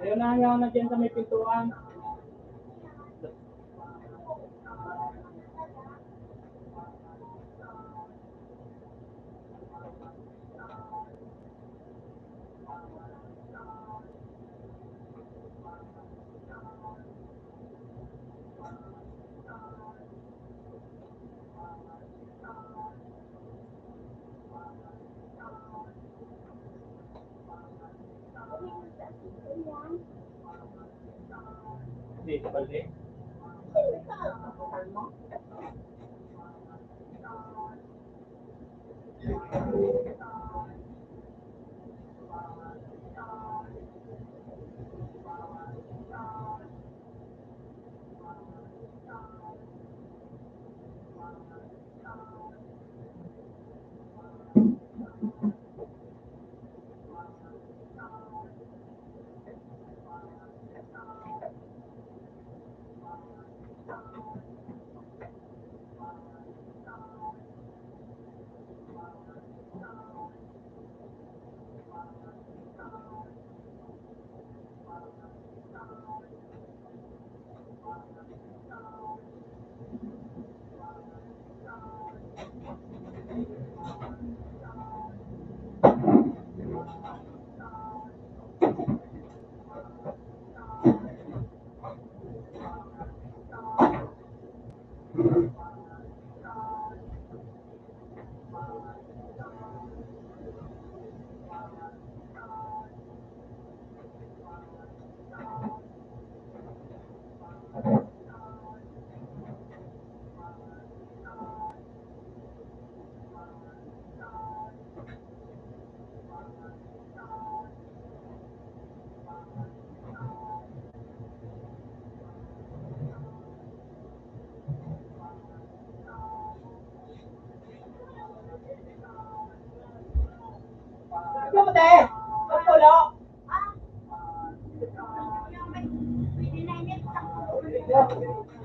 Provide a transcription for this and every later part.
Ayun na nga na dyan sa may pintuan. Dito balik.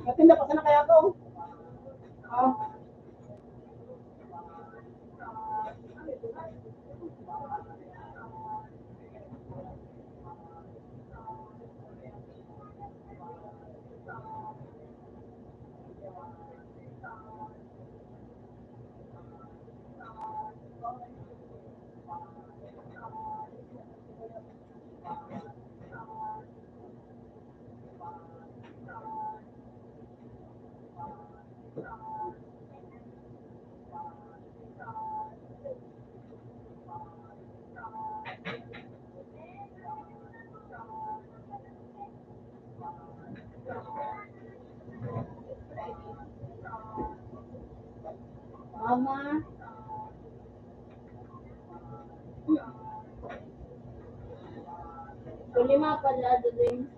Natinda pa sana kaya ako. Mama. Lima pala doon.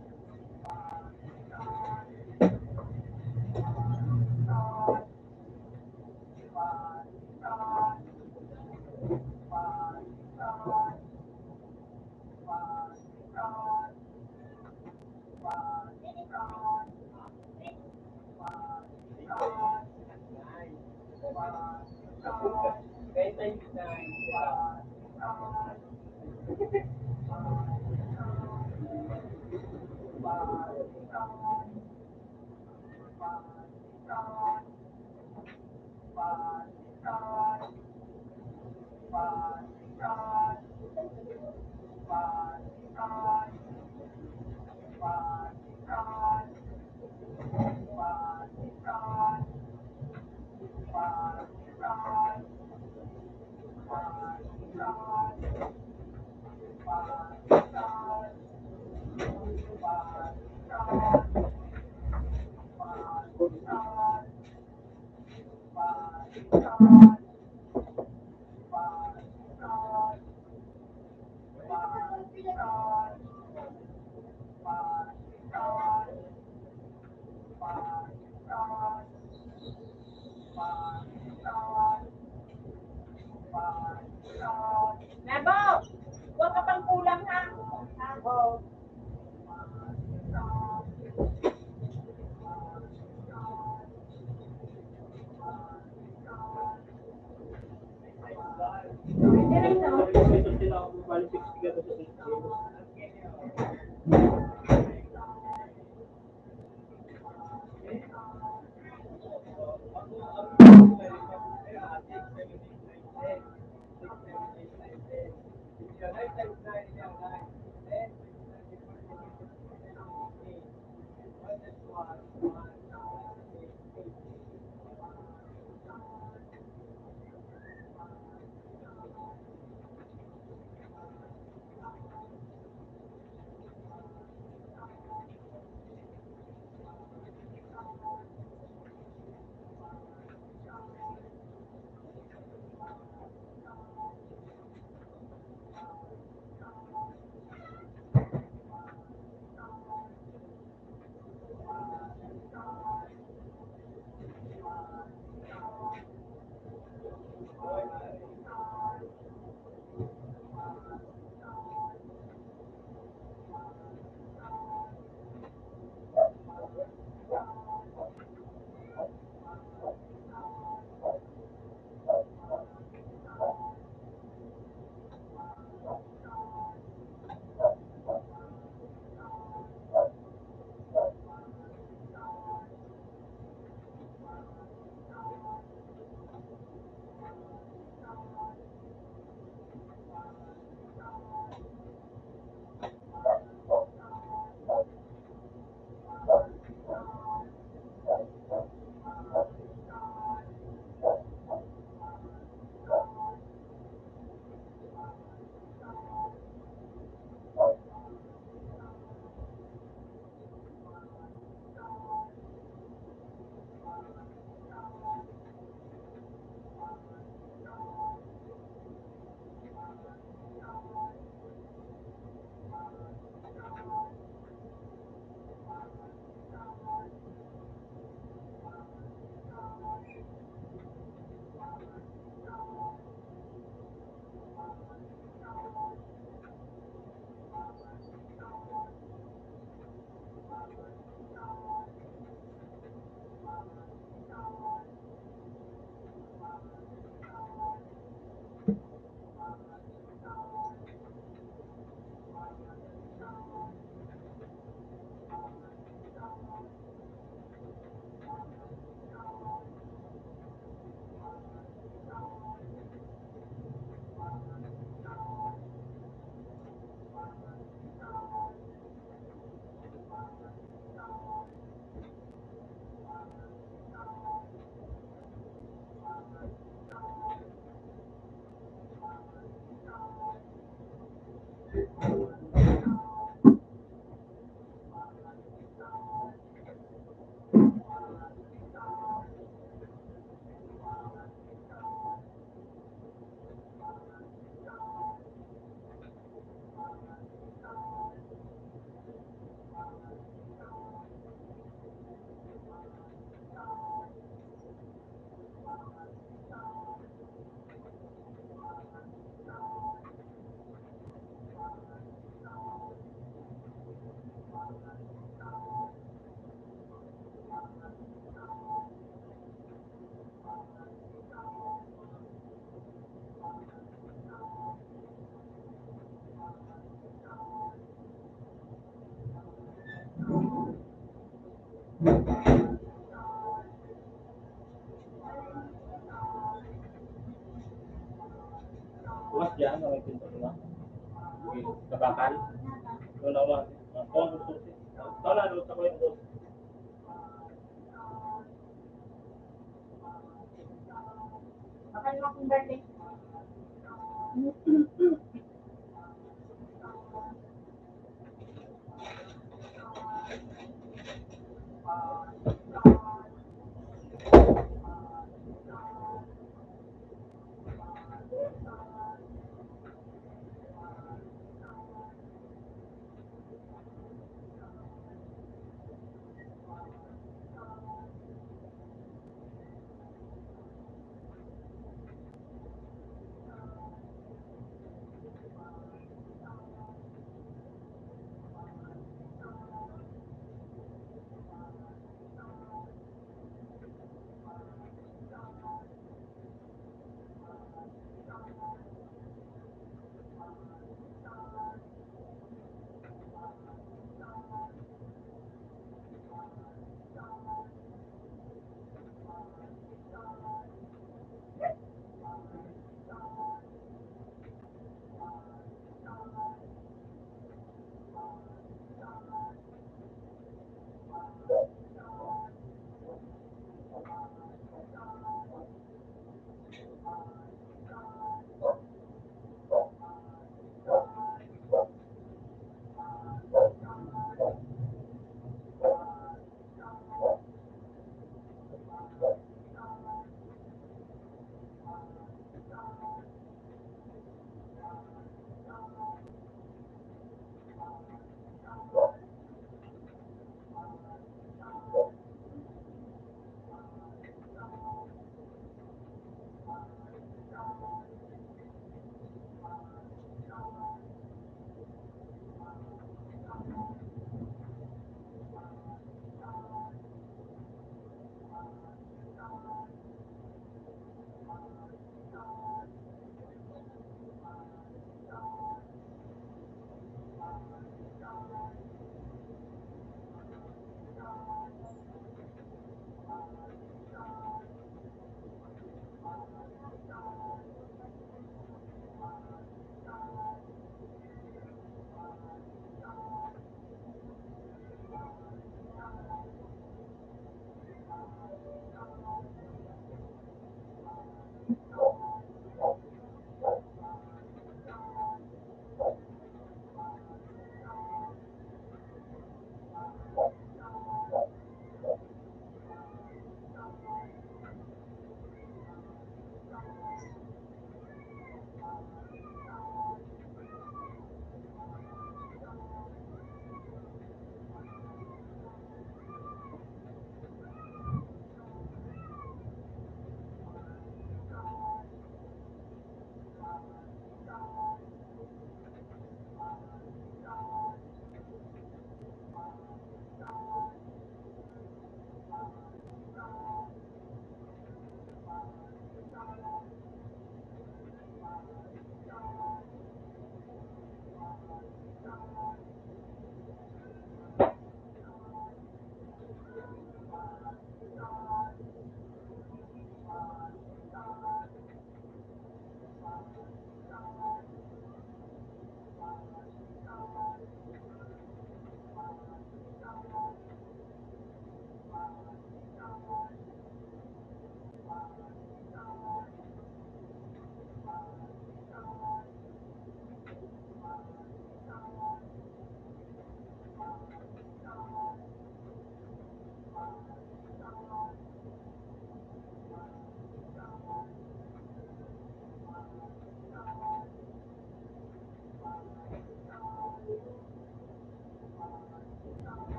Nabo, huwag ka pang kulang ha. Oo. Diretso. Mas diyan ang may pinto na. Kabakal. Yung naman. Ako ang gusto ko. Ito na, luto ko yung gusto. Bakal mo akong birthday.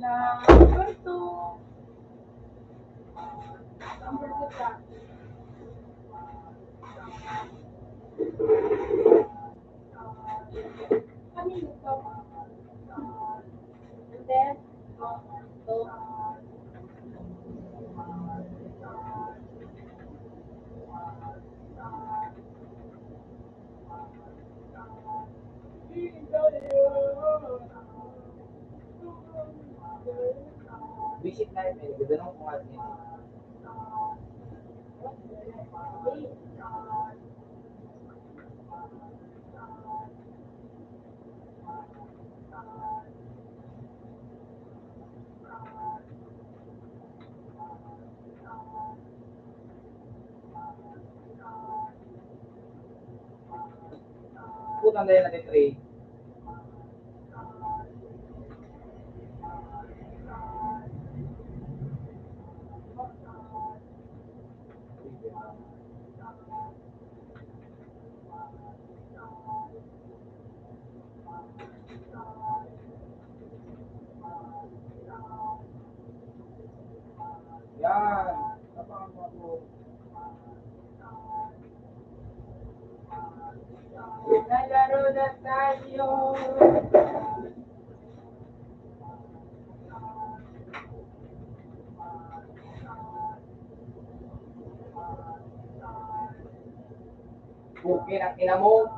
Number 2. Number 2 ka. Kanino to? And then, to. Visit na rin, ganun kung ano yun. Putang dahil natin trade. Yan. Tapangan mo ako. Nalaro na tayo. Bukin ang ina mo.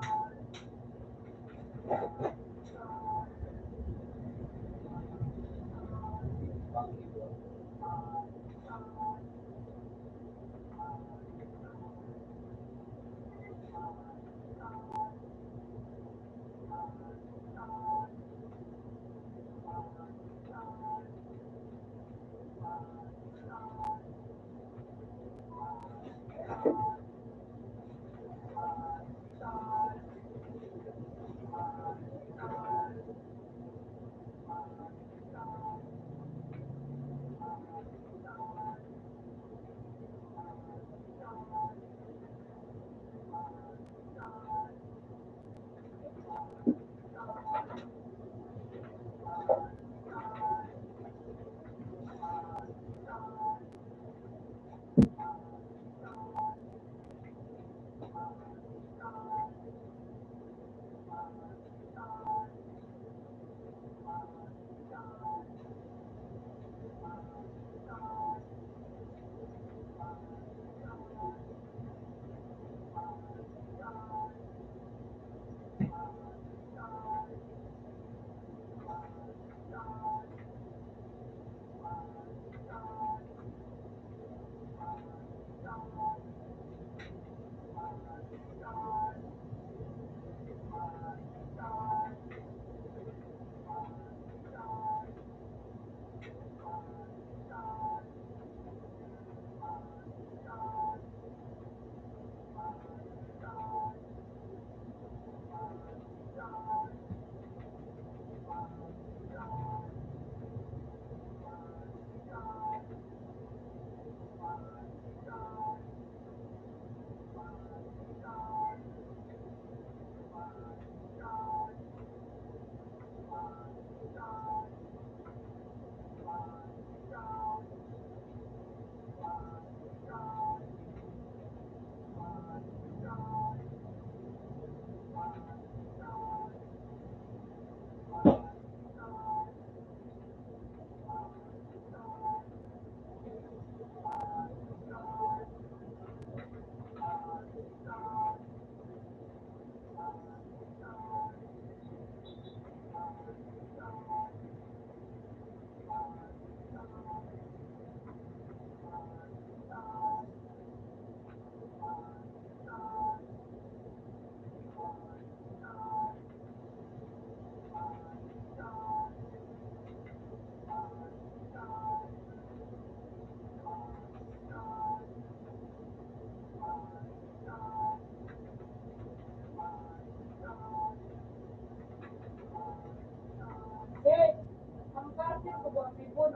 Ang carpet ko ba? Pipon.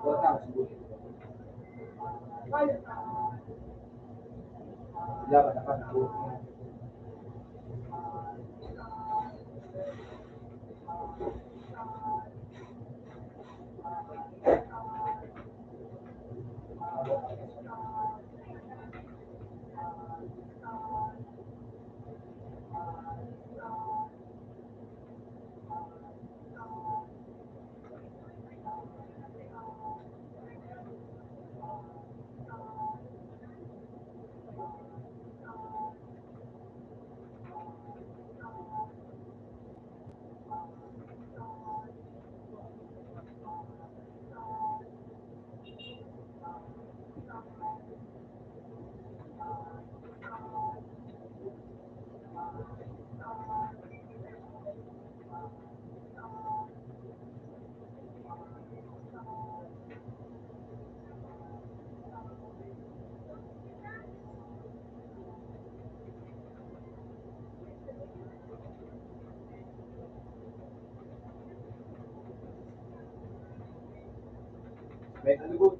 Huwag na, subuhin. Kaya ka. Laban na ka, nabuhin. Very good.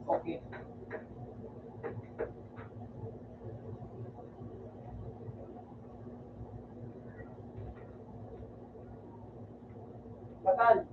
Okay. Fatal.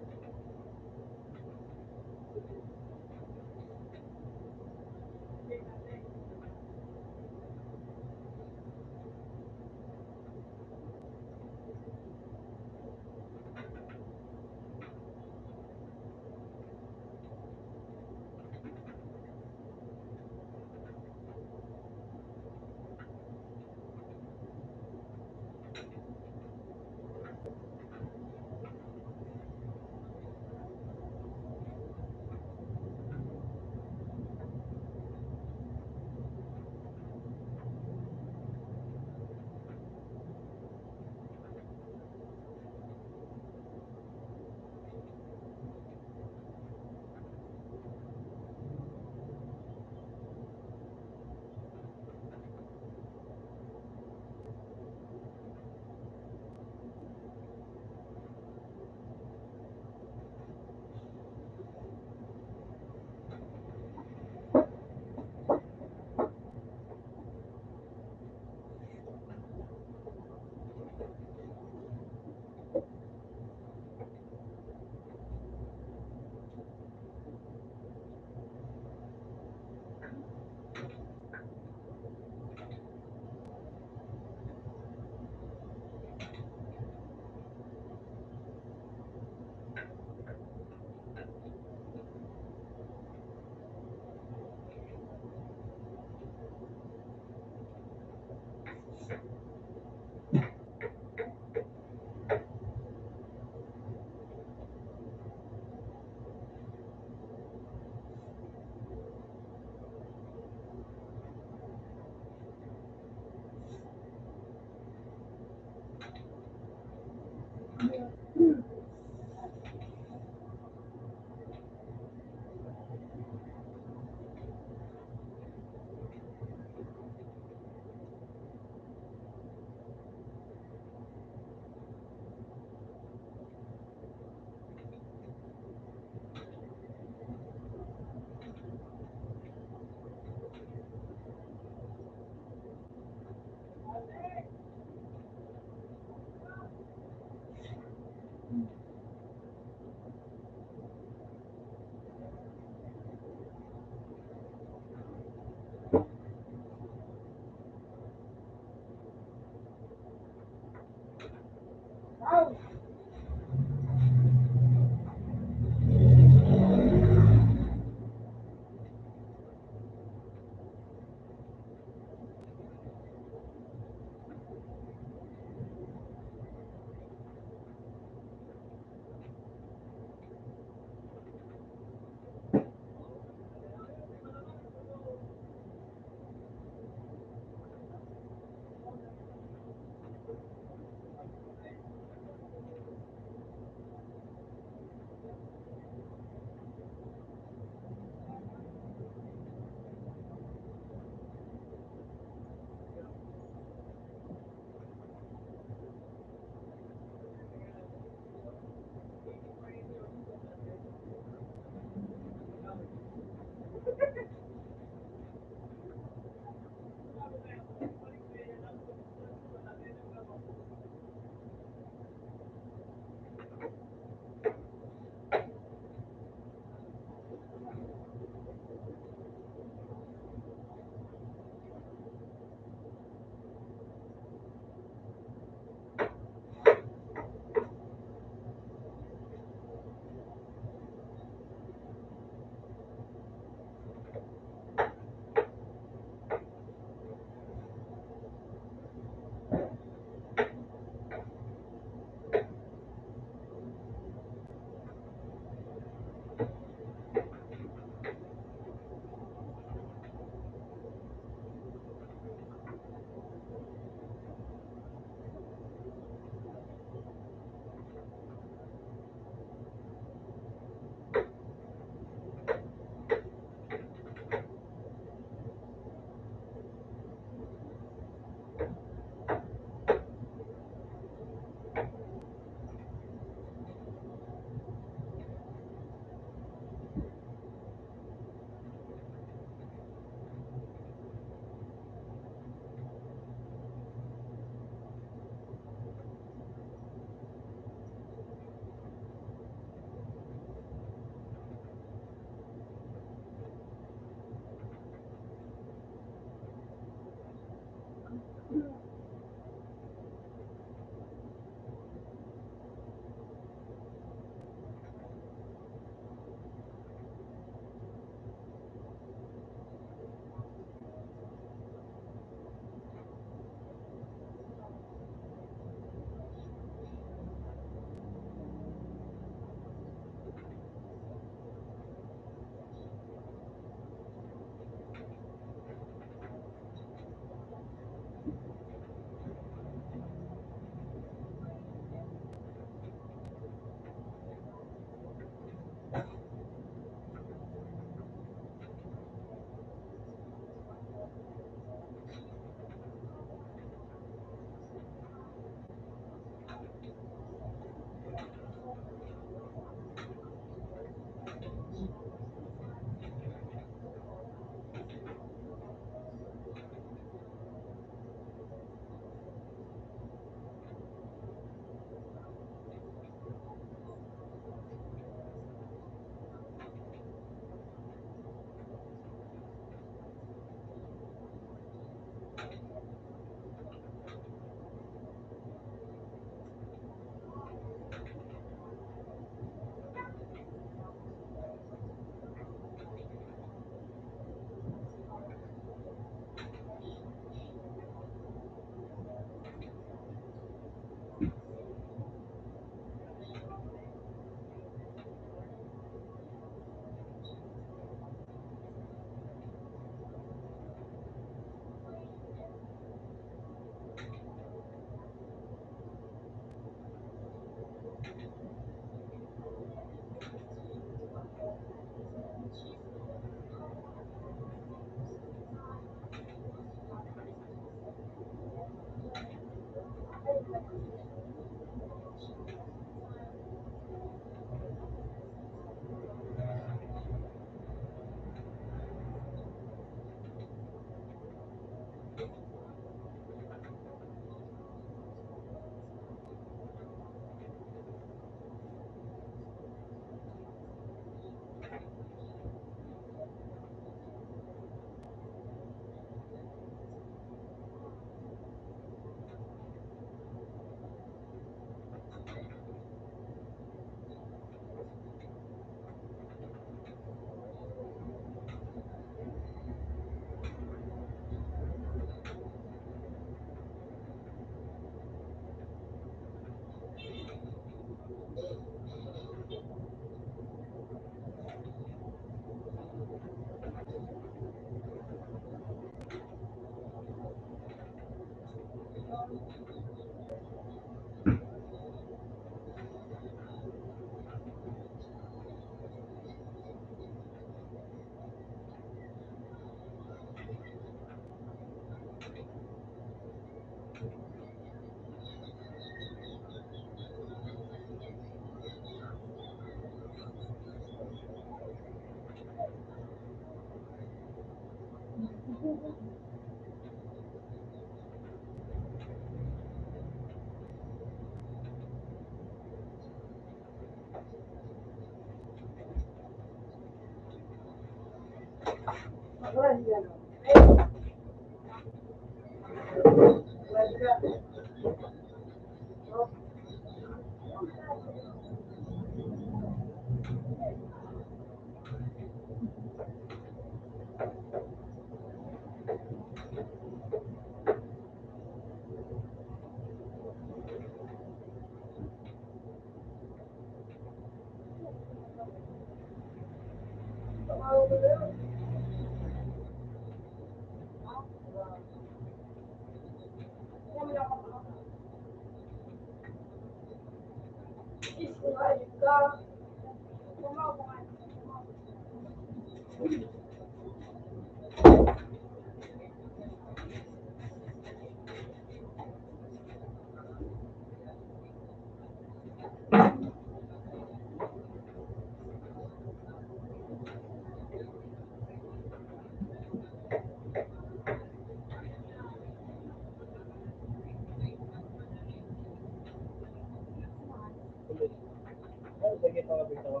Sige, tawag mo.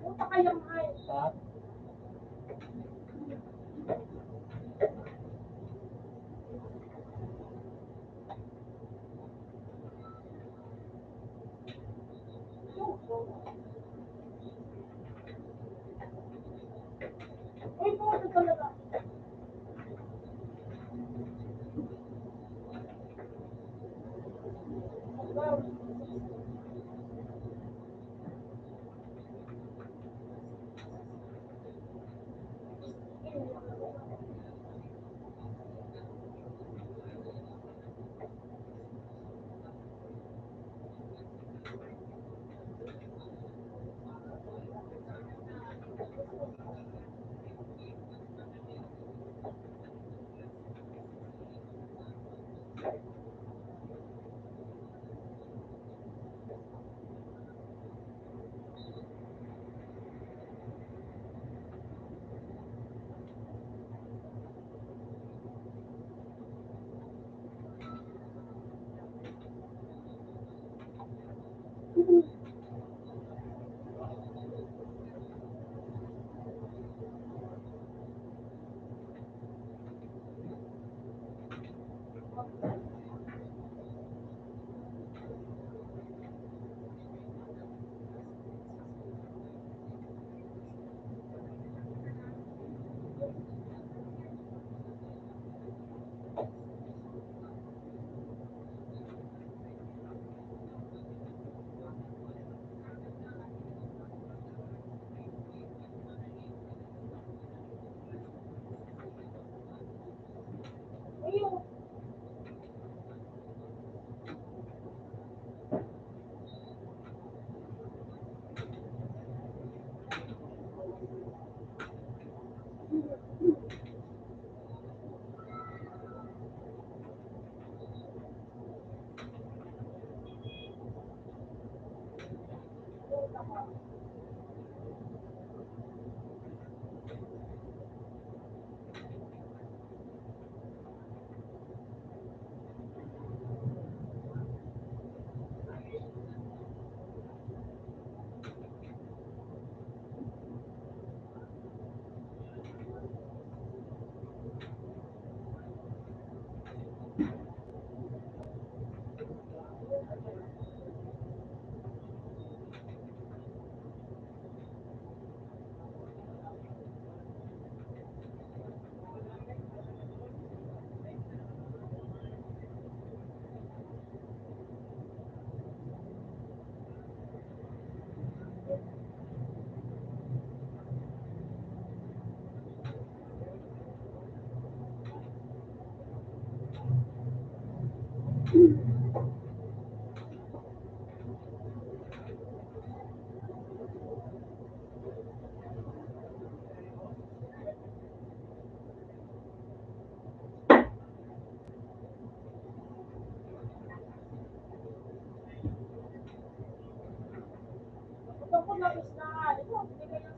Punta kayong ay. Ha? Ano talaga? Ayun. Ito po labis na nga. Ito, hindi kayo.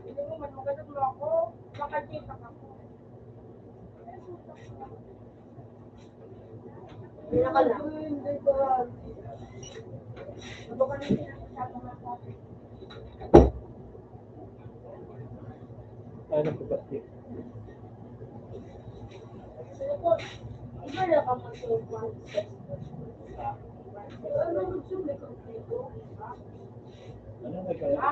Hindi mo man maganda mo ako. Makachika ako. Hindi na ka lang. Hindi ko. Ano ka nang pinakasama nga sa akin? Ano po ba? Sige po. Iba na ka mag-1 step. Ano mo siya may kompleto? Ano may kaya?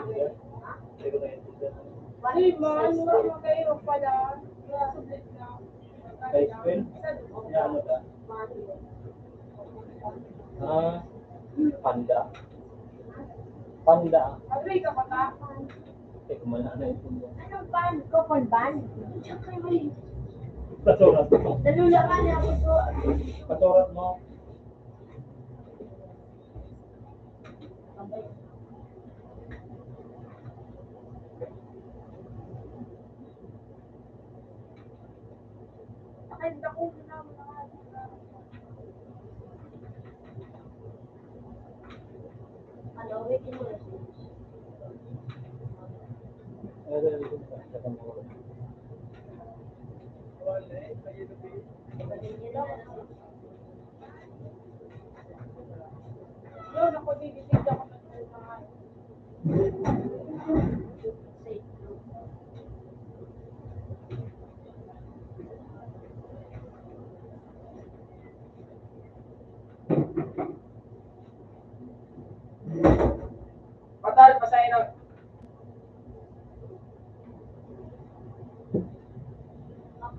Hindi ko na-intindihan. Hindi, ano naman kayo pala. Sublit na. Ice cream? Ano ba? Panda. Panda. Agree ka pa ka? Hindi ko man na-intindihan. Anong ban? Coupon ban? Pasurat. Nalulaman niya ako so. Pasurat mo. Ay, ako na ano, waiting mo na siya. Yun, ako bibisig ako ng mga Patal, pasahin na.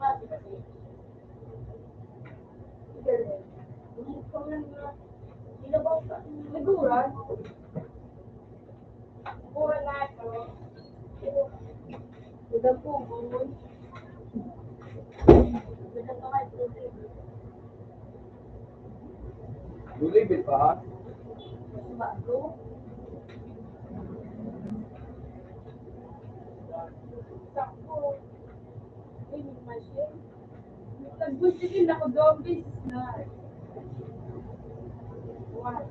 kapatid kasi. Hindi ko lang na nilabaw ka. Nagura. Pura na ito. Udang po, bungon. Udang ka kahit protein. Dulibid pa. Mas bago. Sakto. Ini machine. Nagbusikin ako doon business na. Wow.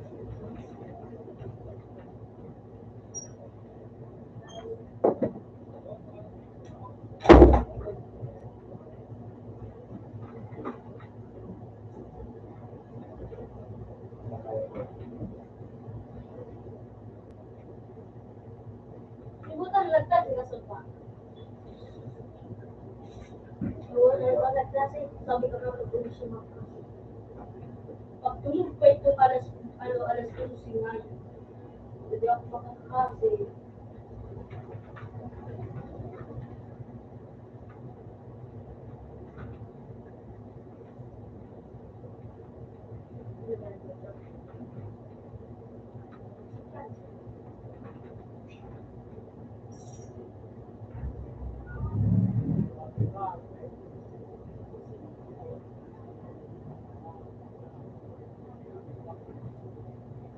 Ibutan lagkas na sopa. Wala ba lagkas eh. Sabi ko na magtuloy siya mga. Pagtulog pa ito alas 11 nga. Hindi ako makakasi.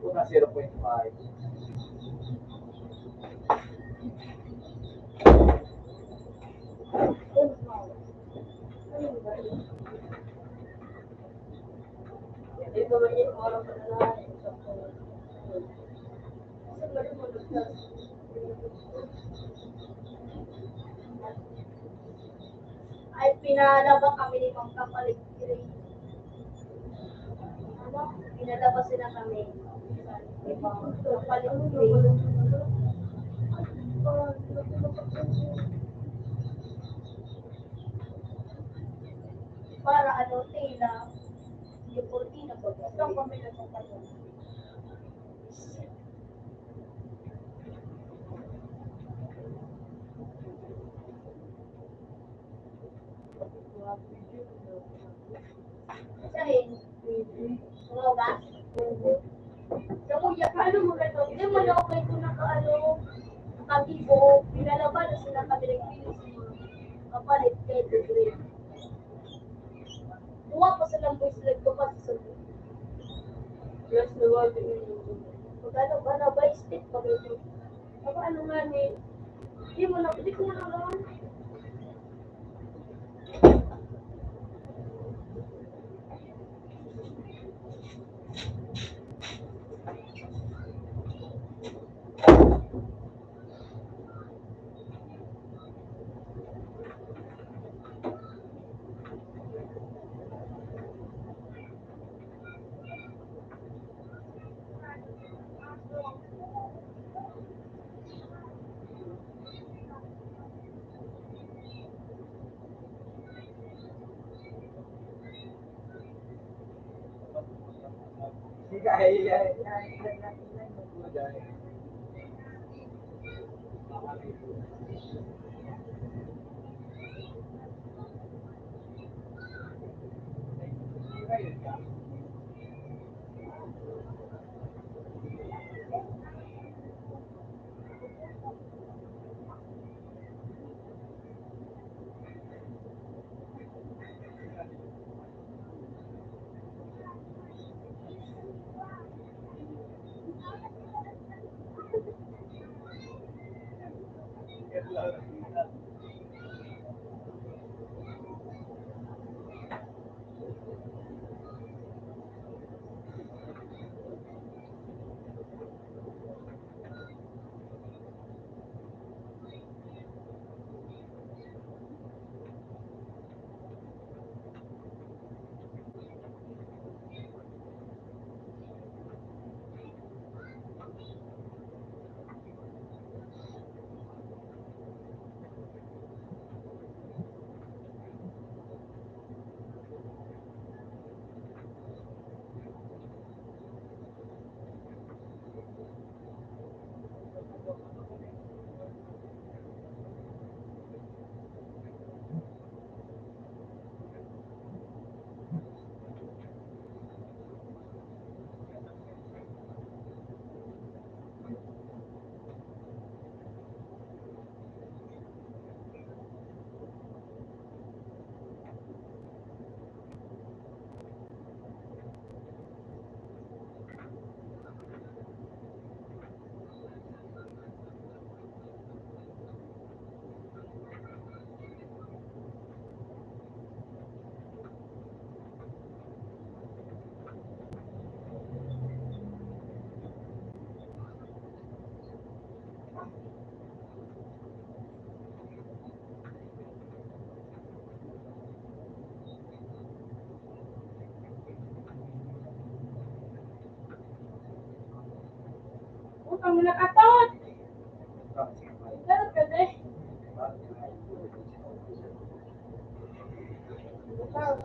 Una 0.5. Ito ba yung oras na lang? Kasi balik mo lagkas. Ay, pinalaba kami ni Mang Kapalig. Ano? Pinalaba sila kami. Kapalig. Para ano, tela. Yung cortina ko. Ito kami na sa tayo. Sahin. Oo ba? Kamuya, paano mo ganito? Hindi mo na ako ito nakabibo. Pinalaban na sila kami nagpilis mo. Kapalit kay The Great. Kuha pa silang voice lag ko pa sa yes, the world pag ba na by step pag ito. Ano nga ni, hindi ko na naman. Sige, ay. Utang mo nakatot. Bakit siya kayo? Dapat ka deh. Bakit siya kayo? Utang.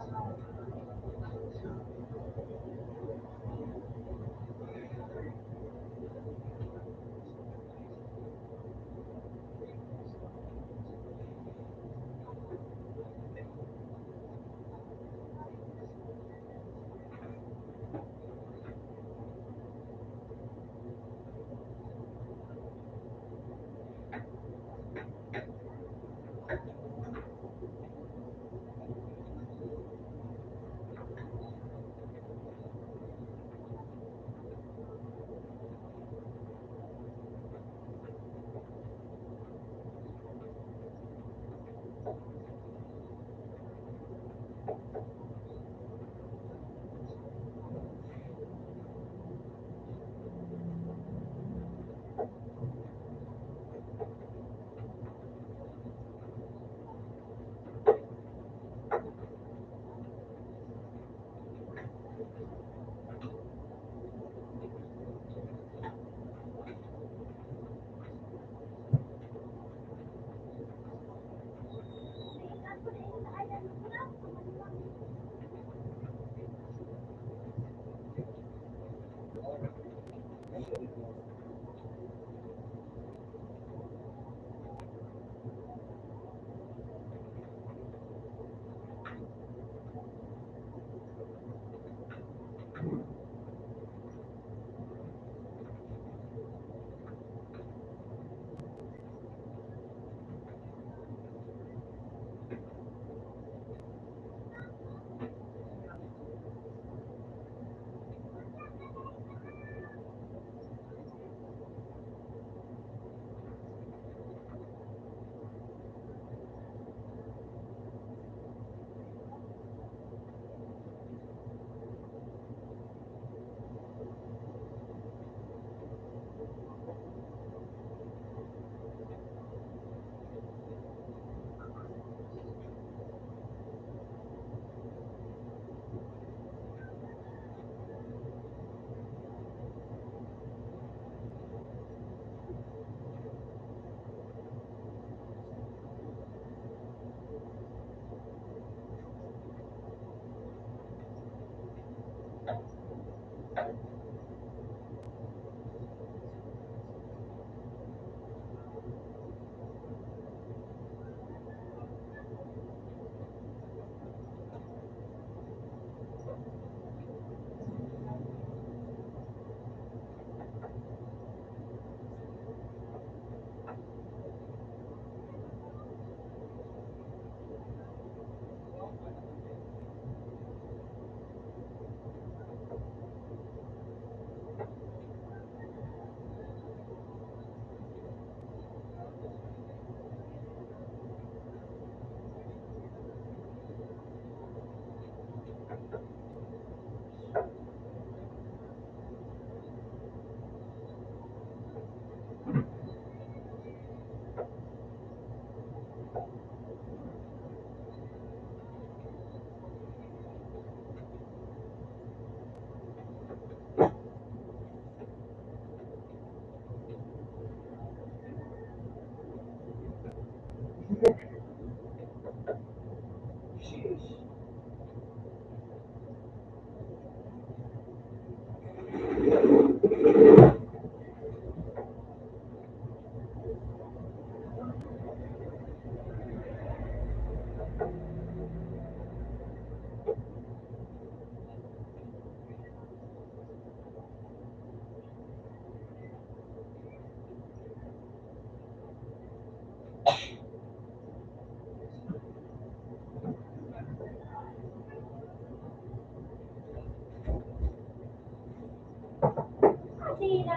Sheesh. Sina.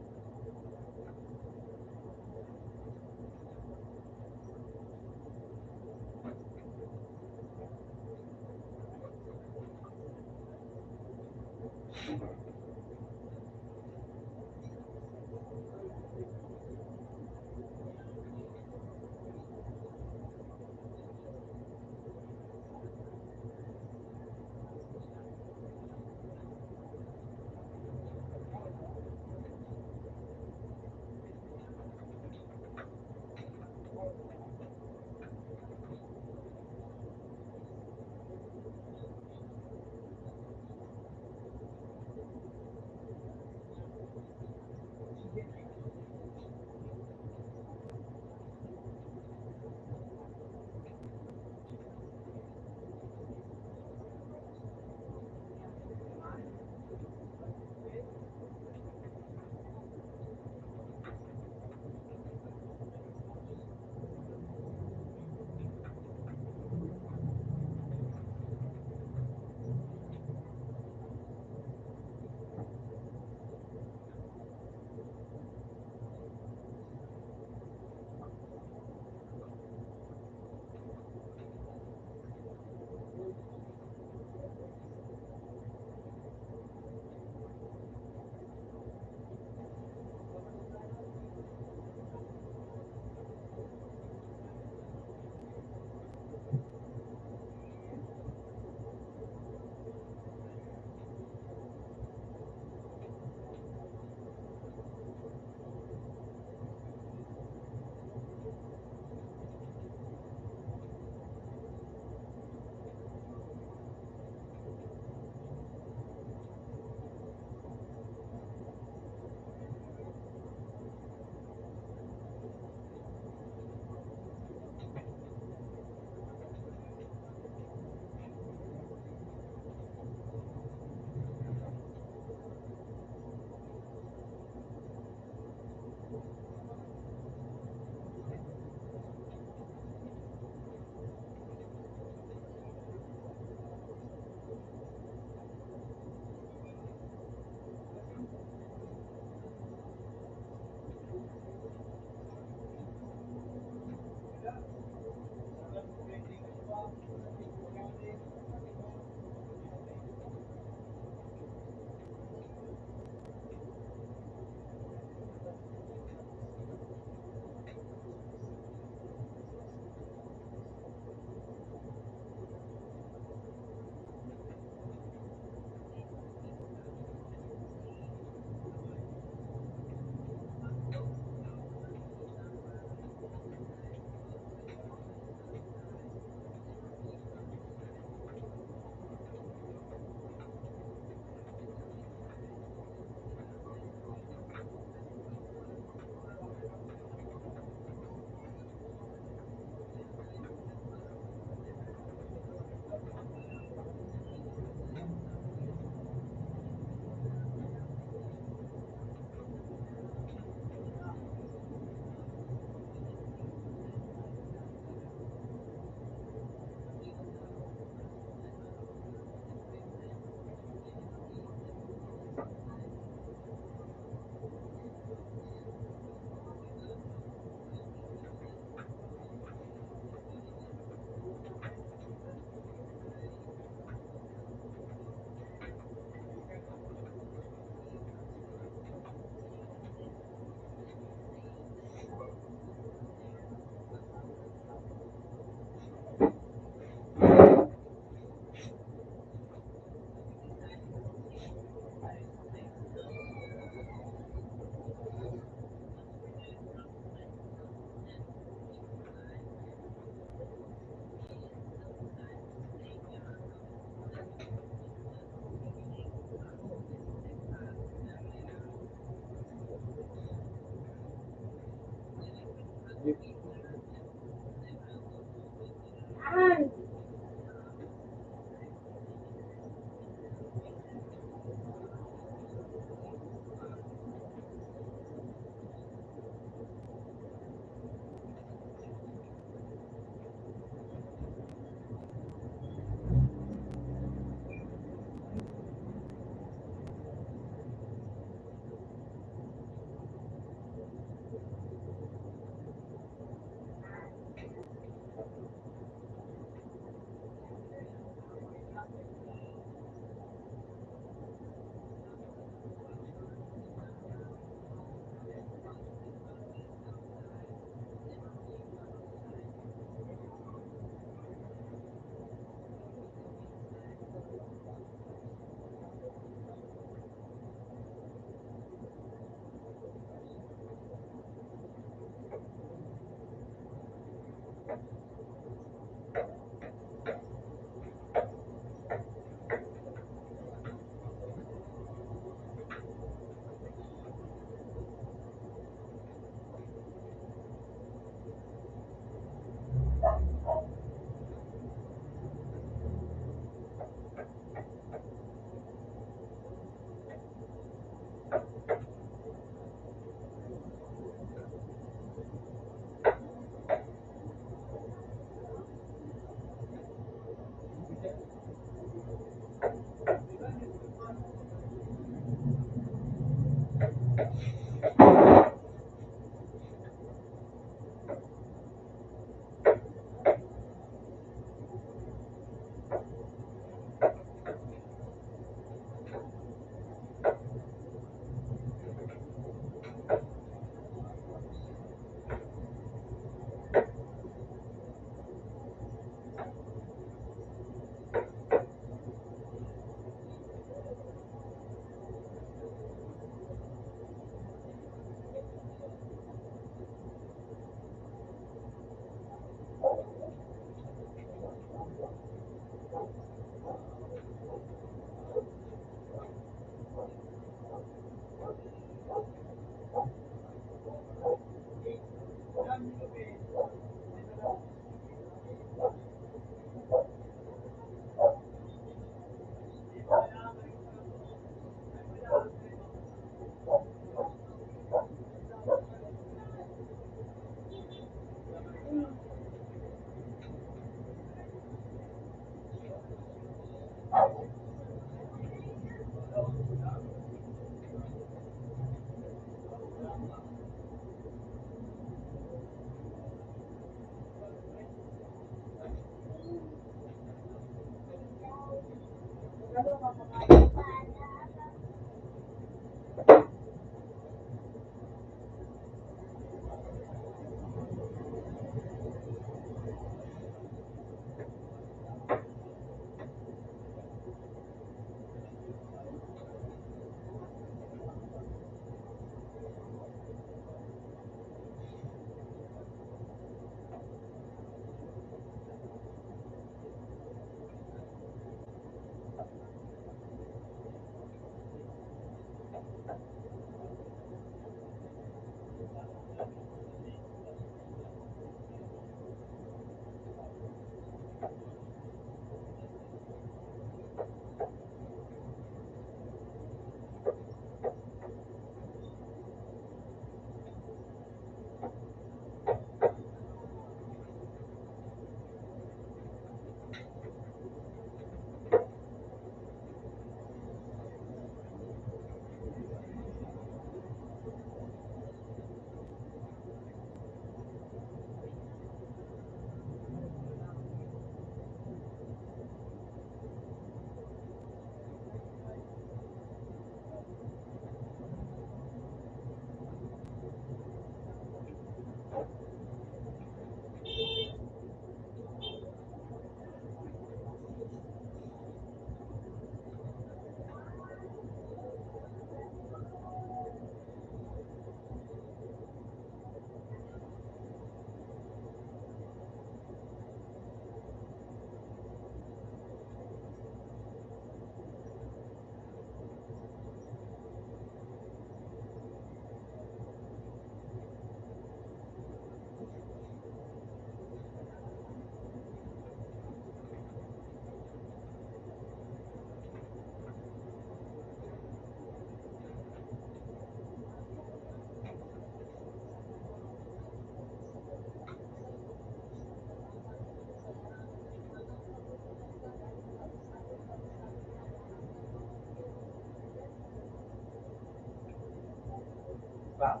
Ba?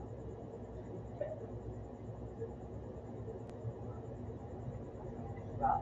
Ba?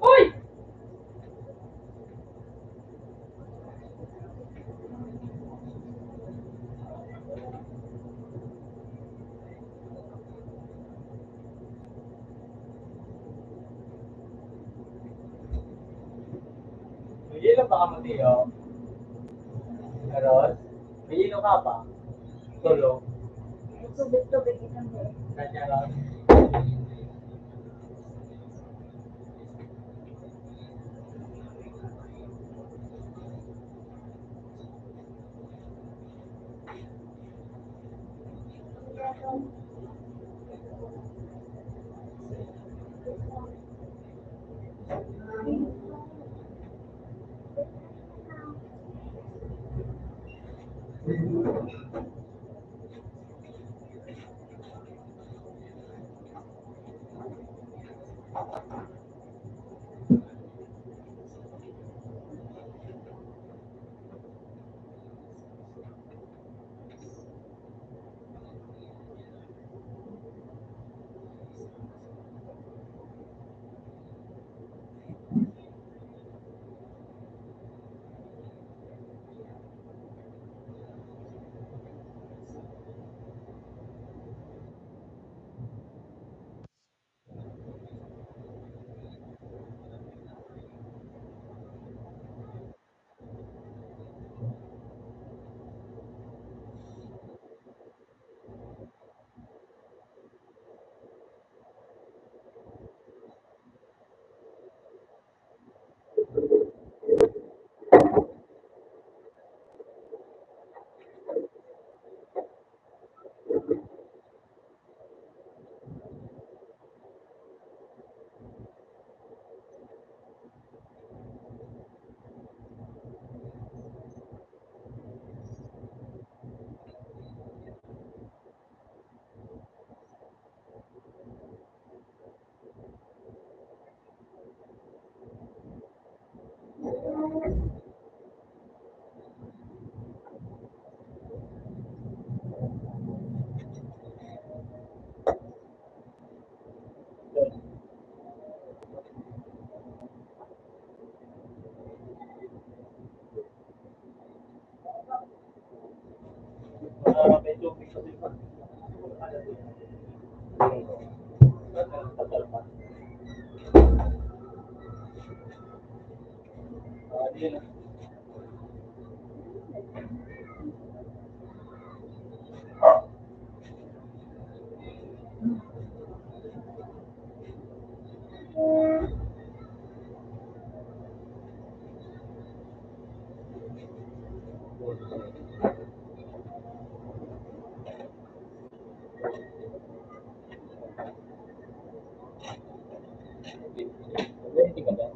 Uy! May ilaw pa ka mo, Tio? Meron? May ilaw ka pa? Tulog? Tubig-tubig ilang mo. Kanya lang. May tubig sa lipa. Tagal pa. Yun na. Ready ka ba?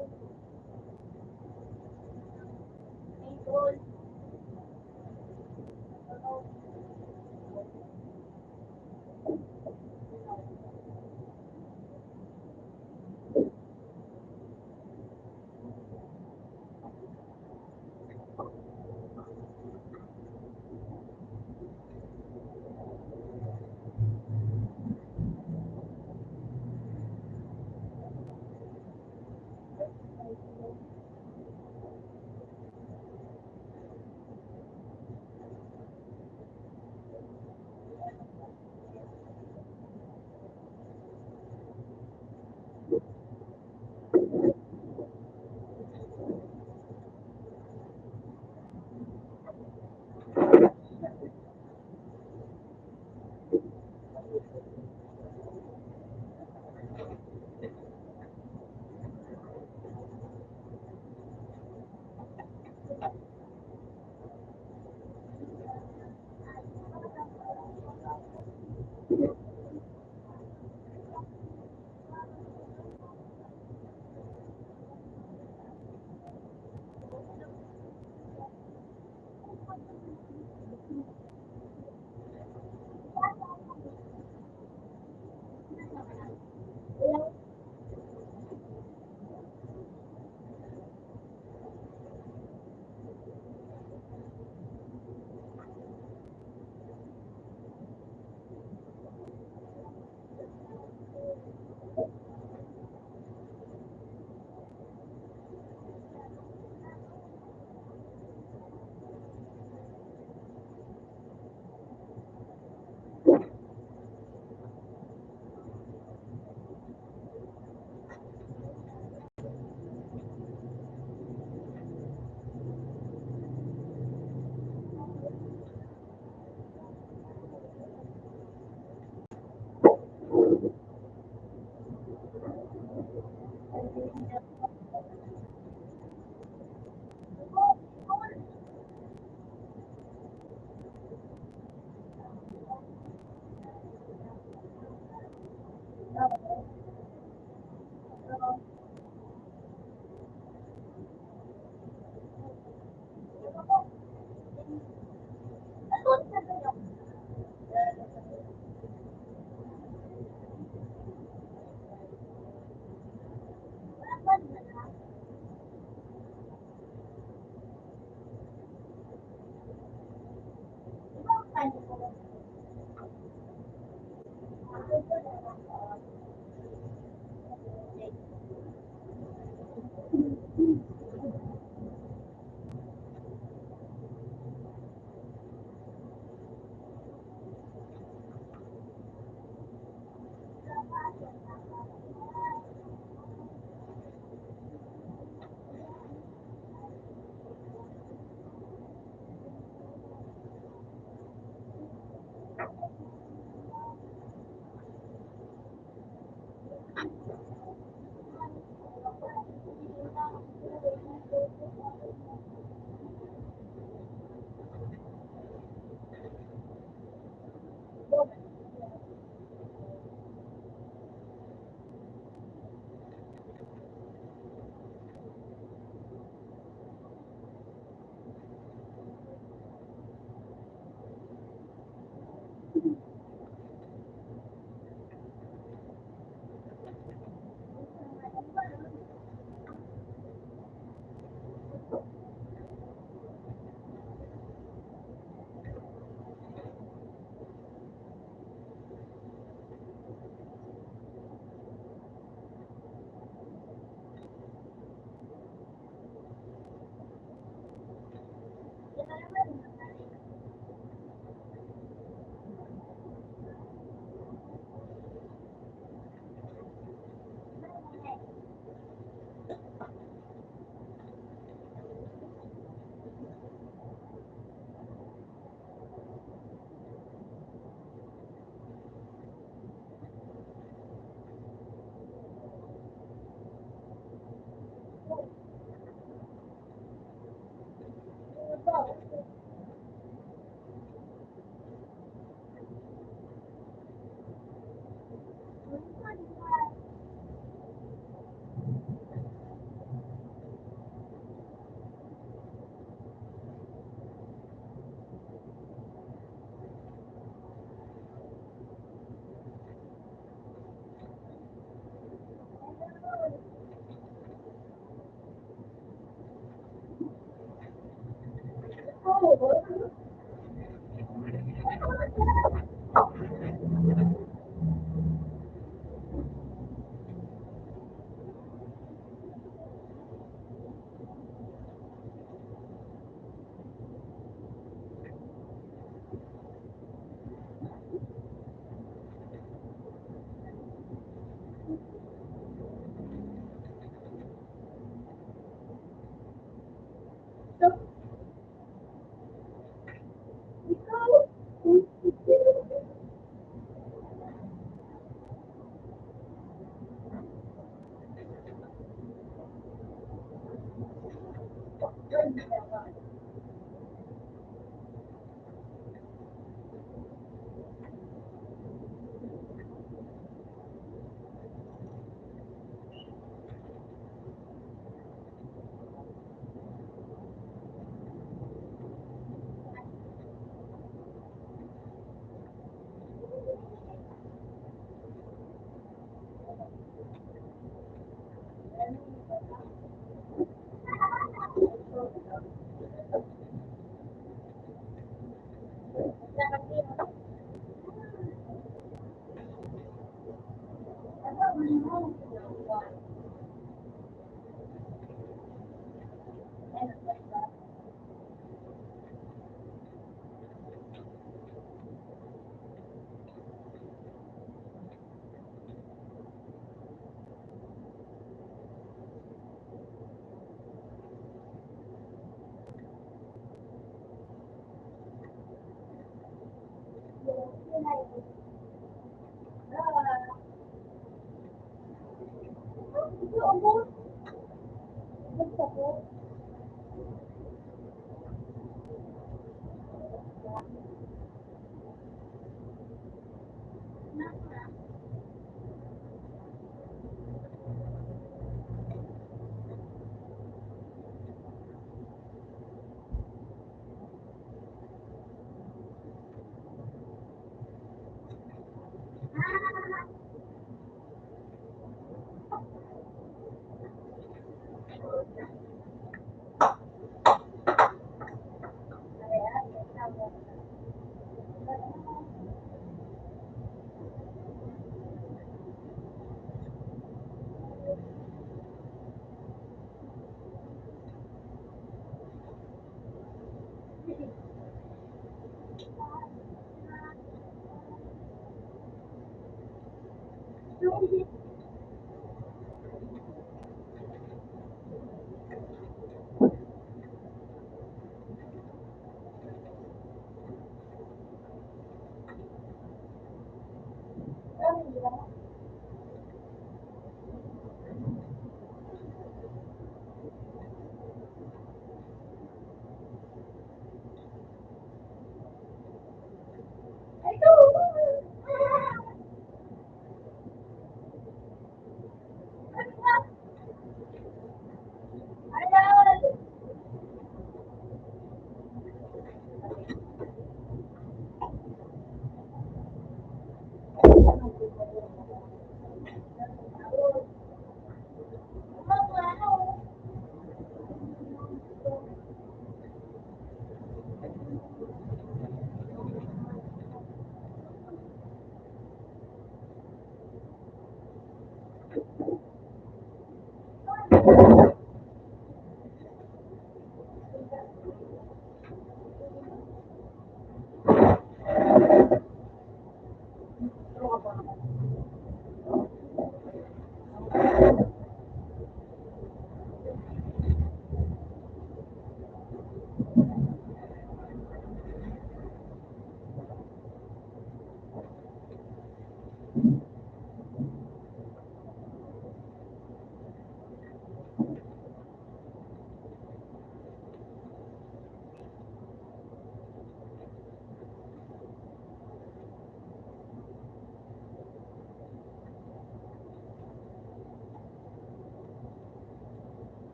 Idol.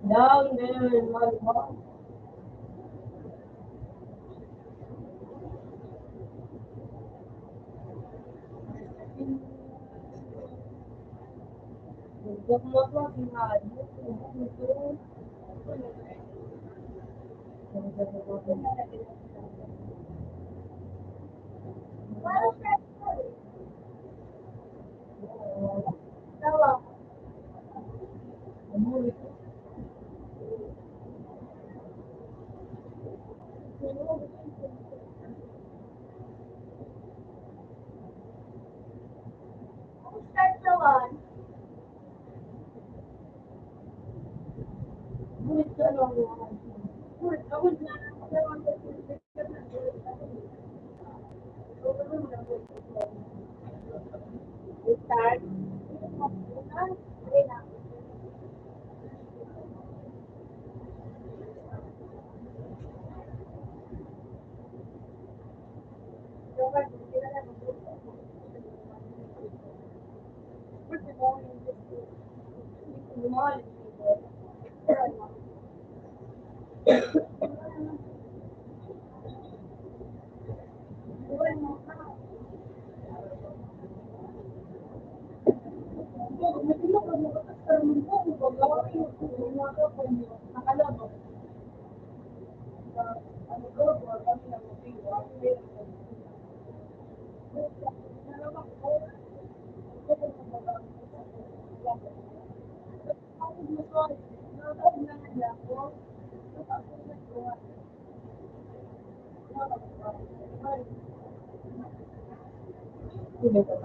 Down there, mahal. Huwag mo ako tingnan. Tawa. Start tawan. Bulit ka lang. Bulit ako na. Start.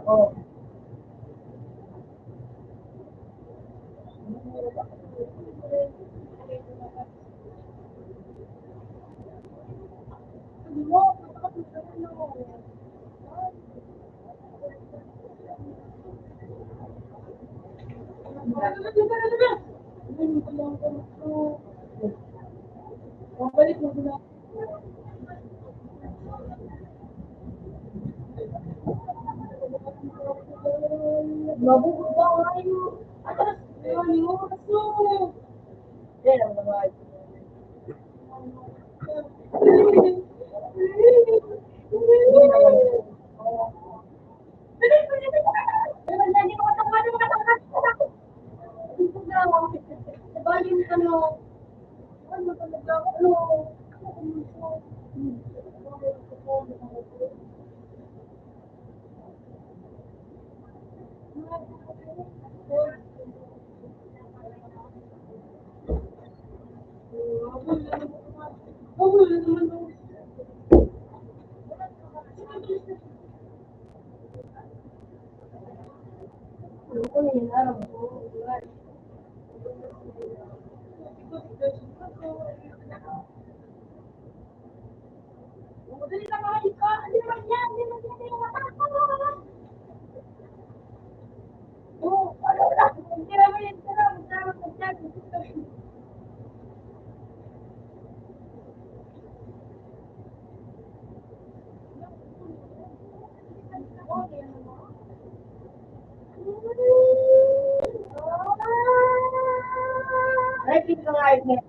Oh. Mabubuga kayo. Atras, yun, oras mo. Yan ang mga. Pero hindi ko ko na yun, alam mo. Dali ka mga ika, hindi naman yan, hindi naman yan, yung mata ko. Oo, ano na, hindi naman yan, hindi naman yan. Repeat ka nga yun.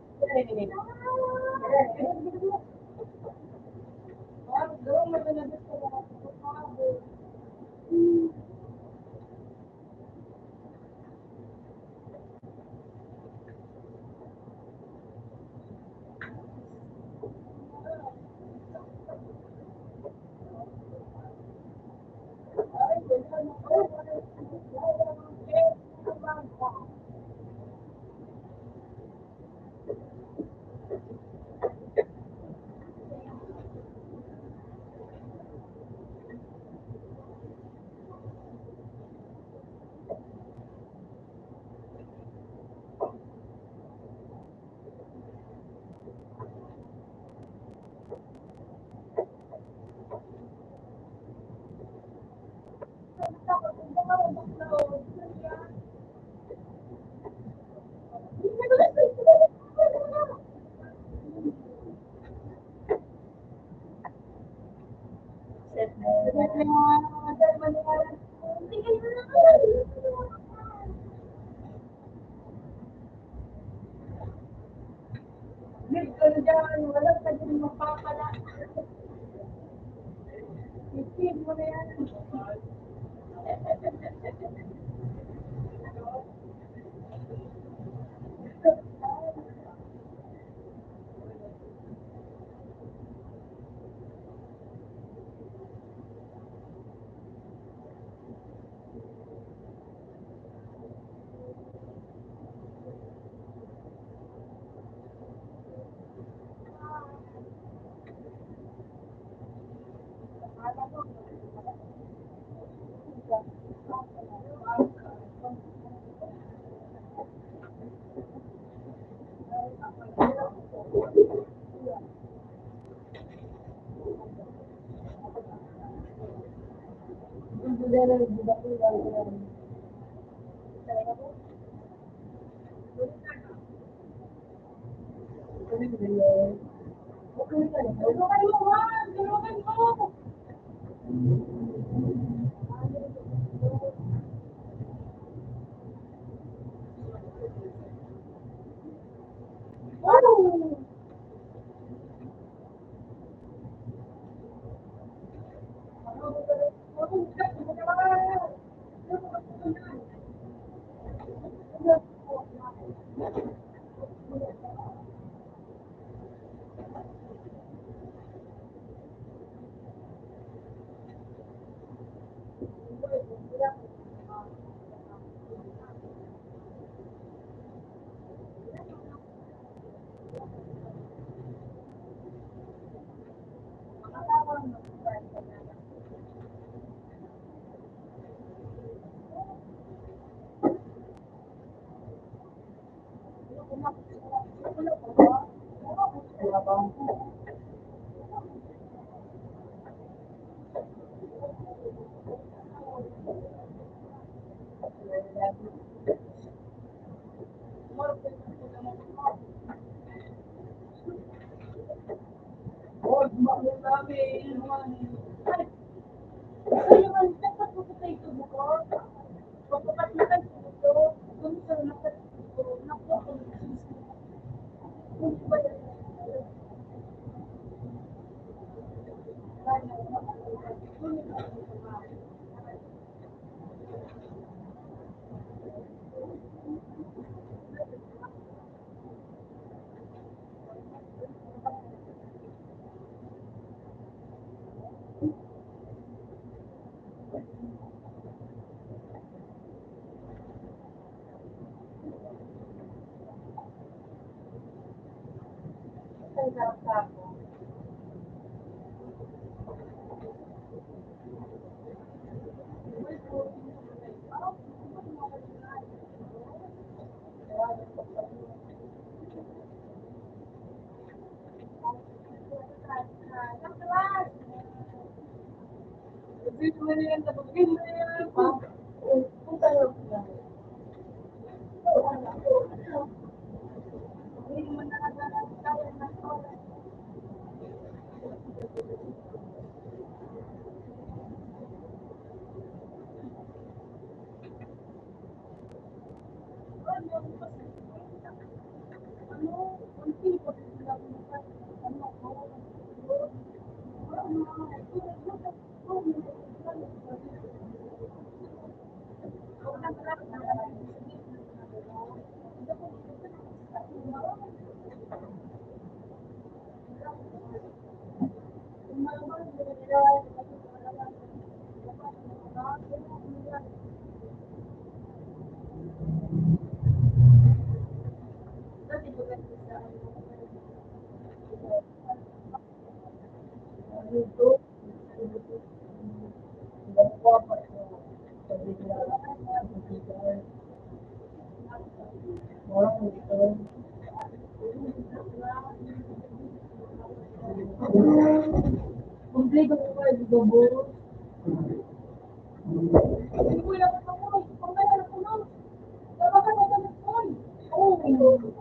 Wala ka din mapapala. Isip mo na yan. Punta na po na. Kumplido ko kayo, di ba, boss? Hindi ko lang ito mo. Kung kaya na puno. Baka ka na ganit mo. Oo.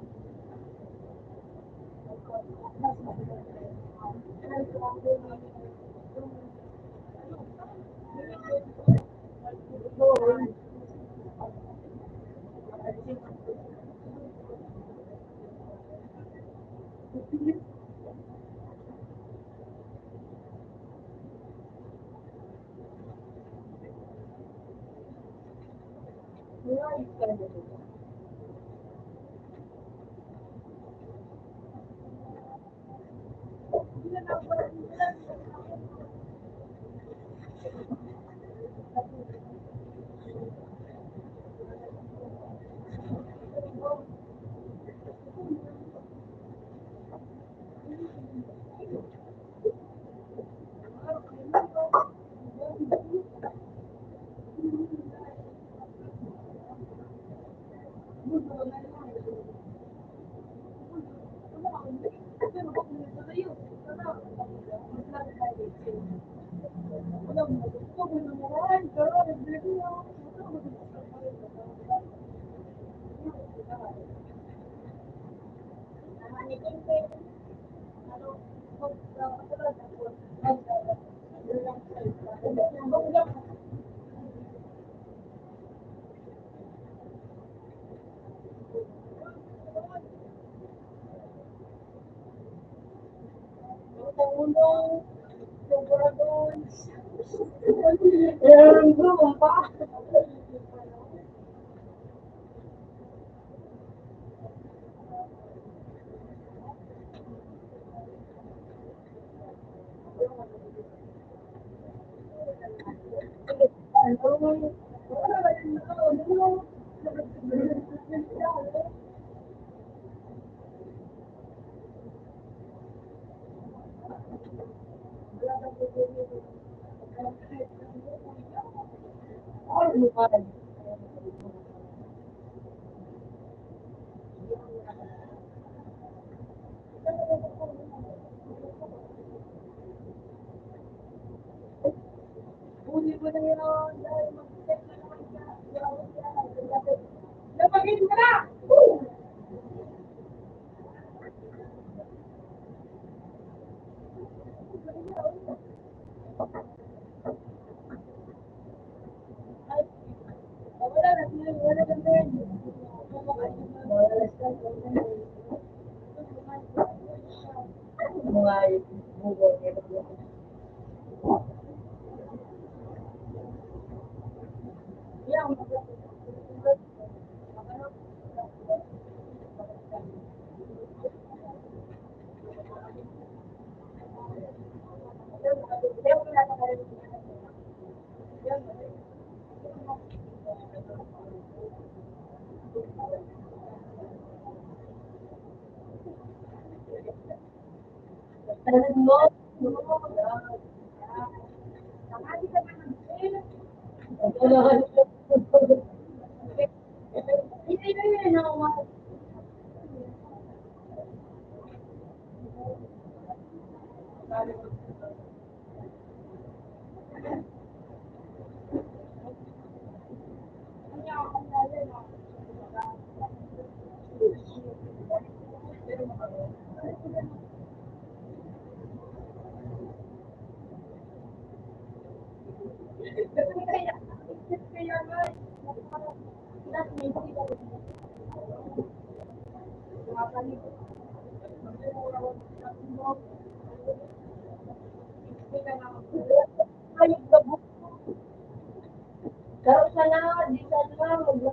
Alam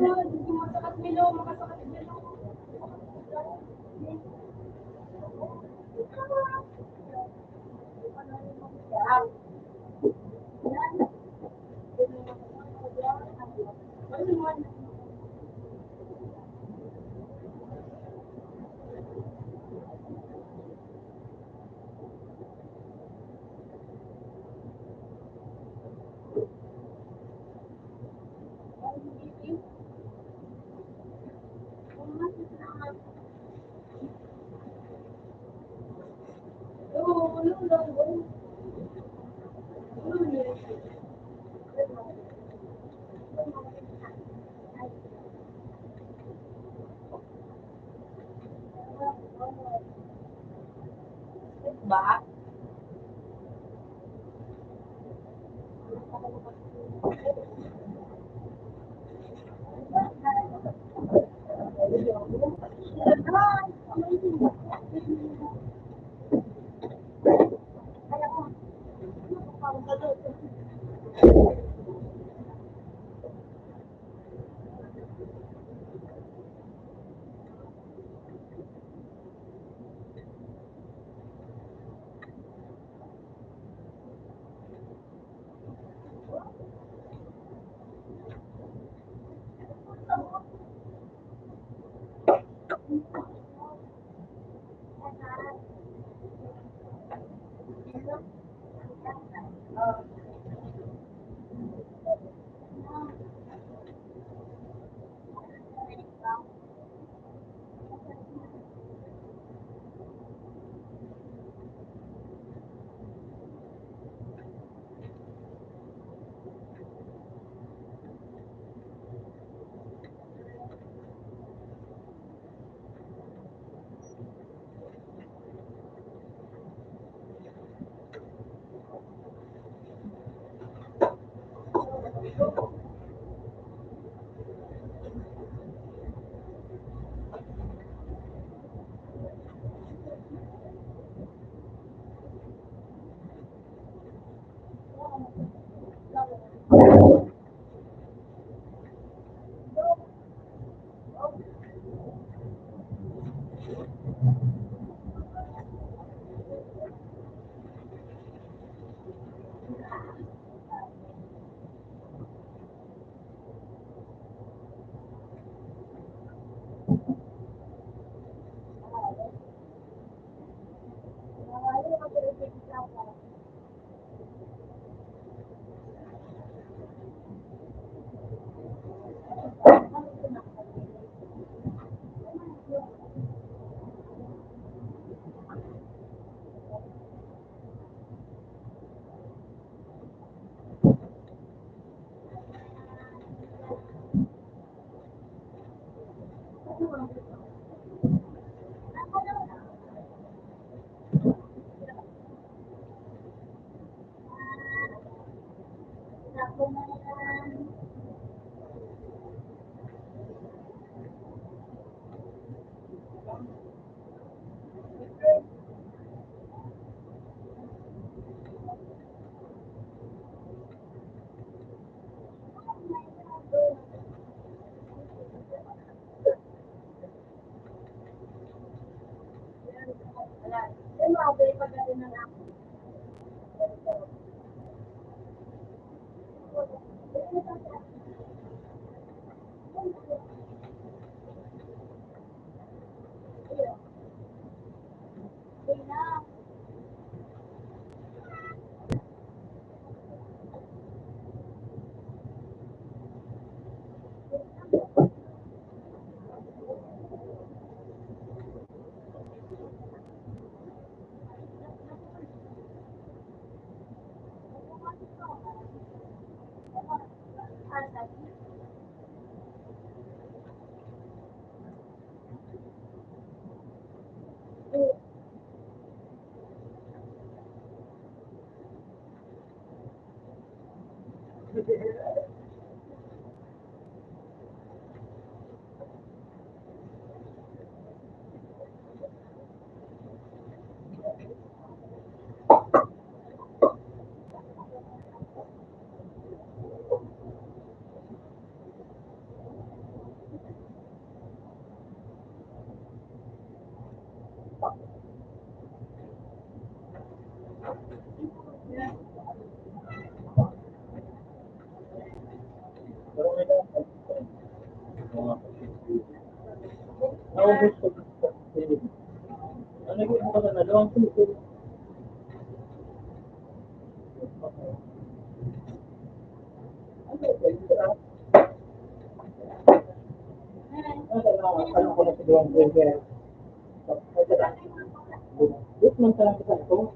mo, hindi mo sakat milo, makasakat milo. Ba? Pero may dapat. Naubos ko. Ano yung mga nalawang ko? Ano ko na si Duan Burger? This man talaga sa ito.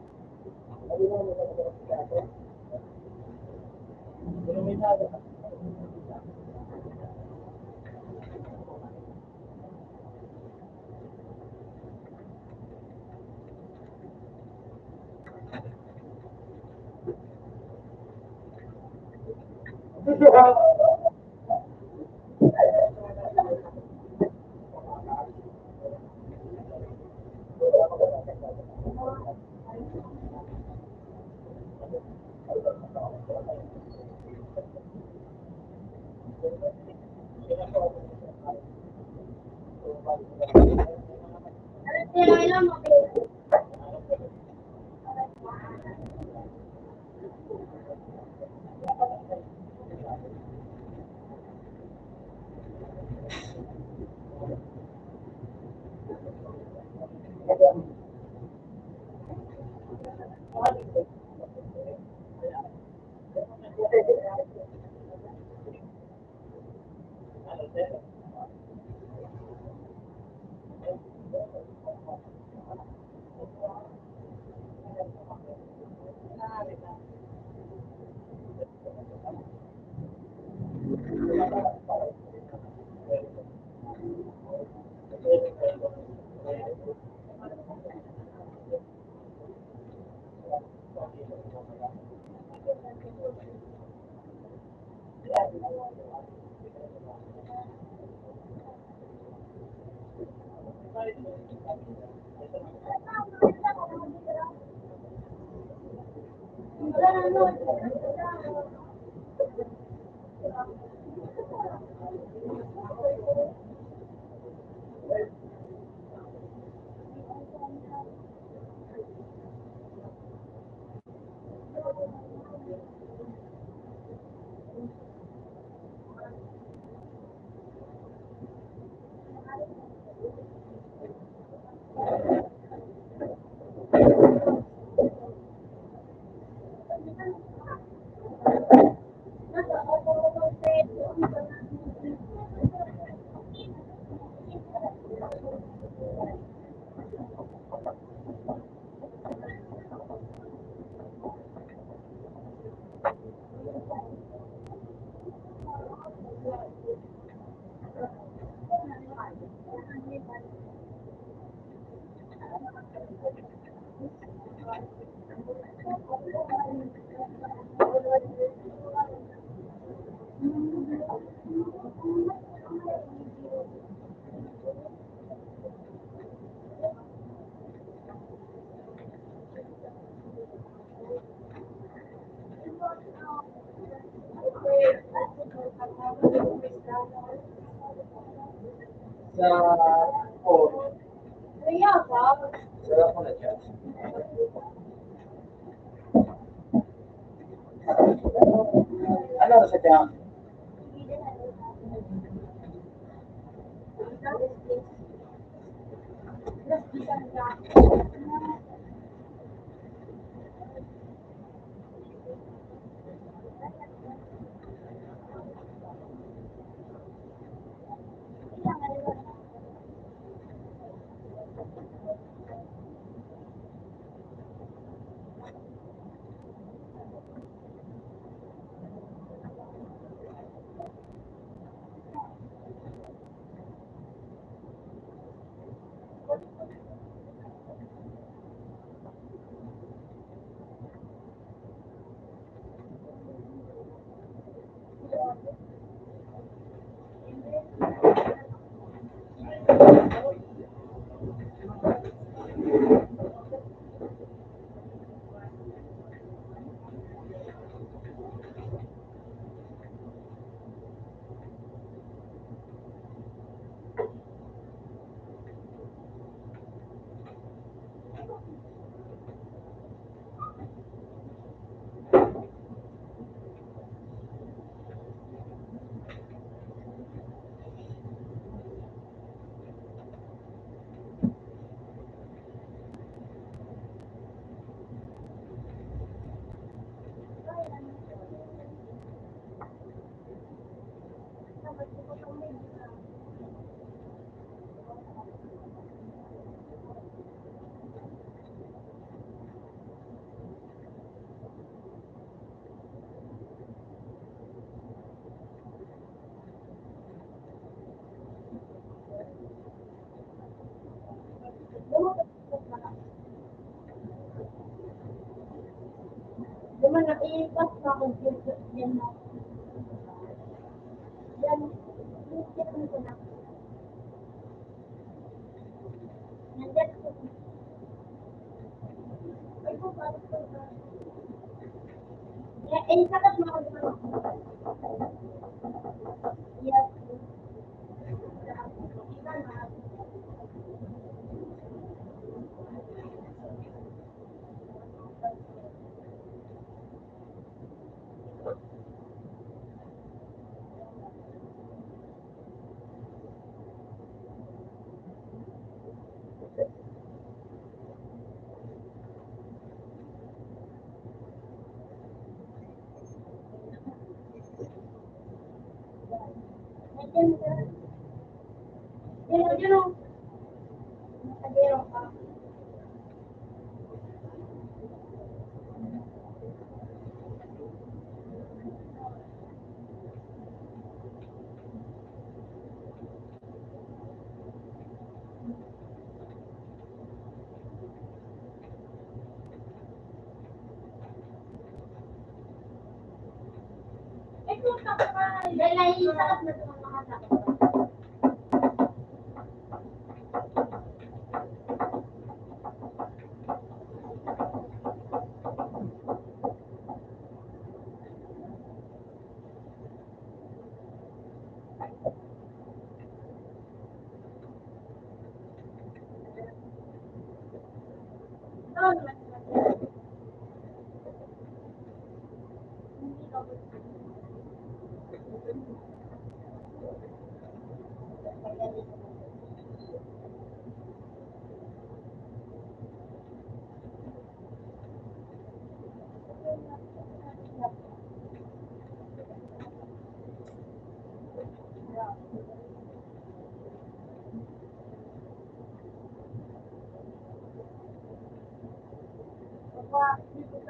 Ano na mo sa ito? Pero may nada. Sa phone, sarap mo na dyan. Ano sa dyan? Diba naiipas na ako dito yan na. Yan, yan ko na. Nandiyan ko. Ay po, bakit ko ba? Sakat mo ako dito. Yes. Nandiyan ka. Diyan o. Nakadero ka. Eh, kung sakit ka. Dahil naiisakat na ito makasakit. Oo naman. Hindi ka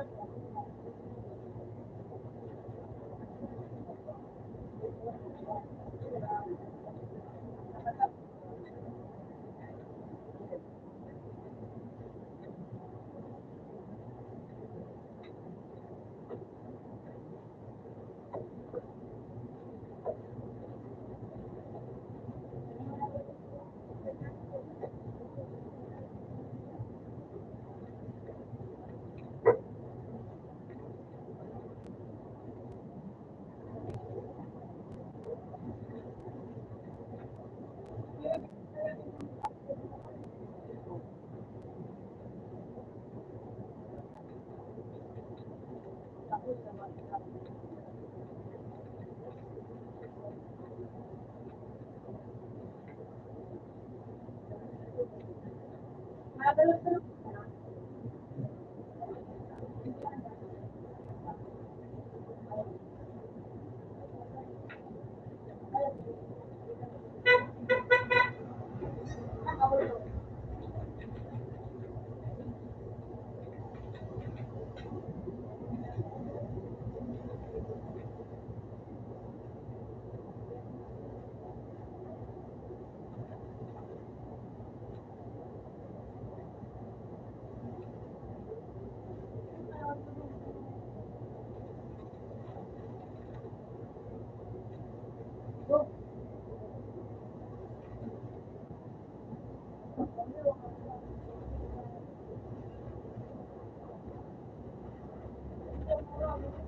Ganda.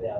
Kaya,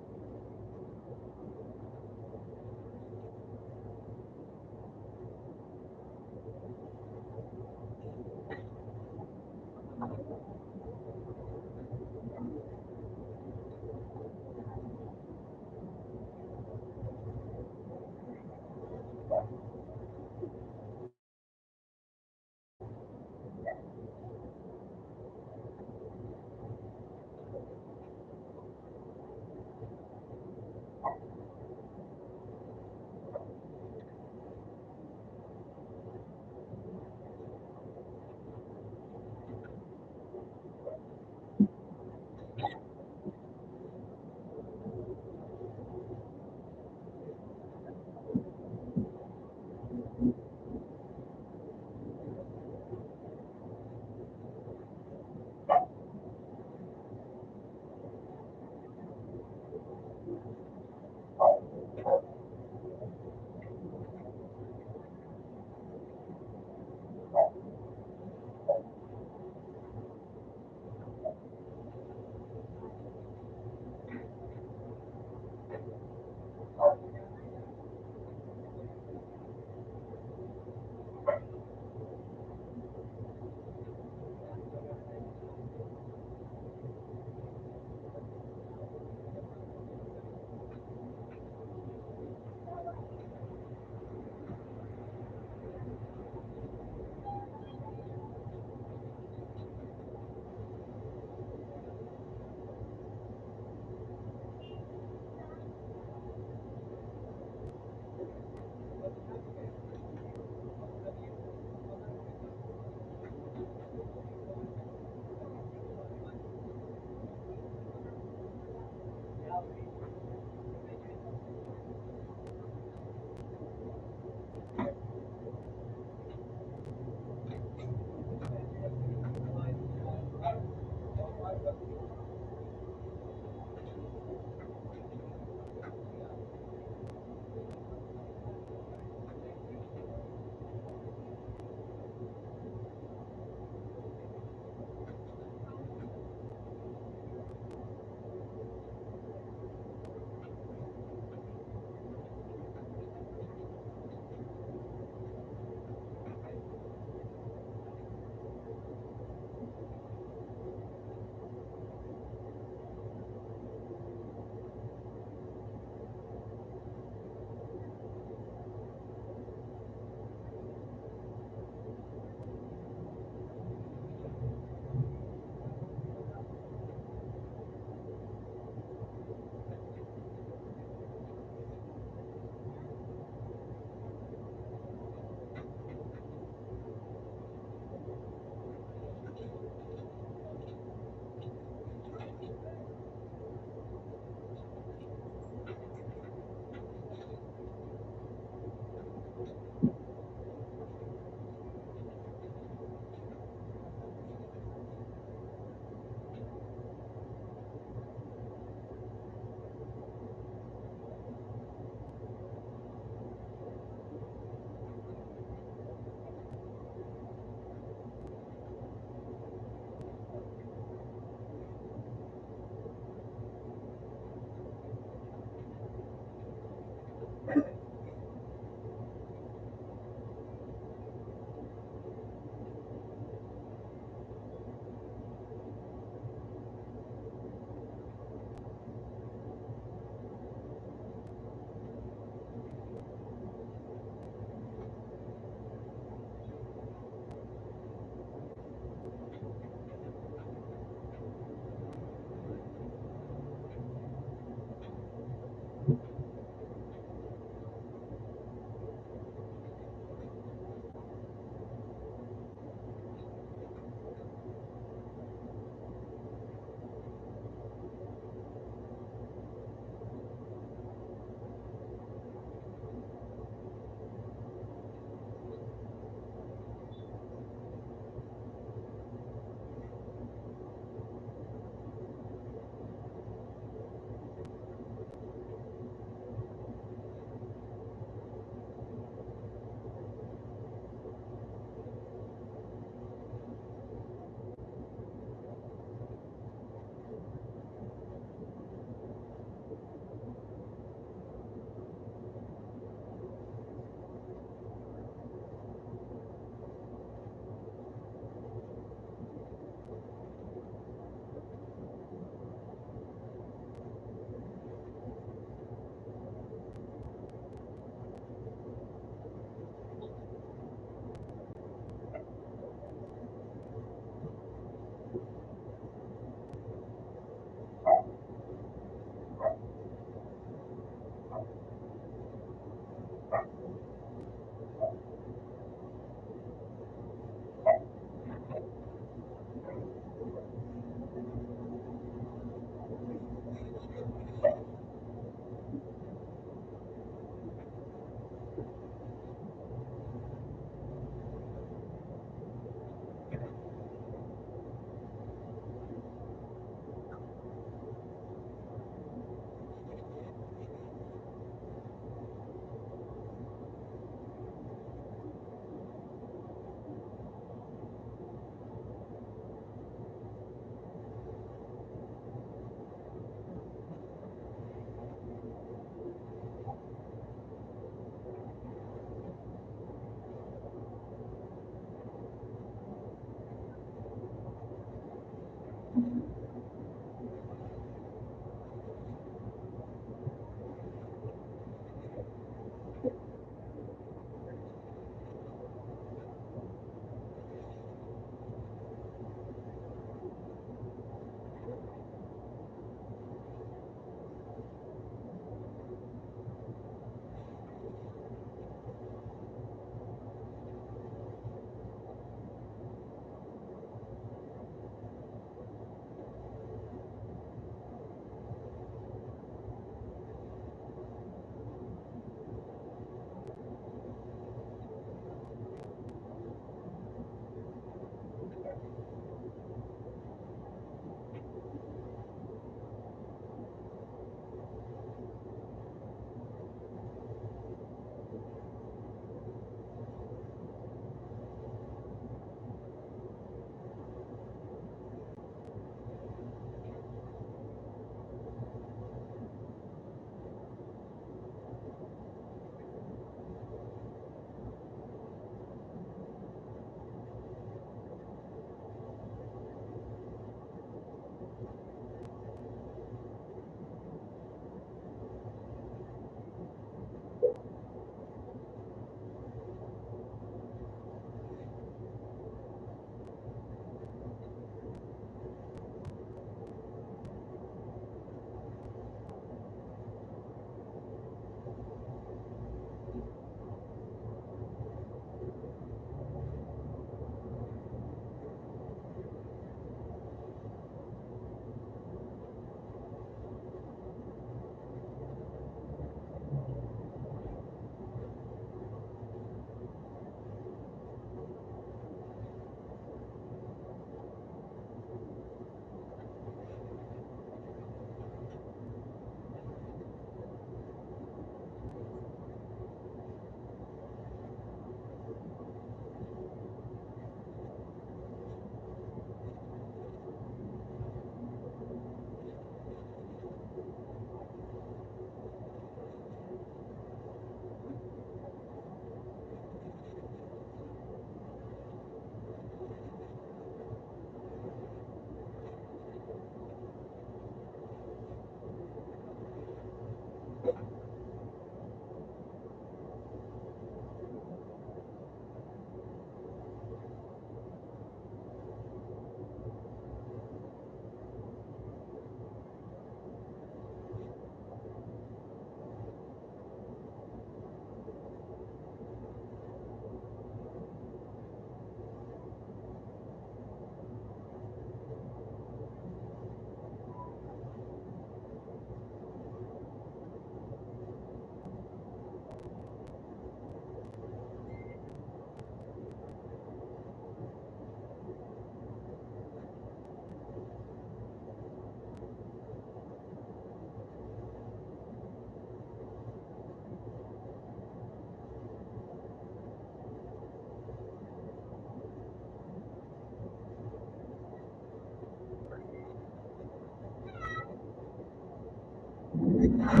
Shy.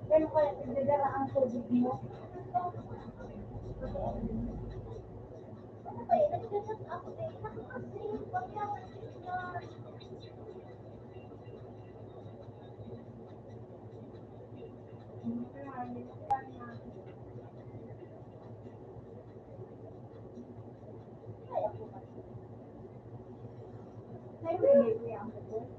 Pero kaya nagdadala ang COVID mo. Ano kaya? Nagdadala ako eh. Kasi, kaya, kaya po ba? Kaya may ang po.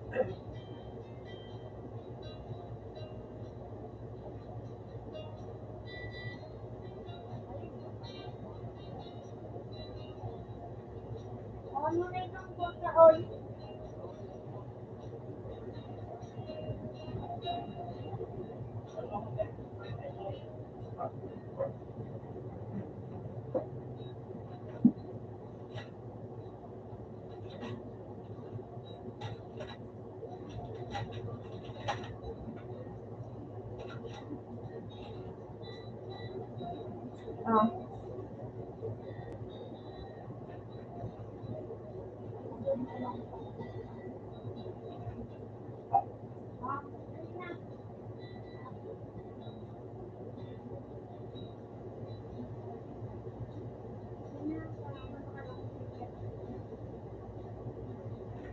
Ano na itong porta all? Ah.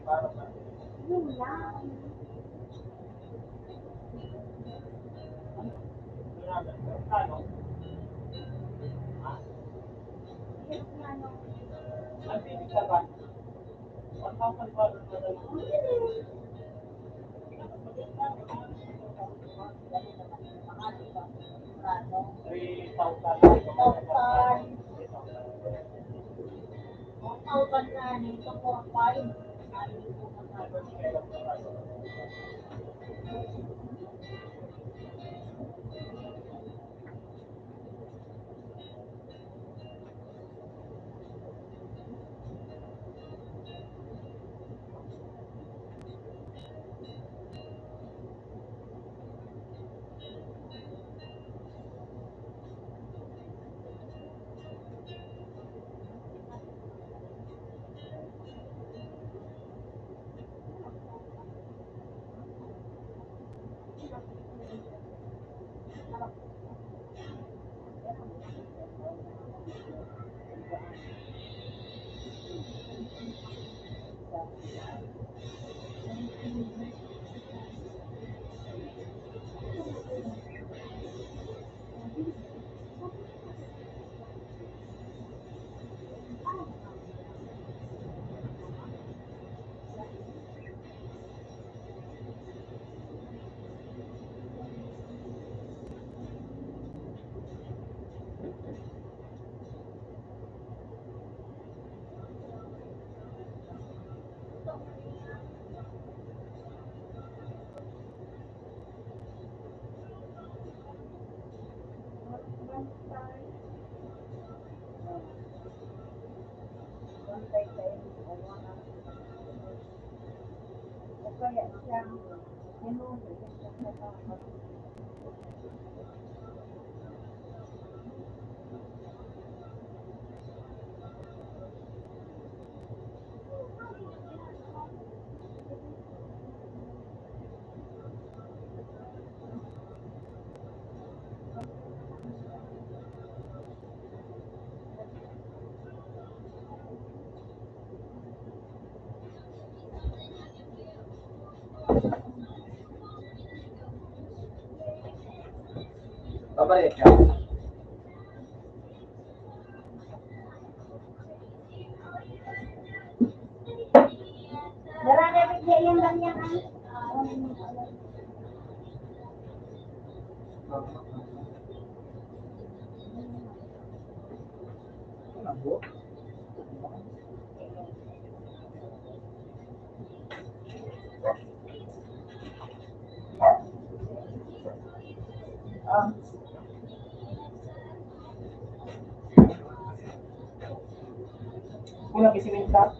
Para sa Yun lang. Ano? Yun lang. Ang bibig ka ba? 1,500 na lang. 3,000. Kaya siyang hinuli sa kapatid. babalik ka. Marami bigyan yan lang yan ay. Ano? Kulang isimin ka?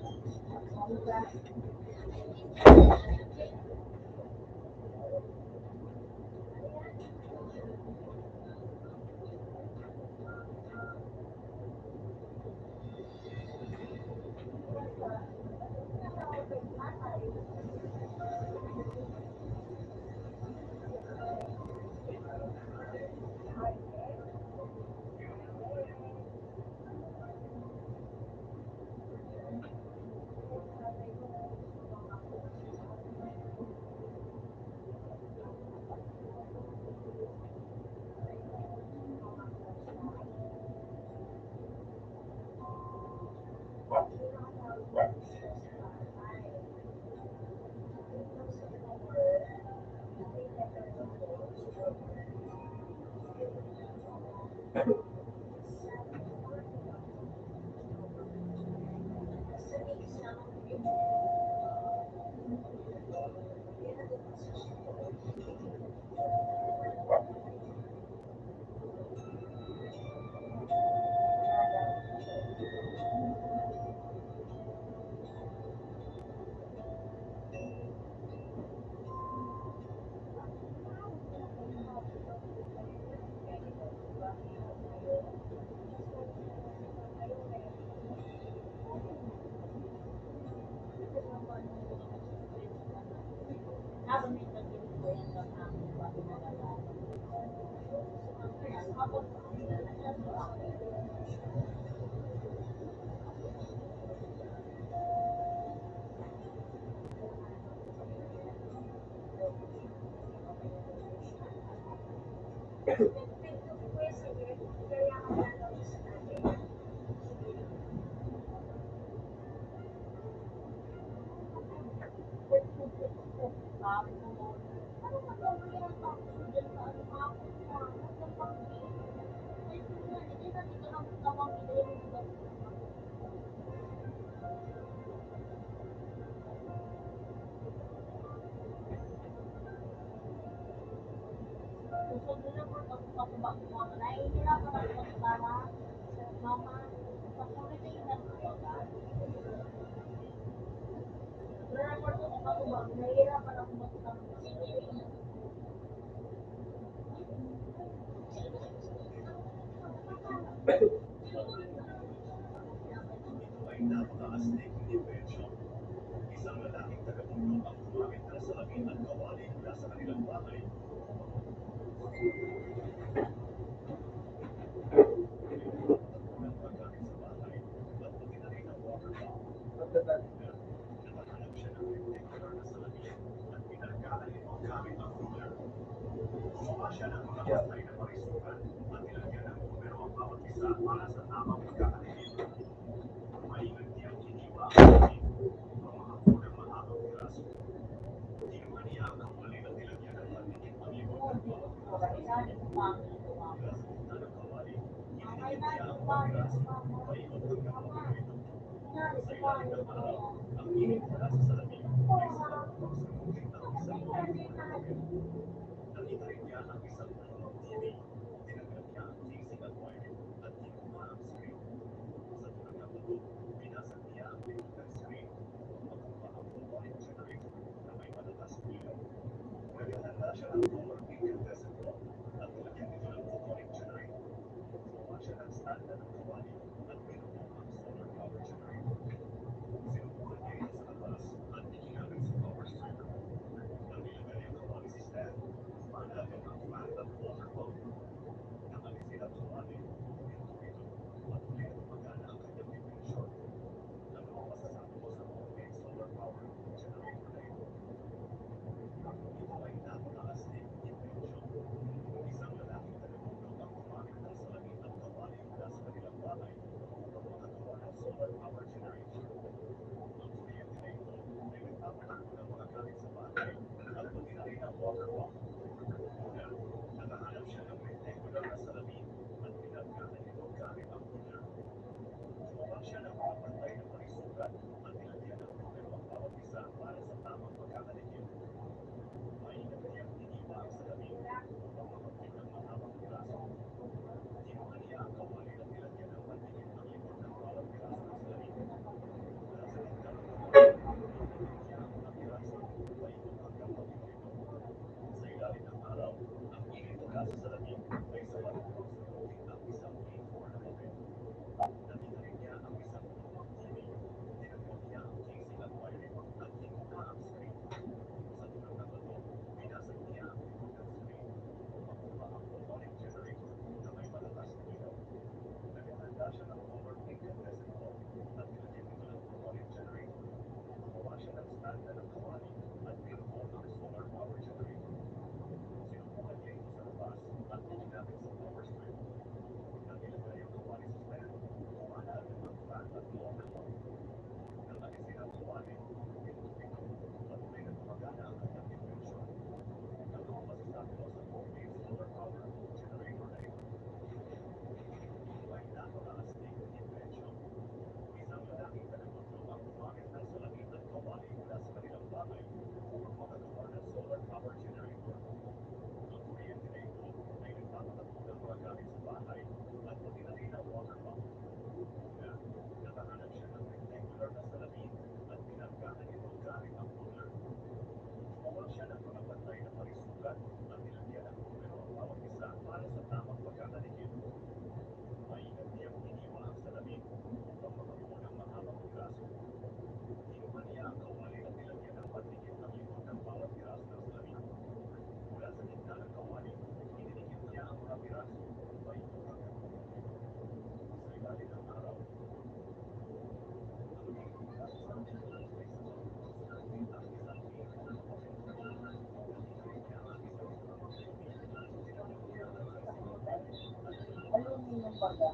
pagka.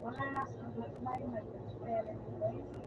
Wala na sa may mag-parent voice.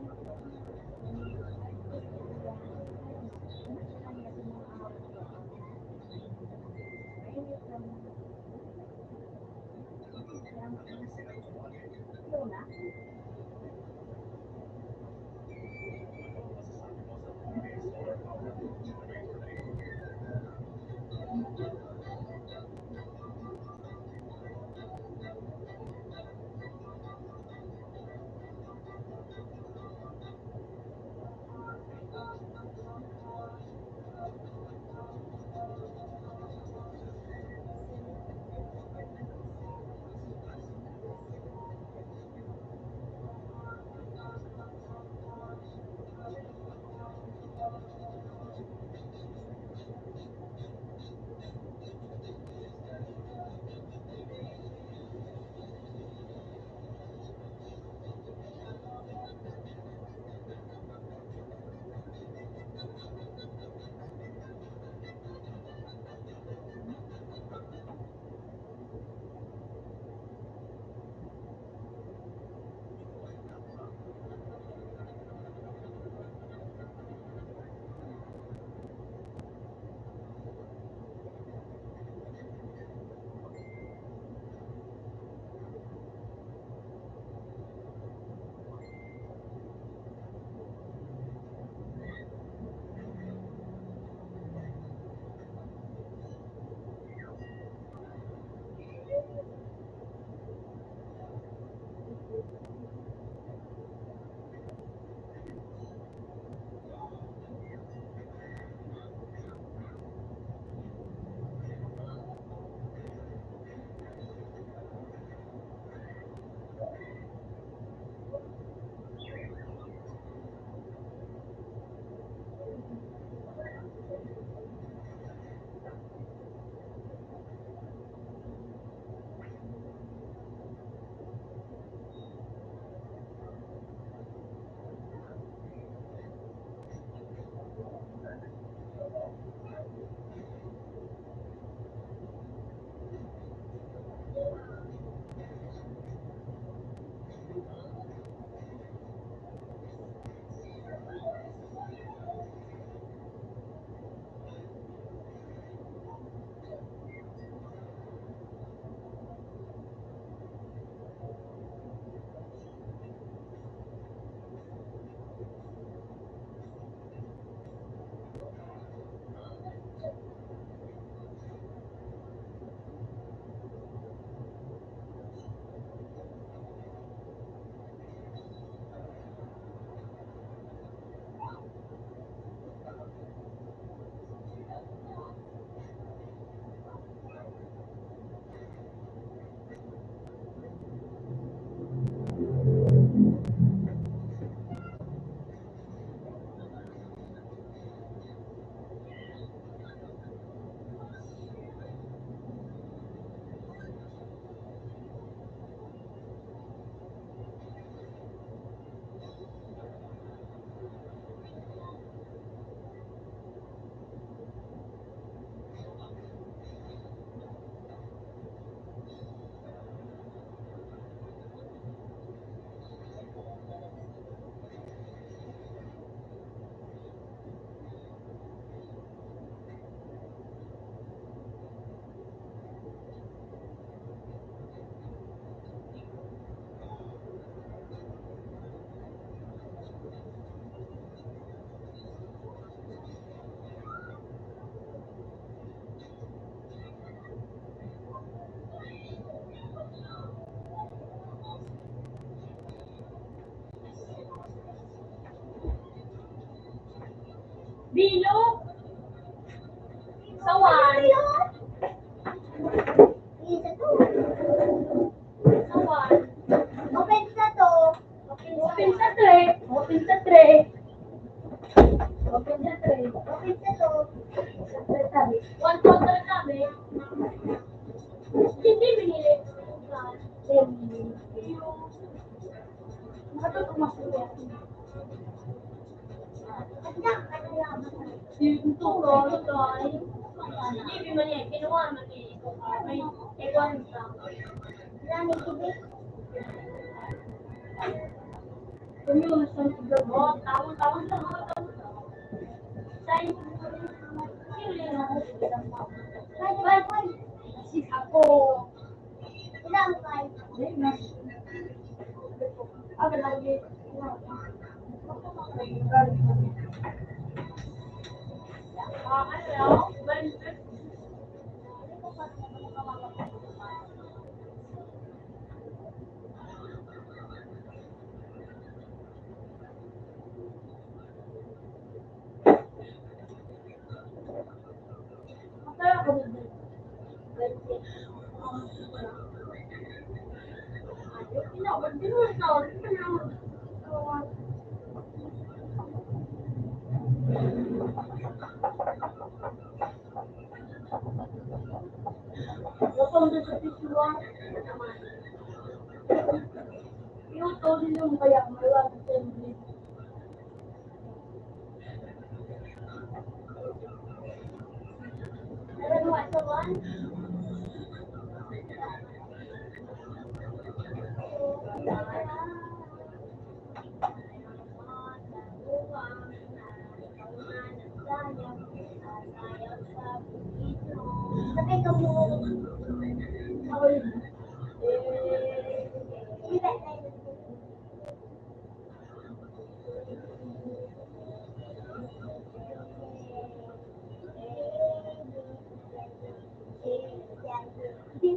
Bilog! Sawan! Isa to. Sawan! Open sa to. Open sa tray! Open sa tray! Open sa tray! Open sa to. One quarter kami. Hindi binili. Yung... Ano mas ulit. Anak, ano yan? Yung turo, ito ay, hindi man niya, kinuha man niya ito. Ay, ewan sa. Lani, tibig. Kung sa tigil mo, tawon sa mga tawon. Sa'yo, sino yun ako? Bye. Si ako. Ilang bye? Agad lagi. Ano yun? Balik. Kaya ako din. Yung kaya malawan sa Ano ba ito, Juan? Sabi ko mo, ako yun. hindi.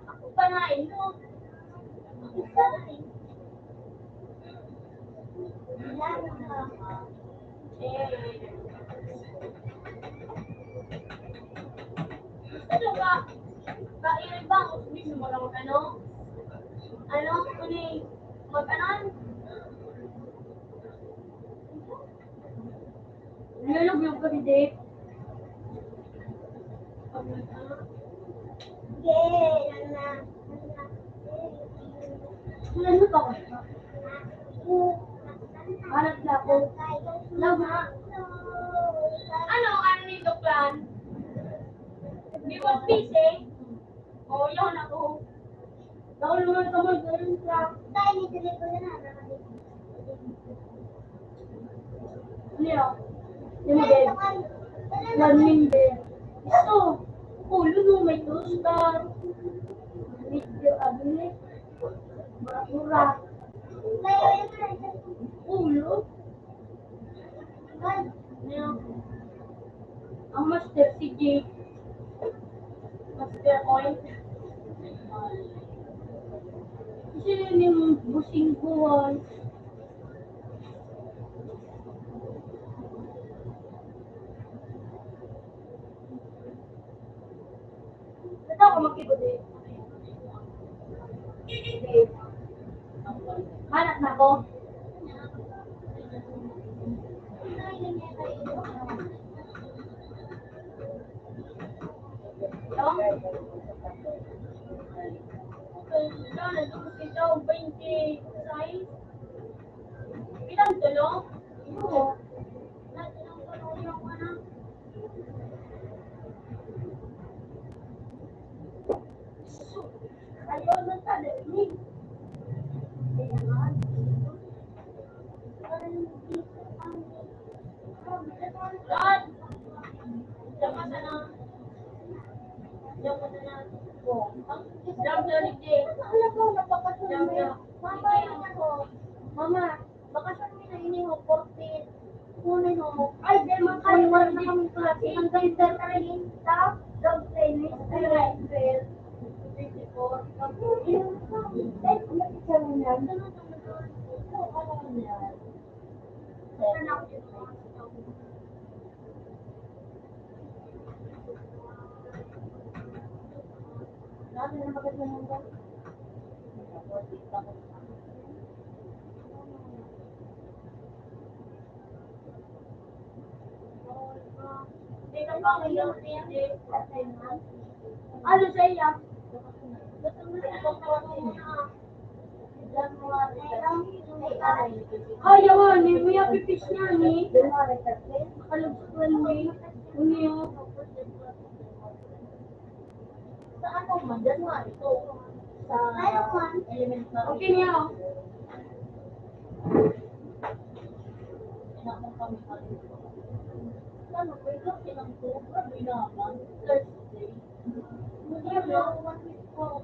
Ako pa na ino. Ano ba? Kailan ba ako gusto mo lang ano? Ano? Kuni mag-anon? Nilog yung kapitid. Ano ba? Hanap na ako. Love ha? Ano nito plan? Di one piece eh? O, yun ako. Ako naman kamay, ganun sa... Ano yun? Yung bed. Lamin bed. Ito. Ulo no, may toaster. Video, abili. Mura. Ulo. Ano? Ang master si Jake. Master oil. Kasi yun yung busing buwan. Ba't ako mag-ikot eh? Hanap na ako. Ito, 20 size. Ilang tulong? Oo. Ilang tulong yung ano? Ayaw na talinig. Lord! Diyan ka na. Diyan ka na. Diyan na ligdi. Diyan na. Mama, bakasyon mo na ini ho, 14. Kunin ho. Ay, di makaliwala na kami klase. Ang ganda na rin sa dog training. Ay, 24. Ay, kumapit mo yan. Ano yan? Dami na maganda mo ba? Ano sa iya? Ay, yawan, ni Mia pipis niya ni. Kalugtuan ni. Uniyo. Sa ano man, January to. Sa elementary. Okay niya. Ano, may kasi ng sobra, may naman. Thursday. Hindi na, 1 week po.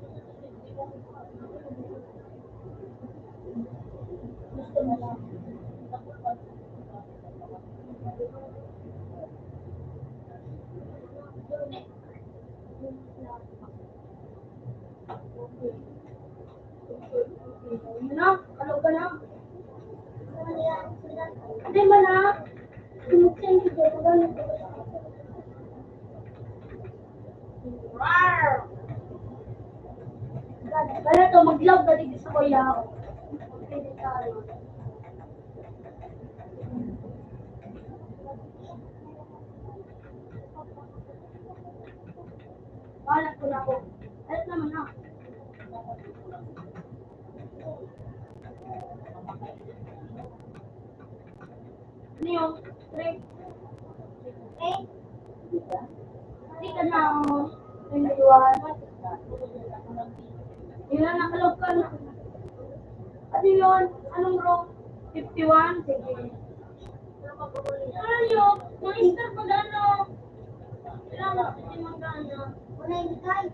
Gusto mo lang. Na, ano ka na? Hindi man na. Pinuksan ko dyan. Ganito. Rawr! Kaya to, mag-love ka dito sa kuya. Pwede tayo. Balat ko na ako. Alat naman na. Ano yung trick? Hindi ka na, 21. Yun na, nakalog ka na. Ano yun? Anong row? 51? Sige. Ano yun? Mag-star pa gano? Kailangan kasi mag-ano. Start.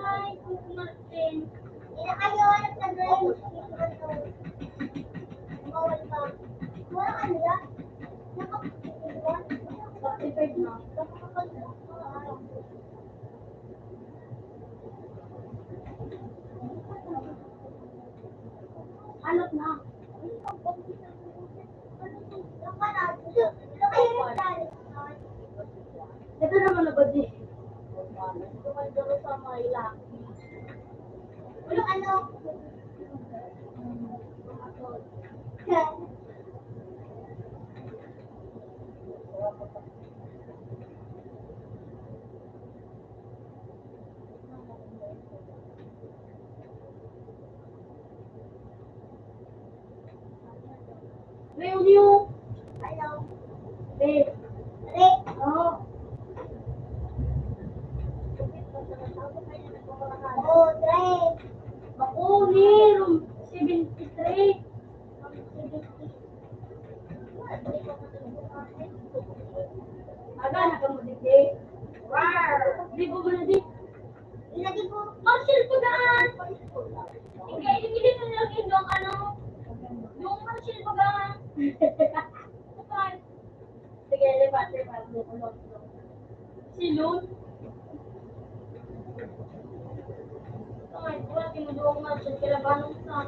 Ay, Martin. Certified na. Hanap na. Ito naman na ba di? Tumagdaro sa may laki. Ano? Reunion. Eh. Oo. Ako ni room 73. Aga na ka mo dito. Rawr! Di ko man di. Marshall ko daan. Ikaw hindi na lagi yung ano. Yung Marshall ko daan. Sige, lepas. Silon. Ay, wala kinuduang Marshall. Kailangan sa.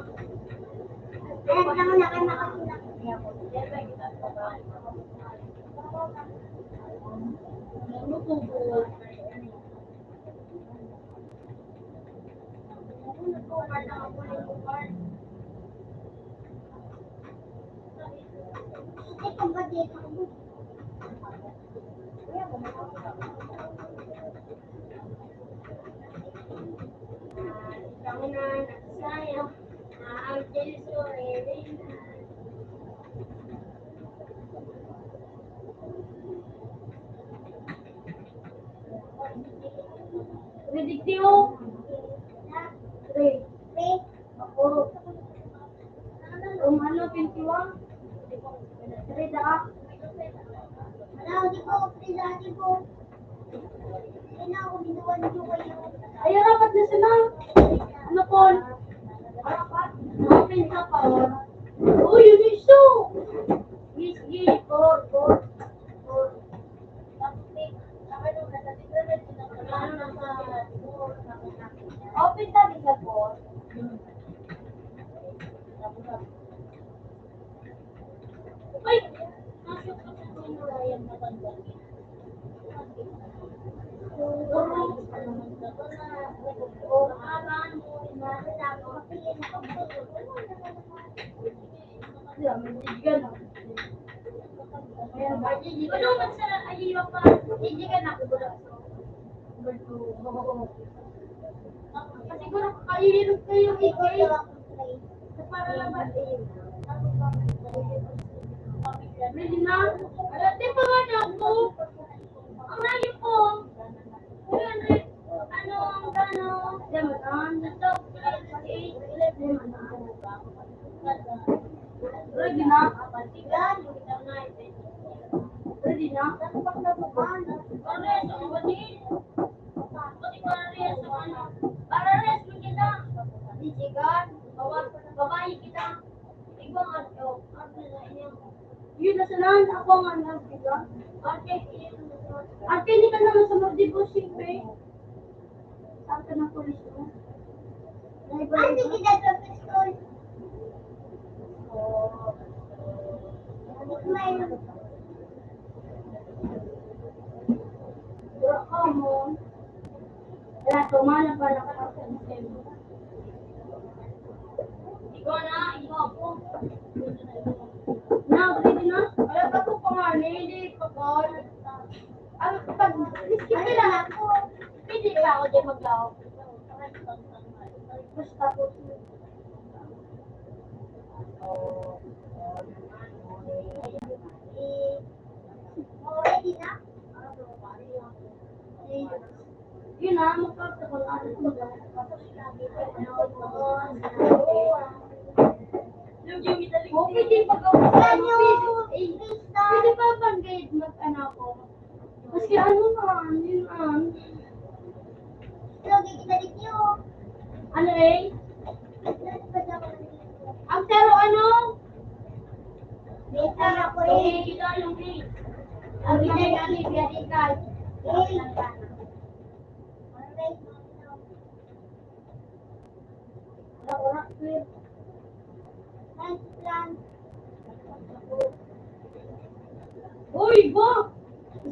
Predictio. 3. Ako. Romano 21. 3 da. Ay, rapat na sila. Ano po? Rapat? Open sa power. Oh, yun iso. Yes, 4. Tapos, ano na sa Ay! Nasok ka sa Ryan matanda. Ano man sa ayaw pa? Hindi ka na. Siguro kailirog kayo ikay. Para lang ba? Ready na? Alati pa nga na ako. Ang lagi po. Ano ang gano'n? Damagan. Ito. Ready na? Ready na? Para res mo kita. Dijigan. Babae kita. Ibang ano. Yun na salan. Ako ang anak kita. Ate, hindi ka naman sa mag-devotion, pe. Saan ka ng pulis mo? Ate, kita sa pistol. Dura ka mo. Wala, tumala pa na ka sa sistema. Ikaw na, ikaw ako. Na, pwede na? Wala pa ko pangani, hindi pa ko. Ang pag-skip lang ako. Pwede ba ako dyan mag-lawak? Basta po. Ready na? Yun na, magkakita ko na. Okay, di pa gawin. Pwede pa bang guide mag-ano ko? Kasi ano man, yun man. Ano eh? Ang pero ano? Kita yung grade. Ang binigay. Uy, go!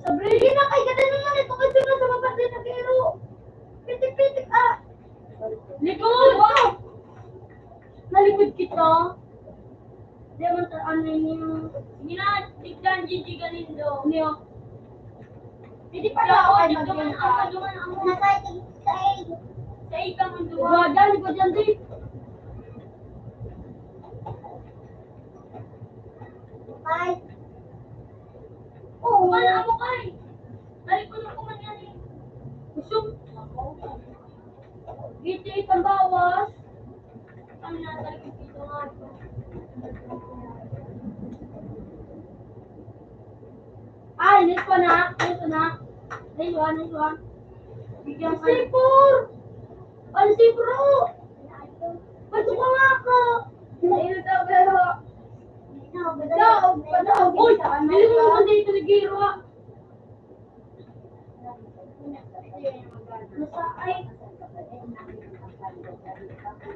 Sabi, hindi na kay ganda naman ito kasi nga sa baba din na kero. Pitik-pitik ah! Likod! Nalikod kita. Di man sa ano yung... Sige na, tigdan, Gigi Galindo. Niyo. Hindi pa na ako, tigdaman ang mga. Sa ikang ang duwa. Gada, likod yan din. Bye. Oo, wala mo kay. Nalikod ako man yan eh. Usog. Dito itang bawas. Kami natalikod dito nga ito. Ay, nice one na. Nice one. Bigyan ka. Sipur! Ano sipuro? Ba't ka nga ako? Ilo daw, pero... Daw! Uy! Bili mo naman dito ni Giro ah!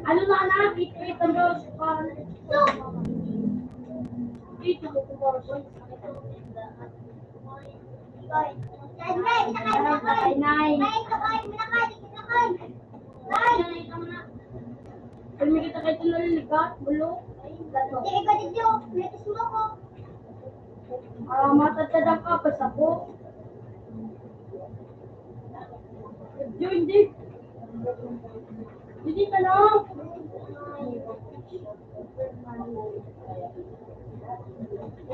Ano na anak? Ito daw siya. Dito ko kumorso. Kami kita kayo naliligat, bulok. Matatadang ka pa sa po. Hindi. Hindi ka lang.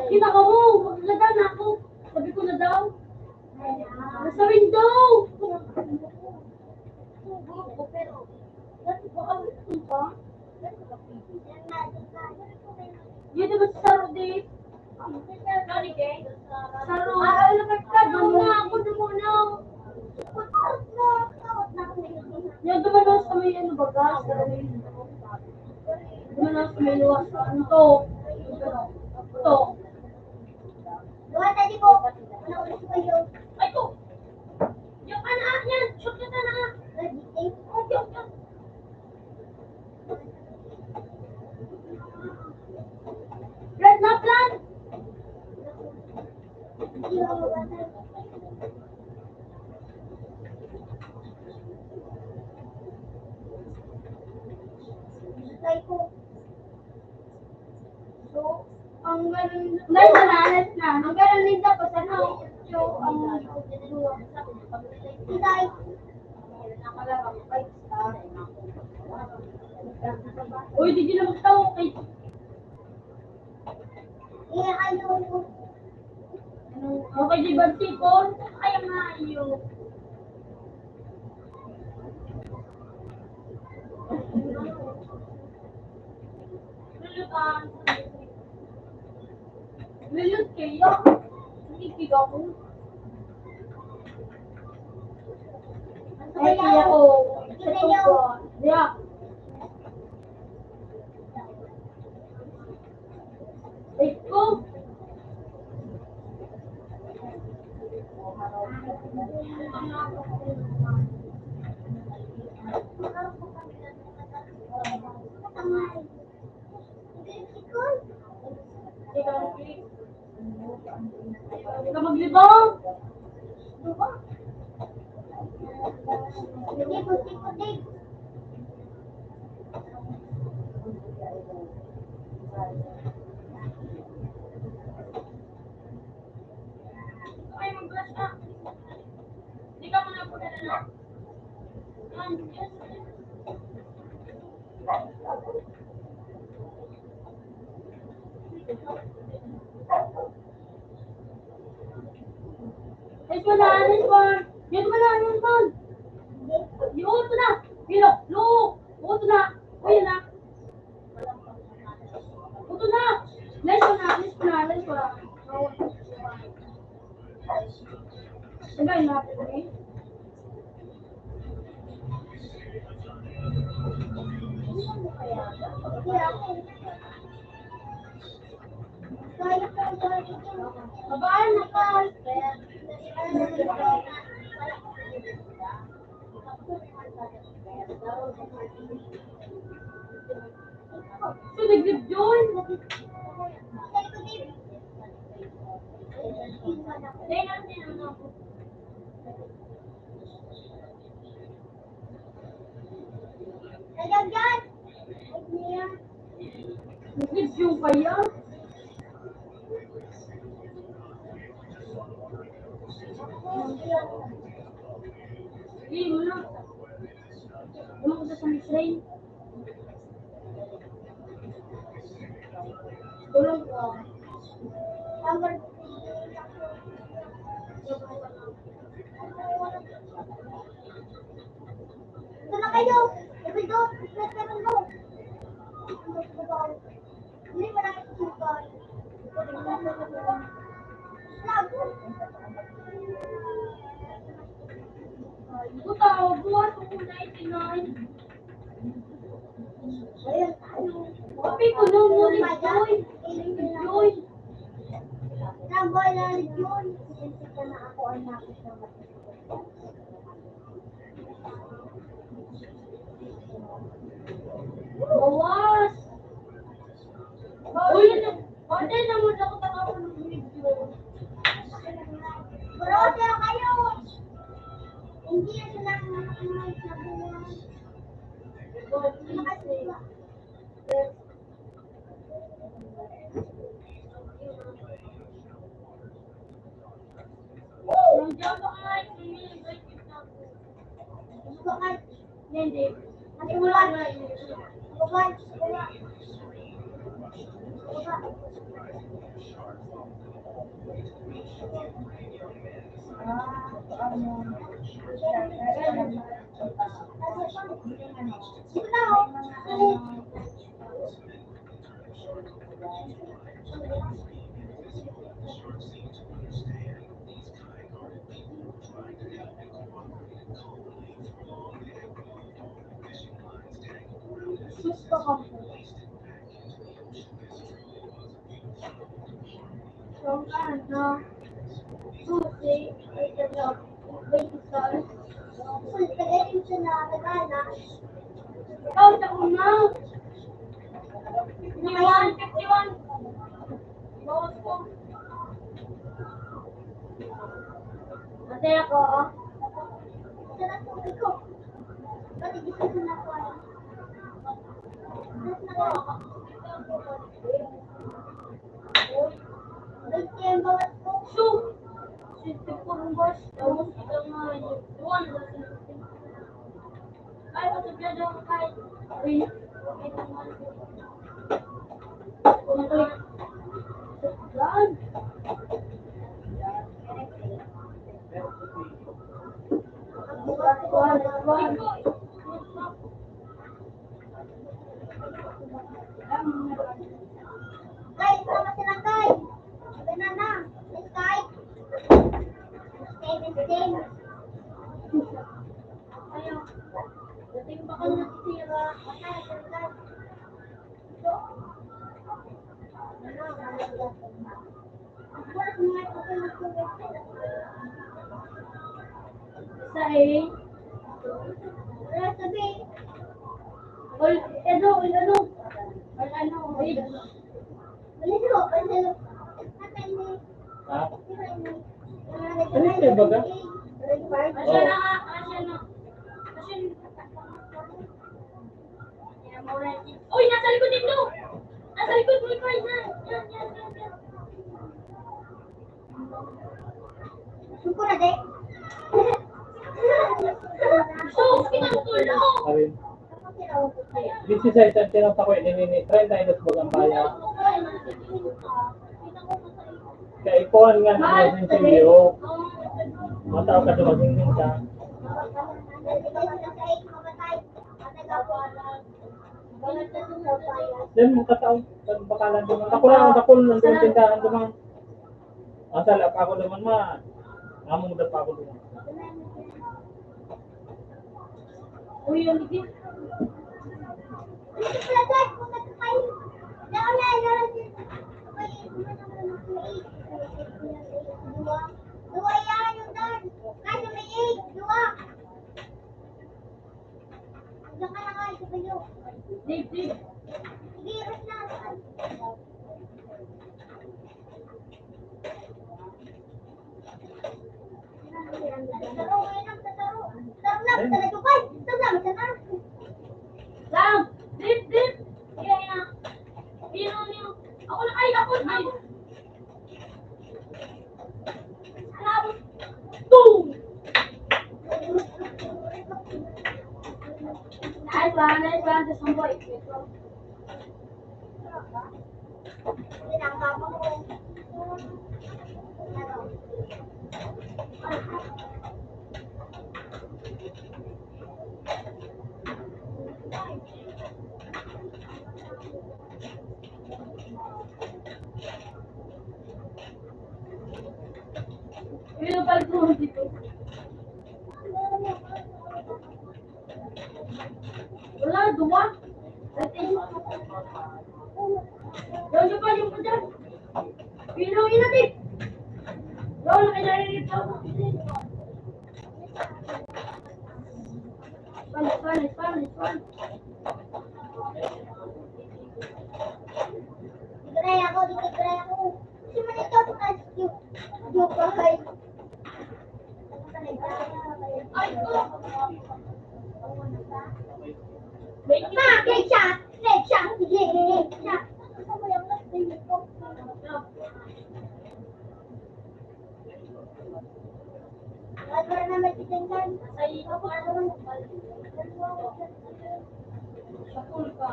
Kita ka mo, magkagada na ako. Sabi ko na daw. Nasa window. Yun diba sa Saro Dave? Saro. Ano na ako dumuna. Yan dumanaw sa may ano bagas. Dumanaw sa may luwas. Ano to? Ito. Ay ko! Yung anak yan! Shoot kita na! Red na plan! So, ang ganun na. Ang ganun din dapat ano, yung ang Isay. Nakalarang 5 star. Uy, di na magtawa kay... Ano? Okay, di ba sipon? Ay, ang ayo. Lulutan. Lulut kayo. Nakikig ako. Ay, kaya ko. Yeah. Eko. Ikaw maglibang. Ay, mag-brush ka. Hindi ka muna po na. This one. Get mo na. Yun na. Bilo. Look. Na. Uy na. Ito na. Let's go na. Sabay natin eh. Babaan na ka. So, nag-grip yun. Dahil natin naman ako. Nag-grip yung kaya. Hindi mo na. Ano ko sa train? Tulong ko. Ito na kayo. Ito. Hindi mo na ito. Puta, buwan ko 99. Sabi ko nung muling joy. Naboy na yun. Hindi ka na ako ang nakit na Bawas. Uy, ate naman ako takaw ng video. Bro, pero kayo. Hindi na sila nakakamalit na buwan. Nakasipa. Nandiyan ka nga, i-invite kita. Bukan. Hindi. Kasi buwan. Bukan. Gusto ko po. So, ano? Susi, ay tatlong, baseball. Susi, tagayin siya na nagana. Ikaw sa una. 51. Bawas ko. Patay ako, oh. Sarap tubig ko. Pati gusto ko na ko. Ba't yung bawat ko? So, 64 bars. Tapos ikaw nga, yung 1. Ay, matagla daw kahit. Uy, okay naman. Kumatuloy. Yan. Guys, sama sila guys. Banana. Skype. Stay. Ayaw. Dating ba ka natitira? Okay, sila. Sa A. Wala sabi. Ol, ano? Ol, ano? Wait. Wala sila. Natay ni. Ha? Ano kayo baga? Asya na nga. Asya na. Asya na. Yan, mura. Uy, nasa likod dito! Nasa likod mo ikaw. Yan. Suko na de. So, kinatulong! Sabi, this is a tinatawag ko ini 30 indos bagang baya. Kaya ikuhan nga ng mga sinsilyo. Mataw ka dumating ka. Then makataw pag bakalan duman. Ako lang dakol nandun tindahan duman. Asal ako duman ma. Among da pa ako duman. Uy, yung ligid. Dua yan yung dan. Kasi may 8, dua. Diyan ka na nga, isa pa yun. Dig. Sige, ras na. Lang! Dip! Kaya, niyo. Ako na, ay! Alam! Boom! Nice one. This one, boy. Ini balik dulu dito. Wala, dua. Doon pa yung dyan. Pinuhin natin. Doon, kanya dito. Pan. Tigray ako. Si Manito, tukas yung bahay. Ay, ko. Wait, Ma, cake siya. Sige, cake siya. At para na may titingnan. Ay, ako na naman. Sakul ka.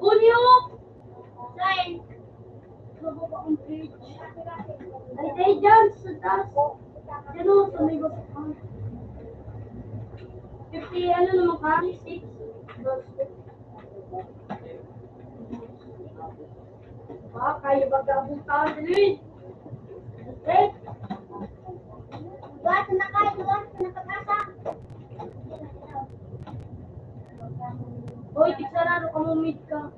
Unyo! Sign! Mababa ang page. Ay, dyan sa taas. Yan o, sa may basa ka. 50, ano naman ka? 6. Kaya ba kapuntahan din? Okay? Duwa, sa nakag-asa. Hoy, tigsarado ka mo mid ka.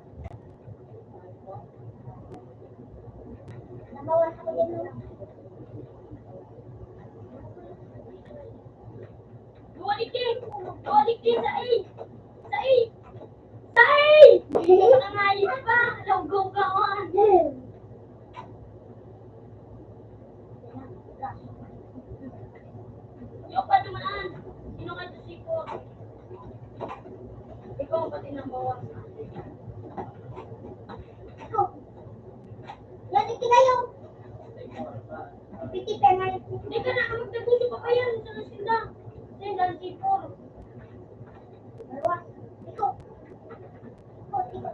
Nabawan ako din. Duwalik din sa A. Nangayos pa. Lugong kawan. Yung pa dumaan. Sino kayo sa sipot? Ikaw ang pati ng bawas. Yan, kayo. Piti pa nga. Hindi ka na magdagulo pa kayan sa nasinda. Sinda, sipot. Dalawa. Iko.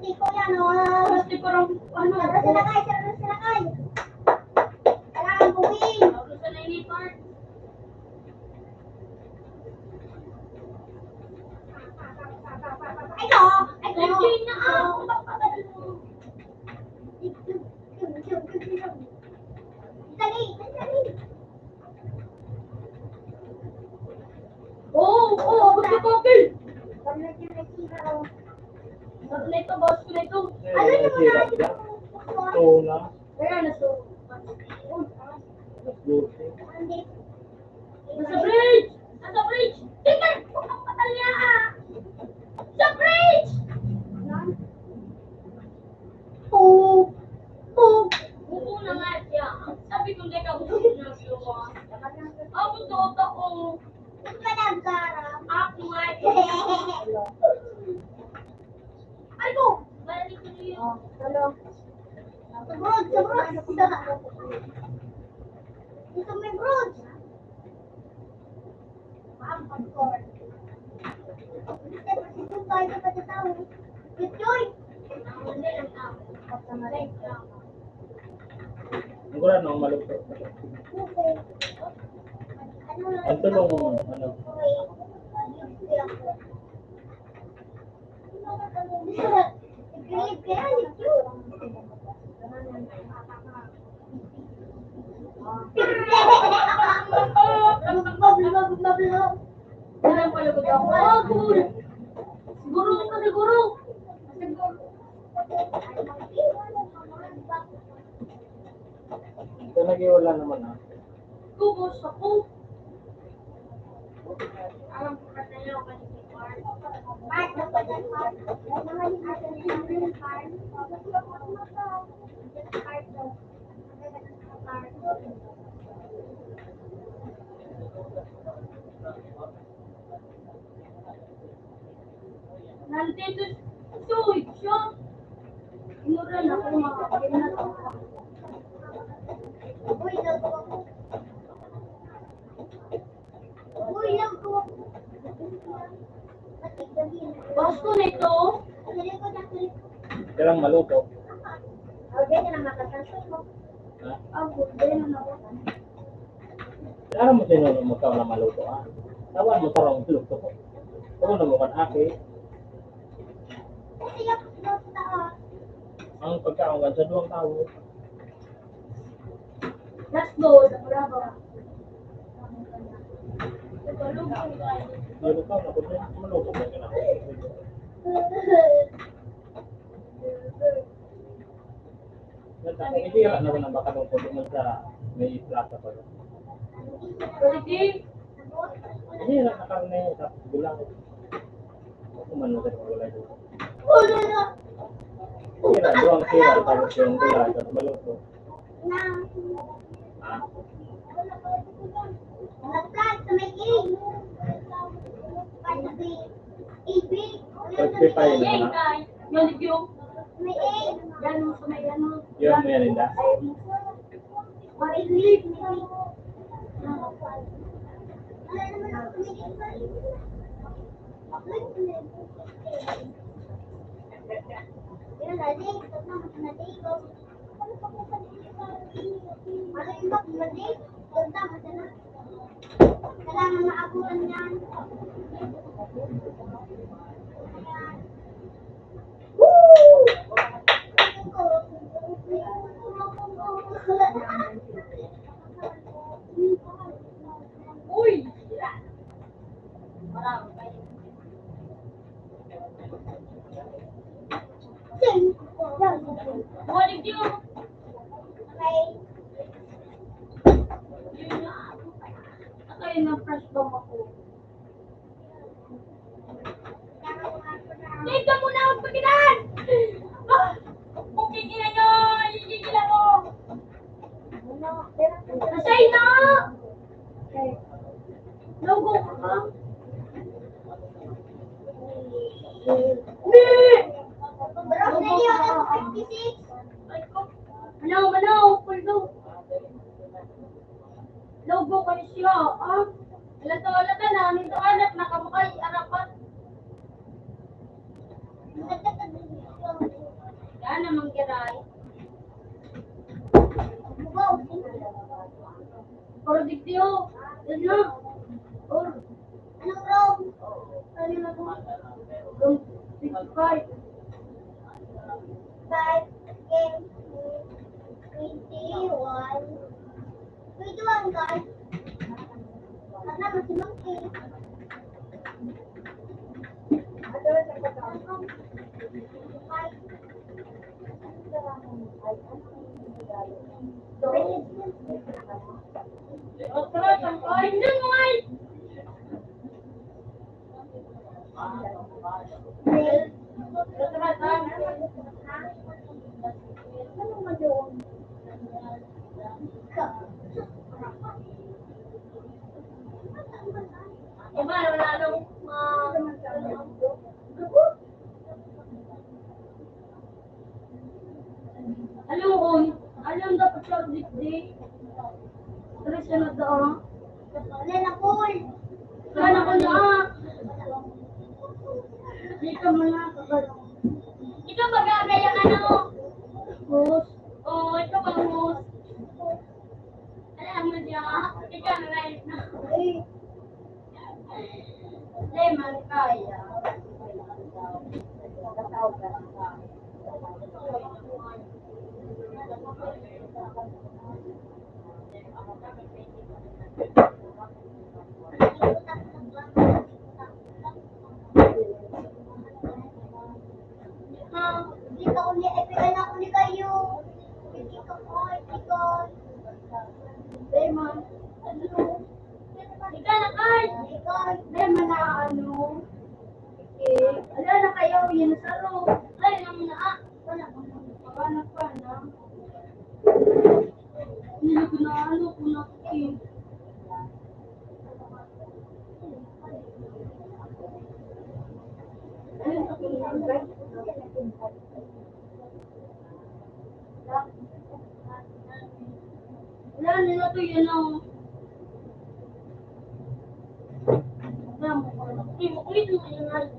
Iko yan, oh. Gusto ko rin, ano? Sarap sila kay. Kailangan buwin. Gusto na ini part. Iko. Hindi na ako. Papagalo mo. Dali. Oo, gusto ko, Phil. Pamilya na sila, oh. Sabi na ito, boss ko na ito. Ano yung Sirap mga yan. Ito na. Kaya na so. Gusto. Sa bridge! Sa bridge! Tingnan! Bukang patalya ah! Sa bridge! Oh. Oo na nga siya. Sabi ko hindi ka gusto niya siya. Ako toto ko. Ako nga siya. Ay ko! Balik ko niyo. Ito may brood. Hindi lang ako. Ang gula nang malupit. Ang tulong, ano, Alam ko lang ako. Oh, cool! Siguro ka siguro. talaga wala naman ah. Kubos ako. Alam ko kasi yung kanina. Nandito siya. Inura na ako makakagin na to. Boss ko nito. Kailang maluto. Ha? Alam mo sino mo ka na maluto ah. Tawan mo tarong luto ko. Kung na mo kan aki, ang pagkaon sa duwang tao. Let's go. Bravo. Yung ka na ko maluto ko na. Hindi ra na nang baka ko doon sa may plaza pa. Pwede. Hindi ra na karne sa gulang. Ako man mo sa gulay dito. Sira, doang sira tapos yung gulay at maluto. Ah, pagpipay na Yay, na. guys. Yan yung. Yan mo sa may ano. Yun mo yan inda. Kailangan maabutan yan. Uy! Marami kayo. Buwalig yun. Yun na ako. Nakaya na fresh bomb ako. Dito muna ako paginan! Nasay na! Logo ka ba? Hindi! Bro, na yun, ako 56. Ay ko. Manaw, puldo. Logo ka siya, ah? Wala ka na, nito anak, nakamukay, arapat. Yan namang kiray. Pero digdiyo, yan na. Or, Anong room? ano na to? Room 65. 5, 21. 21, guys. Karena masih mungkin. Otra, tangkay. Hindi mo ay. Otra, Iba, wala nung alam dapat sa digdig. Terus siya na doon. Lela cool. Sana ko na. Dito mo na. Ikaw magagay ang ano? Host. Oo, ikaw ang host. Alam mo diya, ikaw na right na. Lemon kaya. Kita uli, ay pila na uli kayo. Hindi ka po, ikaw. Lemon. Ikaw na kay. Ikaw. Lemon na ano. Okay. Ala na kayo, yun sa ro. Ay, naman na ah. Wala pa na. Hindi ko na ano, kung nakikita. Ayun, ako na. Wala nila to yun ang... Wala mo ko. Hindi mo ulit mo yung ayun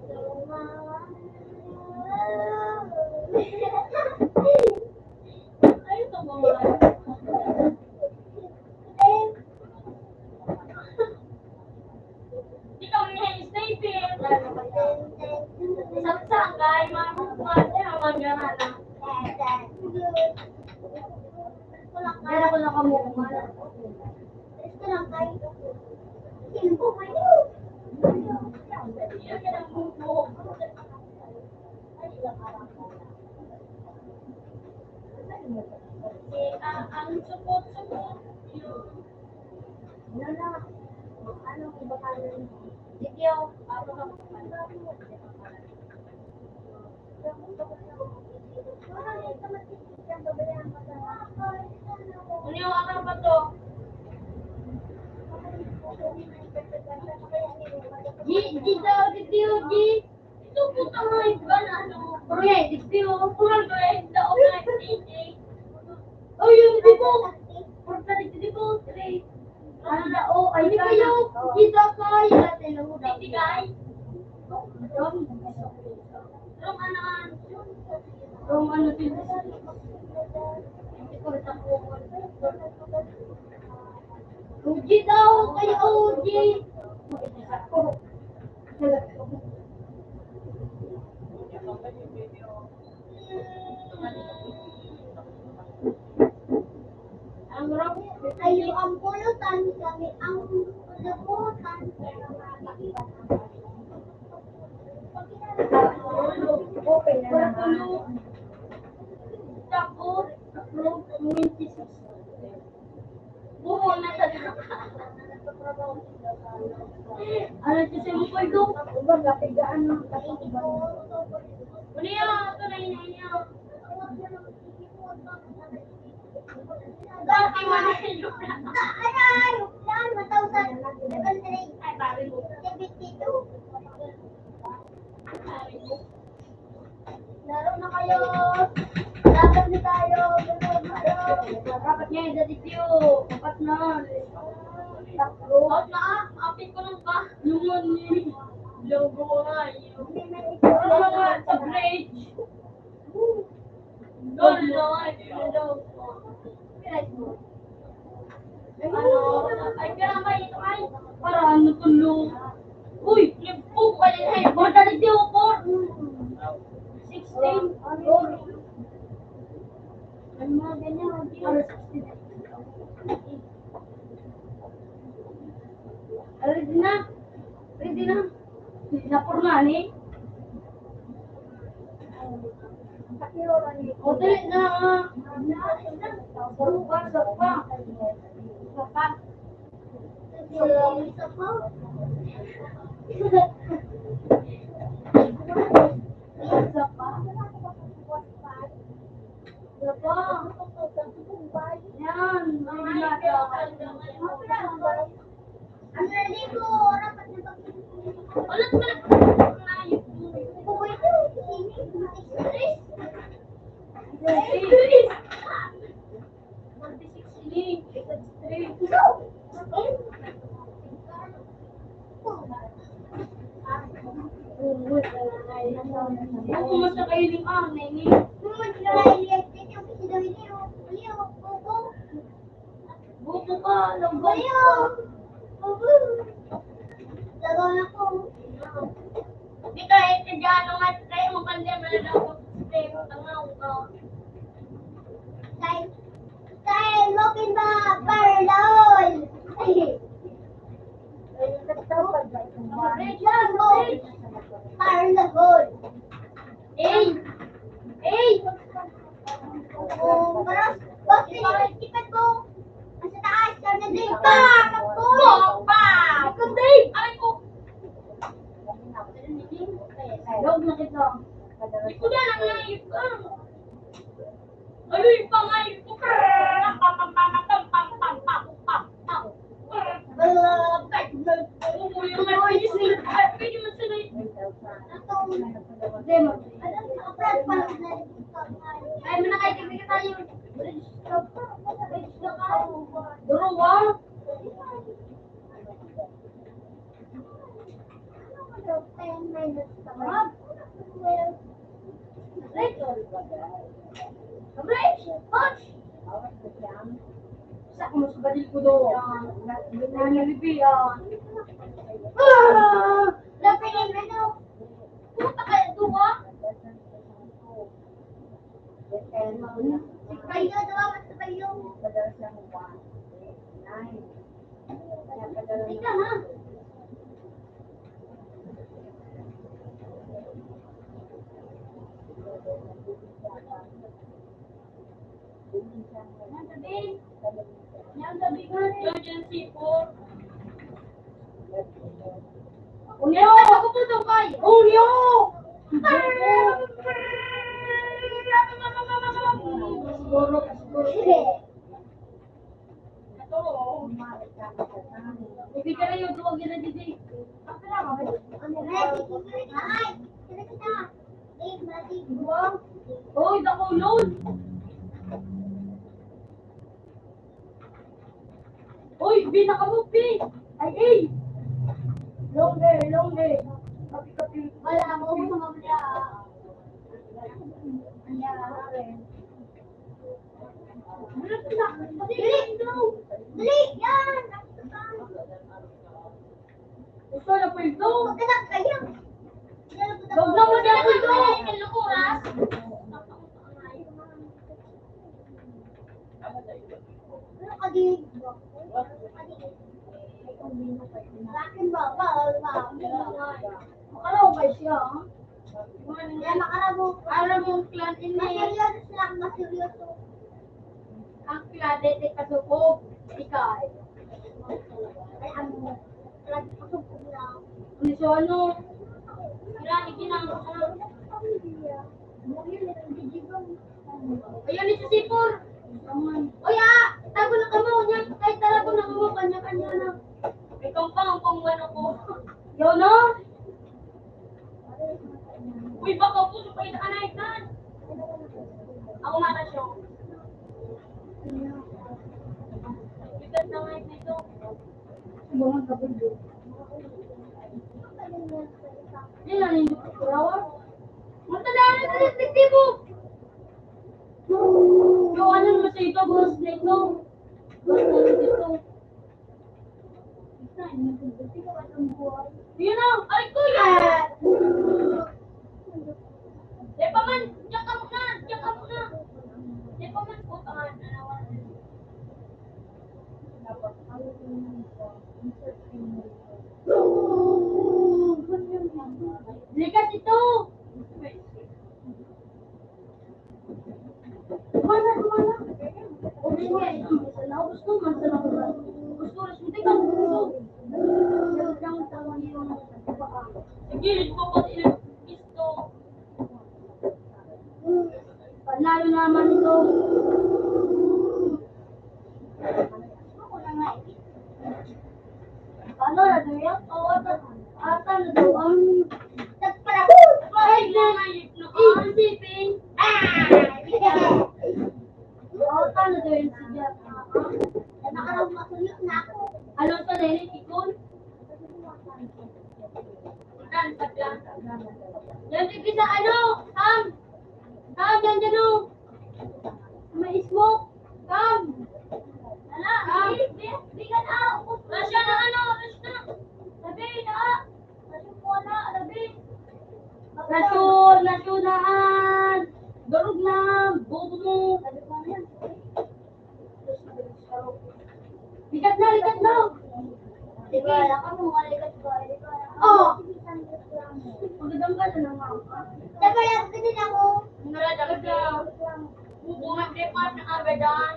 to mga. Di ka may sniper. Isang kay magana. Pero ko na kamukha. Ito lang kayo. Sino po kayo? Yan ang buko. Ang support. Ano na? Ano iba ka rin? Sige, ako ka Uniwa ba to? Di daw, di. Ito po tanga iba na ano. Pero yan, di kurang ko yan, daw na hindi. Oh, yung di po. Porta di po, three. Ano o, ay kayo. Di daw kayo. Di kay. Rong ano din. Uji daw, kayo uji. Ang rong Ayo ang pulutan kami ang lubutan. open na naman. Tapos, approve 26. Buho na talaga. Ano kasi mo po ito? Uba, kapigaan ng Ano yan? Ito na yun niya. Dati mo na yung plan. Ay, plan, 1,700. Ay, pare mo. 72. Pare mo. Laro na kayo. Laban na tayo. Ganun tayo. Dapat niya yung dadityo. Kapat na. Takbo. Out na apit ko lang pa. Luman ni. Logo ko nga. Hindi na ito. Ano nga sa bridge. Doon na nga. Logo. Ano? Ay, kaya ba ito ay? Para ano tulo? Uy, flip po ka din. Ay, bota dadityo ko. 16. Ano mga ganyan? Ready na. Ready na. Napurna ni. O, dali na. Sarpa, sarpa. Sarpa. Yan. Ang lata. Ang lali ko, rapat na Ulit mo na. Kumusta kayo ng Nini? Bubo ka. Lambay. Dito eh, tidyano nga tayo mo kanya malalaw ko. Tayo tangaw ka. Eh! Eh! Ikaw, Dave! Aray ko! Log na kita. Hindi ko na nangayip ka. Ay, pangayip ko. Pwede mo sila. Ay, manakaitigil ka tayo. Durawa. Sa kung mas badil ko doon. Nangyaribihan. Puta ka, duwa. Ika ha. Yan sabi. Yan sabi nga. Emergency po. Unyo! Ako po ito kay. Unyo! Siguro. Hindi ka rin yung duwag yun na didi. Hoy, dako load. Hoy, B, nakamupi. Ay. Longer. Kapi. Wala mo sa mamaya. Dali! Yan! Gusto na po ito. Magandang kayo. Huwag na mo na ito. Ilang oras? Ano ka di? Bakit ba? Makalaw ba siya? Yan, makarabo. Alam mo ang clan ini. Maseryoso sila, maseryoso. Ang clan dito kasukog. Ikay. Ay, ano? Pasok na. Ano siya ano? Kailangan ikinang. Ayun ni si Sipur. Uy, tago na kamo niya. Kahit talago na kamo, kanya-kanya na. Ikaw pa ang pangwano ko. Yun, no? Uy, baka po, supay na kanaitan. Ako matasyo. Bigat na nga ito. Bunga ka bundo. Hindi na nindot ko kurawa. Matadaan na sa detektibo. Yung ano naman sa ito, boss na ito. Boss na ito. Yun na, ay kuya! Di pa man, diyan ka muna, diyan ka muna. Di pa man po, tangan na naman. Likas ito! Kumana, kumana. Okay nga, gusto man sa lakas. Gusto, hindi ka gusto. Sige, ko po ilang gusto. Panalo naman ito. Ako na nga eh. Paano na doon? Oo, ata na doon. Tagpala. Ay, nanayip na ka. Isipin. Oo, paano doon si Jack? Nakaraw masulit na ako. Alam ka na yun, ikon? Yan, sa ano? Ham! Ham, yan dyan o! May smoke! Ham! Ala, Ham! Di ka na! Rasya na ano! Rasya na! Labi na! Rasya mo na! Labi! Rasyon! Rasyonaan! Darog na! Bobo mo! Likat na! Likat na! Di ba, alam ka mo, malikat ko. Oo! Magandang ka na naman. Diba, alam ka din ako. Naradag ka. Hubungan din pa ng agadan.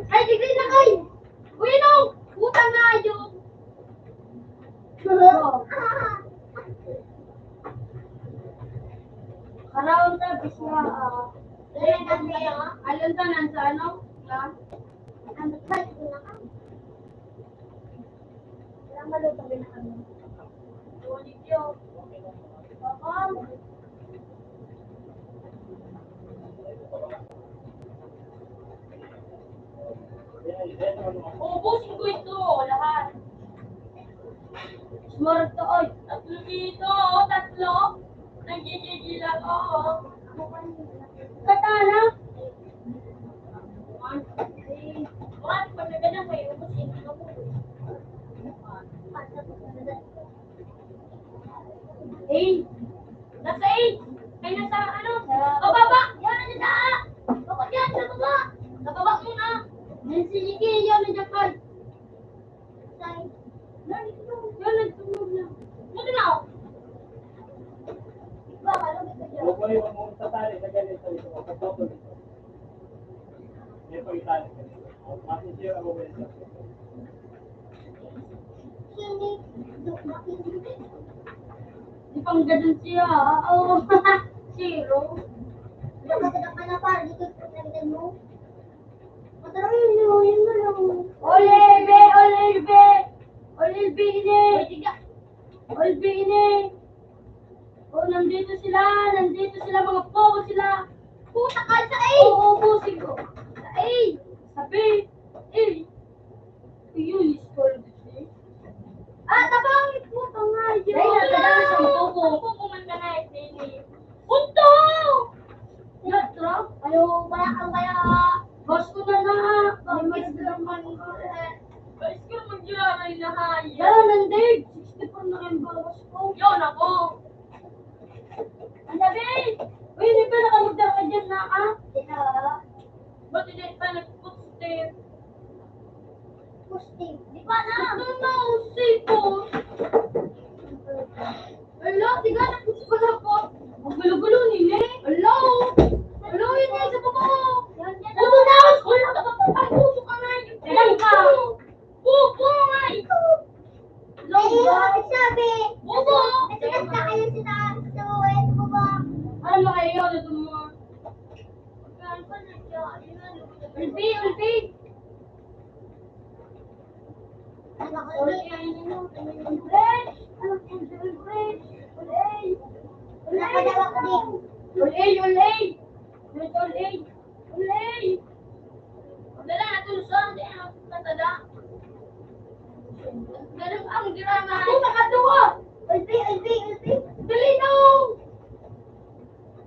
Ay, tigil na kayo! Uy, no! Utang na yun! Karawang tabis na, alon ka nan sa ano? Yan. Ano ba, ito na ka? Walang malutong din na kami. Ulit yun. Ubusin ko ito, lahat. Smart to, oy. Tatlo dito, tatlo. Nagigigil ako. Katana. One, pag na ganyan kayo, ubusin ko. Eh, nasa eh. Ay, nasa ano? O, baba! Yan, nandiyan na! Baba yan, sa baba! Sa baba muna! Yan, sige, yan, nandiyan ka. Yan, nagtunog na. Buti na ako. Huwag mo iwan mo sa tali na ganito ito. Kapag ito. Ito yung tali. Masisira ako ba ito? Di pang ganun siya. Oo. Zero. Olebe! Olebe! Olebe ini! Olebe ini! Oh, nandito sila! Nandito sila! Mga pogo sila! Puta ka sa A! Oo, ubusin ko! Sa A! Sa B! A! Yun, school kasi. Tabangit mo ito nga! Ay, natalaga sa pogo! Pogo man ka na, Nini! Punto! Yatra? Ayaw, wala kang kaya. Boss ko na na! Bakit naman ko eh? Guys ko magyaray na haya! Yan, nandig! 64 na yung bawas ko! Yun ako! Ang sabi! Uy, hindi pa nakamagdara ka dyan na ka? Ba't hindi pa nag-post-tip? Pusting. Di pa na! Ito na, usipon! Hello, tiga na po pala po! Ang gulo-gulo nila eh! Hello! Hello, yun eh, sa baba ko! Puto na! Wala ka pa! Ay, puto ka nga! Yan ka! Puto nga! mo. Ulbi, ulbi. Ulay, ulay. Ulay. Ulay. Dala na tulson, di ako katada. Ganun ang drama. Ako makaduwa. Ulbi, ulbi, ulbi. Dali na.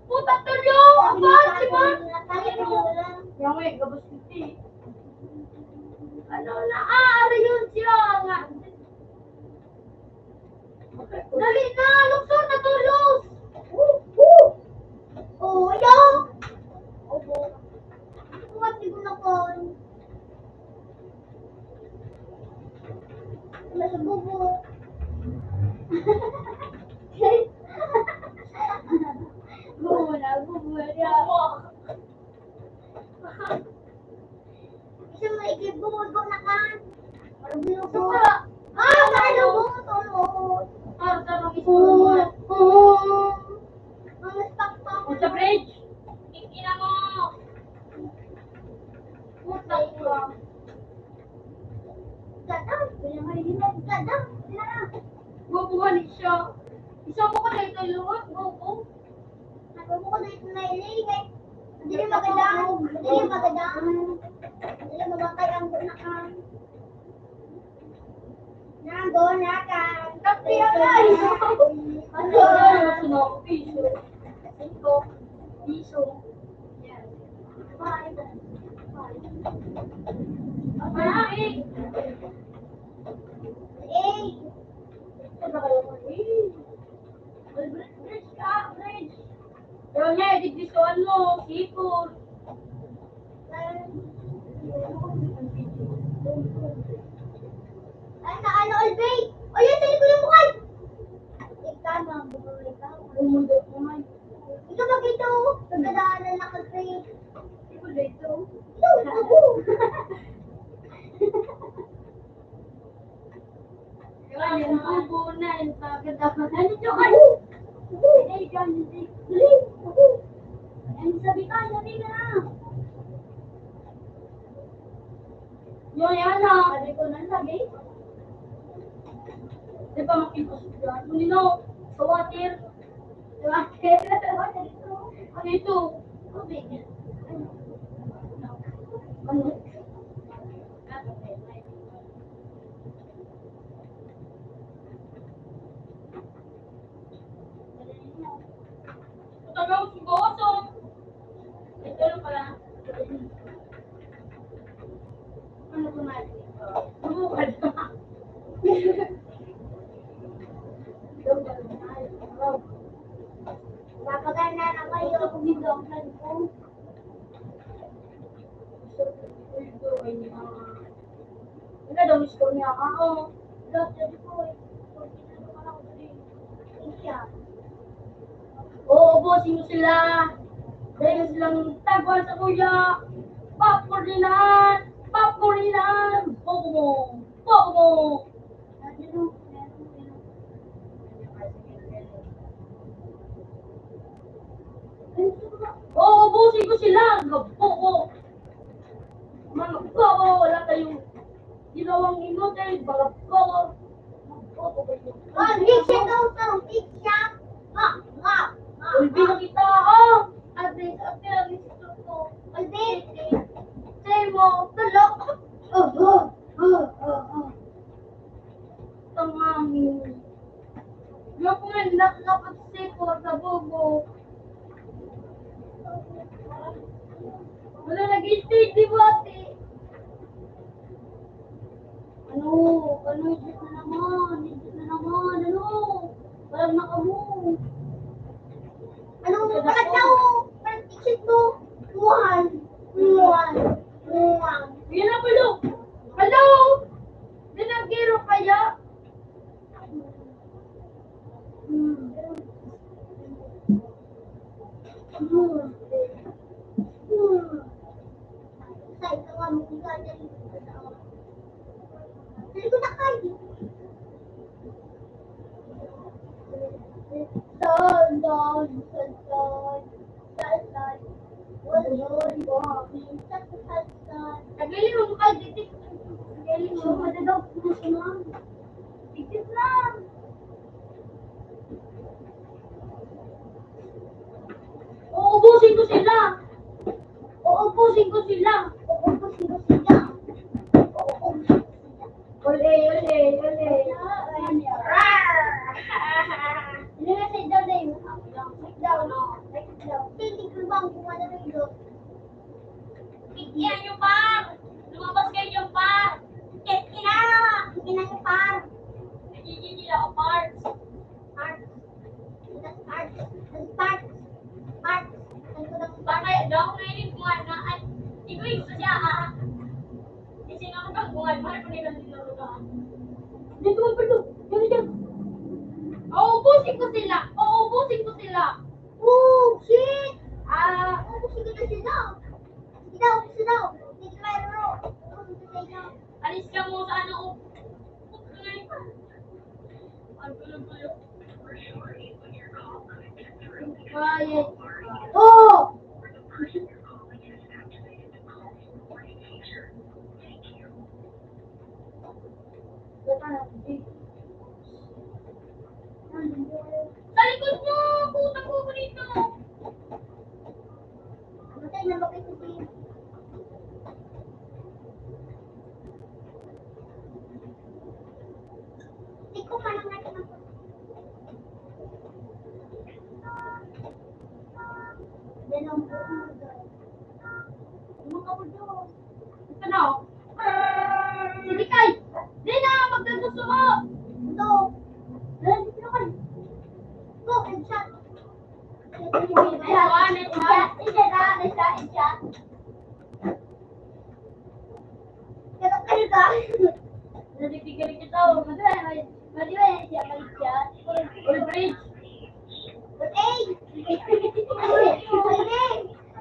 Puta tulong. Abad, di ba? Yang may gabas hindi. Ano na, ari yun siya nga. Dali na, lukso na tulos. Oh, ayaw. Opo. Mati ko na ko. Nalabubo. Bubo na, bubo na. Isa mo ikibungod ko na ka. Parang binubo. Parang tulog. Parang istulog. Ang spakpak. Sa bridge. Ikina mo. Puta ko. Gadang. Gadang. Bubuhan siya. Isa mo ka na ito luwag. Bubo. Nagawa ko na ito na iligay. Hindi magandang. Hindi magandang. Hindi mamatay ang gunakan. Nanggo na ka. Tapi ay. Ano? Sunok piso. 5 piso. Yes. Five. Marami. Ano kayo mo? Bridge ka, bridge. Pero niya, edit-disuan mo. Sipon. Ay, na ano, Olbay? O yun, sa likod yung mukha. Ikaw na, bumuli ka. Bumuli ko nga. Ikaw ba ito? Pagkadaanan na ka-trade. Ikaw ba ito? Ikaw, ako. Yung bubo na, yung pagkadaanan. Ano nyo kayo? Ay, ganyan. Ay, sabi ka, sabi ka na. Yung yan na. Sabi ko na, sabi. Di ba makipos dyan? Nino, sa water. Sa water. Ano ito? Tubig. Ano? Tagaw sigoso. Ito lang pala. Ano ko na? Bumukad na. Napaganda na kayo kung dito ang plan ko. Hindi daw miss ko niya ako. Love, jadi ko eh. Pinanaman ako dali. Siya. Oo, bossing mo sila. Dahil silang tagwan sa kuya. Papurinan! Papurinan! Bobo mo! Bobo mo! Oo, bossing ko sila. Bobo! Mga bobo! Wala kayong ginawang ino dahil mga bobo. Bobo kayo. Pizza daw ito! Pizza! Ulbi na kita, oh! Ate, gusto ko. Ulbi! Say mo, tulog! Tamami. Yung kung nakapagsipo sa bobo. Wala nag-stage, di ba, ate? Ano? Higit na naman. Ano? Walang nakamu. Ano? Bakit na ako? Parang ticket mo. Muhan. Yan na pala. Hello? Dinagiro kaya? Say, kawan mo ka dyan. Dali ko na kayo. Don. Tagaling mo ka, ditik. Tagaling mo. Madadaw po na siya. Ditik lang. Uubusin ko sila. Uubusin ko sila. Uubusin ko sila. Ole, ole, ole. Hindi na sit down na yun. Sit down. Sit down. Hindi ko bang kumana na yun. Ikihan nyo pa! Lumabas kayo yung par! Kina! Kina nyo par! Nagigigil ako parts! Parts! That's parts! That's parts! Parts! Bakit daw ngayon kung ano at ikaw yung siya ah! Kasi nga kung kung ano ko nila nilarugaan. Dito mo pito! Dito dyan! Uubusin ko sila! Uubusin ko sila! Oh! Shit! Uubusin ko na sila! Alis ka mo sa ano. Ang gulo-gulo. Quiet. Oh! Sa likod mo! Putang ko dito! Matay na bakit ito yun? Hindi ko pa lang natin ako. Ganun po. Ano ka po doon? Ito na ako. Hindi kay! Hindi na! Magkagusto mo! Ito! Dito na kayo. Go! Headshot! Headshot! Headshot! Kaya kayo ka? Nadidigaling kita o. Madiba yan siya, maligyan. All bridge. All A! All A!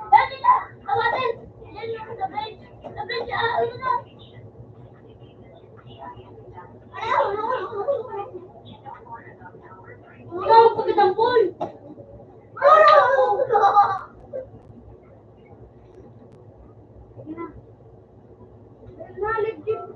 Dali na! Awatin! Yan lang sa bridge. Sa bridge, ano na? Ayaw! Ikaw ang pagkatampol! Sige na. Nalig din.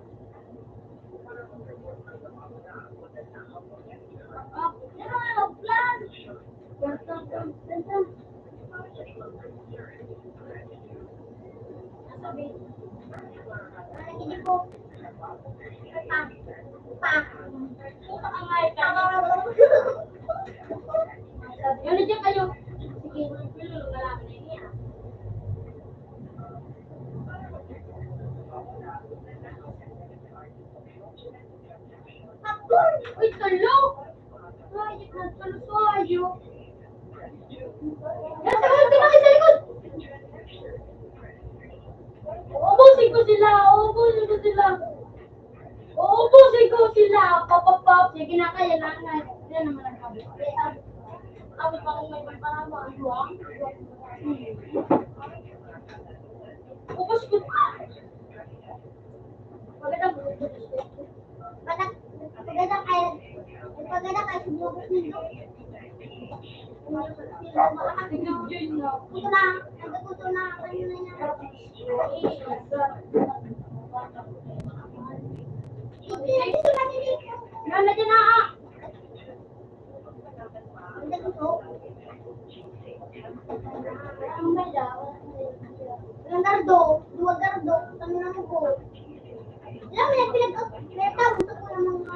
Yun dyan kayo. Sige, malaman na yun. Uy, talo! Ay, nagtalo tayo. Nasa likod, tumakit sa likod! Uubusin ko sila! Uubusin ko sila! Uubusin ko sila! Papapap! Sige na kaya lang na. Yan naman ang sabi. Sabi pa kung may pagparama. Luwang? Ubus ko pa! Magandang bukas. Magandang kayo. Magandang kayo. Sububos nito. Puto na. Nagputo na. Kanina niya. Ganda dyan na ah. Ganda ko. Ang ganda. Walang gardo. Duwag gardo. Tanong mo ko. Alam mo yan, pinag-tawag ko ng mga...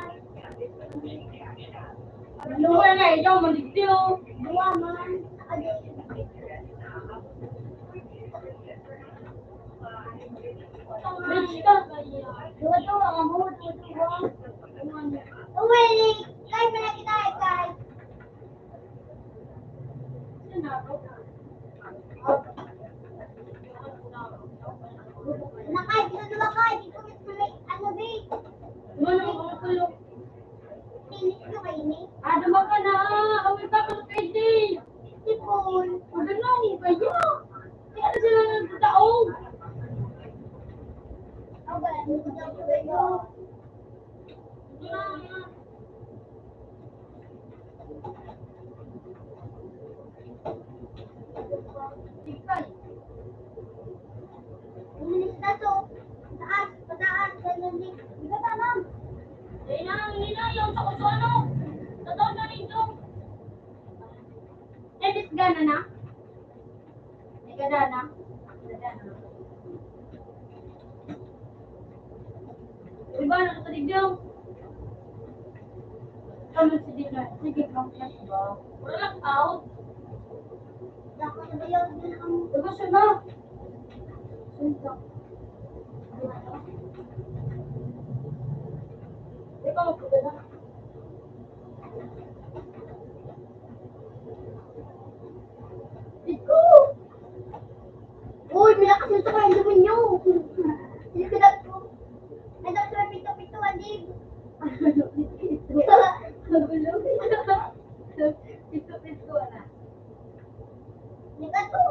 Luwa na ikaw, maligtiyo. Luwa man. Rich ka. Luwa-luwa ka mo. Uwe, kay pala kita, kay. Nakay, dito kay. Dito ano, babe? Ano ang kulong? Tinis ko kayo, ni? Dama ka na. Away pa ka pwede. Sipon. Ano na, kayo. Kaya na sila nagtataong. Aba, ano ko daw ko kayo? Nagana na? Nagana na? Diba, nakatalig daw? Kami si Dina. Sige, mag-flash ba? Wala lang out. Dapat sabayaw din ang... Diba siya na? Sunta. Diba, magpunta na? Dito! Uy, malakas yung sakay ang dumi nyo. Hindi ko na po. May doktor pito-pito, Adib. Pito-pito na. Hindi ka to.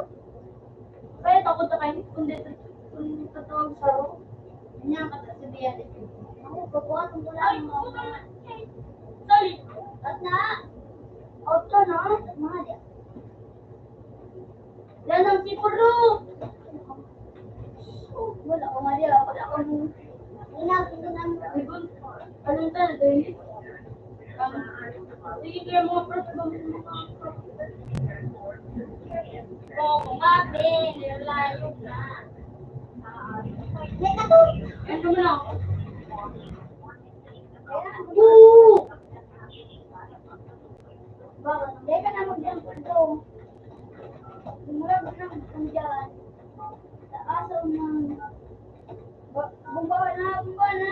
Kaya takot na kayo kung tatawag sa ro. Hindi ang katasabihan. Ako, pabuhatong ko Ay, lang. puta na. Sorry. At na. Out ka na. Mga di. Yan ang sipuro. Wala ko nga di. Wala ko mo. Inagin ko namin. Ayun. Anong talaga yun? Sige kaya mga prof. Oo nga, Ben. Layo na. Hindi ka to. Ito mo lang. Woo! Bakit? Hindi ka na mag-jump to. Sumurag na kung dyan. Sa asaw ng... Bumbawa na, bumbawa na.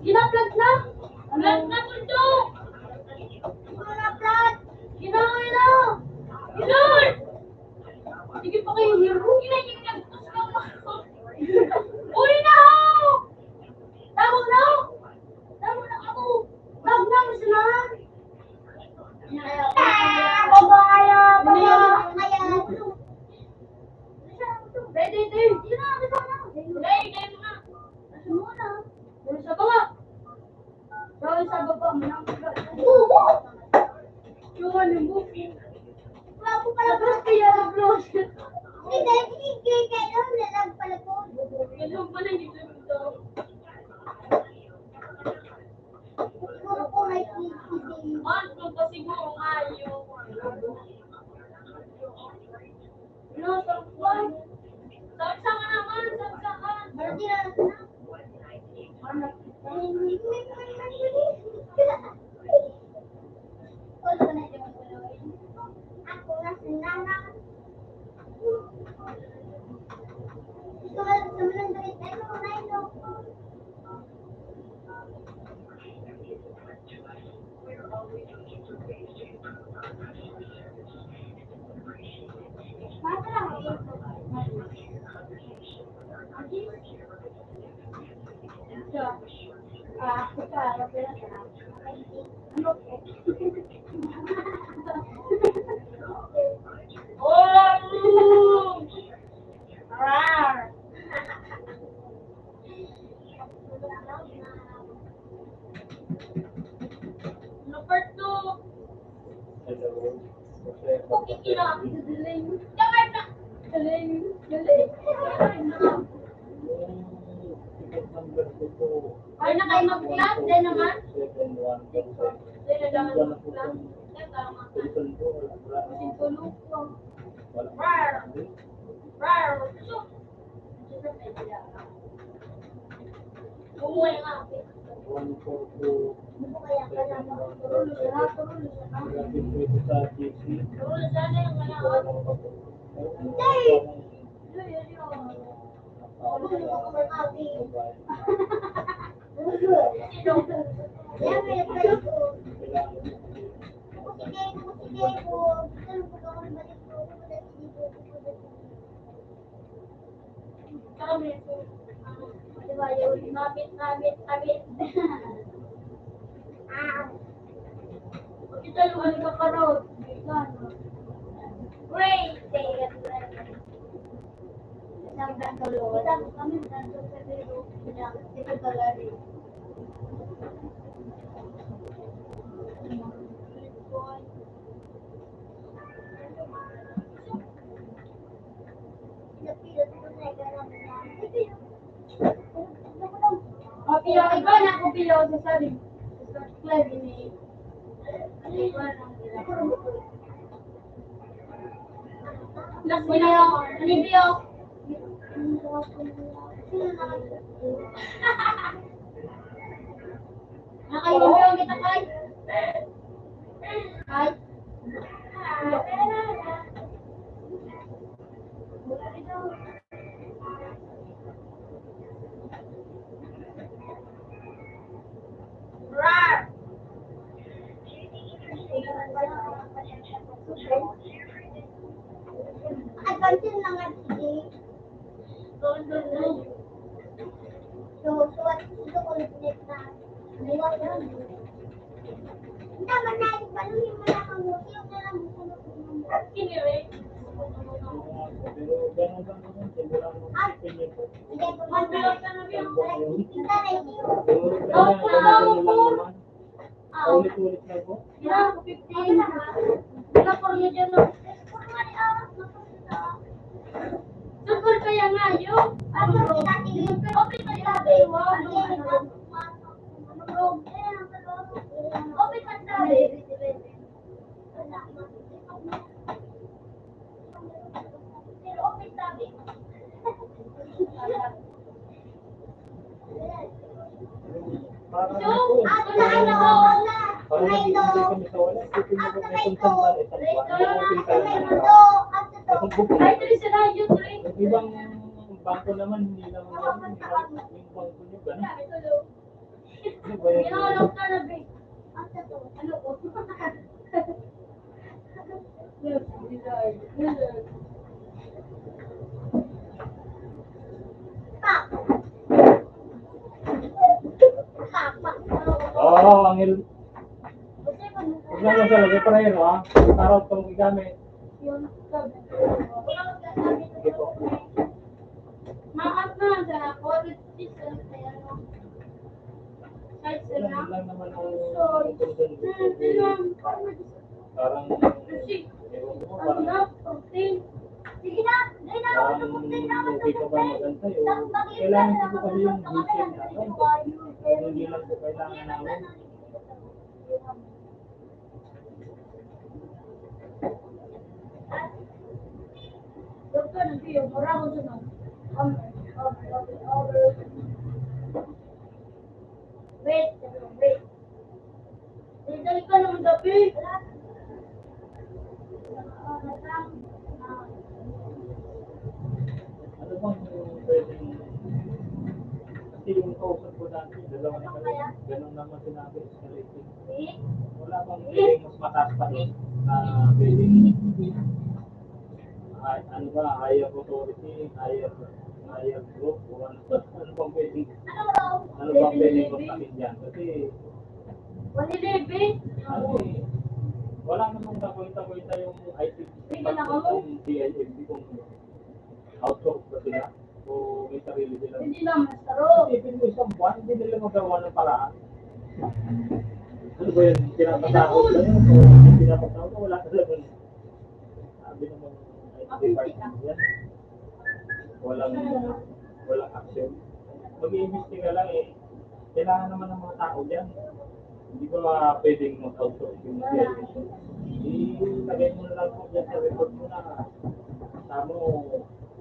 Gina-plug na. Plug na mundo. Mga plat! Ginawa na. Gilard. Sige pa kayo, hero. Ginagin ka. Uli na ako. Tawag na. Tawag na ako. Wag na, gusto na! Babaya! Babaya! Ready, ready. Hindi na, ito na. Ready, kayo muna. Nasa muna. Doon sa baba. Doon sa baba. Bubo! Yung ano, buki. Wala po pala po. Kaya na-vlog. Hindi, sige, kaya nalag pala po. Ganun pala, hindi ko ito. Siguro po may TV. Ano pa siguro ngayon? No, saan? Saan ka naman? Saan ka? Hindi na na. Wala na yung tuloy. Ako na sinana. Gusto mo ng damit na ito, na ito. Basta lang ako. Oh! Rar! Number 2. Cookie kila. Jangan nak. Galing. Galing. Ay na kayo mag-class? Dahil naman? Dahil na naman mag-class? Dahil tama. Kasing tulog ko. Rar! Rar! So, umuwi nga. Ano kaya ka naman? Turulo siya na, turulo siya na. Tulog sana yung ngayon. Kaya may nagkayo ko. Sige ko. Gusto ko ako balik ko. Kami. Diba yun? Mabit. Kita luwan ka karot. Great! Isang tantulo. Isang kami tantulo sa pero ito talaga. Pila iba na ako pila sa sabi. Sa club ni. Last mo na yung Olivio. Naka-Olivio kita kay. Kay. Rar! Advantage lang nga sige. So, what is the ulit na? Iwan yun. Hindi naman na, baluhin mo lang ang musi, yung na lang musi na pumunod. Kinirig. Pero ganun lang naman, wala namang opinion ko. Hindi, pumunod ka na yung kita na hindi yun. Ulit-ulit na po. Yeah, 15. Wala po niya dyan. Sugol kaya nga yun. Open ka sabi. Open ka sabi. Pero open sabi. Parang So, ako eh. Ako na, ano, Parang hindi kami sa wala. Kasi mo kung may konsang isang buwan. Open ka lang. Isang bukong. ay, tuloy sila yun, tuloy. Yung ibang bangko naman, hindi naman ganun. Yung bangko nyo, ganun. Ano ba yun? Ginawalok ka na, babe. Ano ko? Oo, ang il... Huwag lang yung salagay pa rin, ha? Tarot itong igamit. Sige po. Makas na sa quality sa ano. Kahit sila. Lang lang naman ang concern ko. Parang... Ewan ko, parang... Sige na, dahil na ako Parang napuntin na ako okay ka ba maganda yun? Kailangan ko po kasi yung vision natin. Hindi lang po kailangan namin. Doktor, nagbiyo. Mura ko dun. Wait. Dali ka naman gabi. Ano bang yung pwedeng... Kasi yung kausap ko dati, dalawa na kami, ganun naman sinabi, escalating. Wala bang pwedeng mas mataas pa doon na pwedeng... Ano ba, higher authority, higher group, o ano bang pwedeng... Ano bang pwedeng kontakin dyan? Kasi... Ano eh, wala namang takoy-takoy yung IT ng DILB kung outsource ba sila o may sarili sila. Hindi lang, masaro. Isipin mo isang buwan, hindi nila magawa ng paraan. Ano ba yun? Pinapatakot ba yun? O pinapatakot ko? Wala ka naman. Sabi naman IT department yan. Walang action. Mag-iimbestiga lang eh. Kailangan naman ng mga tao dyan. Hindi ba pwedeng mag-outsource yung DILB? Ilagay mo na lang po dyan sa report mo na kasama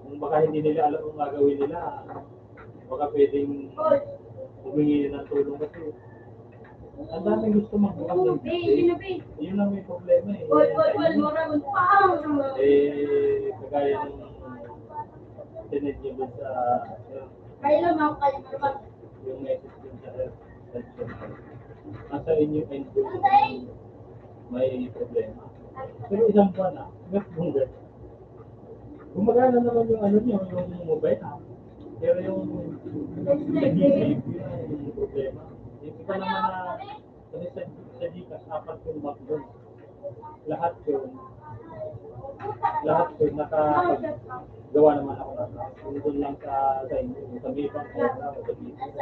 kung baka hindi nila alam kung gagawin nila, baka pwedeng humingi ng tulong kasi ang daming gusto magbukas ng business. Yun ang may problema eh. Kagaya ng sinid nyo dun sa yung message dun sa health center. Nasa inyo end may problema. Pero isang buwan na, nag-bungat. Gumagana naman yung ano niyo, yung mobile app. Pero yung nag-isip, yun yung problema. Hindi ka naman na, kasi sa Gcash, apat yung back doon. Lahat yun nakagawa naman ako na. Kung doon lang sa inyo, sa may bank na ako, sa Gcash.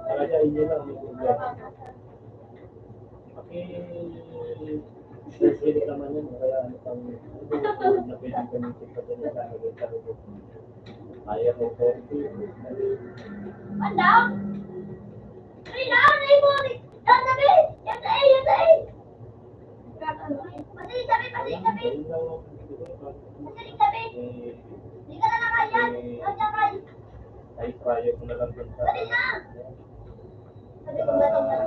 Talaga inyo lang may problema. Pwede naman yun, kaya ano pang na pwedeng gamitin pa din sa report mo. Higher authority. Kasi kami, Eh, hindi ka na nakayan. Yung tsakay. ay try ko na lang dun sa... Dali na. Sabi ko sa- ba na?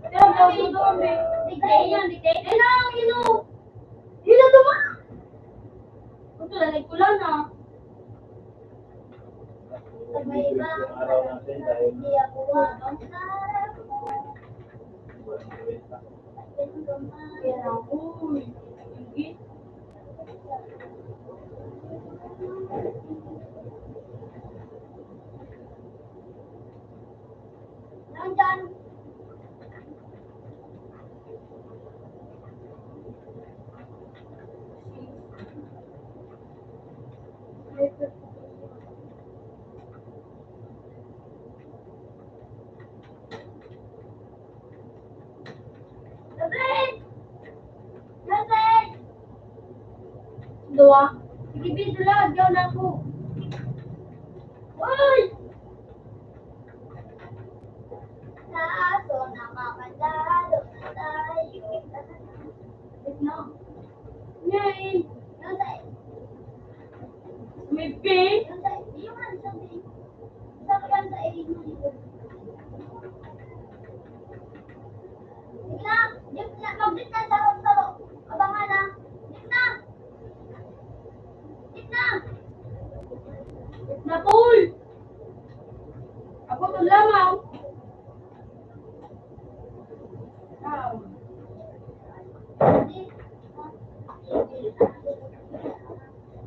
Pero kami doon eh. Digday yan, digday. Eh lang, yun o. Yun na duma. Ito, lalag ko lang na. Dito yung araw natin dahil Hindi ako ang sarap mo. walang kwenta. Yan ako. Sige. Nandyan. Gabriel! Gabriel! Dua. Sige, bidyo lang. Diyan ako. Uy! Kaso nakakandalo na tayo. Wait na. Ngayon. Yung sa... May B? Yung sa... Yung ano sa B? Sa kan sa A. Sige na. Yung na. Mag-bit na. Saro. Abangan na. Bit na. Bit na. Bit na, Paul. Ako ito lamang.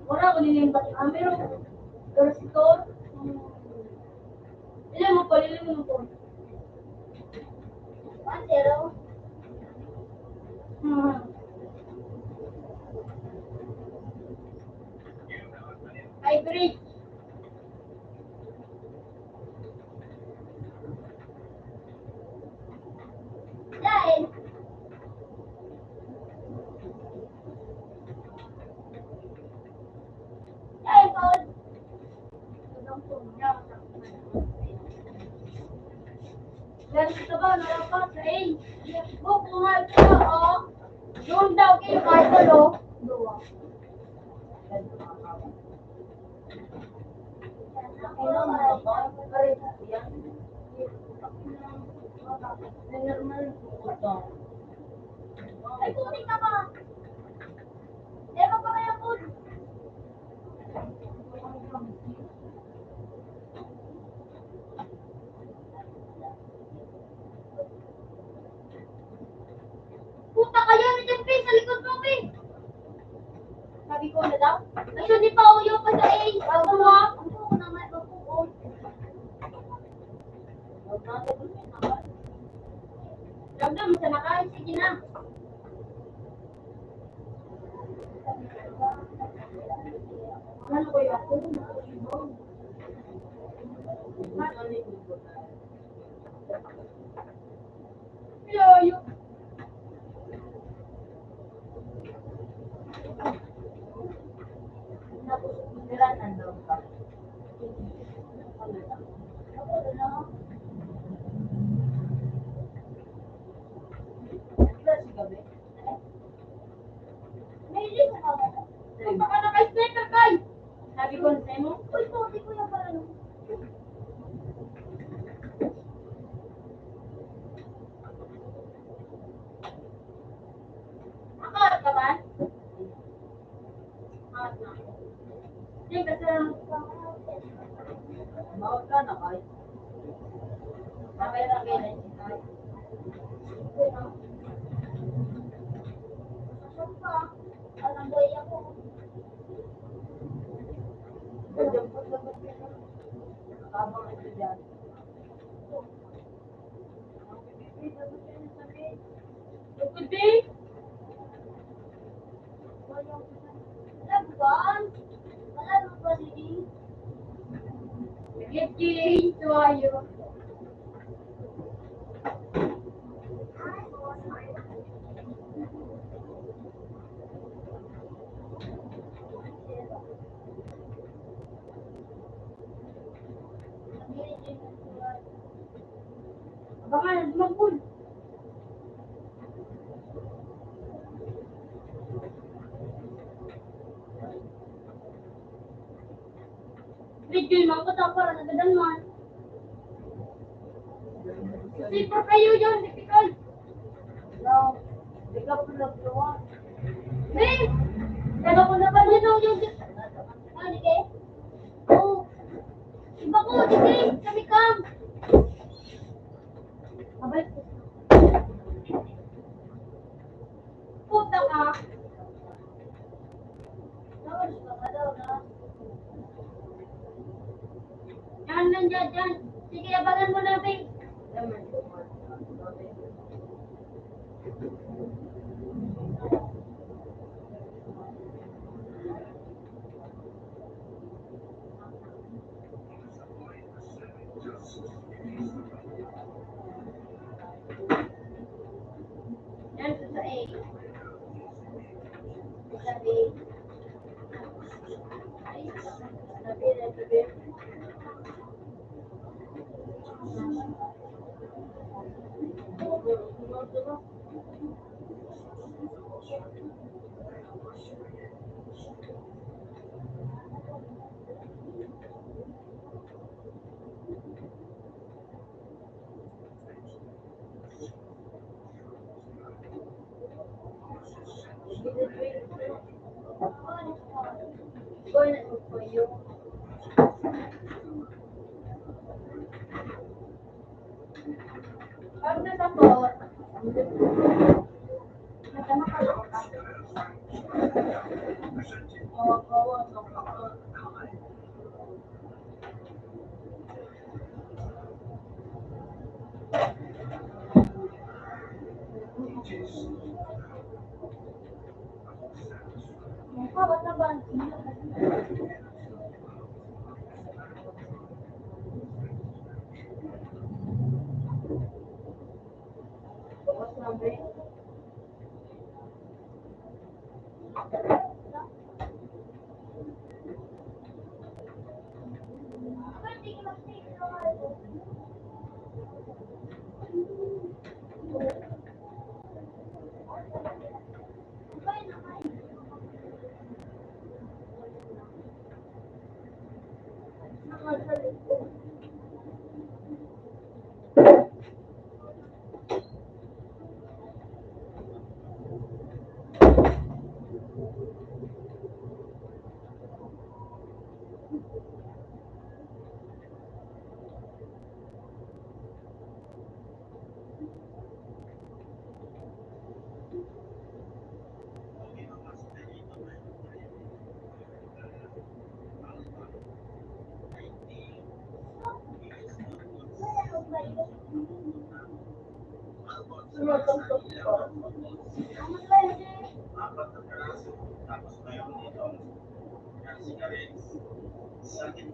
Wala ko nila yung bati camera. Pero si Thor. Ilan mo pa, ilan mo po. 1-0. Ay, break. Dahil. Dahil, Paul. Meron ka ba? Meron ka sa A. Book, kumain ka na, oh. Doon daw kayo, Michael, oh. Dua. Ay, putik ka ba? Ewan ko kaya po. Puta kayo, may tempe sa likod mo, Pin. Sabi ko na daw. Ayun, di pa uyo pa sa A. Bago mo. Ang buko na may babuo. Ramdam, sa nakain. Sige na. Ano ko yun? Yoyo. Baka naka-sniper kay. Sabi ko na sa'yo mo. Uy, sorry ko yung parang. Akalat ka ba? Akalat na. Hindi kasi bawat ka na kay. Nakaya kay na si kay. Masasok ka. Alam boy ako. Nakabang ito dyan. Good day. Laban. Wala mo ba din? Get you to ayo. Abangan, magpul. Video yung mga kata para nagadan man. Super kayo yun, difficult. No. Ikaw po nagluwa. Hey! Pero kung naman yung... Ano, di kayo? Oo. Iba ko, di kayo. Kami kam. Abay ko. Puta ka. Nawal ka ka daw na. Yan lang dyan. Sige, abangan mo na, babe. Naman ko. Yan, sa A. Sabi. Sabi. Going to look for you. Pag nasa po, kasama ka lang ka. Kawa-kawa ka pa. Ba't na ba? Bawas na ba? Apat na peraso, tapos mayroon ditong cigarettes, saging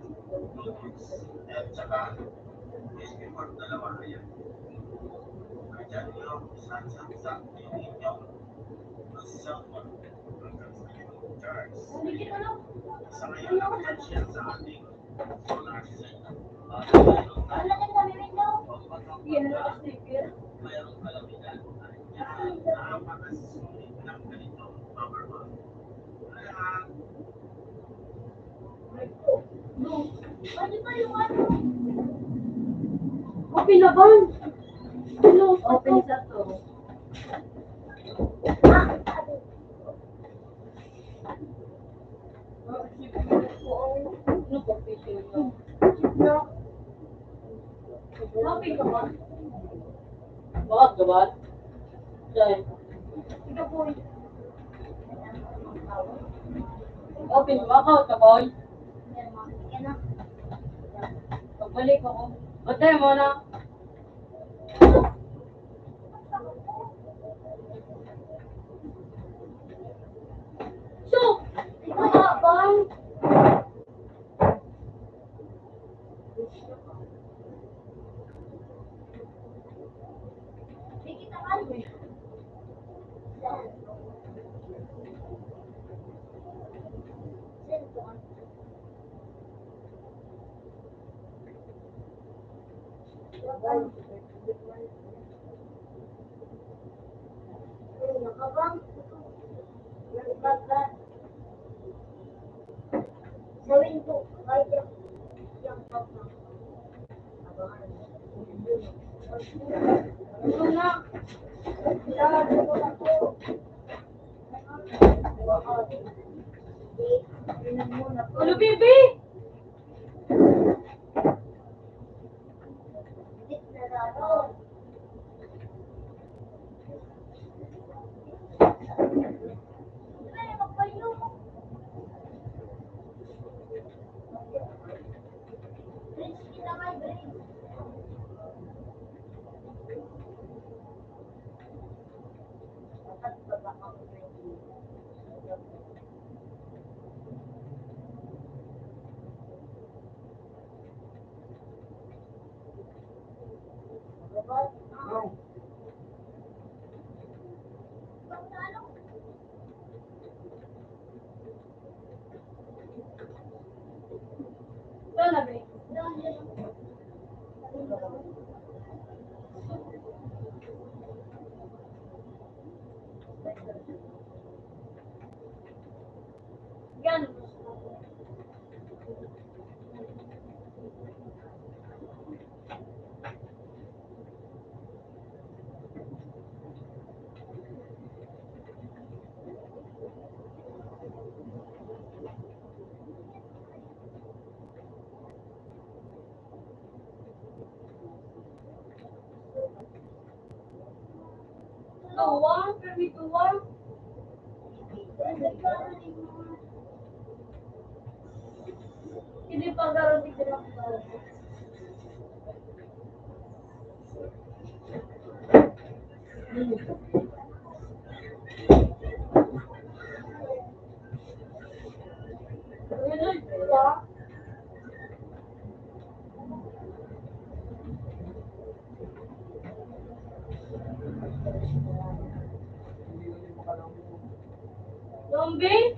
noodles, at saka ice cream, dalawa na yan. Kaya nyo, saksak ninyo, masasakot hanggang sa inyong charge. Sa ngayon, nakakat siya sa ating solar system. At mayroon Ang tayo, laki sa window. Yan na lang sticker. mayroong kalamitan at yan, napakasulit ng ganitong power bank. Kaya, Ano ba yung ano? Open na ba? Ano? Open sa to. Ano po, picture nyo? No. Open ka ba? Bakit ka ba? Saan? Ikaw po. Open ka ba? Bakit ka, boy? Yan na. Pagbalik ako. Batay mo na. So, ikaw nga bang? Hindi kita kali. Nakabang. Nagbaga. Gawin po. Kaya. Ito na. Ano, baby? Ito na, baby. Yan. Tuwang, kami tuwang. Hindi pa garanti ko lang. Ano ba? Zombie?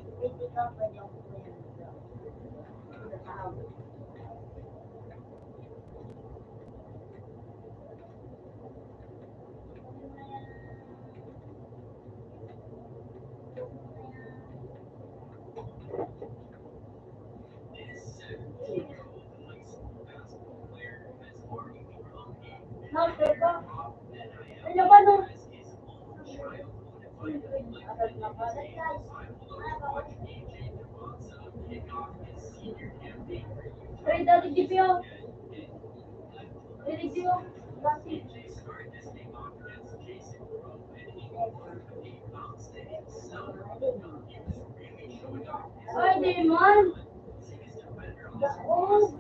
Teka. Ano ba nung? Trade dari DPO. Dari DPO. Ay, di man. Oh.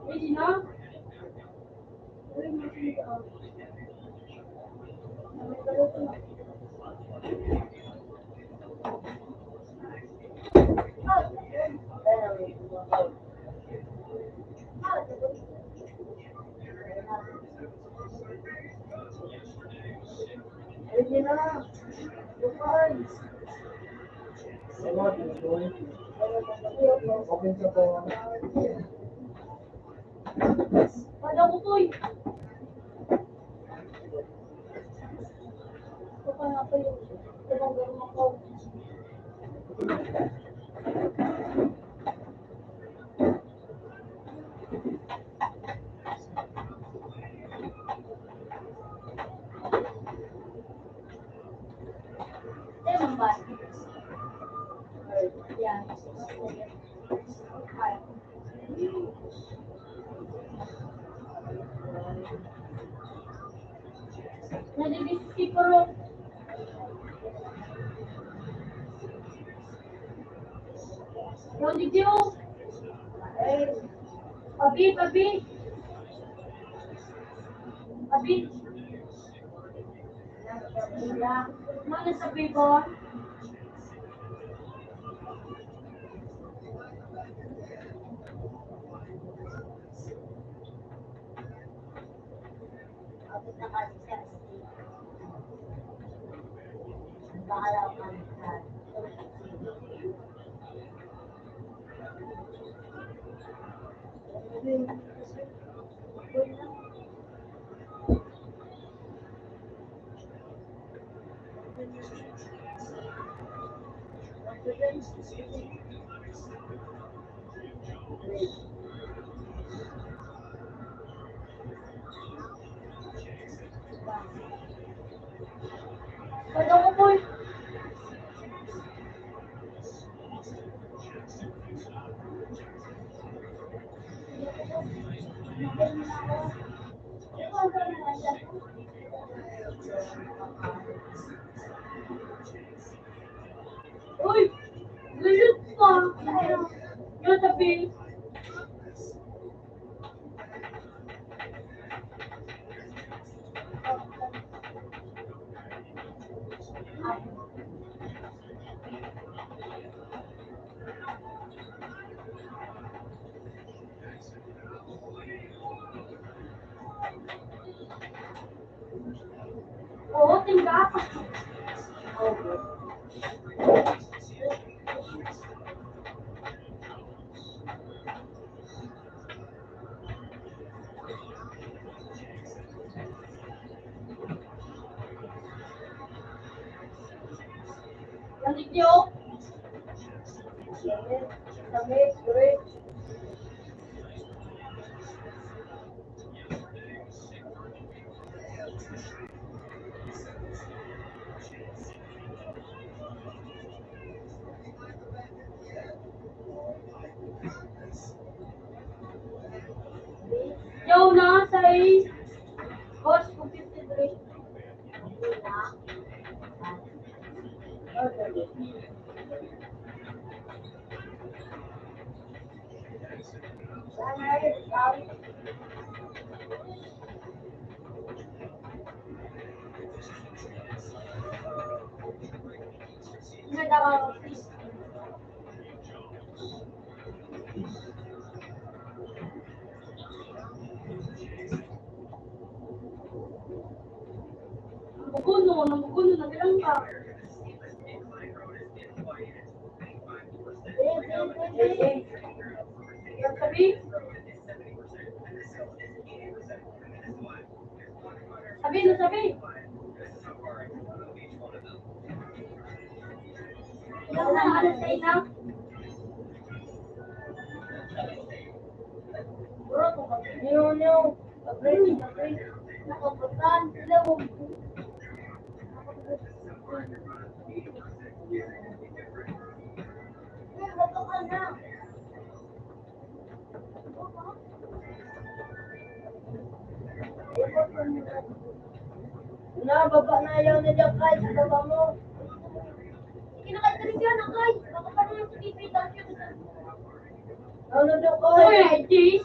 Ready na? Ready na? Open ka po. Pada ko to eh. Ito pa nga pa yung tinanggal mo ko. Emang ba? Yan. Nadibisi ko rin. Yung video. Pabi. Mana sa paper? Kapit na kasi siya. Bahala ka sa Pwede ko po. Uy! Galit pa! Yung sabi, oo, tingga. Galit niyo? Sabi, great. Yo na sa course ko 53. Ganda ka. Nabukuno, nabilang ka. Sabi? Sabi na sabi. Ikaw na, alas sa ina. Bro, kung mag-inyo, pag-break, nakaputan, sila mo. Bato ka na. Na, baba na ayaw na dyan kahit sa baba mo. Kinakait ka rin yan, akay. Baka pa naman sa TV dahil yun. Ayaw na dyan Uy, kahit. Edis.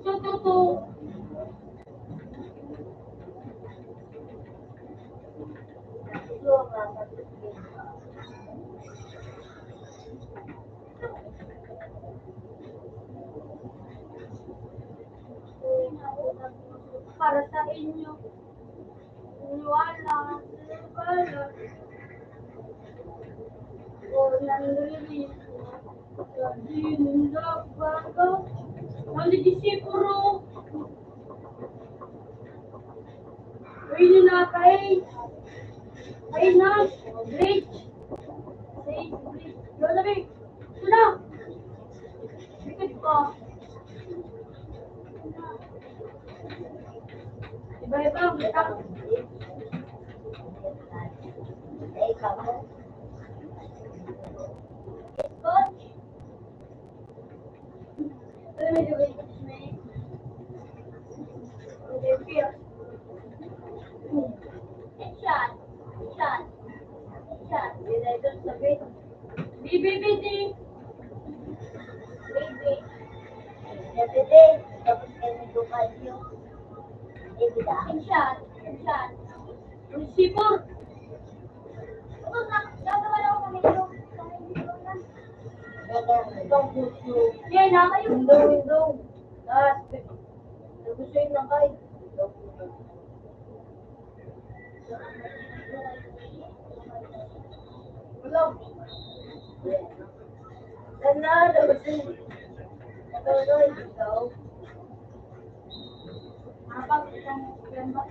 So, Toto. Para sa inyo. Wala. Wala. Walang lilis. Hindi nila bago. Hindi disipuro. Pwede na kay. Ay na. Great. Great. Yo, sabi. Ito na. Bikit ko. Iba-iba. Bitak. Coach. Ano medyo wait. Shot. Shot. Shot. BBBD. Shot. Shot. Sipur. Gagawa na ako kami Ibang puso. Yan, na kayo. Window. Gusto yun na kayo. Wala. Nanalo. Nanalo ikaw. Habang isang gamba.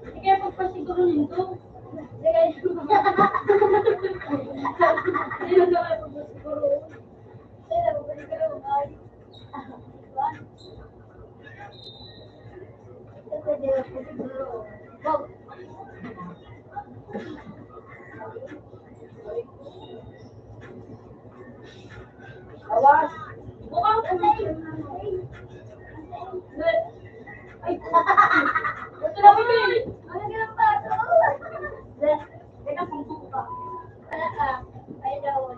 Hindi kaya pagpasiguro nito. Hindi kaya hindi na kaya pagpasiguro. Hindi na pagpasiguro. Wow. Awas. Mukhang kasi. Ay. Ito na bibili. Ano ganang pa? Teka, pangkuk ka. Wala ka. Ay, daw.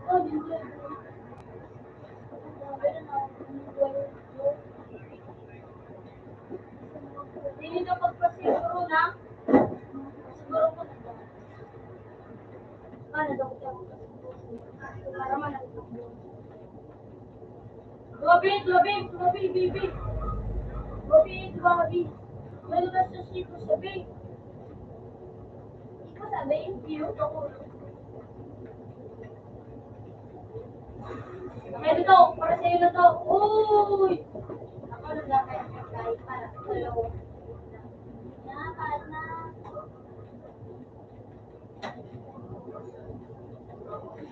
Oh, dito. Hindi na pagpasiguro na. Siguro ko na. Paano daw ko para managdag. Gabi, baby. Gabi. May labas sa sito sabi. Ikaw sabi, iyo ako. Kaya dito, para sa'yo na to. Uy! Ako lang kaya kahit para sa dalawa. Kahit na.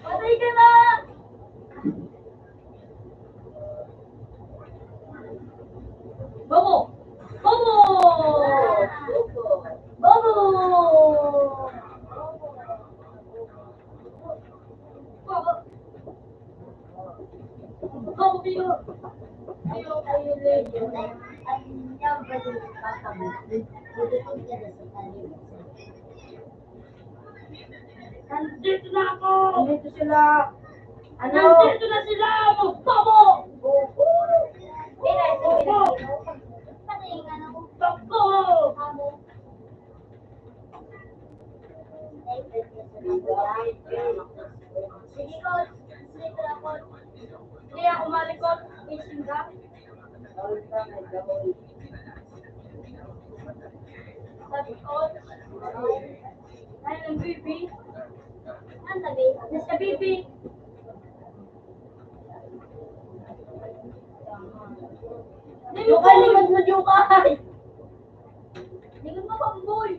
Patay ka na! Bobo! Bobo! Bobo! Bobo! Bobo, Pio! Pio, kayo legend. Nandito na ako! Nandito sila. Ano? Nandito na sila! Bobo! Bobo! Sige ko, sige ako. Hindi ako malikot. Ising ka. Sabi ko, ay, ng bibi. Ang sabi? Nasa bibi. Jukay, likod mo, Jukay. Likod mo, pangboy.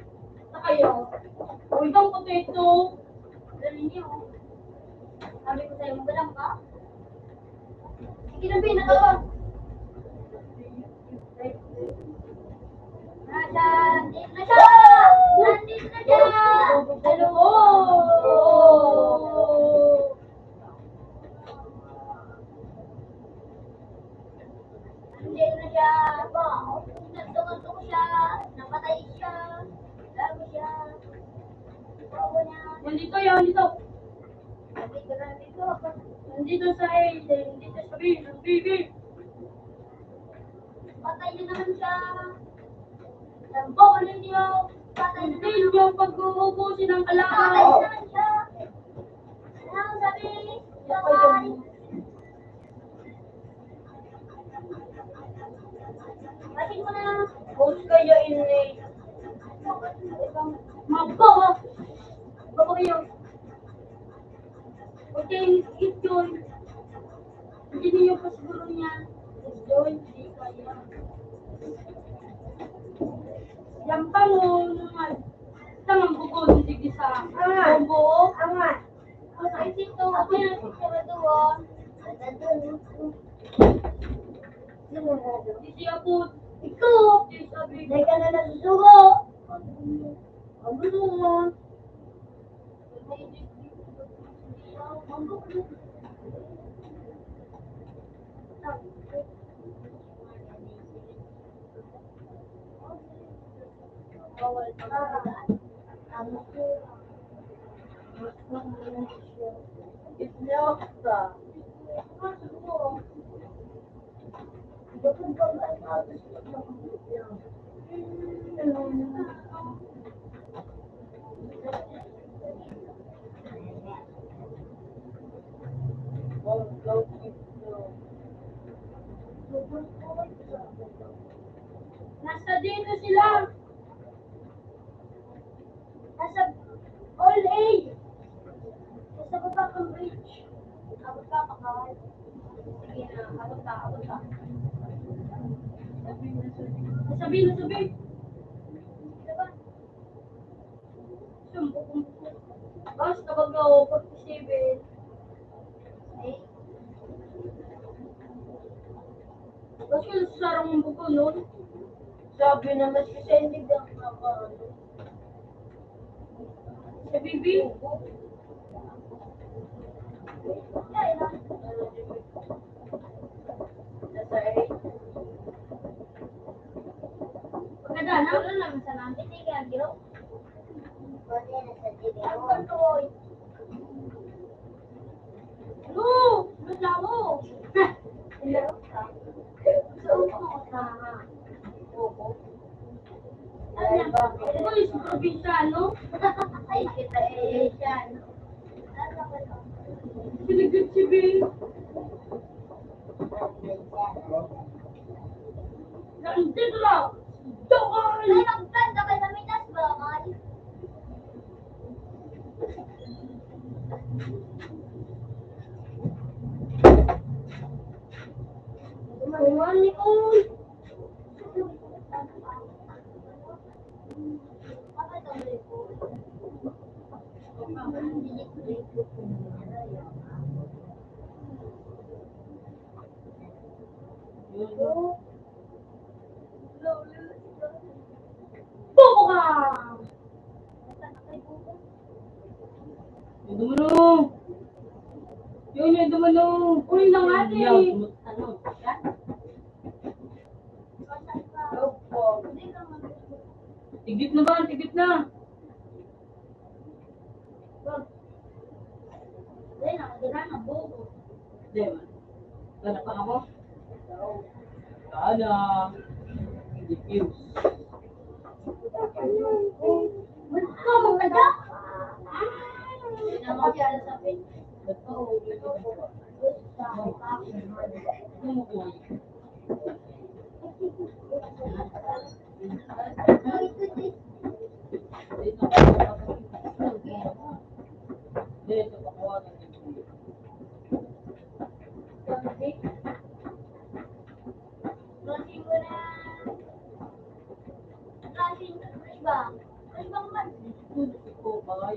Sa kayo. Uy, bang potato. Dali niyo. Sabi ko sa'yo, magalang ka. Sige na, Bin, natawa. Nandito na siya! Nandito na siya! Hello! Nandito na siya! Nagtungan ko siya! Napatay siya! Lago siya! Bago niya! Nandito yan! Nandito! Nandito sa A! Nandito sa B! B! Patay na naman siya! Bawa ninyo! Patay na naman siya! Pag-uubusin ang kalaban! Patay na naman siya! Ano sabi? Patay! Bakit mo na? Post kayo, ini. Mabawa! Bawa kayo! Okay, i-join. Hindi niyo pa siguro niyan. I-join, hindi kaya. Yan pa mo naman. Tangang bukod, hindi gisa. Bombo. Angat. Ay, dito. Ako yan. Doon. Hindi siya po. Ikaw. Hindi sabi. Hindi ka na nasusugo. Ang doon. Yakta. Nasa dito sila. Nasa all A. Nasa baba kang bridge. Abot ka pa kawal. Sige na, abot ka, abot ka. Nasabi. Diba? Sumbo kong bas, kapag ako 47. Eh. Bas ka sarang mong buko nun. Sabi naman kasi hindi lang nakano. Sa bibi. Ay, na. Nasa eh. Pagkadana. Wala naman sa namin. Hindi ka giro. Wala na sa TV. Ang kontoy. Ano? Basta mo. Ano ba? Ano yung probinsyano? Ay, kita eh siya. Sinigot si Bill. Nandito lang. Doon! Ay, magpanda ka sa mitas ba? Ay. Kuwan ni On. Bobo ka! Yung dumunong. Yung dumunong. Uy na nga eh. Ano? Tigit na ba? Tigit na. Hindi, nakadira na bobo. Hindi man. Wala pa ako. Sana. Diffuse. Ba't ka magkada? Hindi naman siya sa pin. Tumukoy. Dito pakuha ng diffuse. Closing mo na. Closing na. Iba. Ibang man. Ko bagay.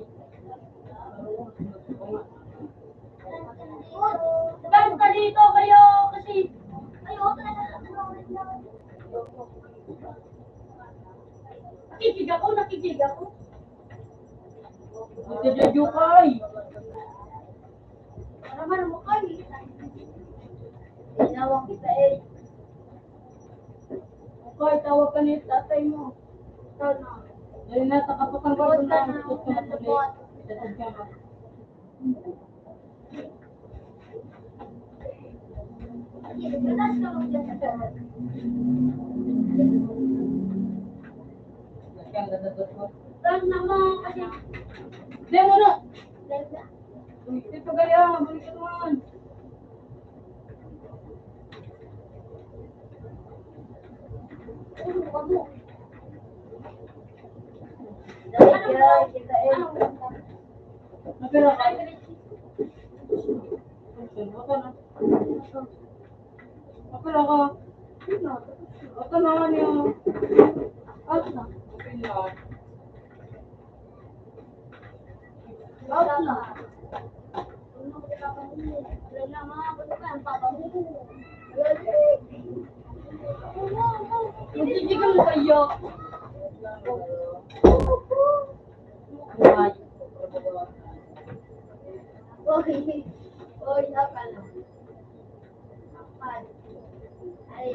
Basta dito kayo kasi Ayoko na ulit na. nakikig ako. Ito kay. Para man mo kayo. Tinawag kita eh. Okay, tawag ka ni tatay mo. Sana. Dahil nasa kapakan ko Bot ka na. na. Bot ka na tuloy. Bot. Tatag ka ba? Pinas ka mo dyan sa lahat. Kaya dadadot ko. Tapos naman kasi Hindi mo na. Live na. Dito gaya, balik ka naman. Dahil kita eh. Napira ka. Wata na. Napira ka. Wata na nga niya. Asa? Okay na. Out na. hindi ka mo kayo. Buhay. Oy. Oy, nakala. Ay.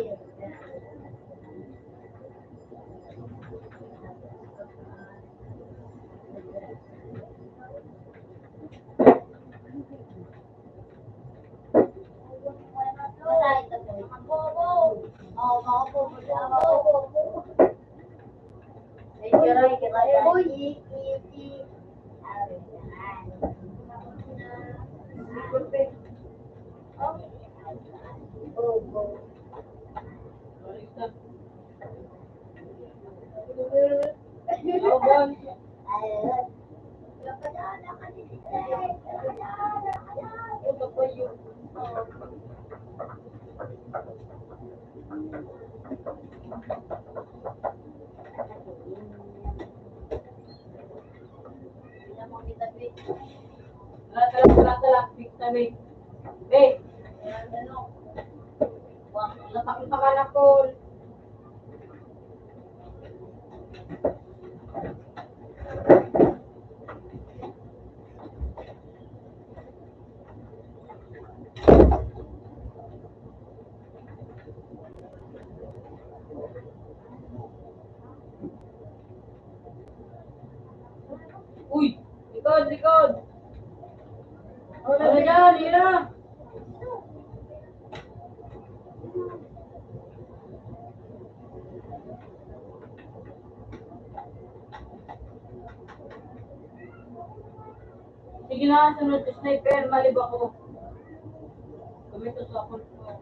Uy! Likod, likod! Wala dyan, hira! Sige na, sunod sa sniper, malib ako. Kumito sa ako ko.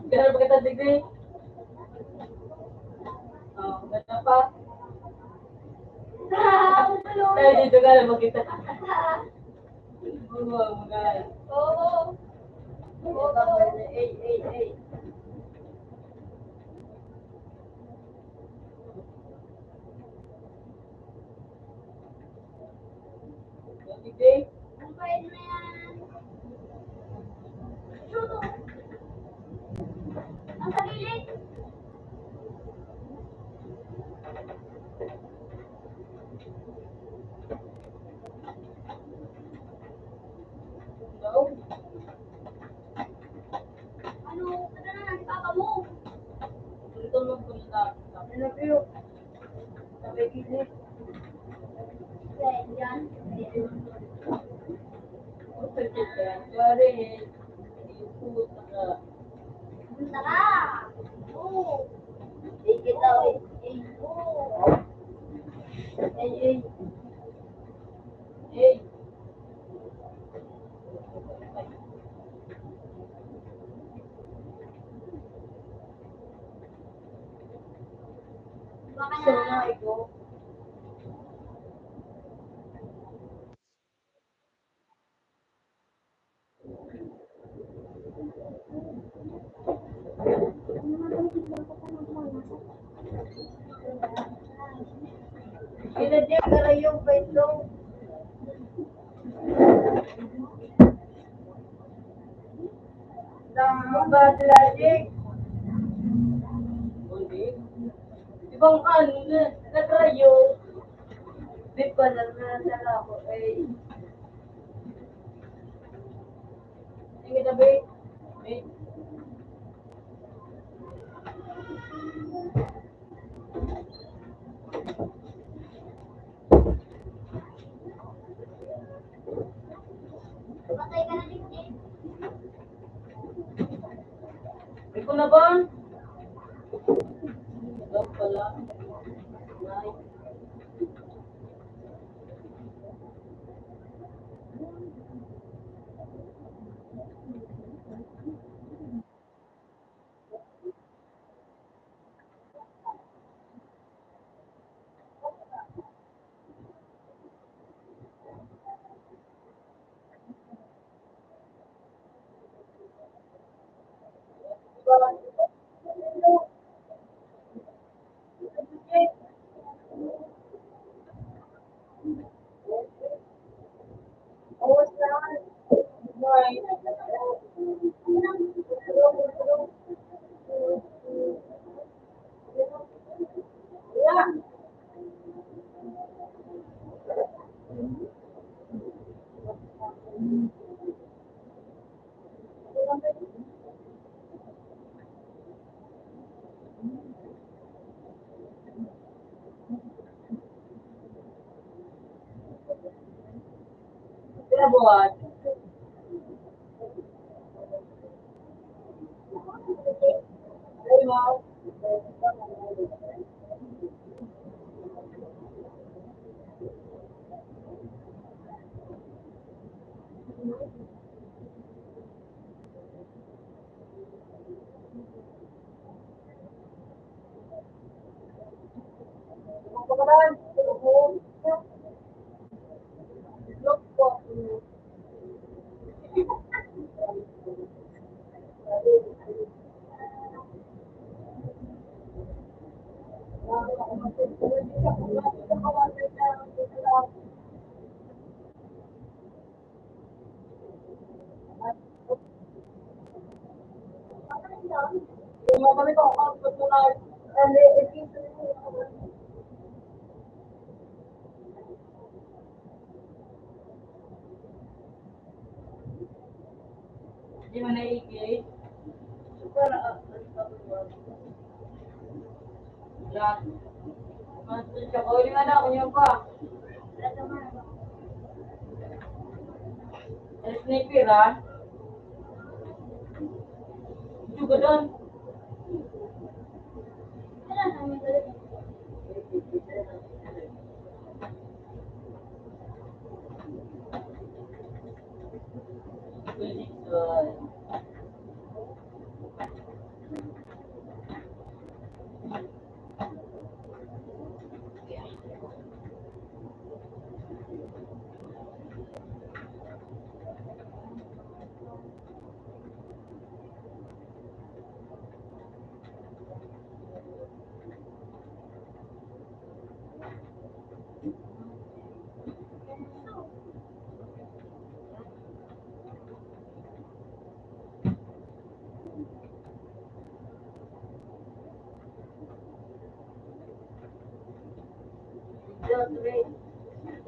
Ganun pa kita degree? Oh, ganun pa. Ay, dito ka na makita. Oo, magay. Oo. Ay. Degree? Ang pwede na yan. Shoot! Ang sa gilid. No? Ano? Ano na si Papa mo? Dito mo punta. Ano kayo? Sabi gilid. Pwede yan. Sorry. Iupot ka. Punta ka. Oo. Sige daw. Oo. Hey. Hey. Baka So na. na ito. Kinadya ka lang yung pwento. Tama ba, Tragic? Hindi. Ibang ano na, natrayo. Di pa na nasala ko eh. Sige tabi. Wait. Patay ka na din eh. Ikaw na ba? Ikaw pala. Nice. Kaya buwan. Hindi mo naigit. Yan. Master siya ko. Hindi nga na ako niyo pa. Sniper ha? Juga doon.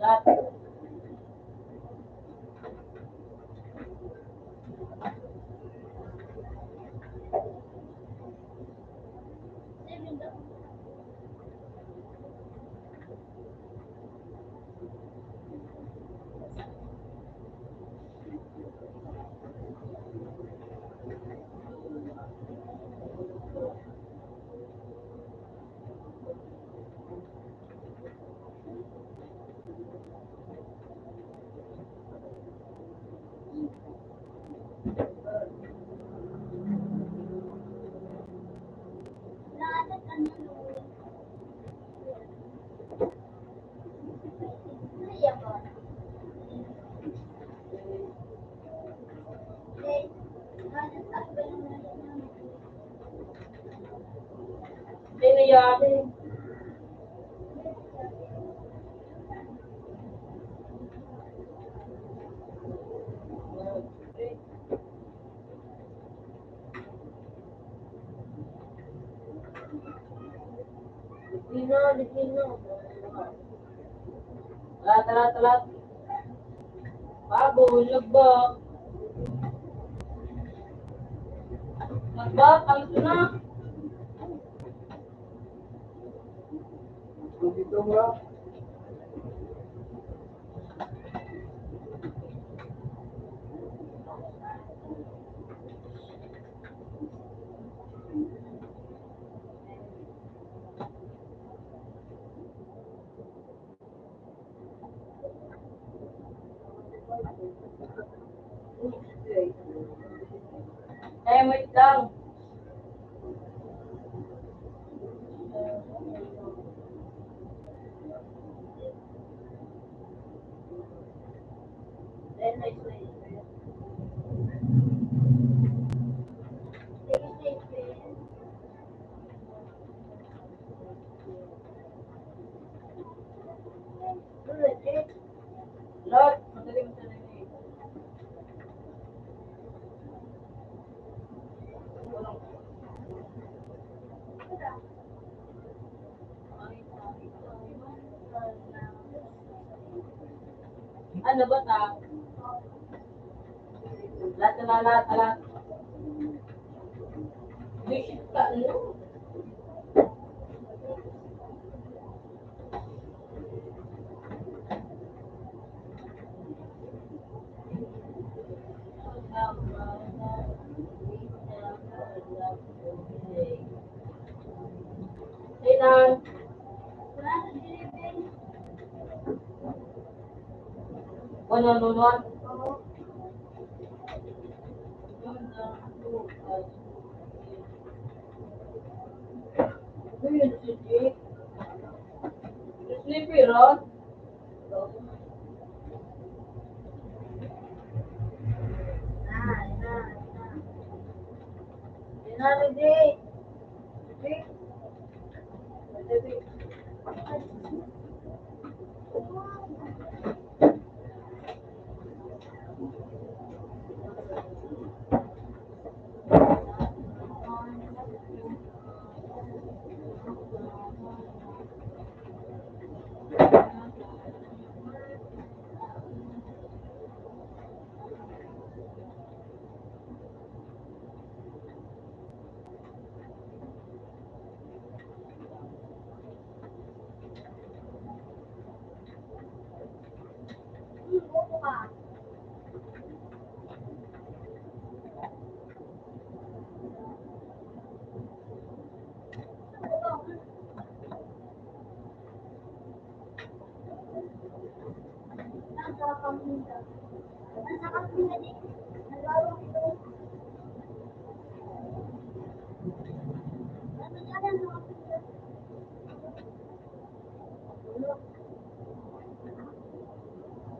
That. Sino yan? Dino. Talat. Bago, lagbak. Lagbak, alis na. Dito mo. Wait lang. Lot, madali. Ano ba ta? Lahat. Visit ka, ano? Kailan? Wala na delivery. One-on-one? Oo. Ano yun, si Jake? Sleepy, Ron? Ready. Jake? Upo ka. Nasa kamunta. Nasa kamunta din. Nalawak ito. Ano dyan ang kamunta?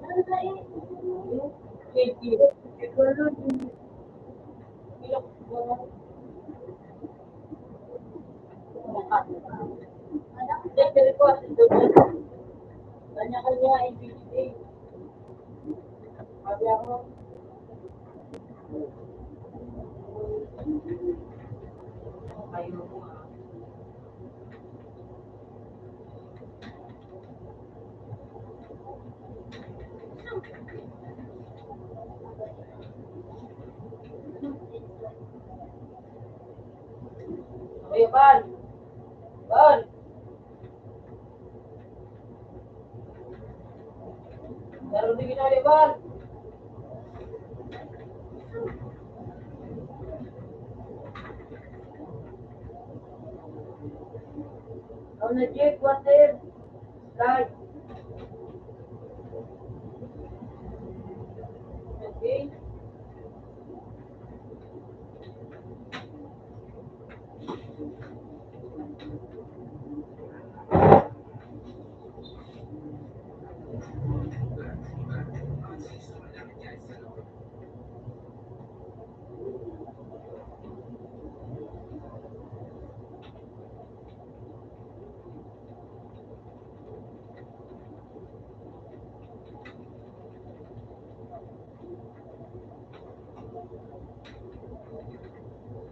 Ano tayo? Jake. Siguro din. Ilok ko. Jake, dali ko. Kanya-kanya ibigay. Sabi ako. Kayo mo. Hey, Ban! Ban! Laro din kita, Ban! Ano na, Jake? Water! Start! Okay?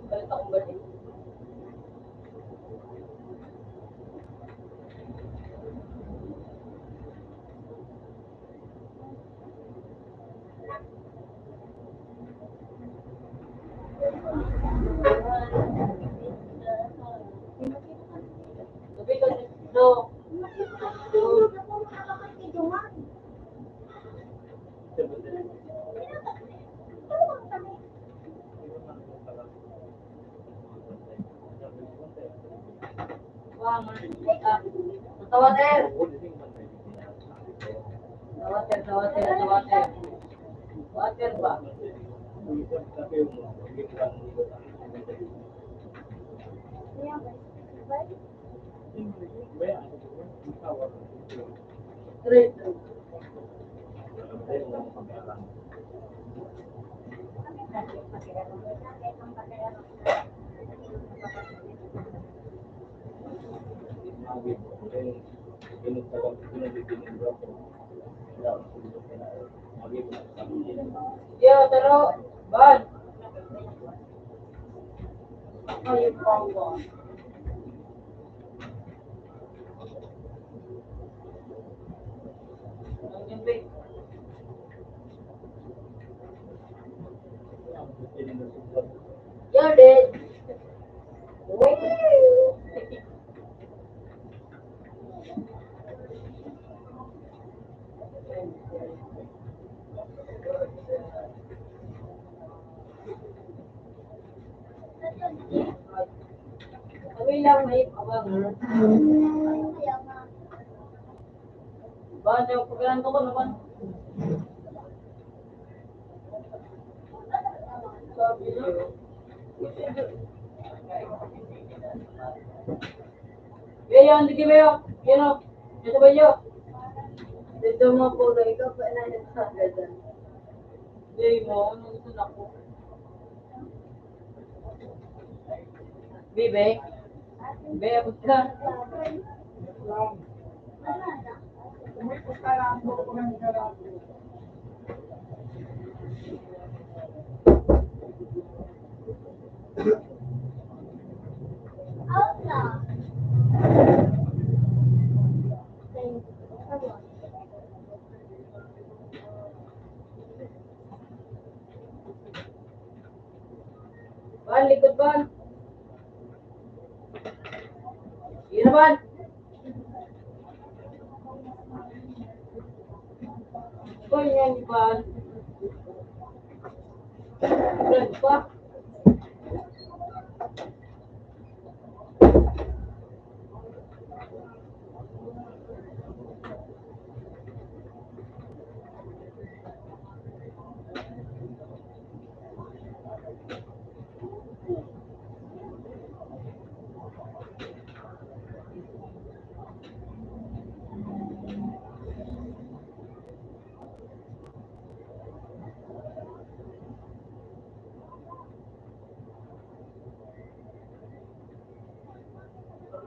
Balik akong balik. Sabi ko, no. Matulog ako makakapagtidungan. Wah, sa water! Sa water. Water ba? Straight. Yo, taro! Ban! Ay, pangwa. Ang gimbi. You're dead. Woo! Okay lang, may abang. Kaya nga. Ba, yung pagkalanto ko naman. Sabi niyo. Kaya hindi kayo, yun o, ito ba niyo? Dito mo po, ikaw pa na nagsasagan. Hindi mo, nandito na po. Bibe? Bibe, abot ka. Out na. Ban, likod ban. Sige na ban. Kung yan, ban. Red pa.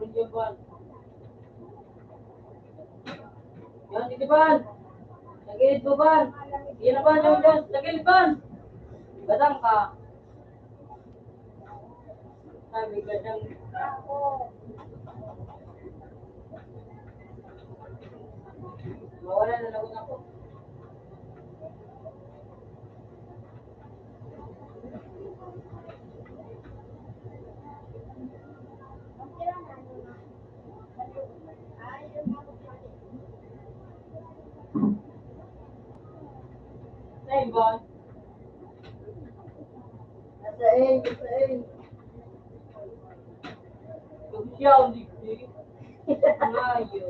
Parang yung ban. Yan, sige ban. Nagilid mo ban. Sige na ban, yung Diyos. Nagilid ban. Badang ka. Sabi ka dyan. Mawala na lagon ako. Hey, ban. Nasa A, nasa A. Yung siya, hindi. Ngayo.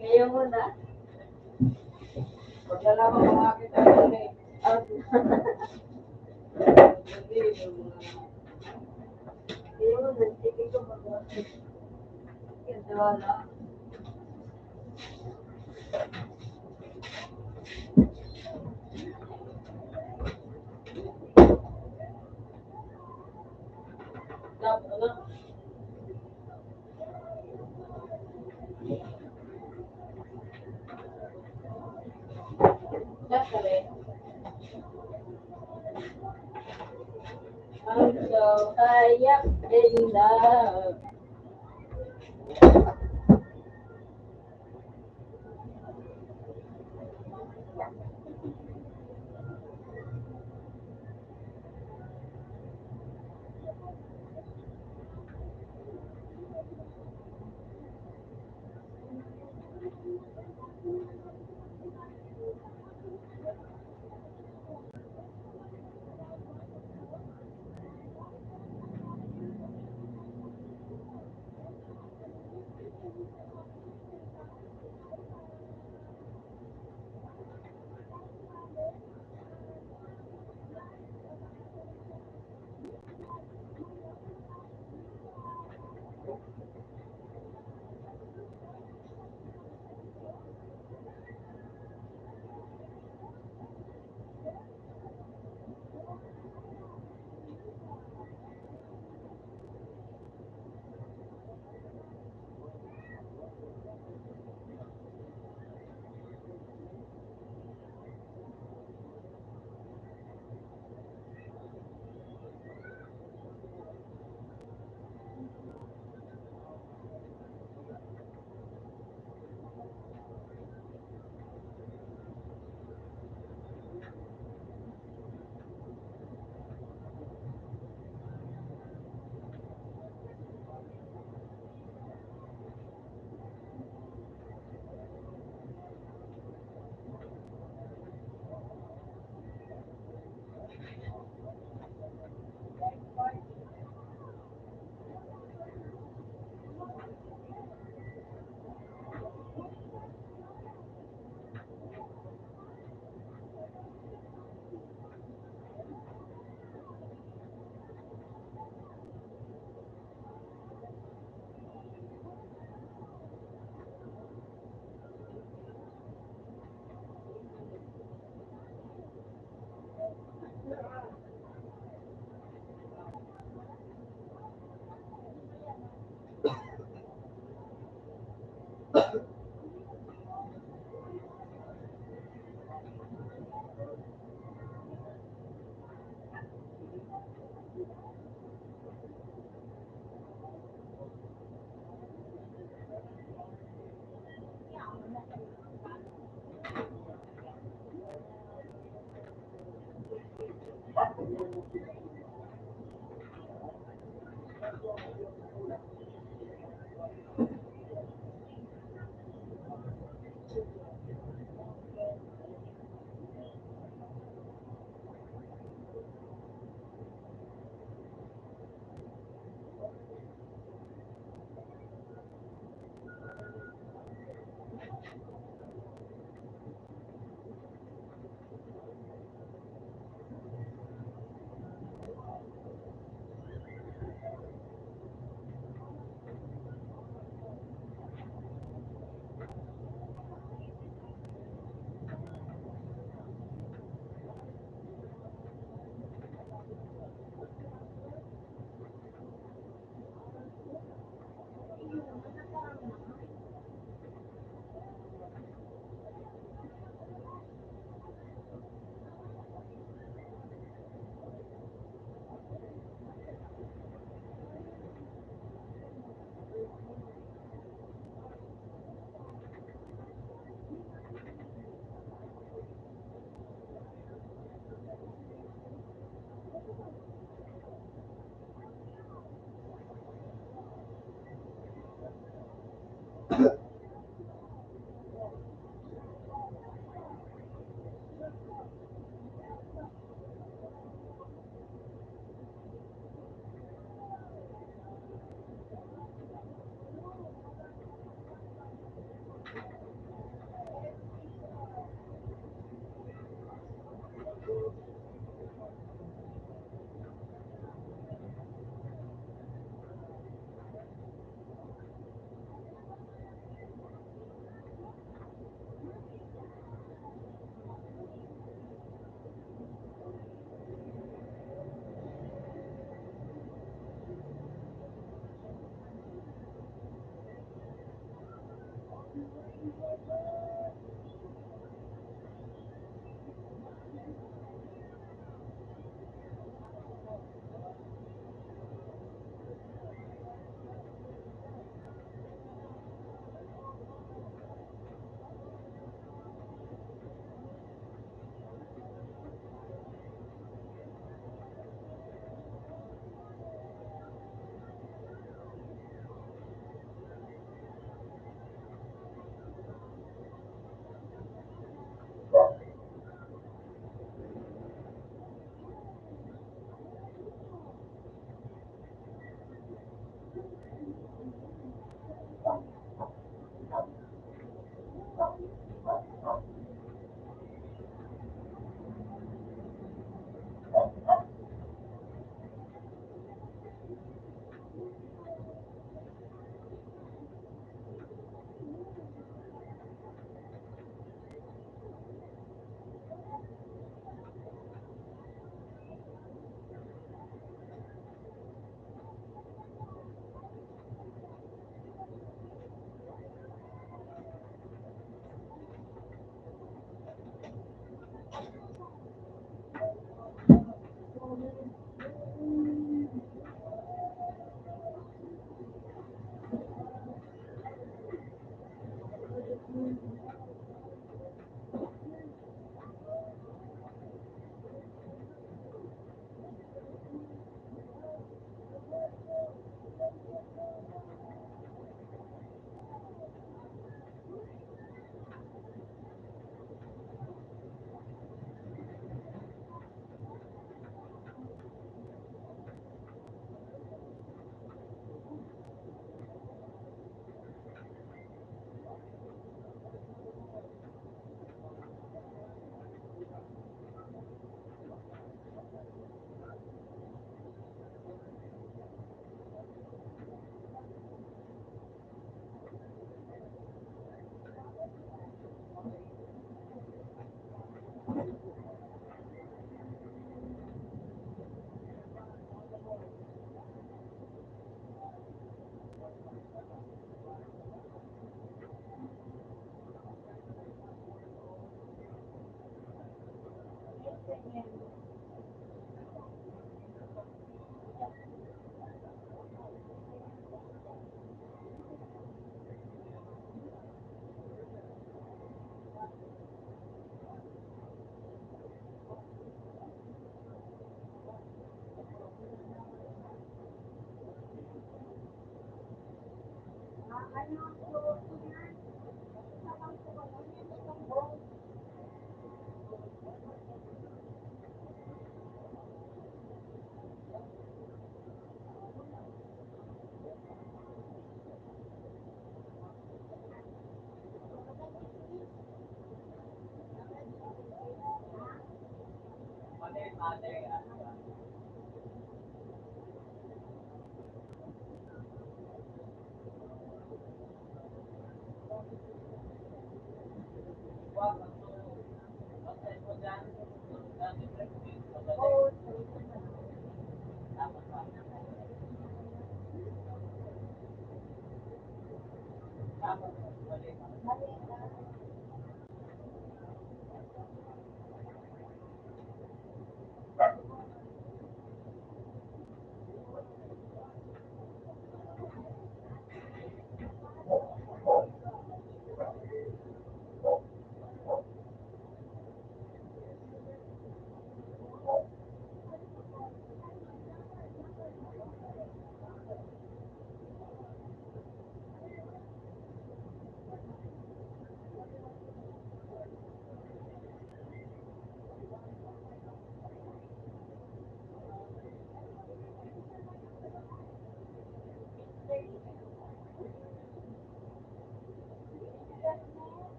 Kaya mo na. Pag nalaman mga kita doon eh. Hindi, yung mga... Kaya mo na. Sige ko mag- Kasi wala. Dapat, ano? Dapat eh. Ang so kayak din na.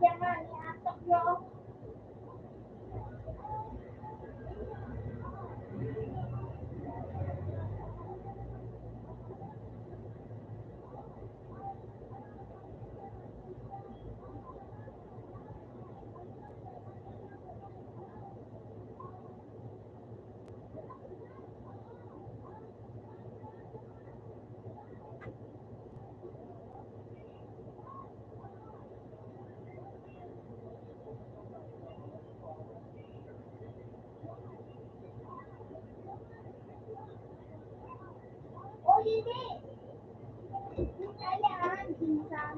Kaya nga, niatok yun. Oh, hindi. Hindi kaya, minsan.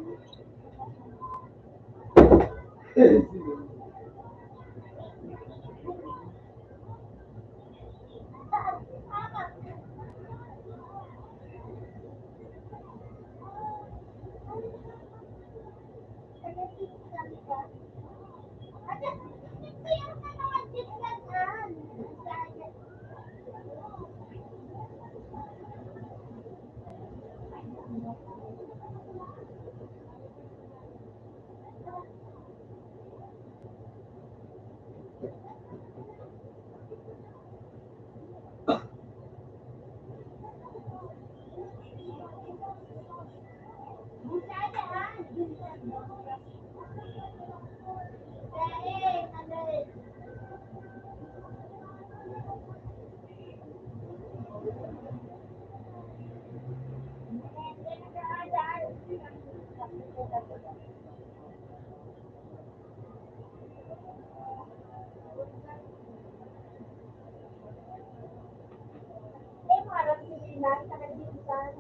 Harap sila sa kadinsan.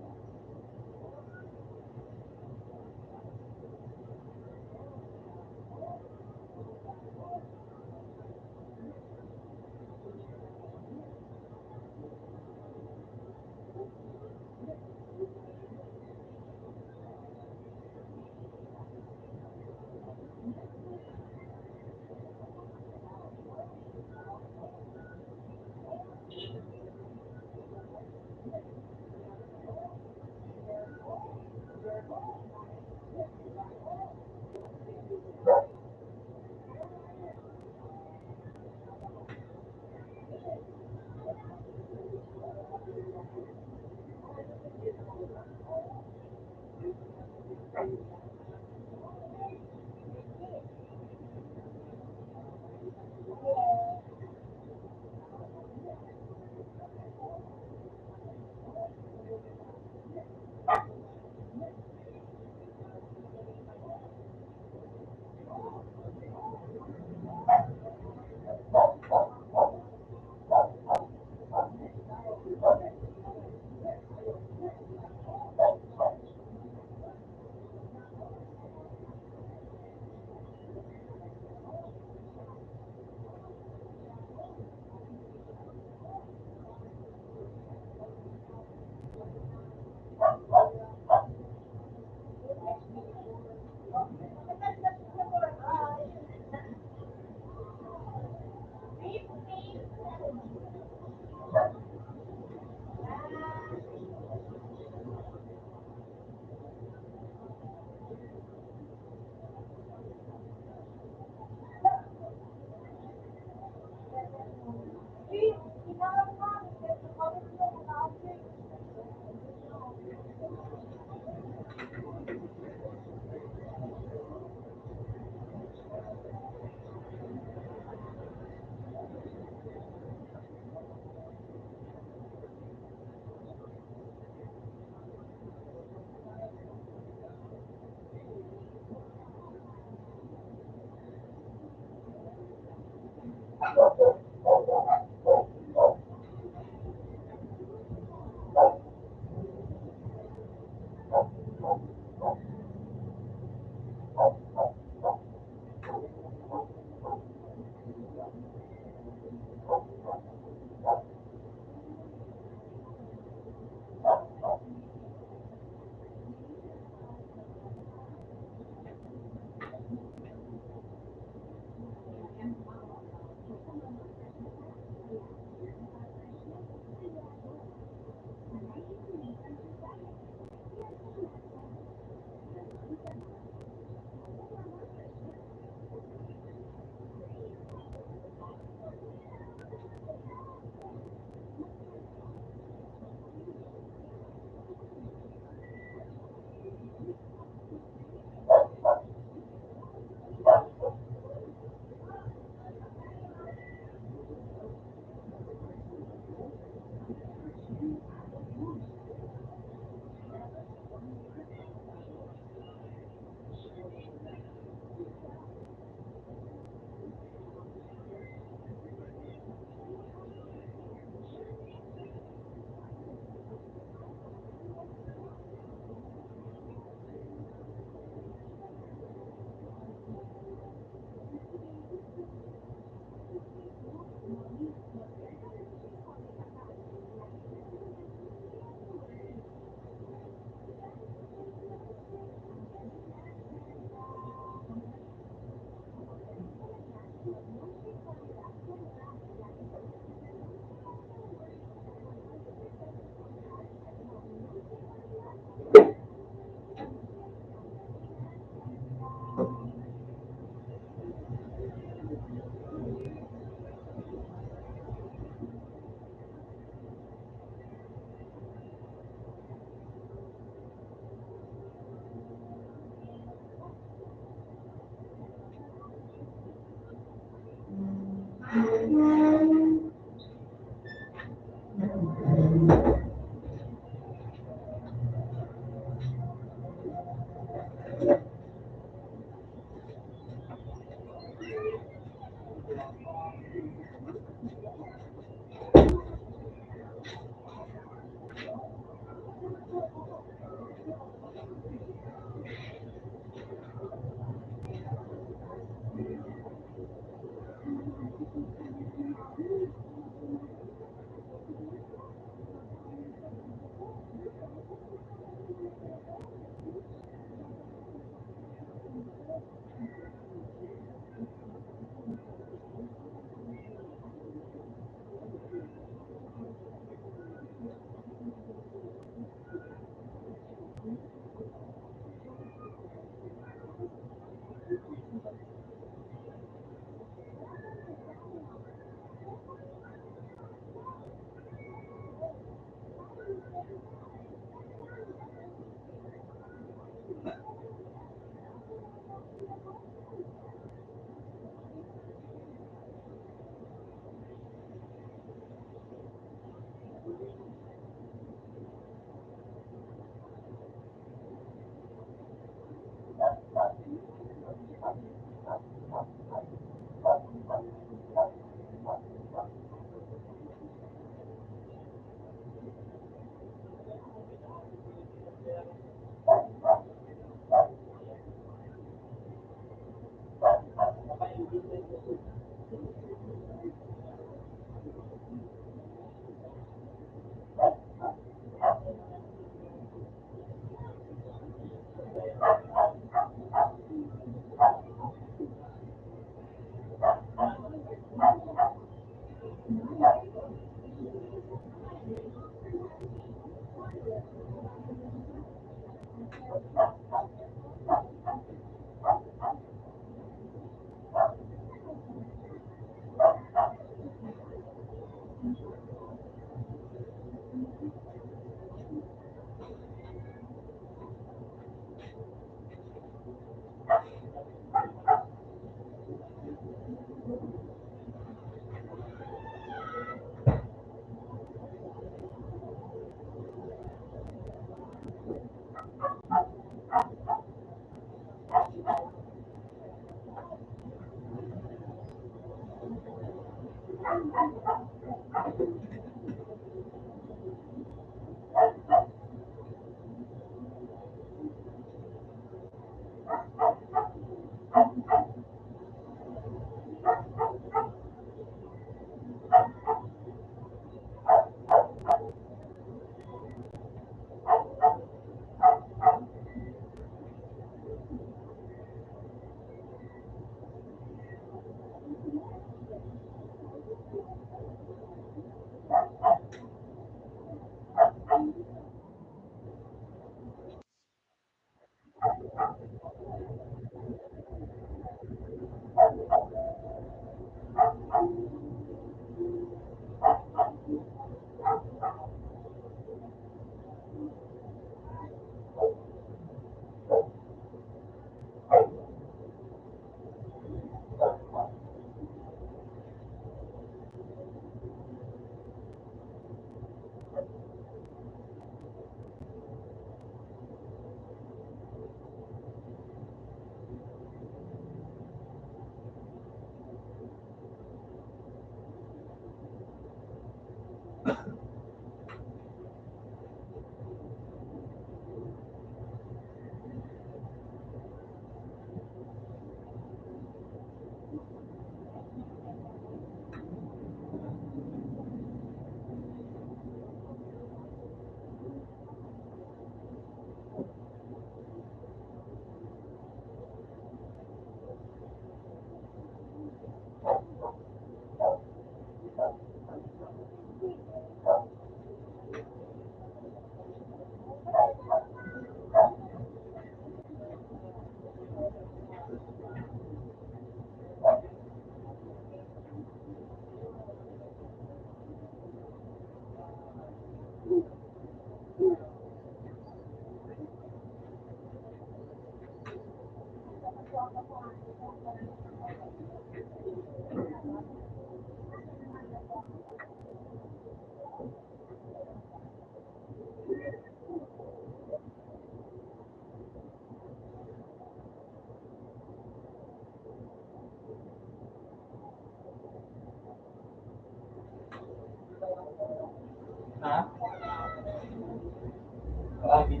Bakit?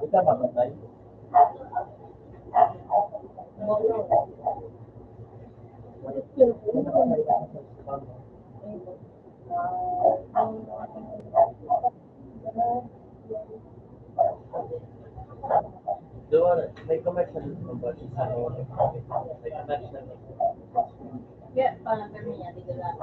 Ikaw mamatay? Doon, may commercial naman ba sa may commercial Kaya, parang kami niya, di ka lang.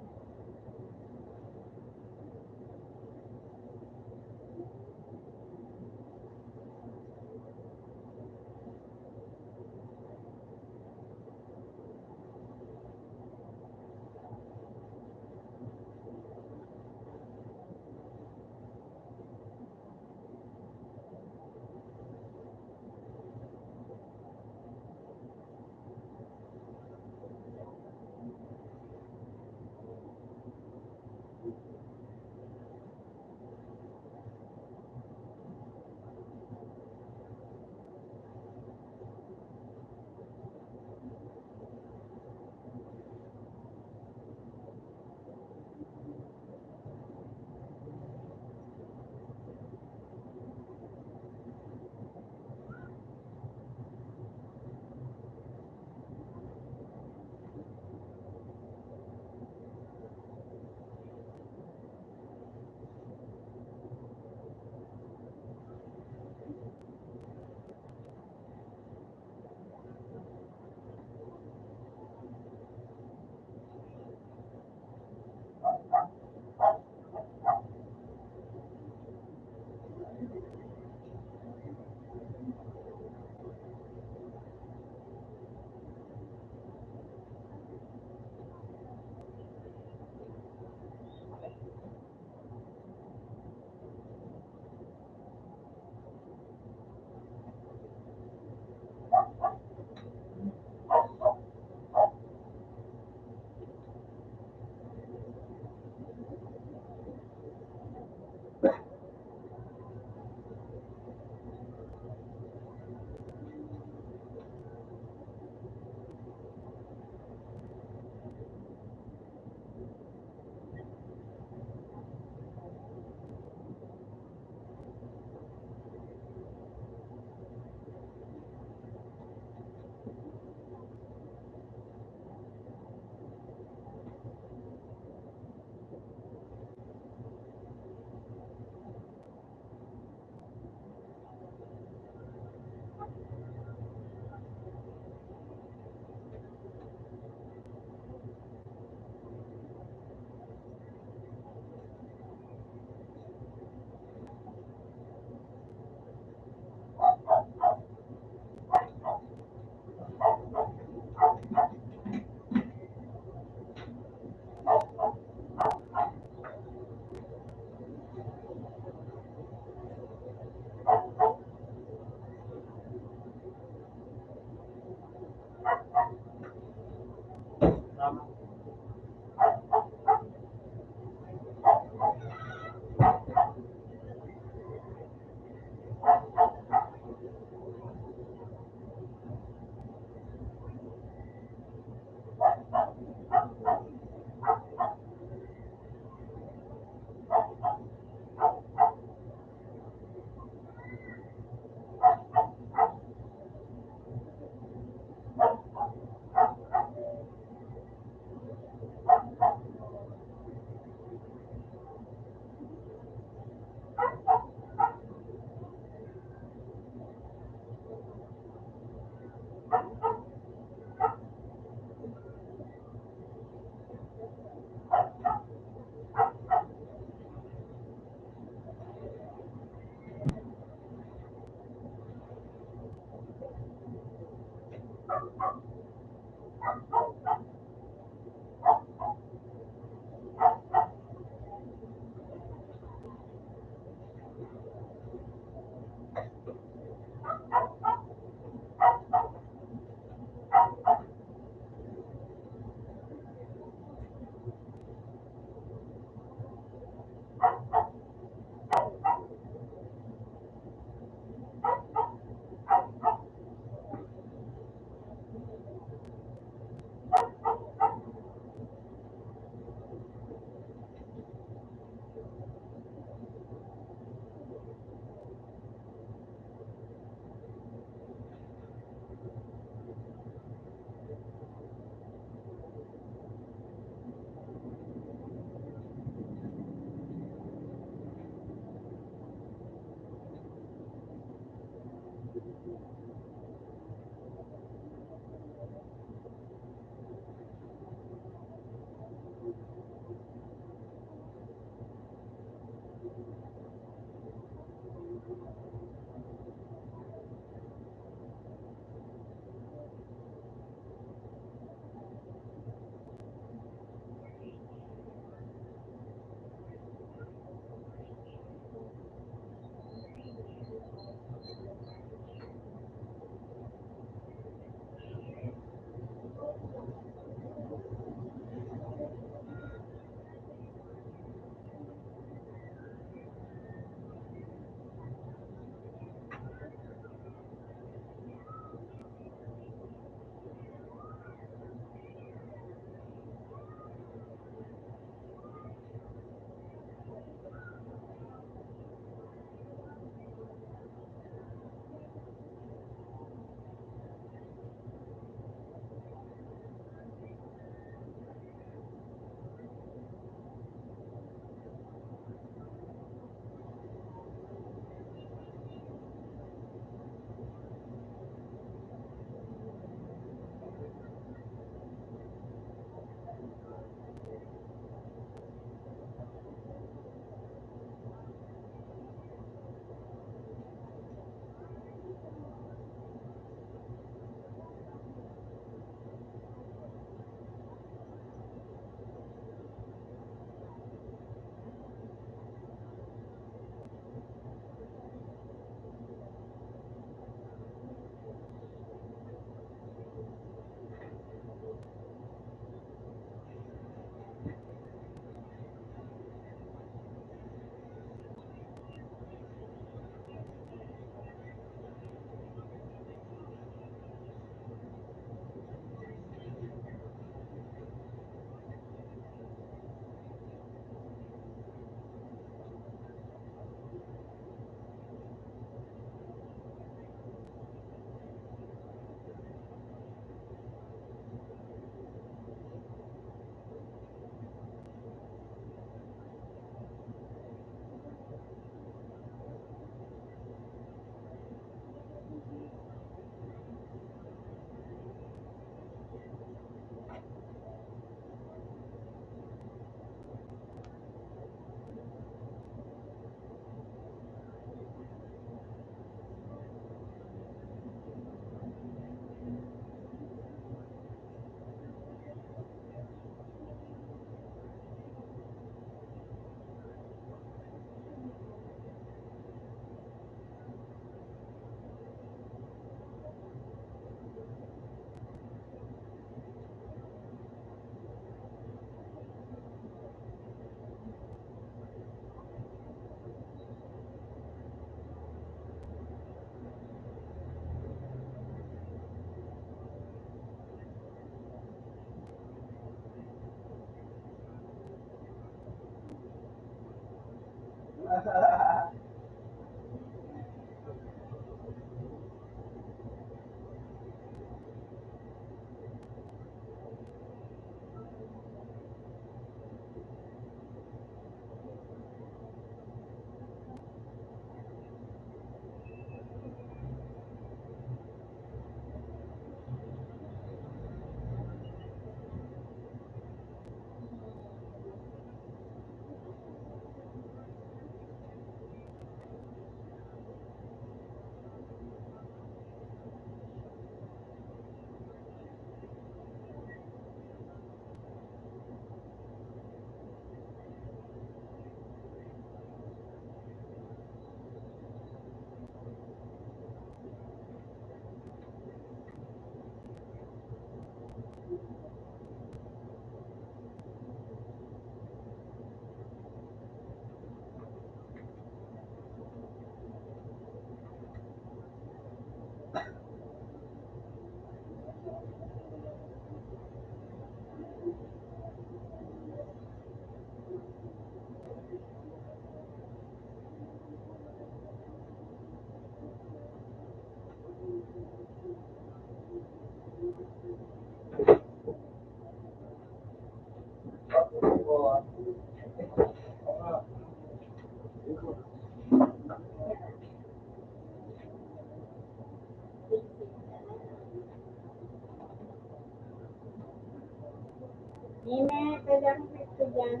Nene, pwede akong pwesto dyan.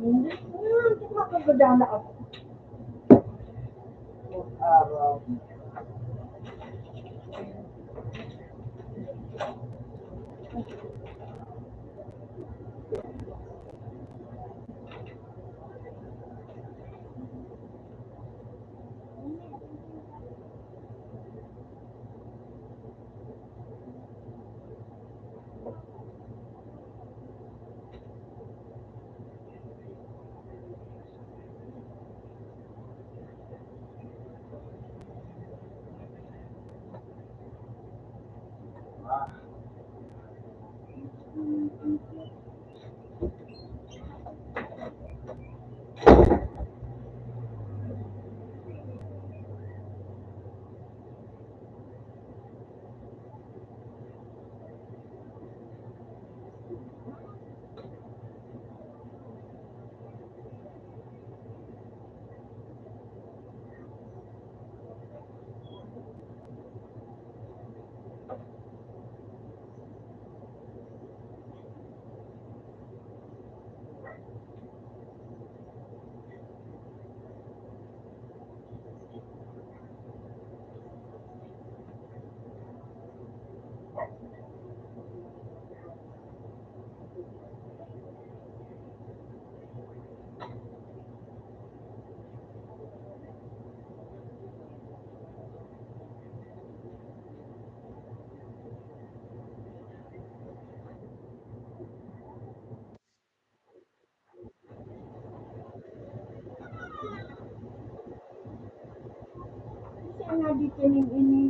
Hindi. Makagudala ako. Araw. Siya nga dito ini.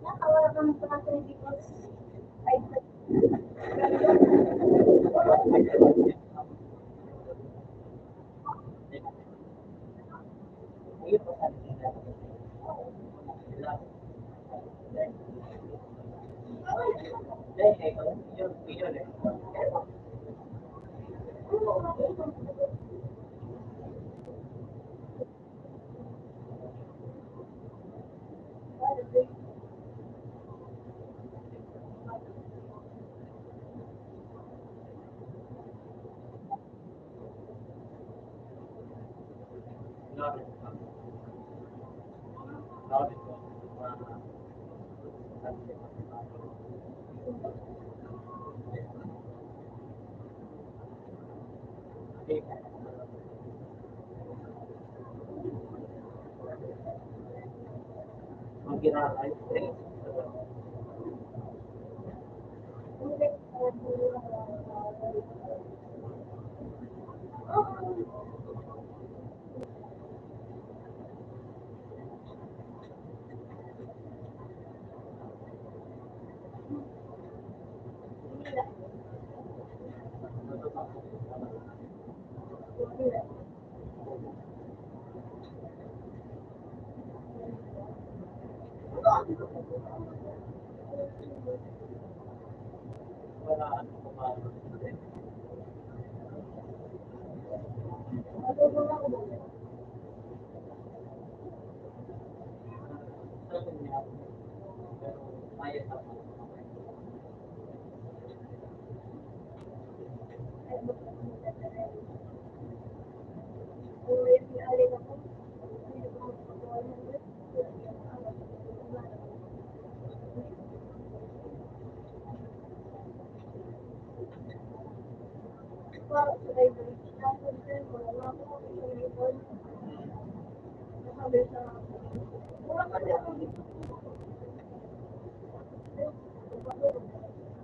Nakawala kami sa kasi because I Ayun po sabi nila. Dahil yun eh. Mag-ginakay, stress. Wala ano ko ba? Sabi niya, pero mayat ako.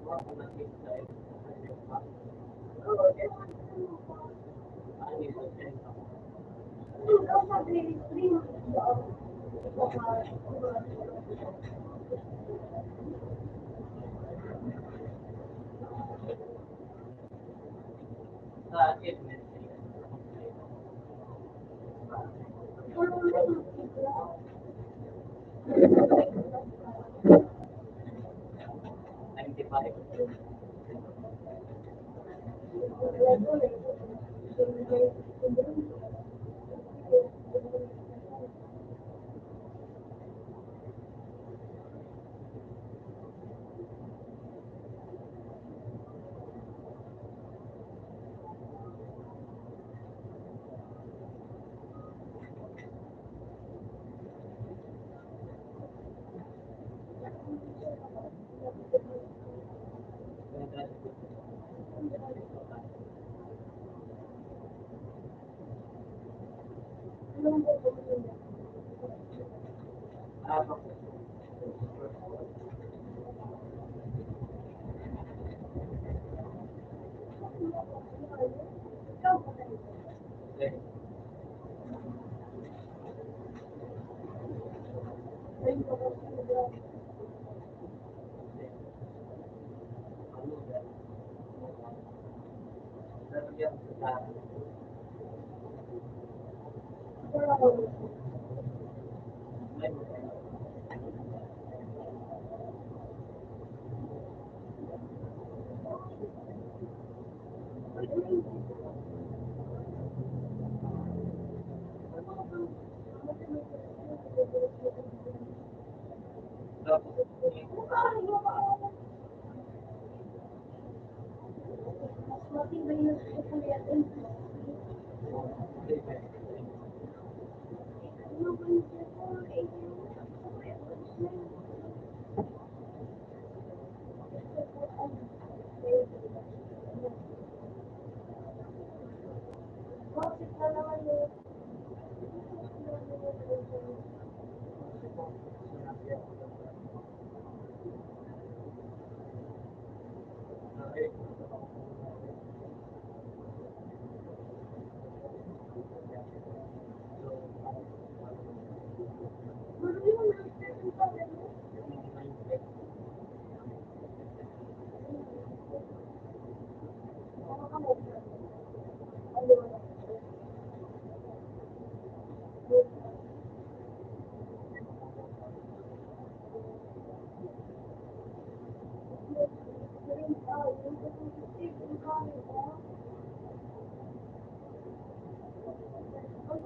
Ako nag-isa eh. Ano yung stress ako? Sa achievement.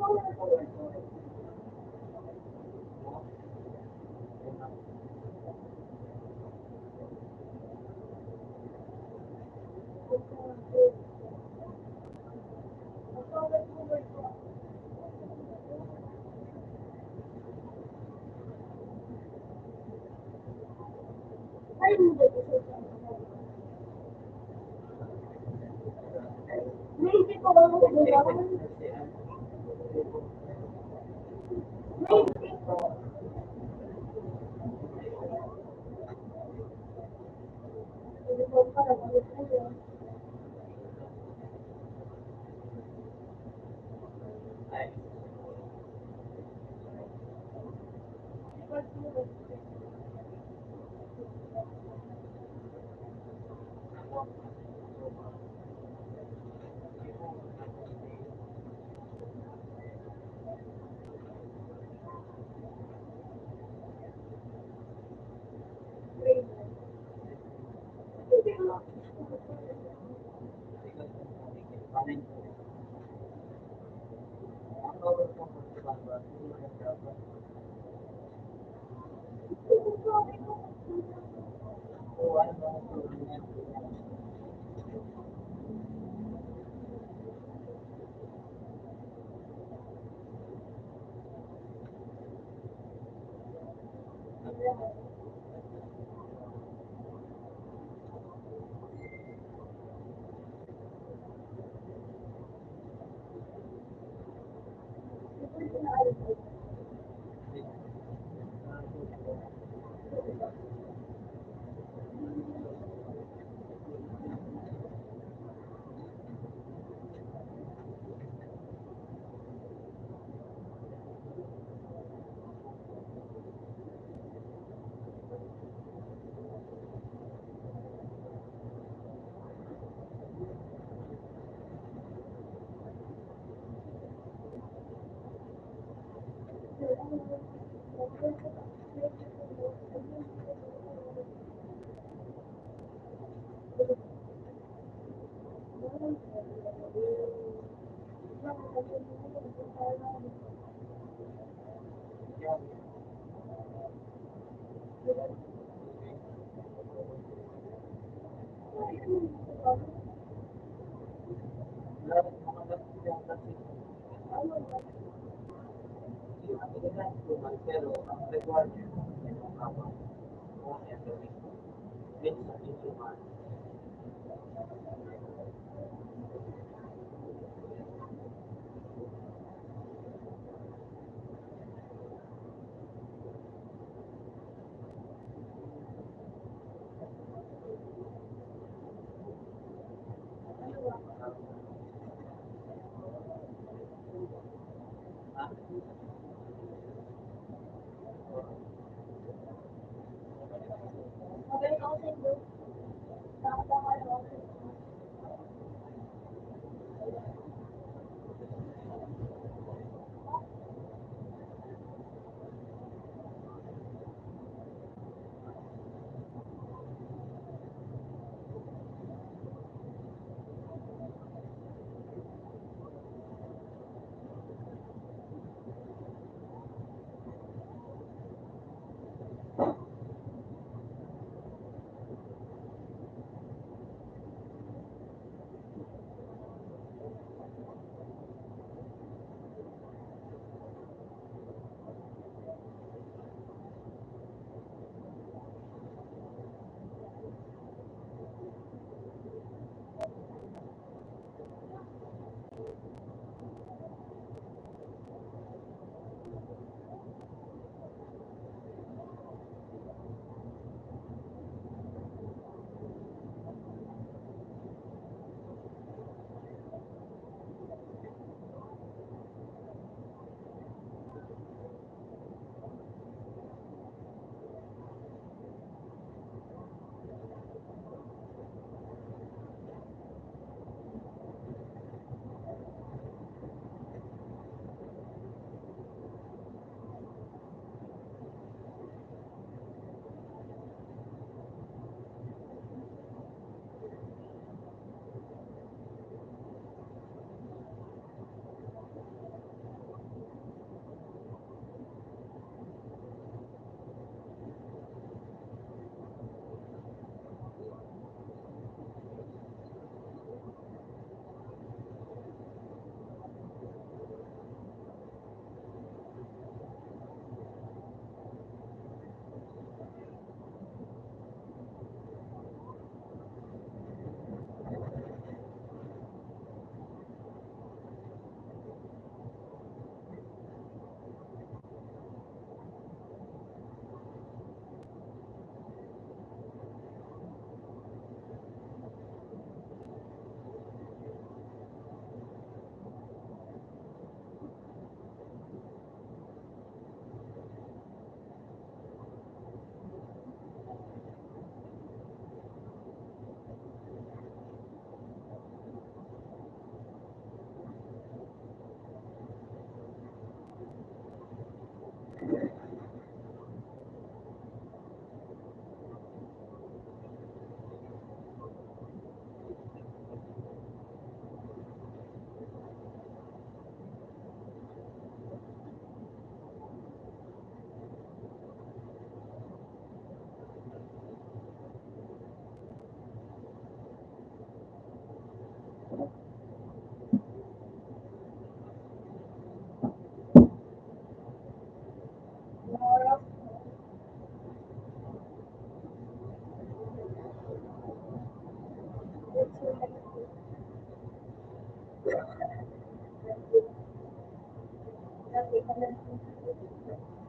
Ay, hindi. Hindi ko alam kung ano. Hindi ko. Hindi ko pa alam. Pero ang requirement ay mababa. Okay, ang gawin ko. Based on instrument. Magaling ako sa Indo. Tama-tama lang ako. Kaya, kaya lang,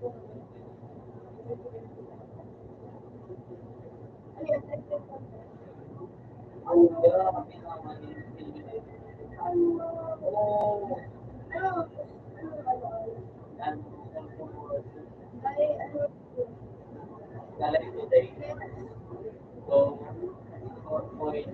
Pero kami naman yung Pilipinas. Oo. Yan. Galay today. So, 4 point.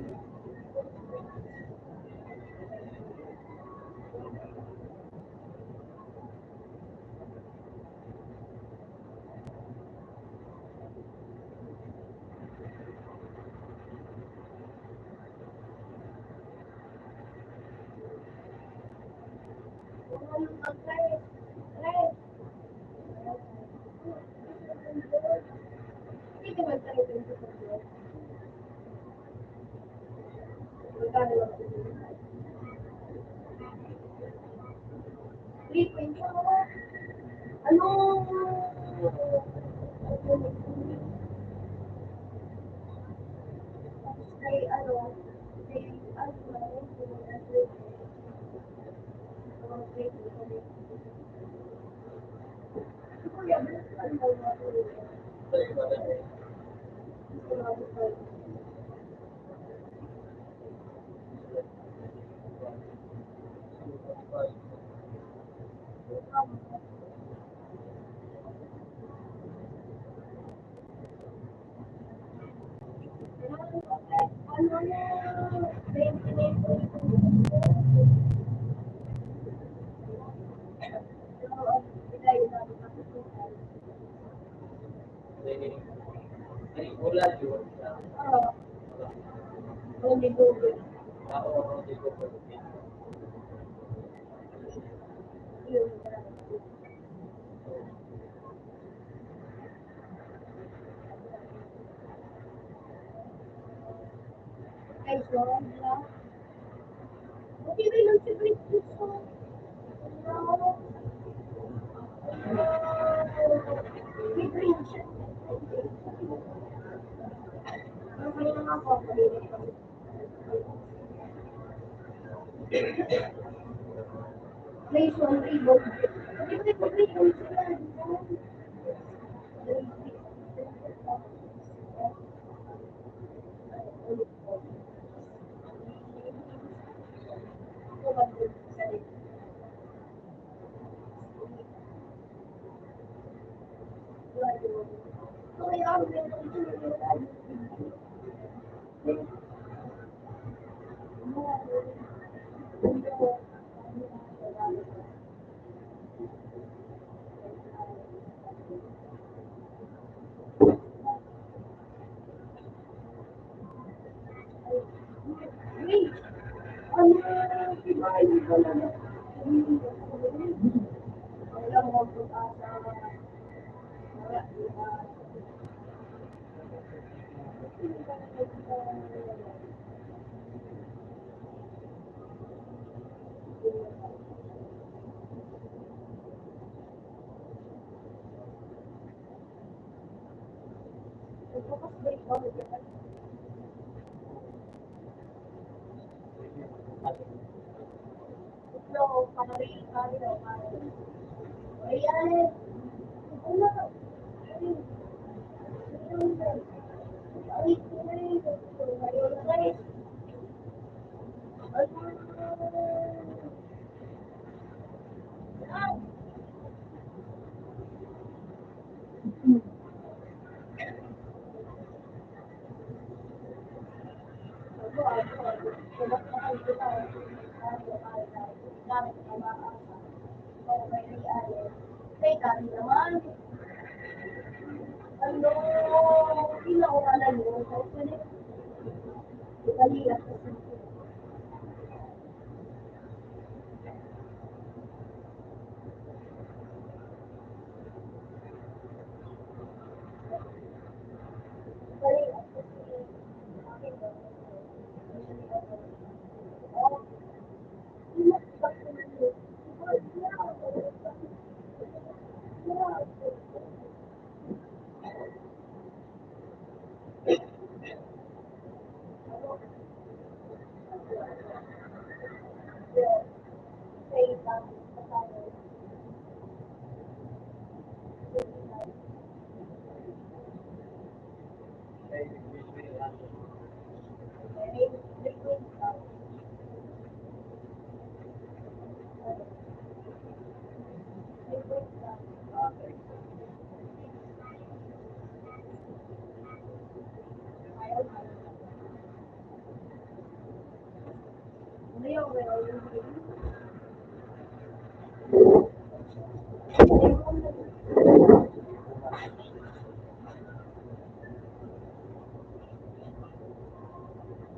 Ay, wala yun. Ako, hindi ko pa.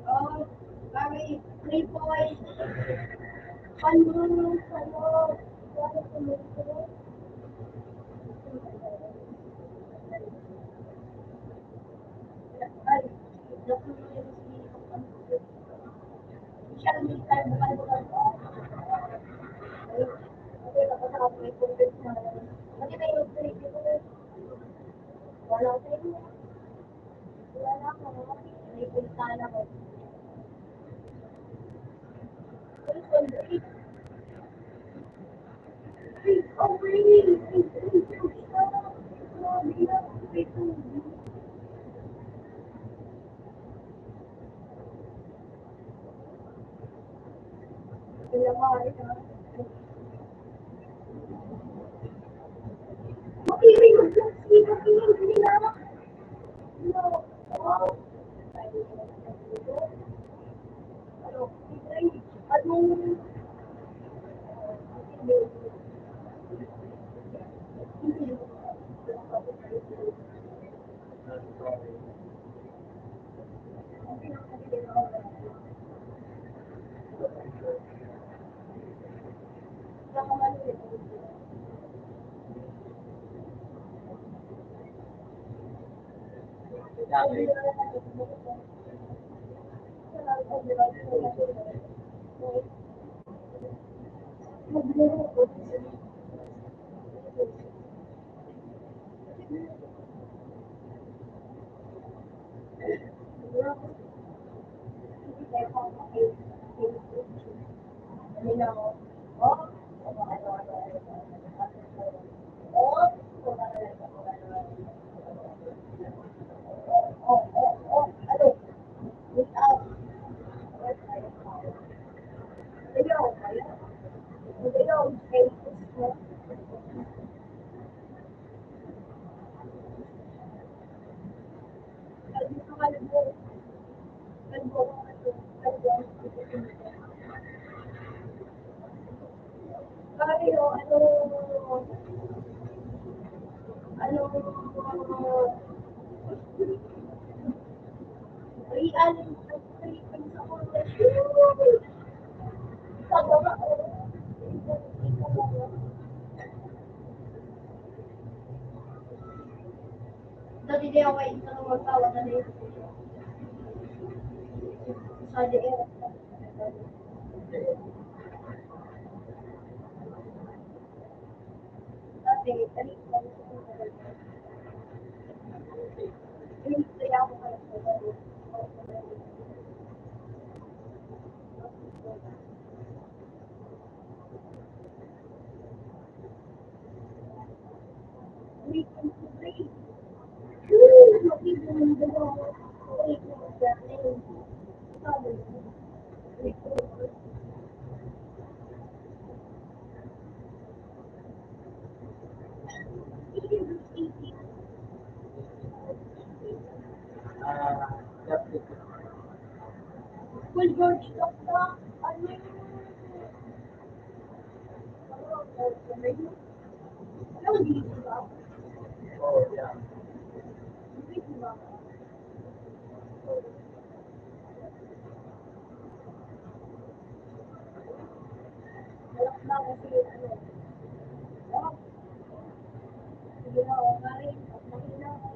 Oh, kami, 3 points. Ano, ano, bakit tumutulog? Ay, naku, siya ang may time, bukan. Ay, nakasama may COVID na. Kasi may outbreak dito. Wala tayo. Wala ka. May punta na ko. Oh, really? Dati di ako kayo sa magtawa na dito. Sa di dati, Full George Doctor, ano ano dito ba? Dito ba? Malak na kasi ano. Oh, sige na, okay. Mahina ako.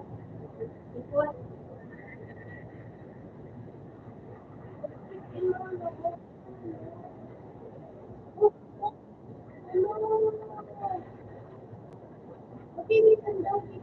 Ikot. Matinisan daw dito.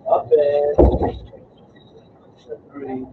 Open. Agree.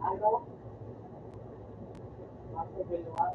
Ano? Ako biluan.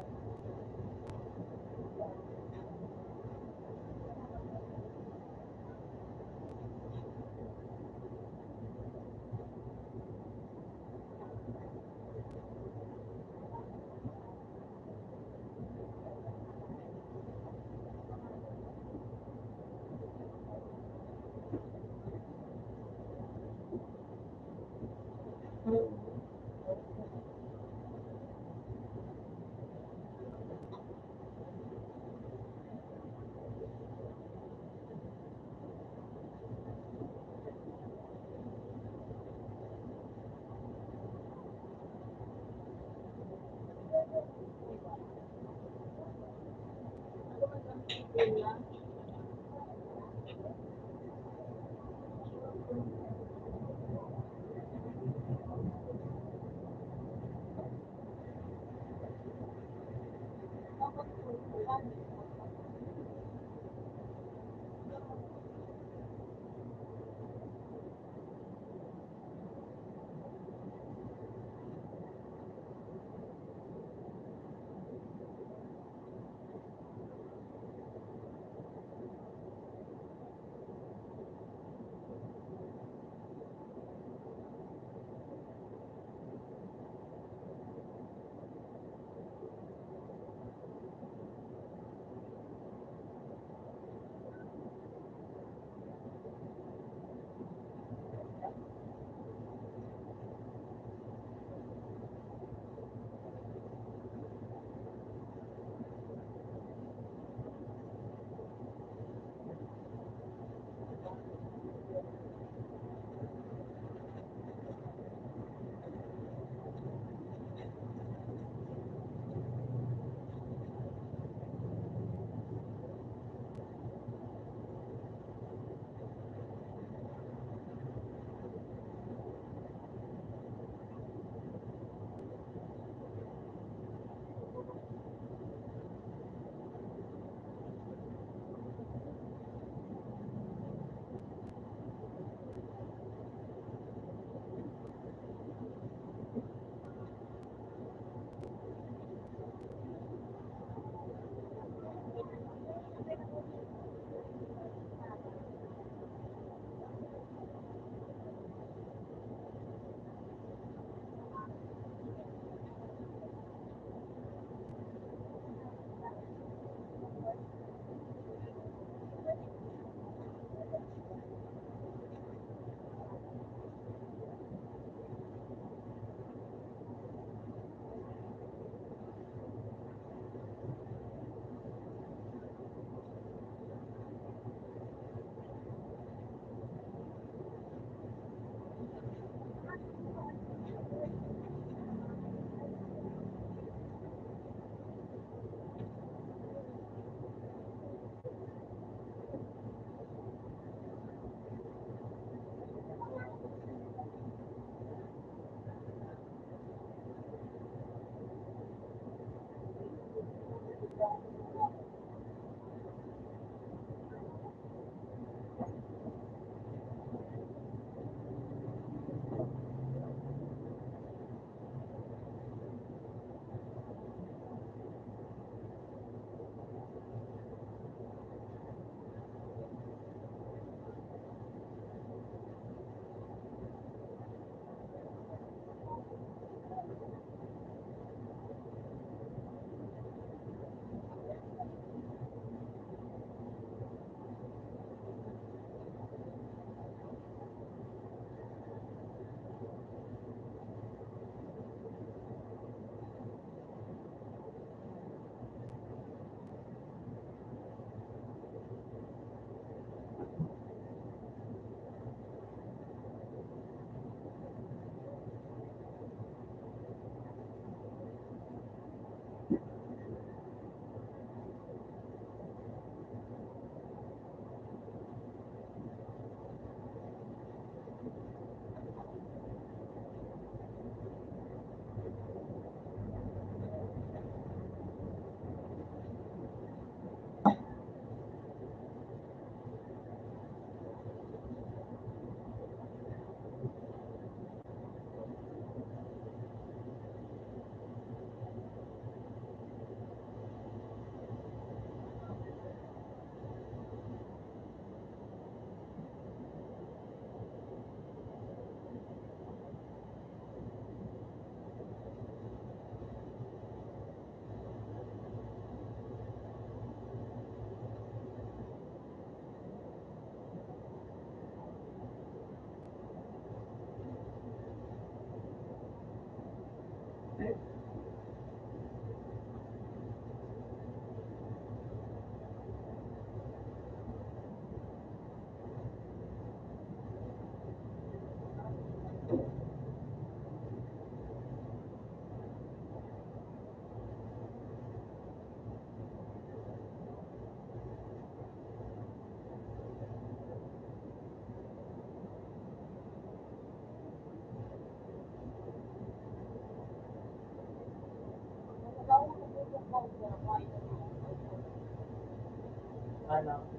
Ano?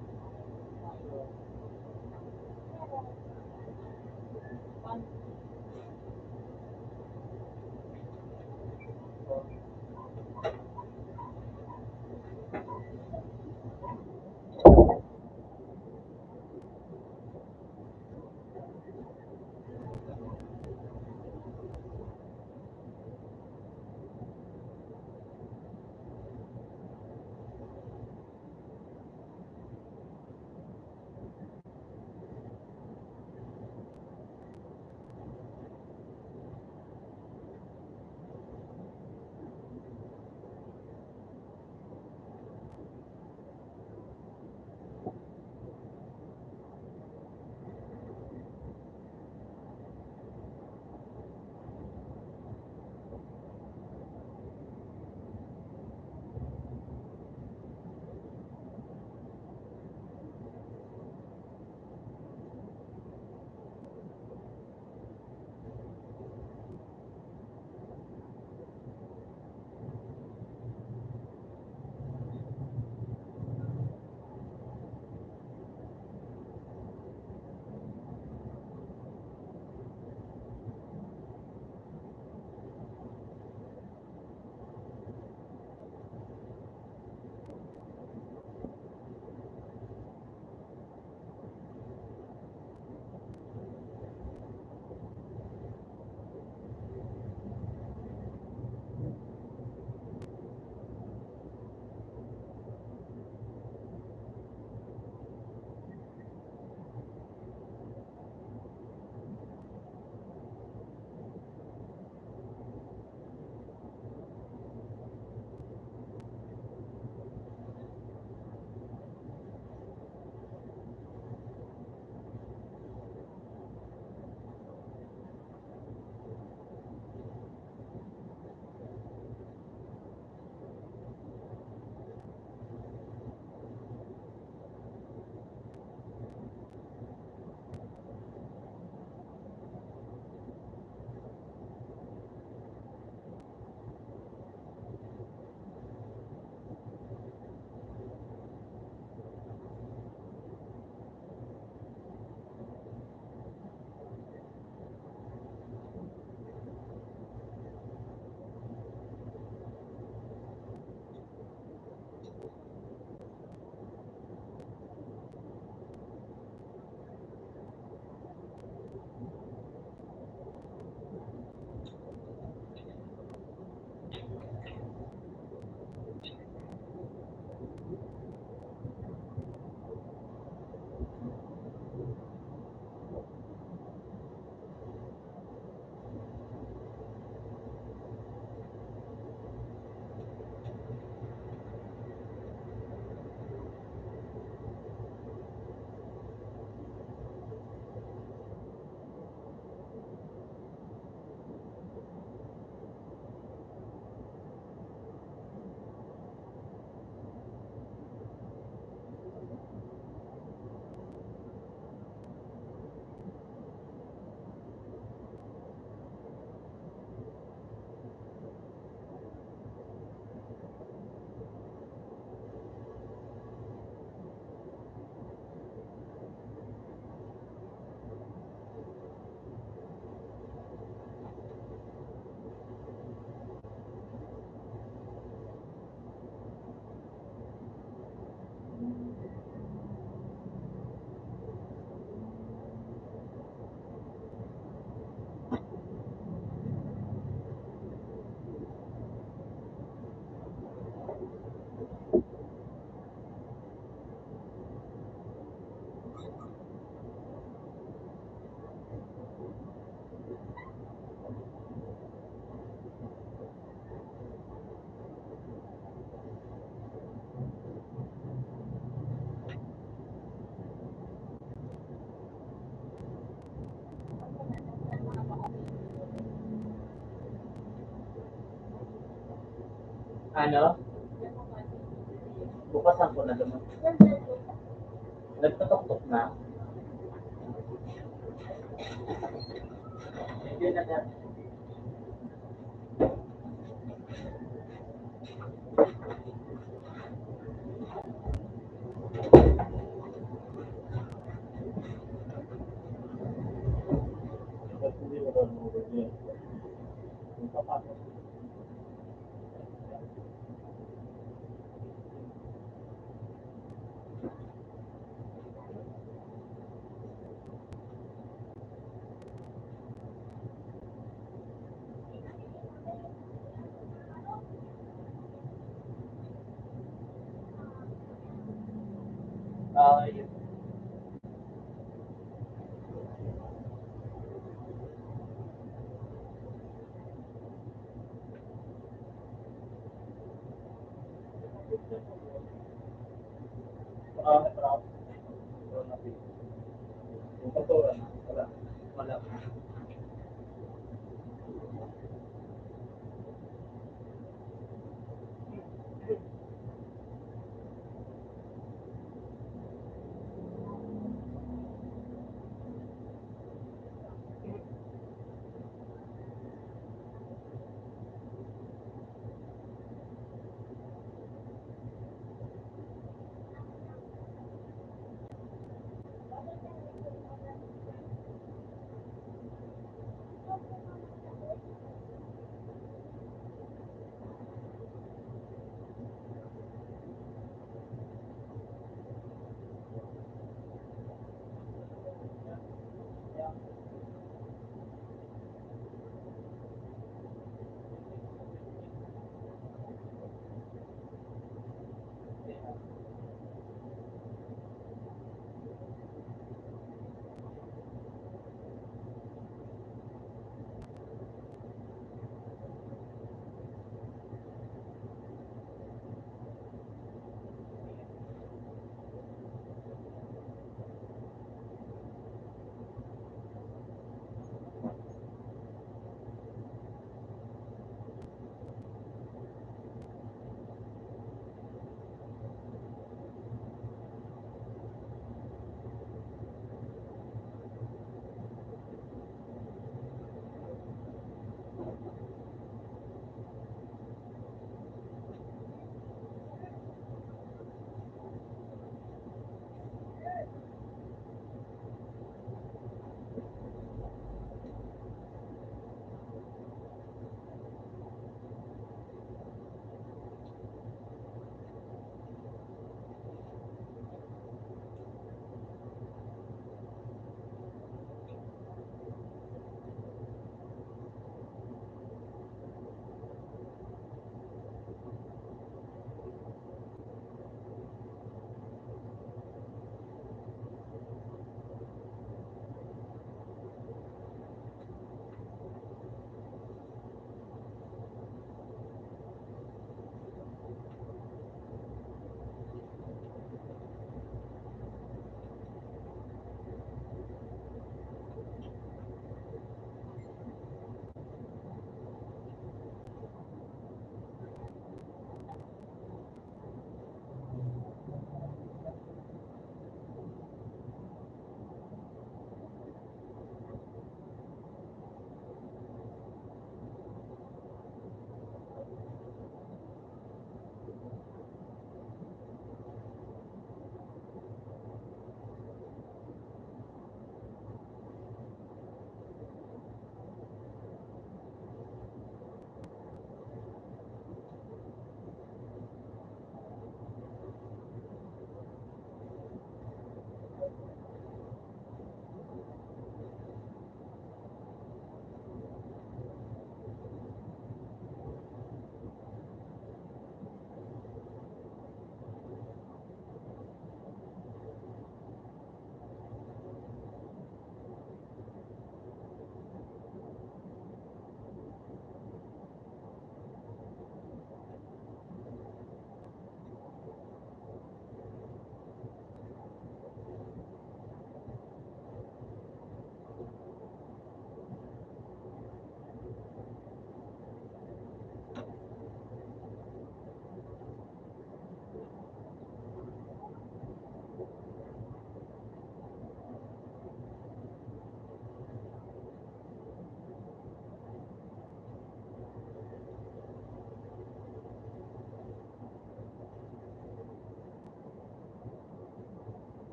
Ano? Bukasan ko na naman. Nagtatok-tok na. Hindi na na. Kasi hindi mo lang mo ganyan. Yung papasok. Yun. Parang yung paturan, wala. Wala.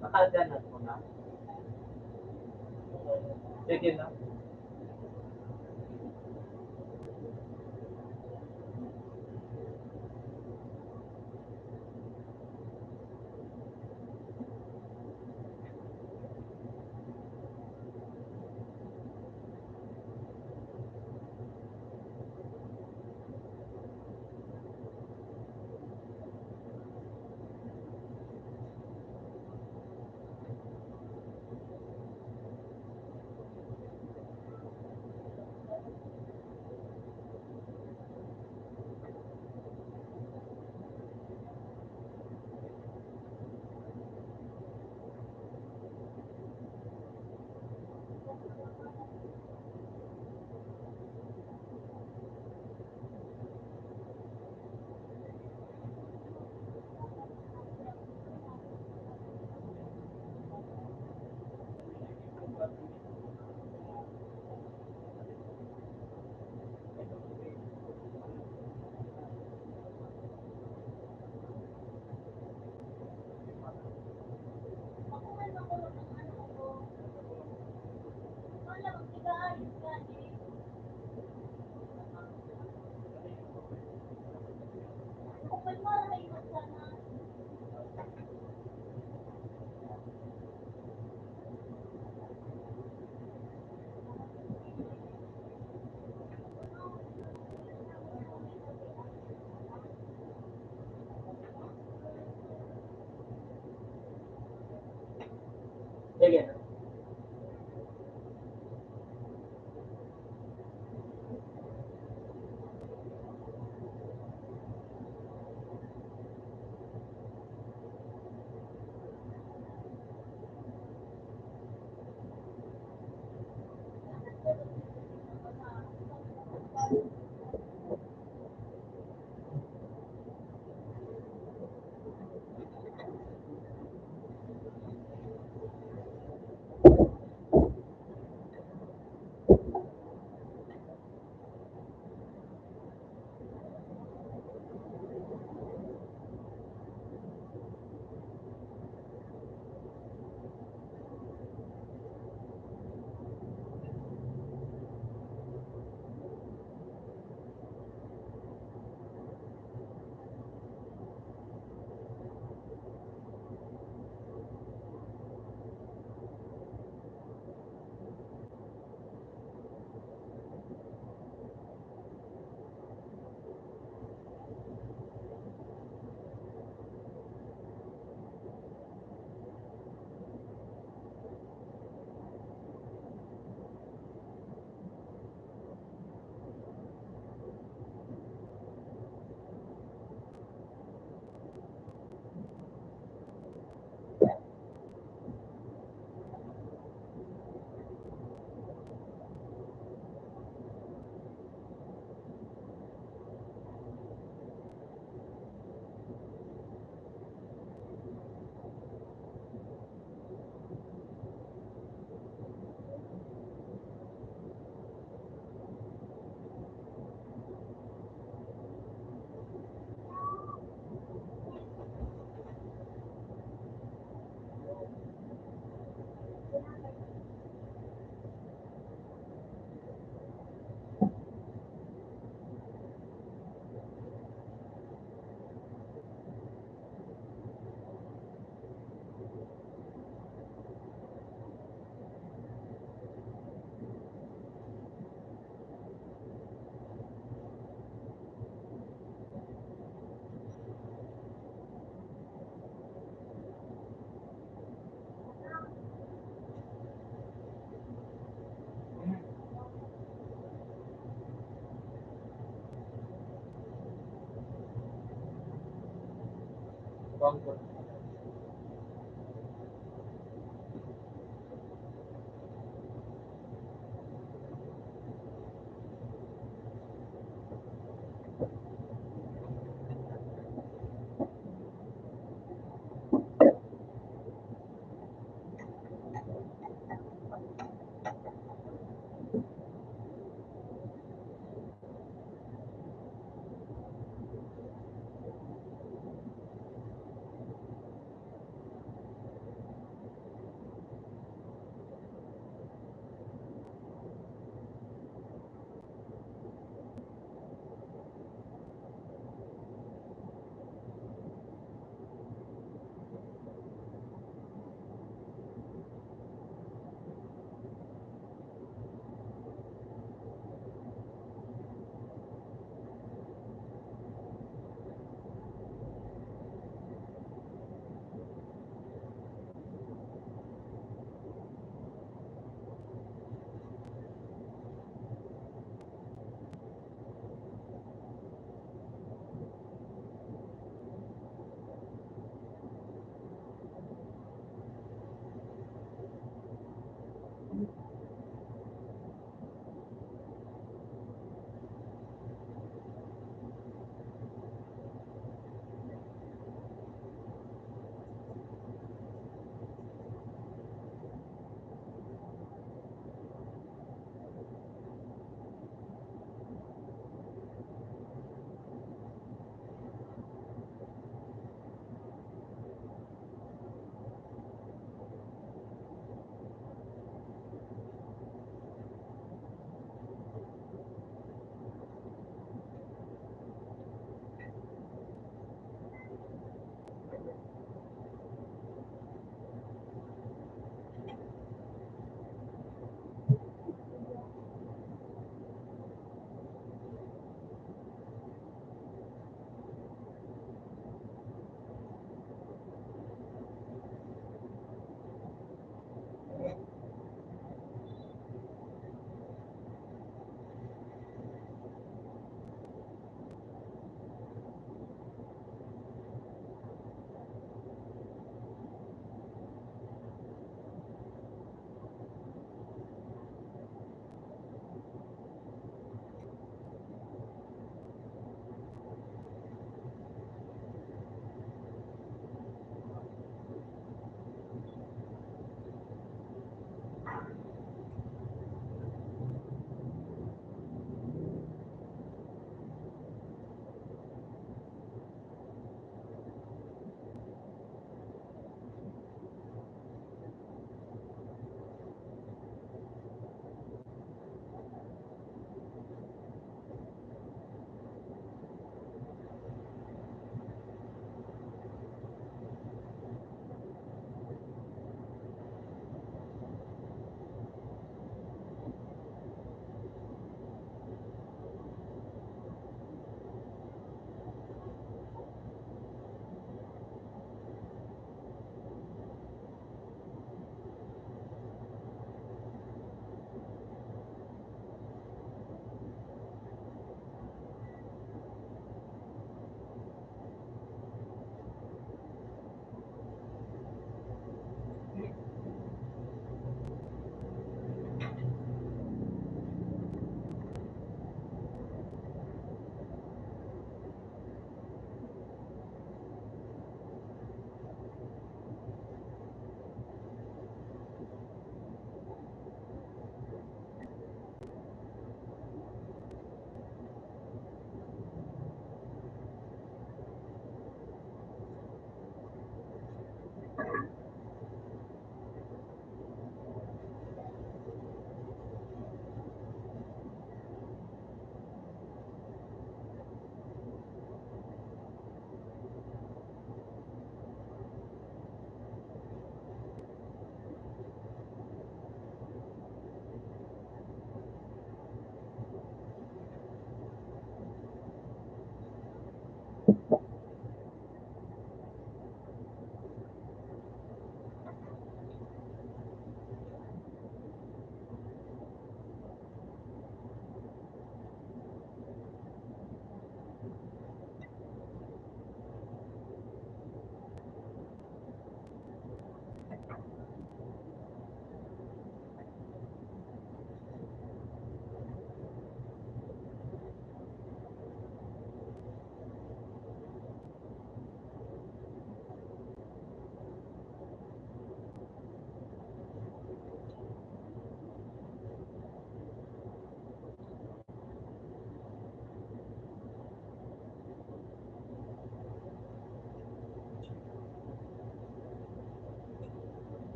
Nakaganan mo na. Sige na. Sige. Bangko.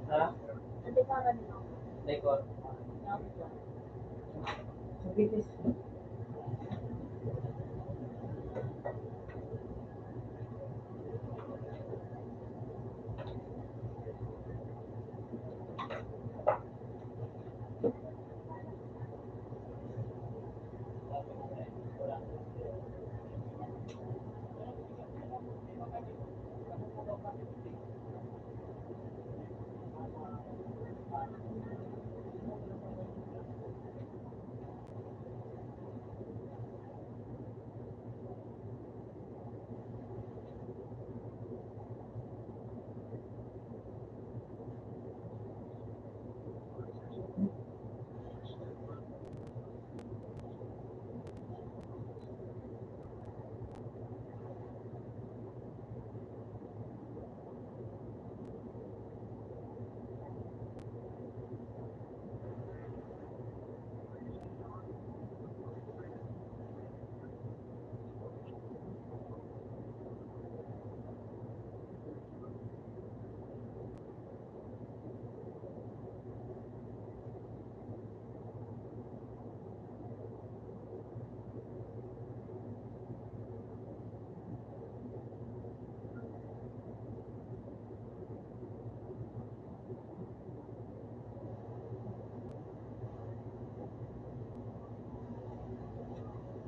Ha? Decor. Sabitis.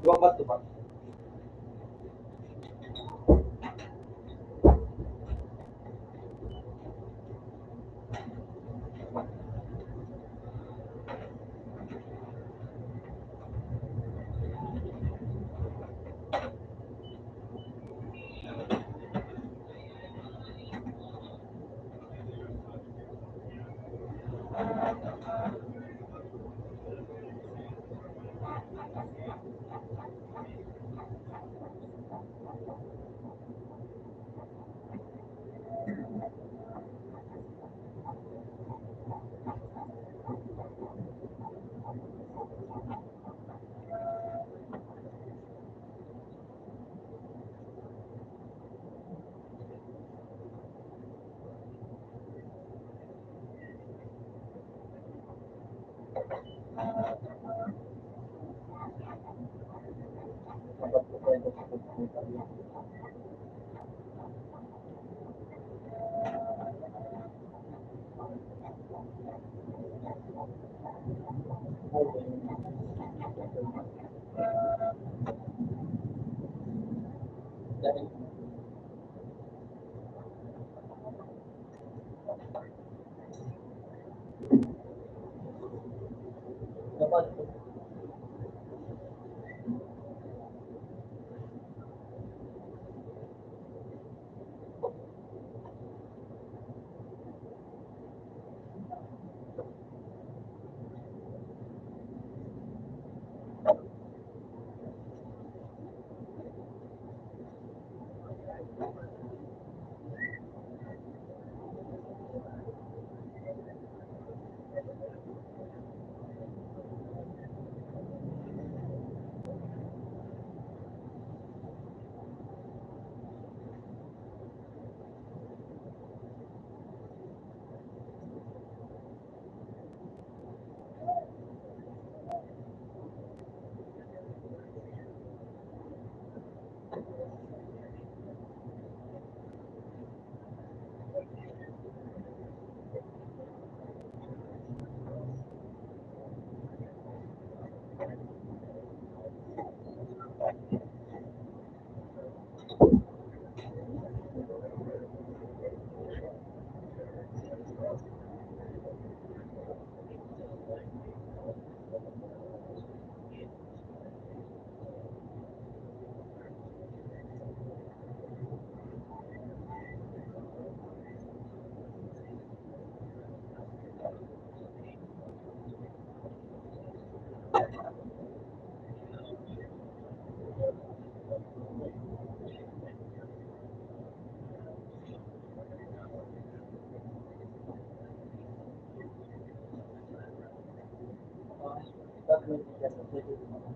Dua batu, Pak. Dapat po tayo sa pagpunta niya. Dahil dapat po tatlo siya sa pwede naman.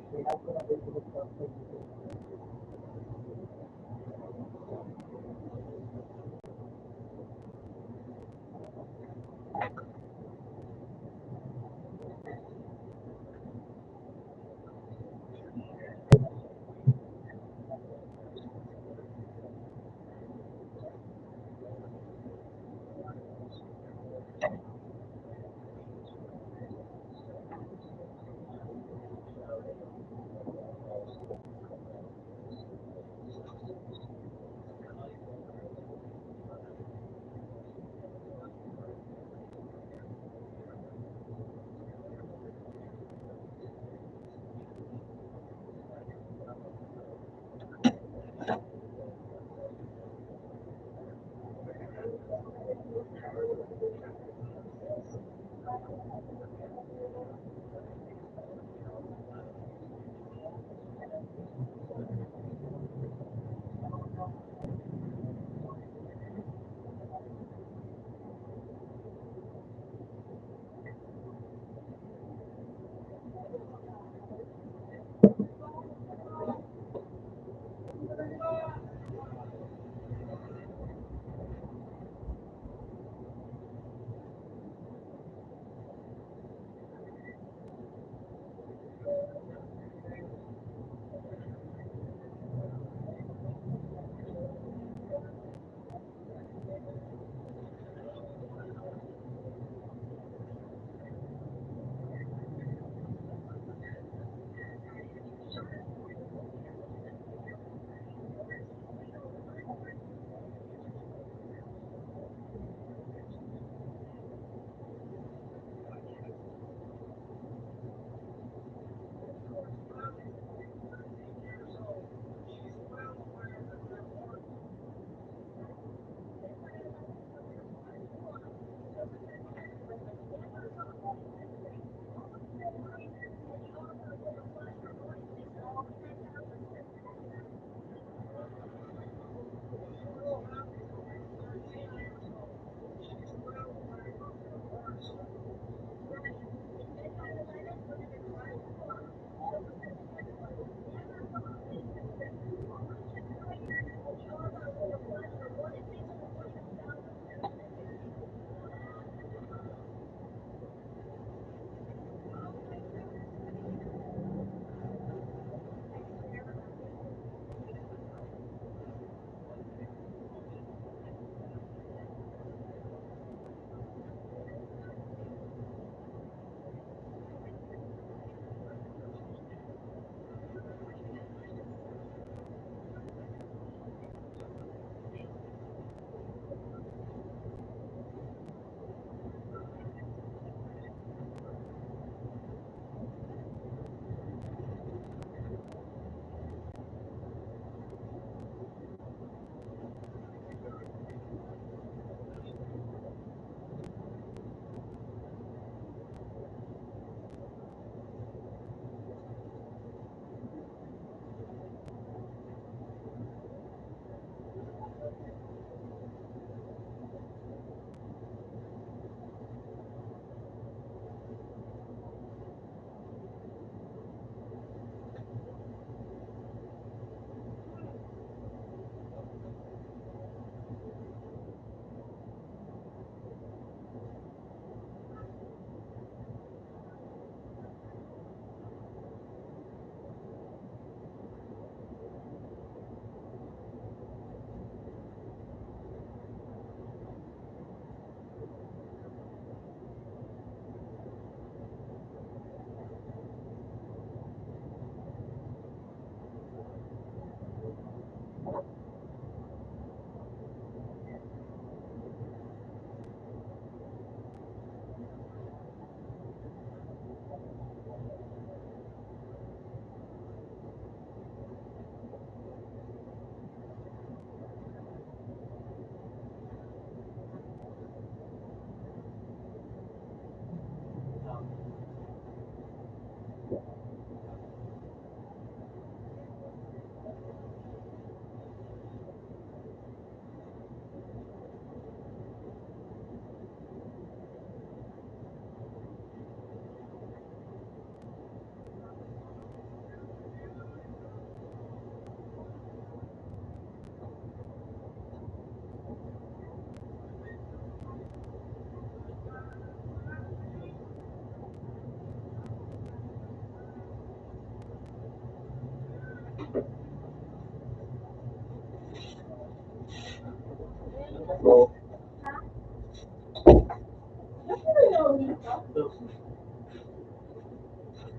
Kaya ko na din po sa pwede.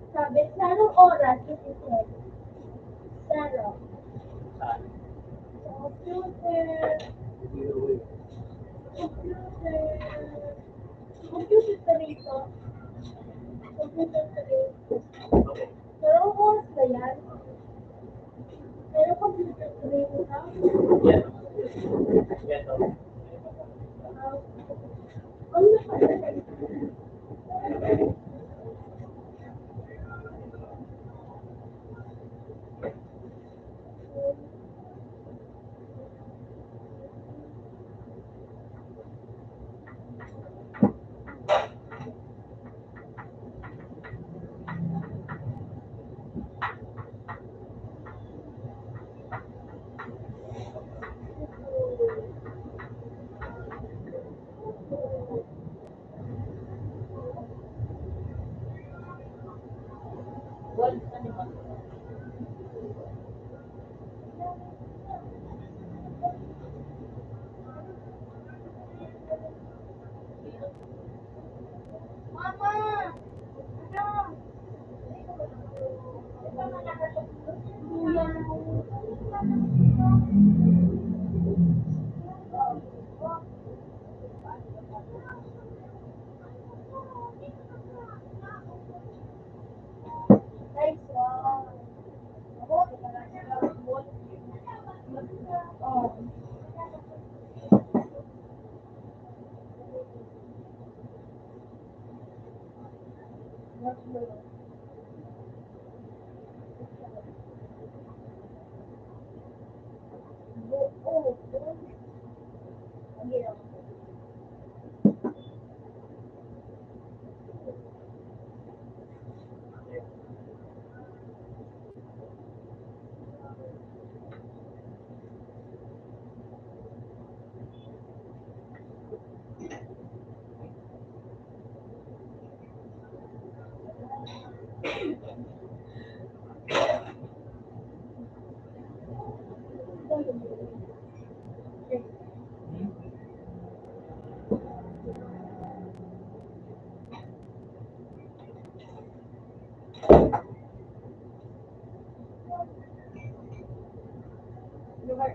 Sabi, sa anong oras kasi sir? Zero. Saan? Sa computer. Computer. Computer sa rito. Computer sa rito. Okay. Pero ang oras ba yan? Pero computer sa rito na? Yan. Yan, oh. Ano na pala? Mama! Ano? Nice one. Oh.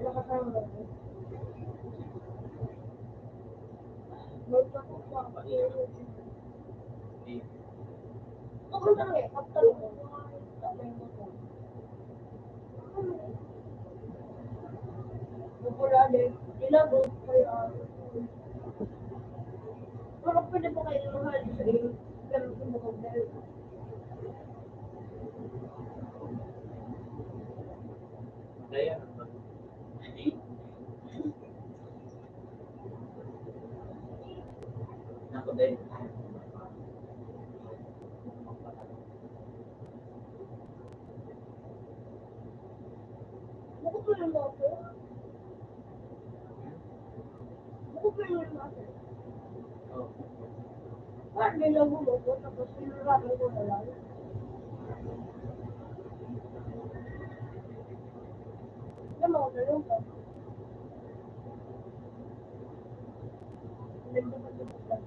Nakakasama ba? Okay lang eh, after mo. Bupulali, ilago, kaya... Pero pwede po kayo mahal sa iyo, pero kung makabel. Kaya, ako din. Bukupulin mo ako. Bukupulin mo ako. Oh. Bakit nilago mo ko, tapos sinuragan ko na lang. Alam mo, nalungkot. Nagdapat-dapat lang.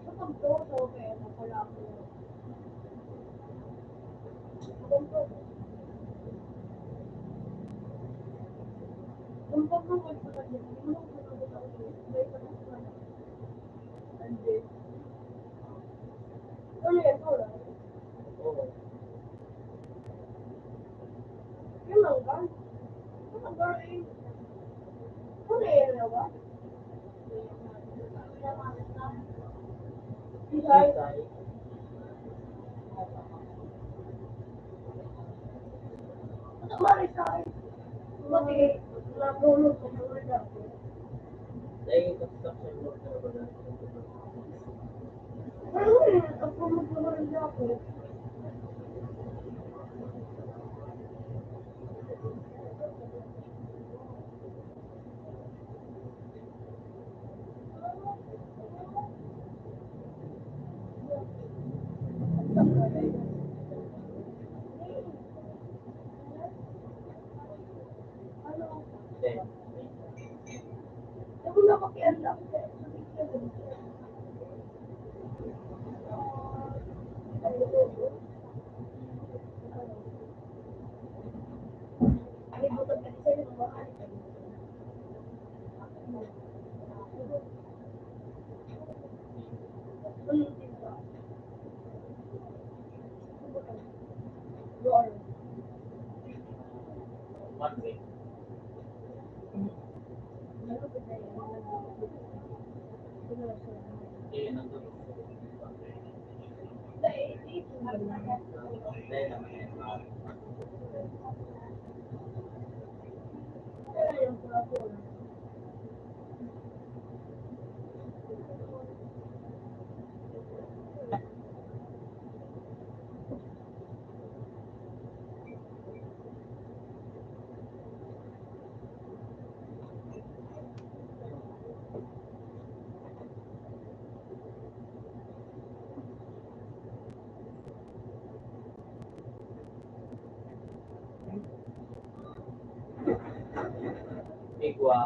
Sa pagdoso, kaya napala ako. Kung pagkakot sa kanya, hindi mo pagkakot ako. May pagkakot ka na. Hindi. Ano yan, wala? Oo. Yung mangga? Yung mangga eh. Ano yan, ba? Isay? Isay. Marisay. Pati, nabulog ko sa mga dati. Dahil construction worker ko na. Ano yun? Nabulog ko sa mga dati. Ano? Then, Ako na makialam. Ay, butod ka sa'yo ng mga One week. Eh, nandun. Dahil naman. Igwa.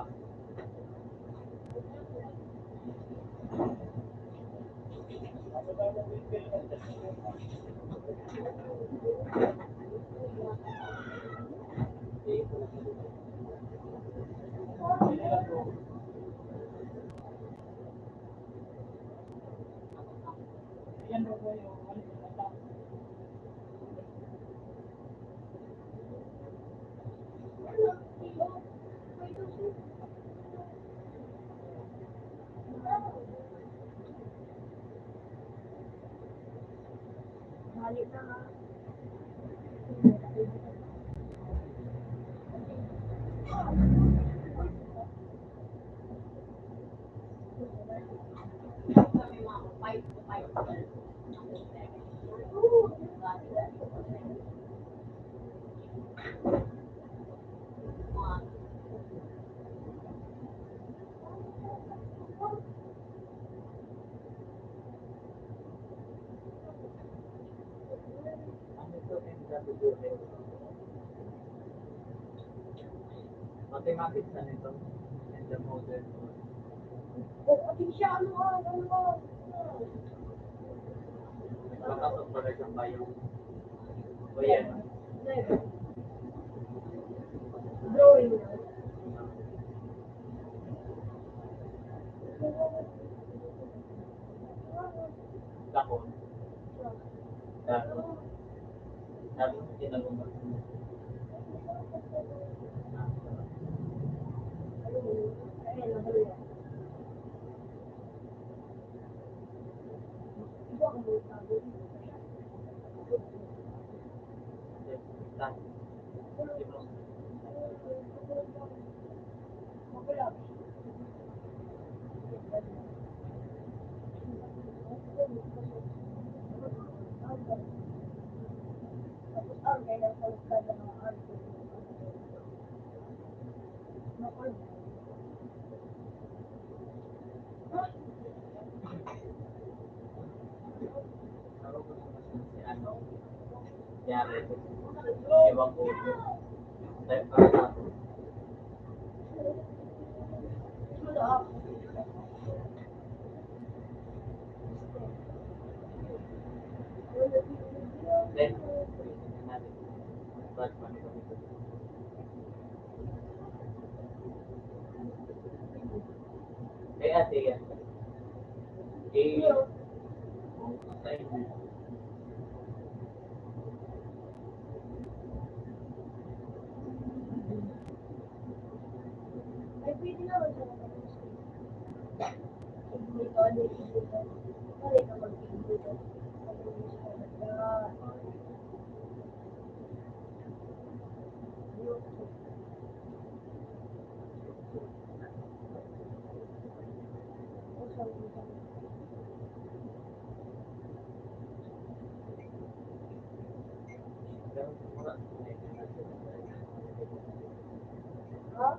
Balik na nga. Mathematics na nito. And the modern. Ating siya, ano. Nagpapasok pala siyang bayo. O yan. Drawing na. Ako. Sabi mo tinanong mo. Yari. Ewan ko. Tayo para sa ako. Then, natin. But, kaya ate yan. Eh, sa inyo. Ay, pwede naman siya na dito, ano yung dito. Pwede ka mag-dito. Ha?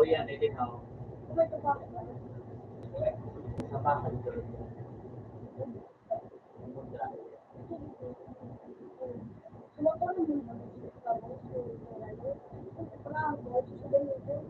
Oo yan, ikaw. Kumay ka pa. Sa bakal ko rin. Munda. Sumakot mo na. Tapos, parang ako, susunod ko.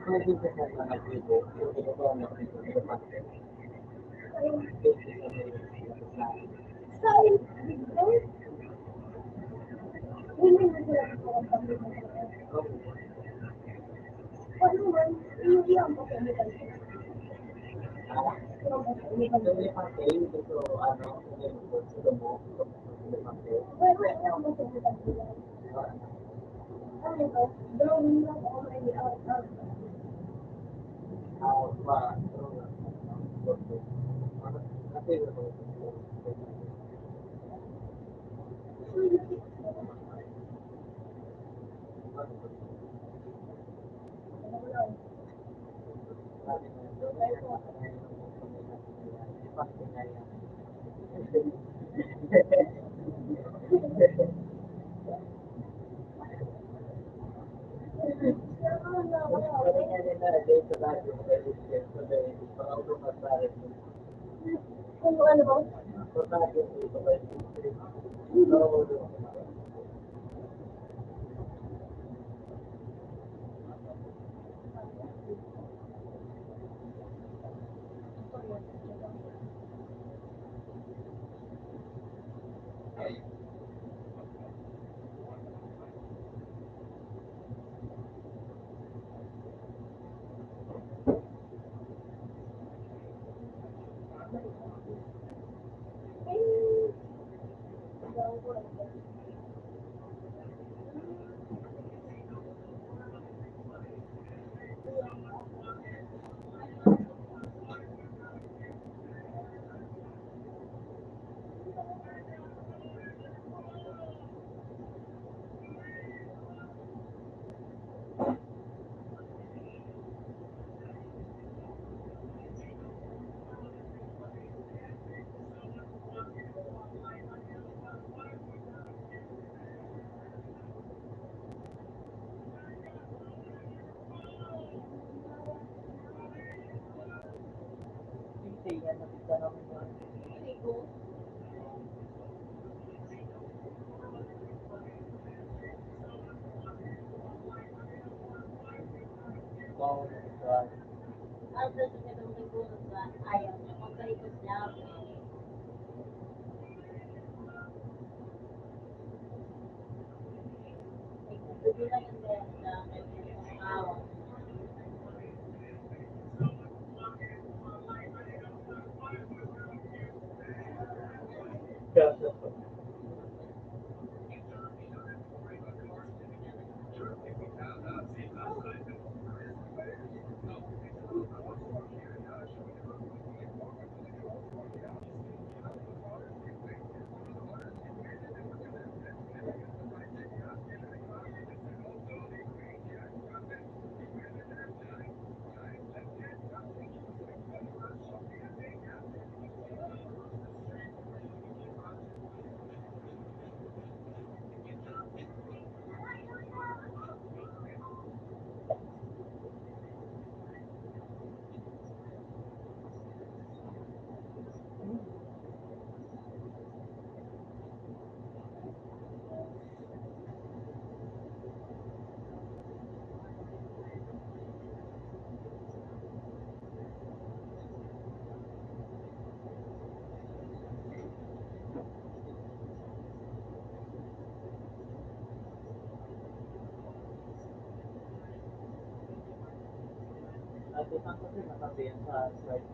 Pwede ka sa mga pwede. Pwede ka na pwede ka pwede. Pwede pa kayo dito, ano, sa mo. Pwede pa kayo. Ba, kasi Kung ano ba? Ayaw niya, magkaikot niya. Bigla yung benta, may awa. At isang kasi nakabi yan sa slide.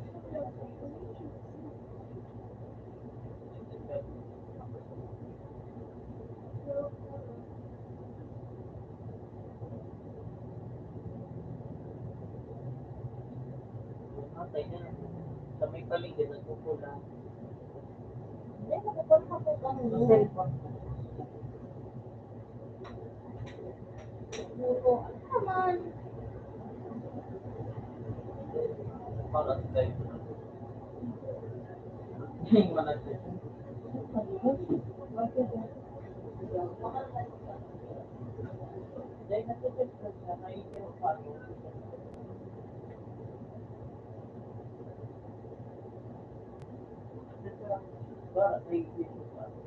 Matay na. Sa may paligid, nagpupula. Hindi, nakapagpapag ko kami. Cellphone. Oo, ano naman? Para sa tayo. Yung managay. Dahil nasa-subscribe na, naiiyak pa ako. Para naiiyak pa ako.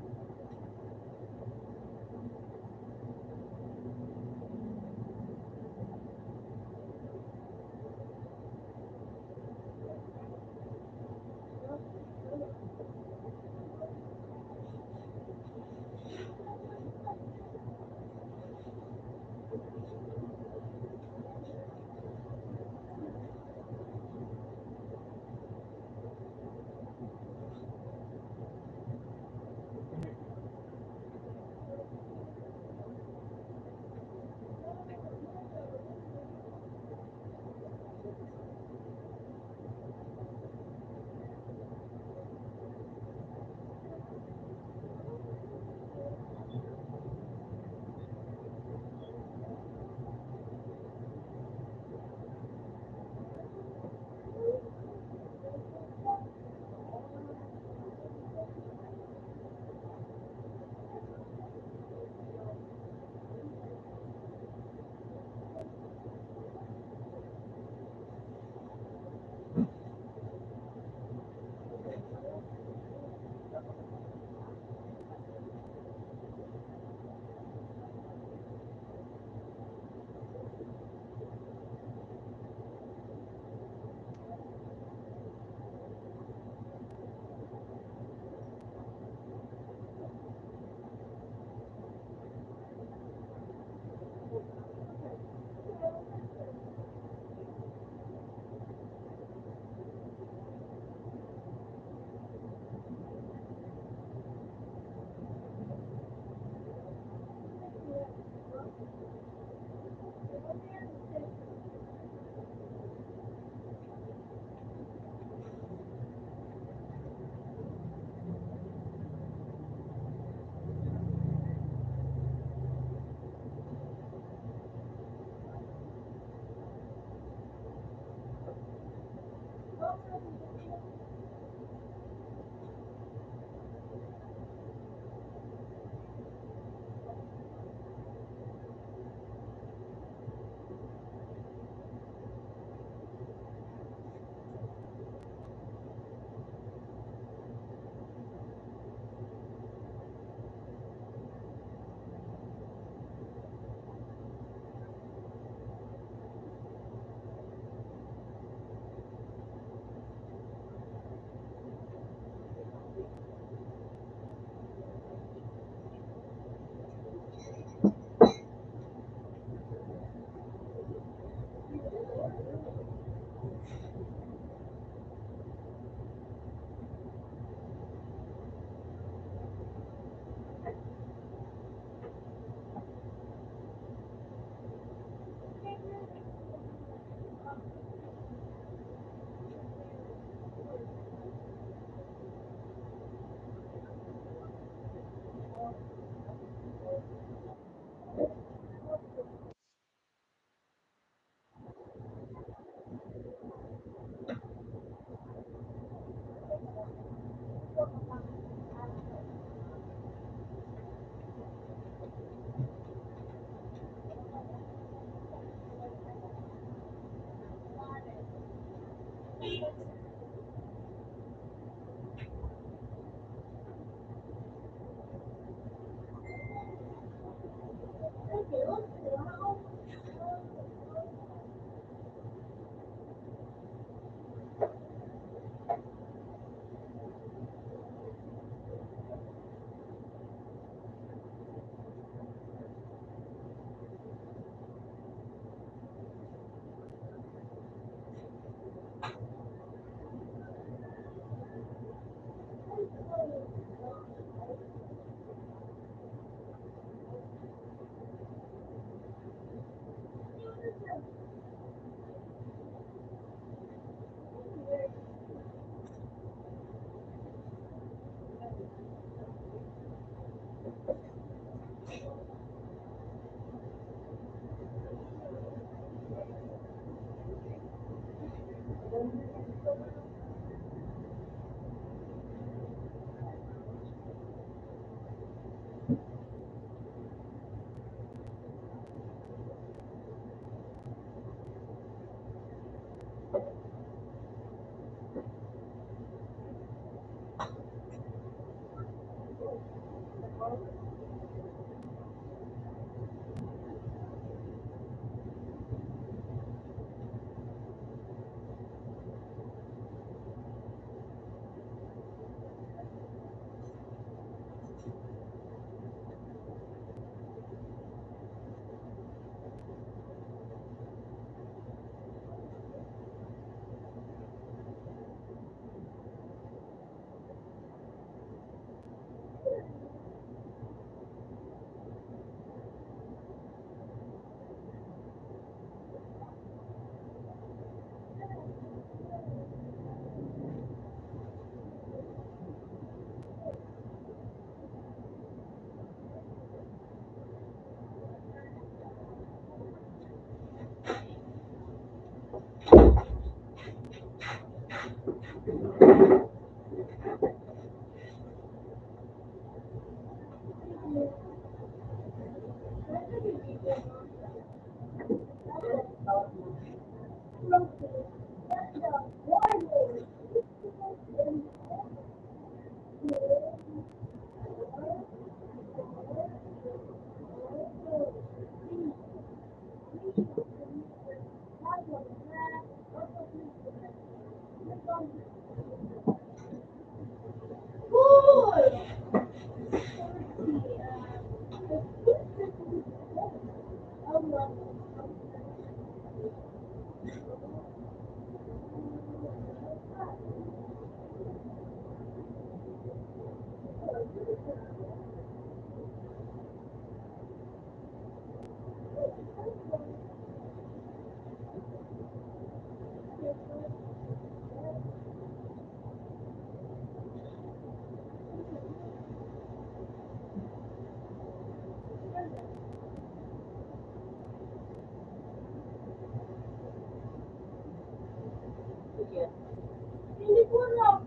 Hindi ko alam.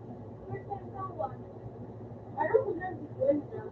First time kawan. Ano ko na di kwenta?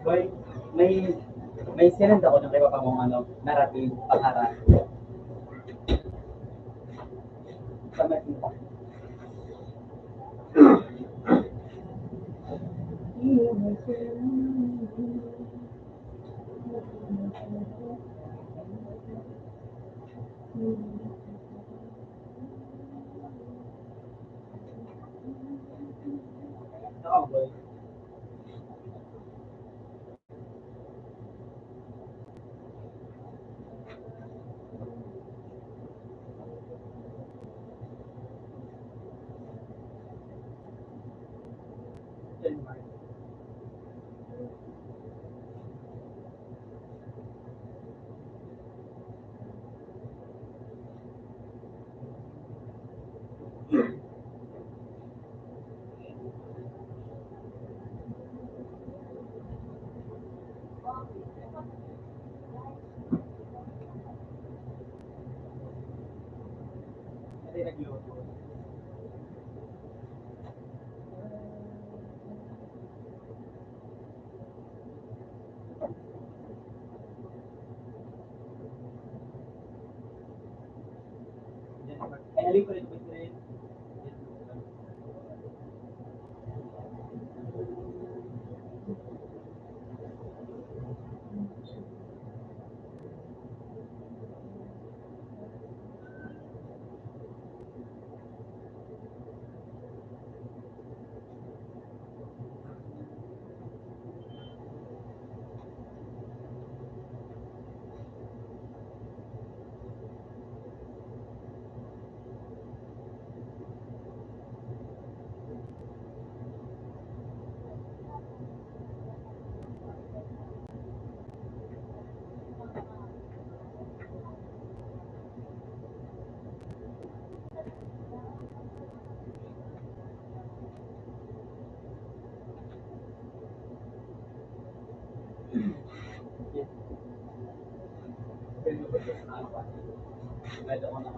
Boy, may may sinend ako ng kay Papa mong narrative pangharap sa Messenger. Oo, boy. nagluto. Galing ko rin ito rin. Medyo ko na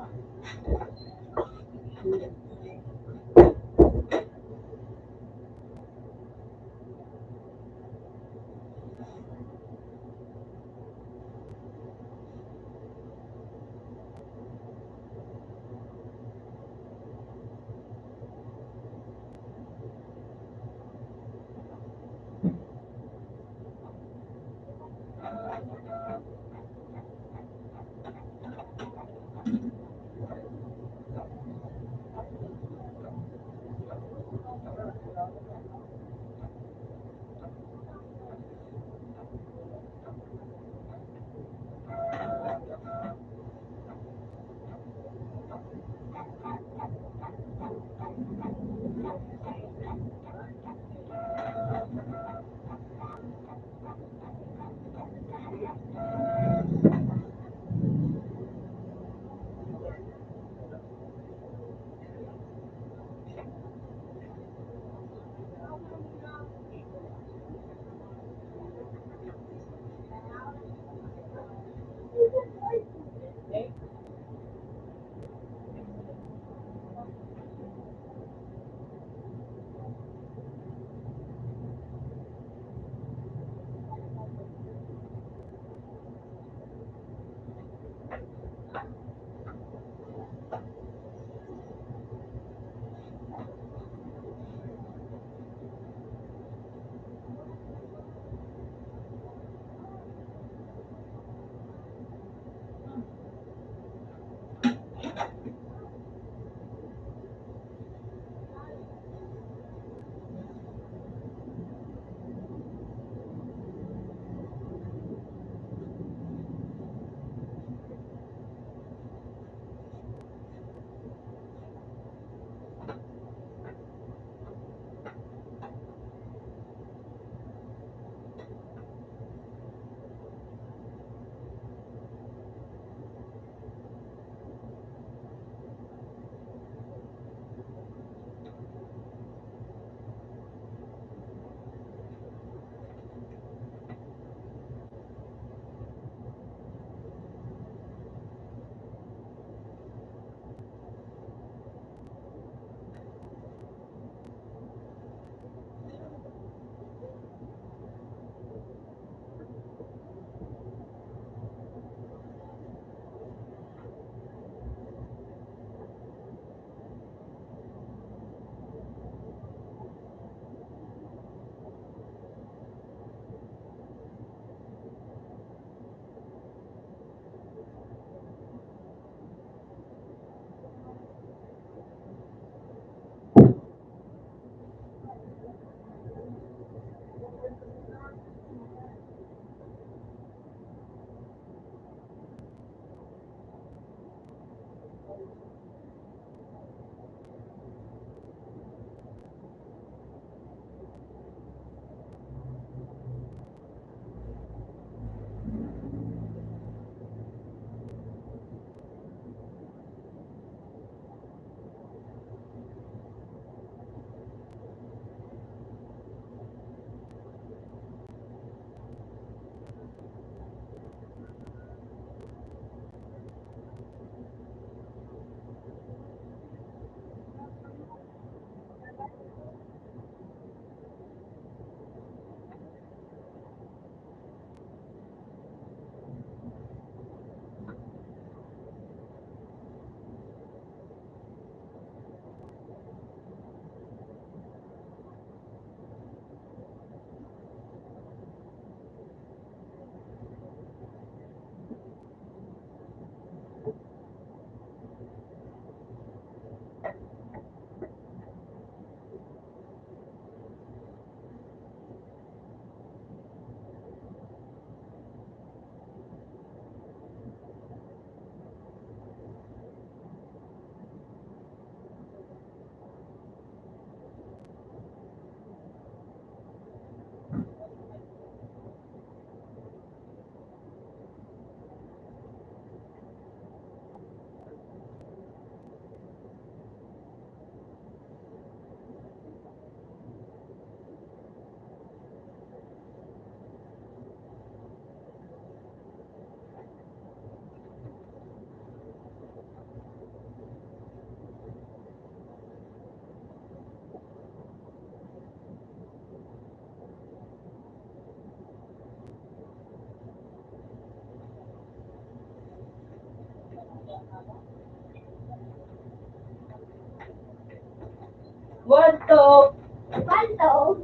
Walto! Panto.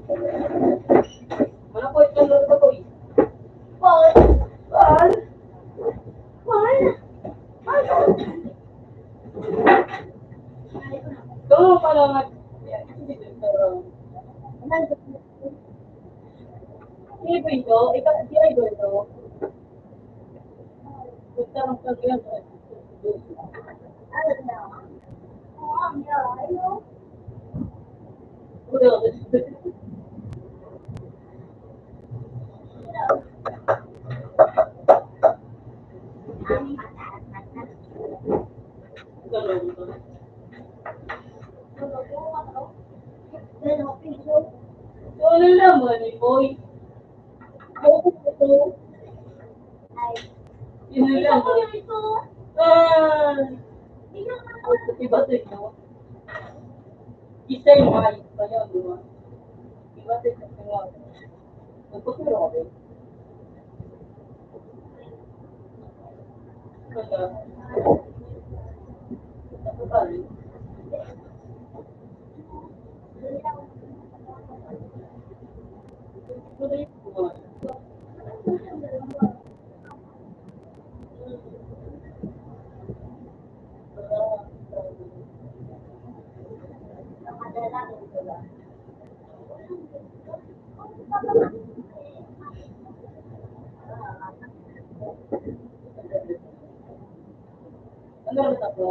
Mana ko ito lolo ko eh. Paul. Paul. Paul. Paul. Ito pala nga. Sino ba ito? Ikaw, sino ba ito? Gusto ng kagyan. Ano na? Oh, yeah, ayun. Udah. Ano naman eh, boy? Yun lang. Ah! Iba ito ito. Isa yung mga iba yun, di ba? Iba ito yung mga. Nagpapiro ka ba? Kaya. Ako ba rin? Tuloy ko ba? Ano rin ako?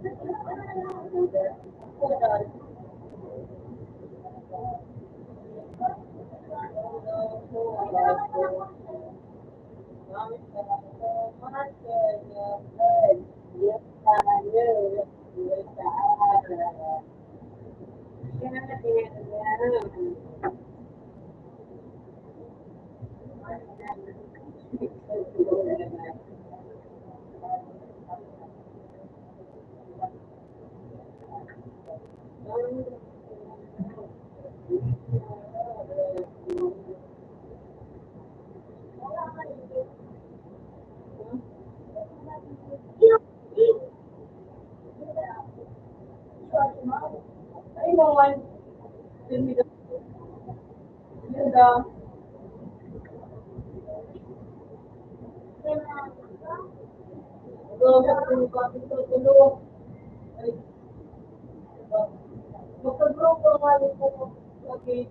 Ay, naman. Ganda. Magka-group ko nga rin po. Okay.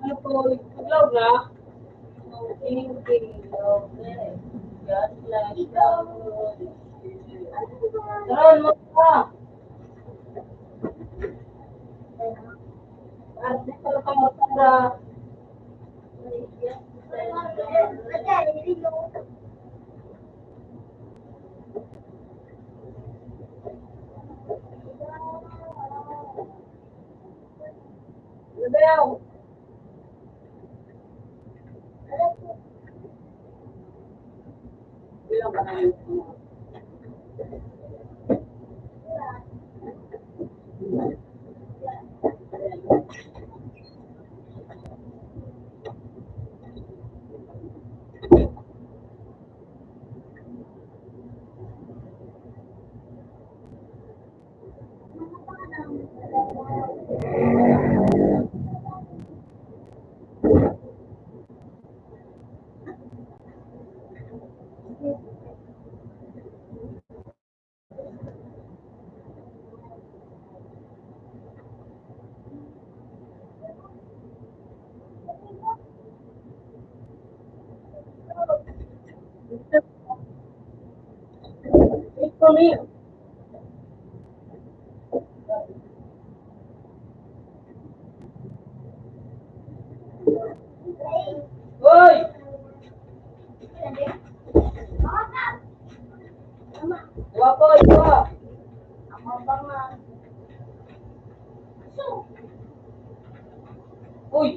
Ano po, paglaw na? Thinking of it, just like the wood. Taran mo pa! Arte ka lang mo para. Labayaw! Bilang ka na yun. Wait for me. Hoy! Guwapo, ikaw. Uy!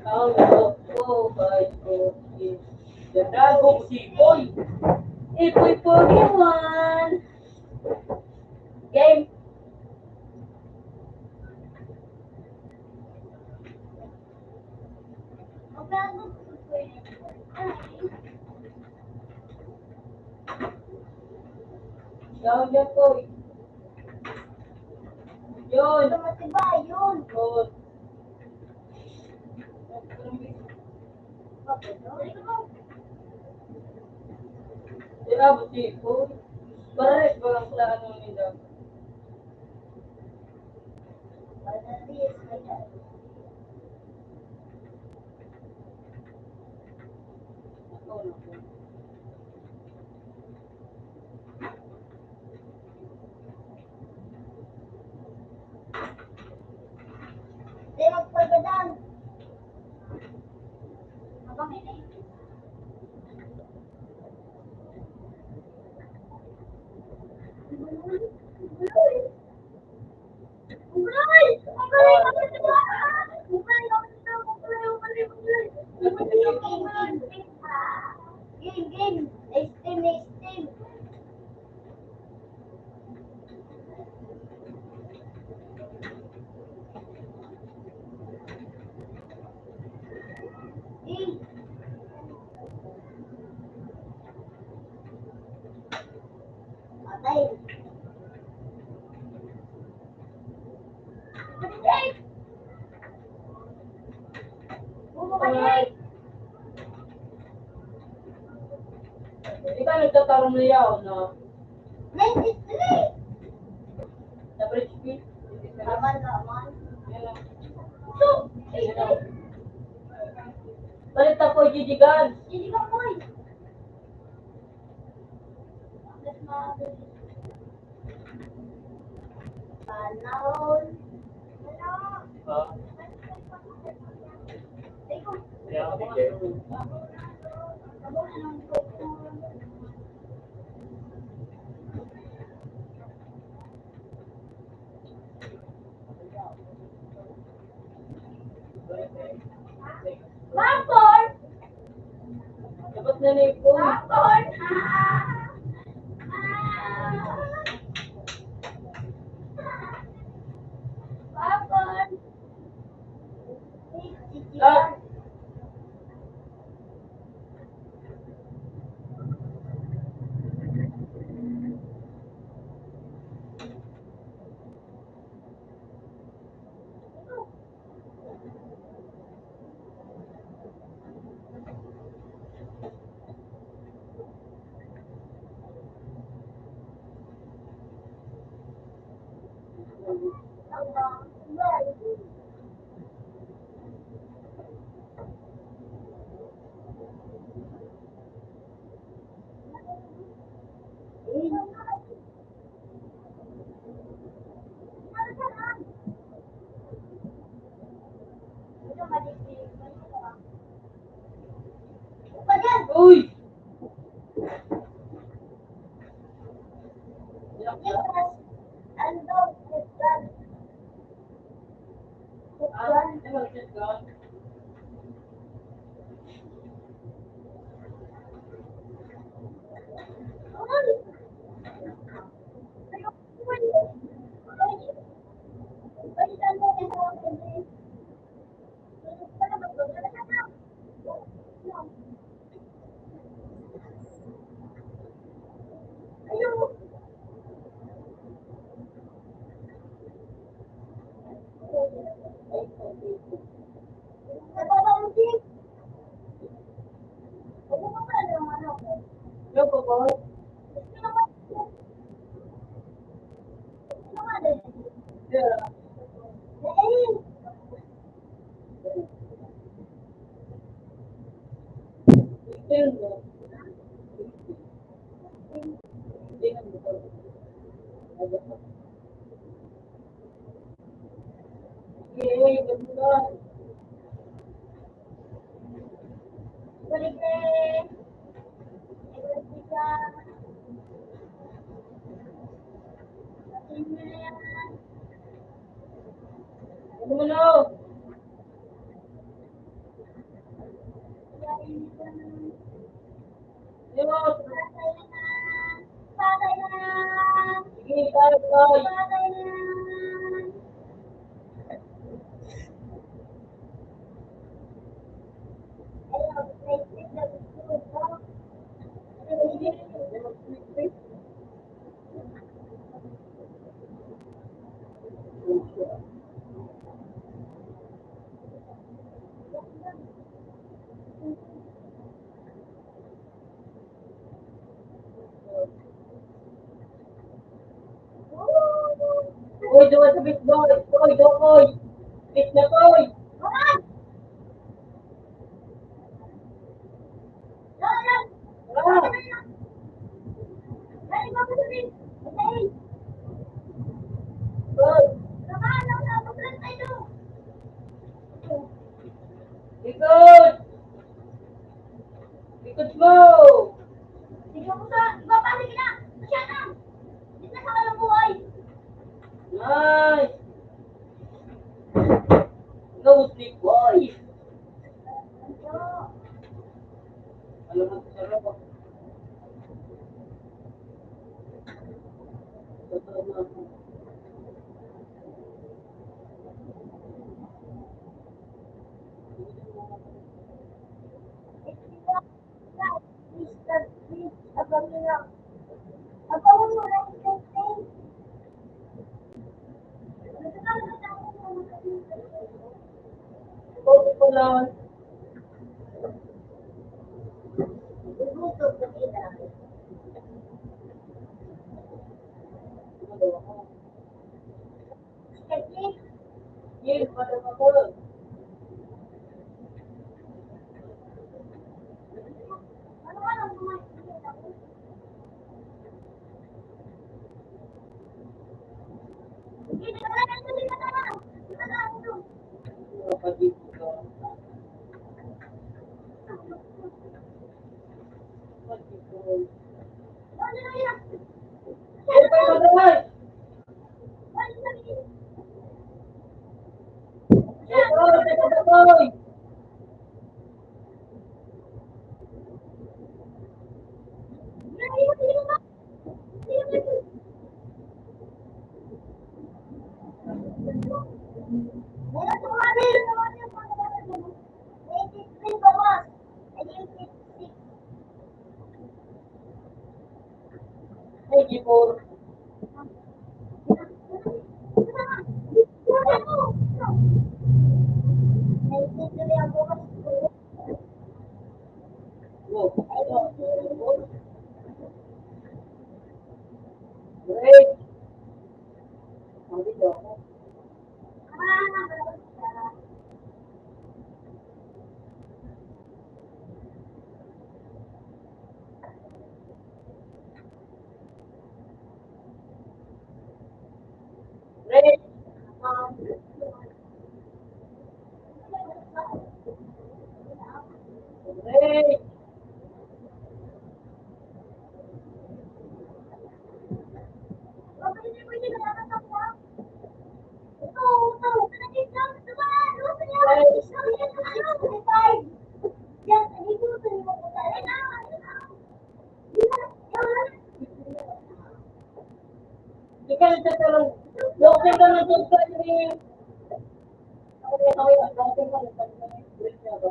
Ang guwapo, by Koki. Ganda, si Boy. Ipoy Pokemon. Game. Down yan po. Yun. Yun. Good. Abot ko. Para rin ba ang klaan ng nila? Ako na po. Di magpagadan. Abang ini. Game. Steam. Game. Patay. Patay. Bumabalik. Ikaw nagtatarong na yaw na 93. sa bridge fee. Aman. Yan lang. So, Yan lang. Balik na po, Gigigan. hindi ka boy. Panahon. Ah, kaya sige. Popcorn! Dapat na na po. Popcorn! Popcorn! Ah. Uy! Yo, Papa. Yeah. Still no. Yay, ganda. Balik Ano mo na? Yo, sige, tayo, tayo. Koy, doon sa bit boy. Koy, doon, koy. Bit na, koy. Roman! Roman! Ah, Dali mo ko sabihin. Okay. koy. Roman, nakapaglan tayo. Ikot. Ikot mo. Sige mo sa iba pa, sige na. Masyado. Hindi na sa walang buhay. Nice. No sleep, boy. Alam mo, sarap ako. Totoo na ako. Mr. Please, abang nila. Abang mo na yung thing. Ikaw ko lang. Gusto ko kita. Magawa ko. Kasi, Yes, padam ako. ano ka lang buhay? Hindi ka lang ang tuloy na tama. Kapatid ko. Kapatid ko. Ano na yan? Ano kayo magawa? Ano na yan? Ikaw, teka na, boy. Ay, Gipor. Wow. Great. Sabi ko ako. Great. Great. Ikaw ito tulong. Lookin ka na doon sa rin. Okay, lookin ka na sa rin. Great na ba?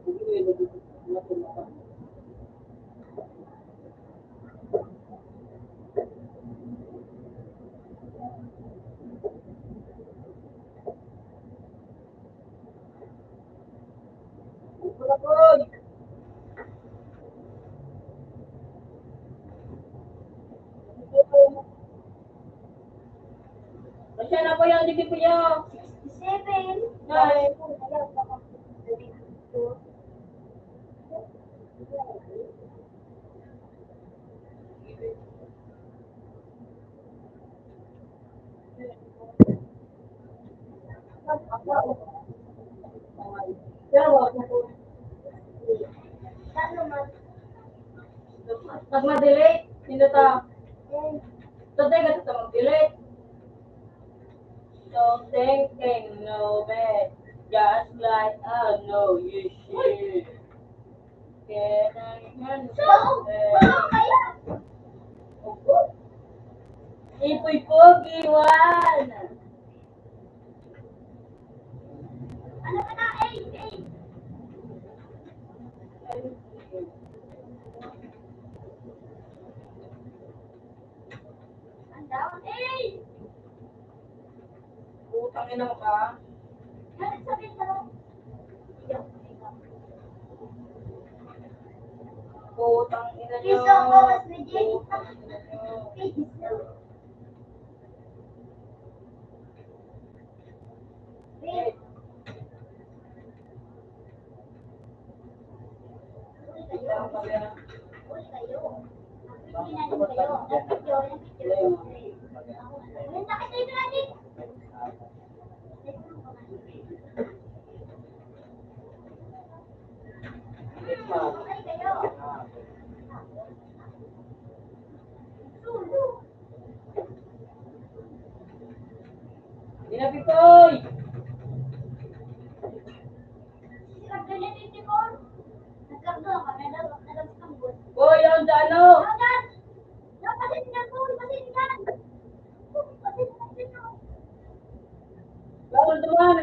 Sige, lookin ka. Wala po. Masya na po yan, hindi po yan. Nice. Pero wag na po. Pag ma-delete, sino ta? Today ka sa mag-delete. So thinking no bad. Just like I know you should. Can I handle it? Ipoy pogi, Juan! Ano ka na? Ay! Ang down. Ay! Utang ina mo ka. Ano sabihin ko? Utang ina nyo. Piso ko, mas legit. Utang ina nyo. ang kamera. Huli kayo. Pinanin kayo. Nag-video. Nag-video. Yung sakit kayo lagi. Huli kayo. Sulo. Pinapitoy! Sirap doon yung 24. Nagkakdo ka. Nagkakambot. Boy, ang dano! Dagan! Napasin ka po! Pasin ka! Pasin ka dito! Bawal naman!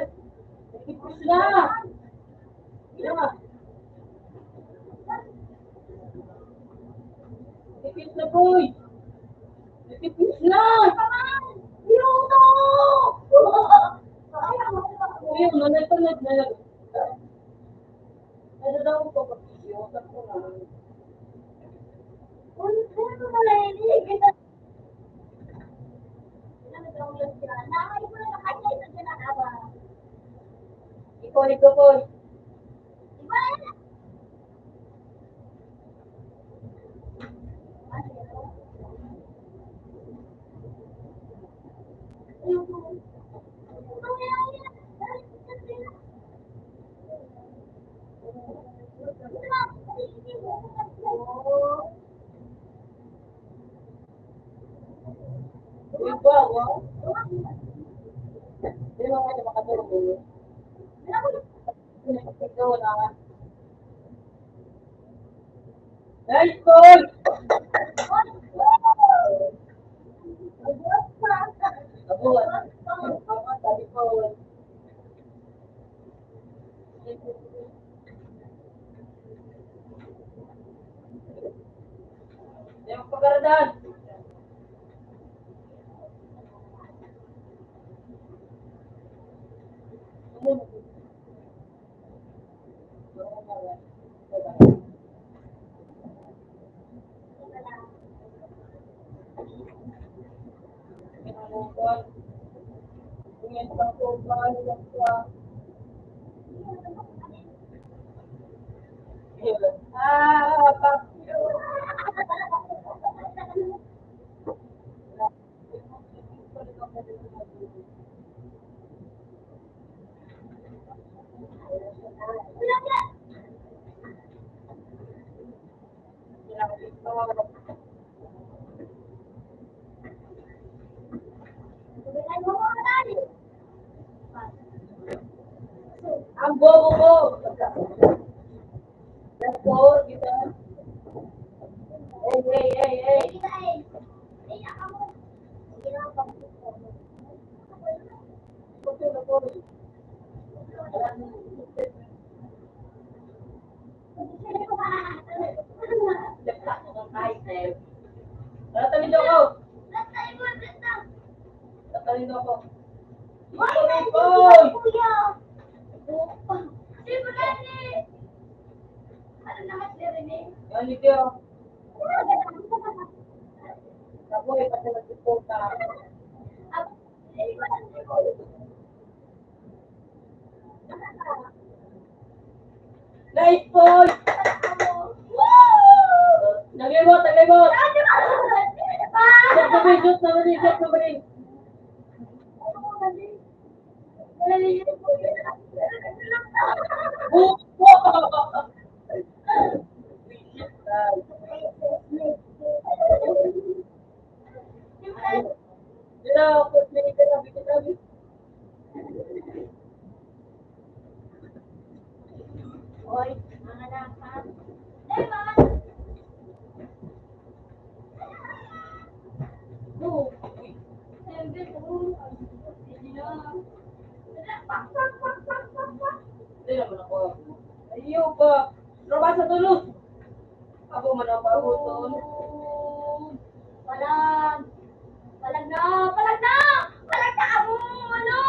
Nagkipis na! Ina! Nagkipis na, boy! Nagkipis na! Kaman! Minuto! Uy, nanay-tanay na. Ano daw ko kapisyo? Sabi ko nga. Ano na lang? Nakakaulat siya. Nakakay ko na nakakay sa ginagawa. Ikaw, boy. Iba na. Uy, wow. Hindi mo kayo makatulog mo. Ikaw na nga. Nice boy! Abuan. Sabi ko. Hindi mo pagkaradan. Ah, papyo. Ang bobo ko. Let's go, kita. Hey. Tatalino ko. Tatalino ko. Yan, Lidio. Kaboy, kasi nagsiputa. Nice boy! Tagay mo! Shoot na mali. Hoy, mga lakas. Eh, mga Hindi naman ako. Ayaw ba? Trabaho sa tulog. Ako man ang paguton. Palag na amo, ano?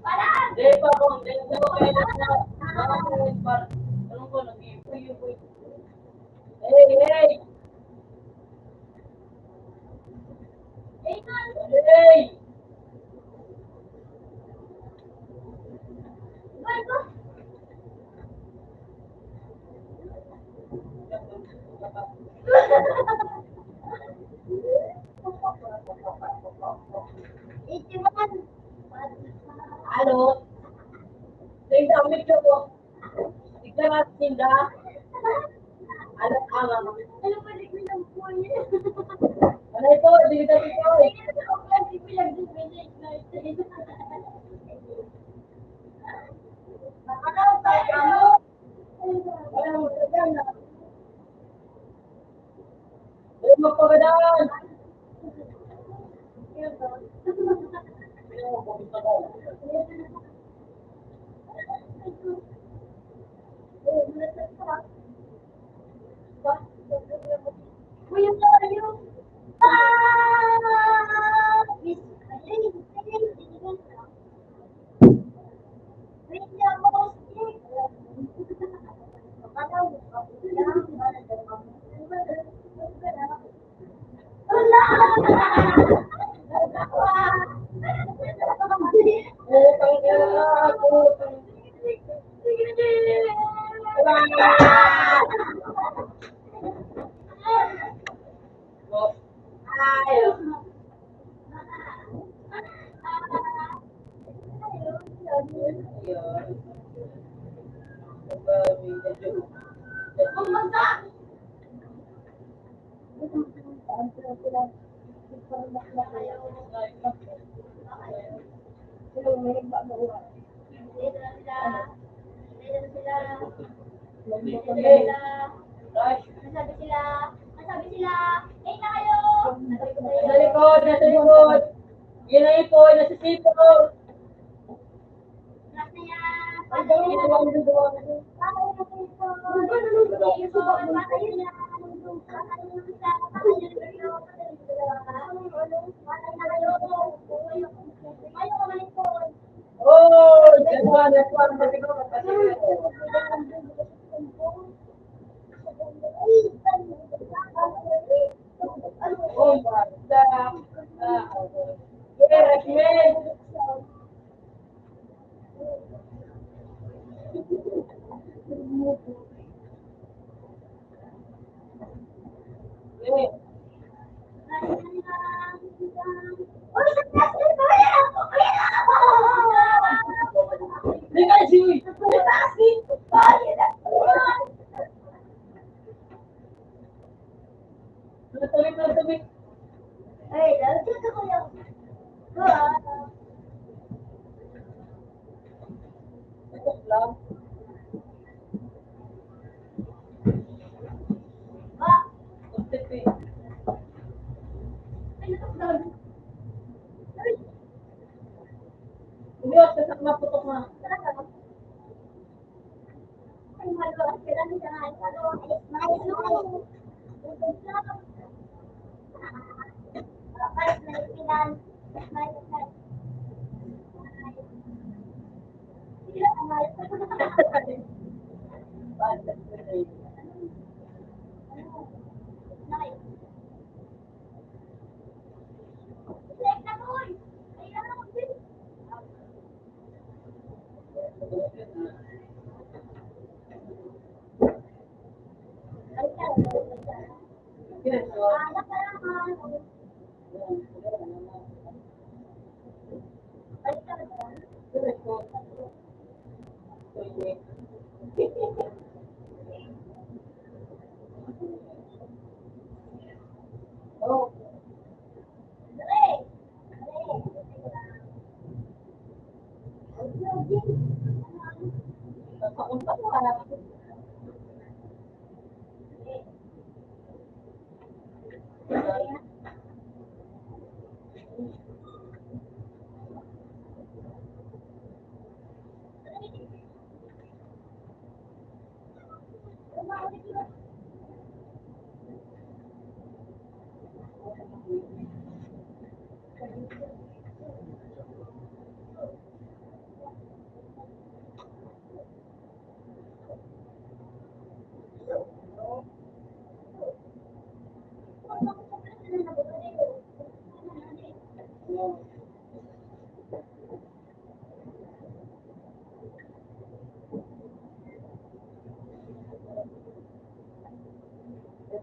Palag! Hindi pa ako. Hindi ko kaya na. Anong ko nag-iipoy? Hey! Hey! Goy ko. Halo, tinda medyo ko. Tignan natin tinda. Alat alam. Ano ba di ko lang po niya? Ano ito? Dito dito. Wala mo sa dyan. Ay, magpagadaan. Kuya tayo. Miss, Utang yan na. Utang. Oh, ayan. Nasa likod, nasa likod. Yun na ito, nasa sipol. Oh, ganda, nasa likod. Oh, ganda. Yes, yes. Yes. Lihat sih. Tuloy. Ito lang. Konti. Umiwas ka sa maputok na. Oh. Nakauntak ka.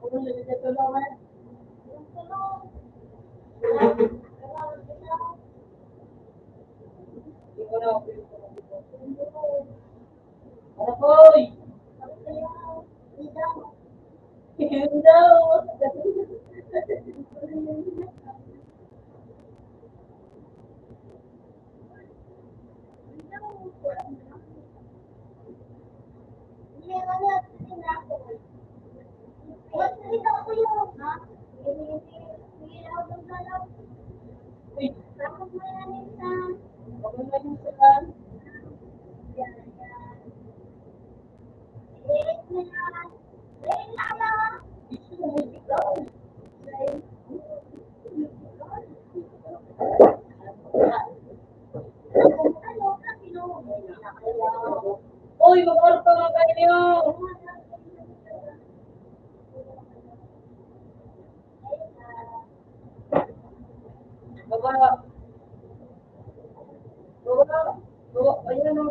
Hoy! Hello! Uy, okay na yung saan? Ito na yung ikaw. Uy, mag-order pa mga kayo. Baba. Baba. Baba. Ayan o.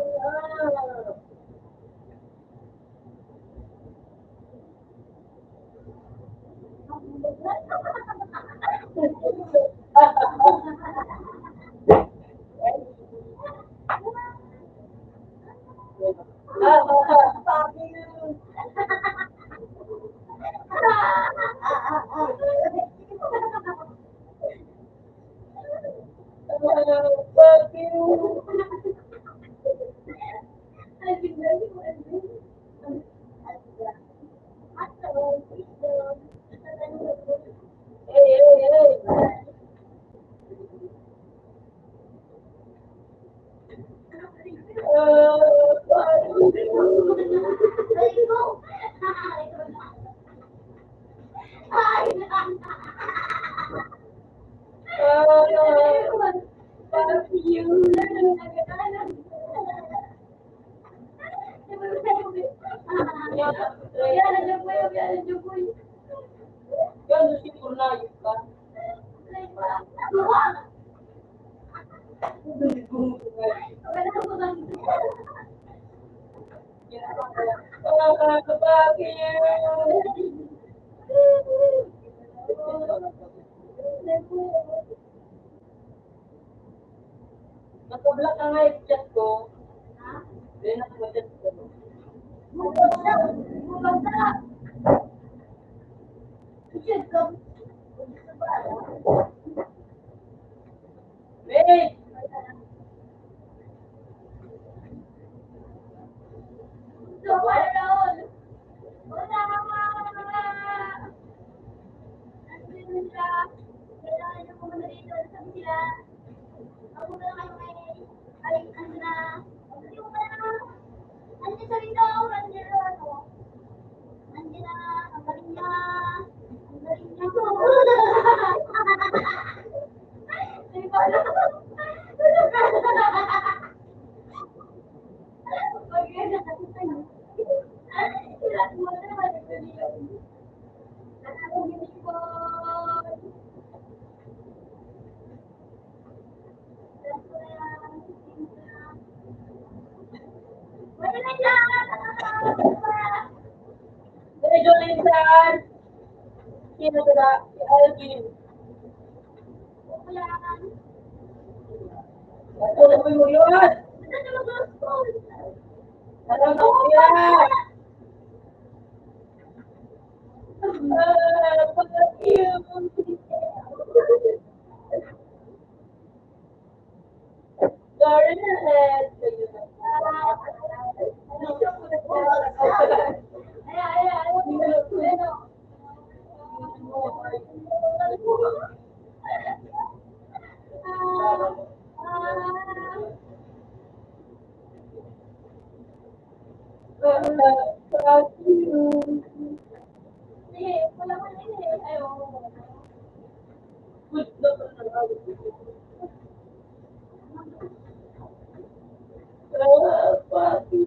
Sabi yun. Sabi yun. Hey, hey, hey. Yan, sipur na yun ka. Nakablock ka nga yung chat ko. Hindi na ko chat ko. Wait! Medyo minsan, sino ba? Si Alvin. Ano ba mo yun? Alam mo yan! Fuck you! Sorry na head. Fuck you! Good luck on the fuck you!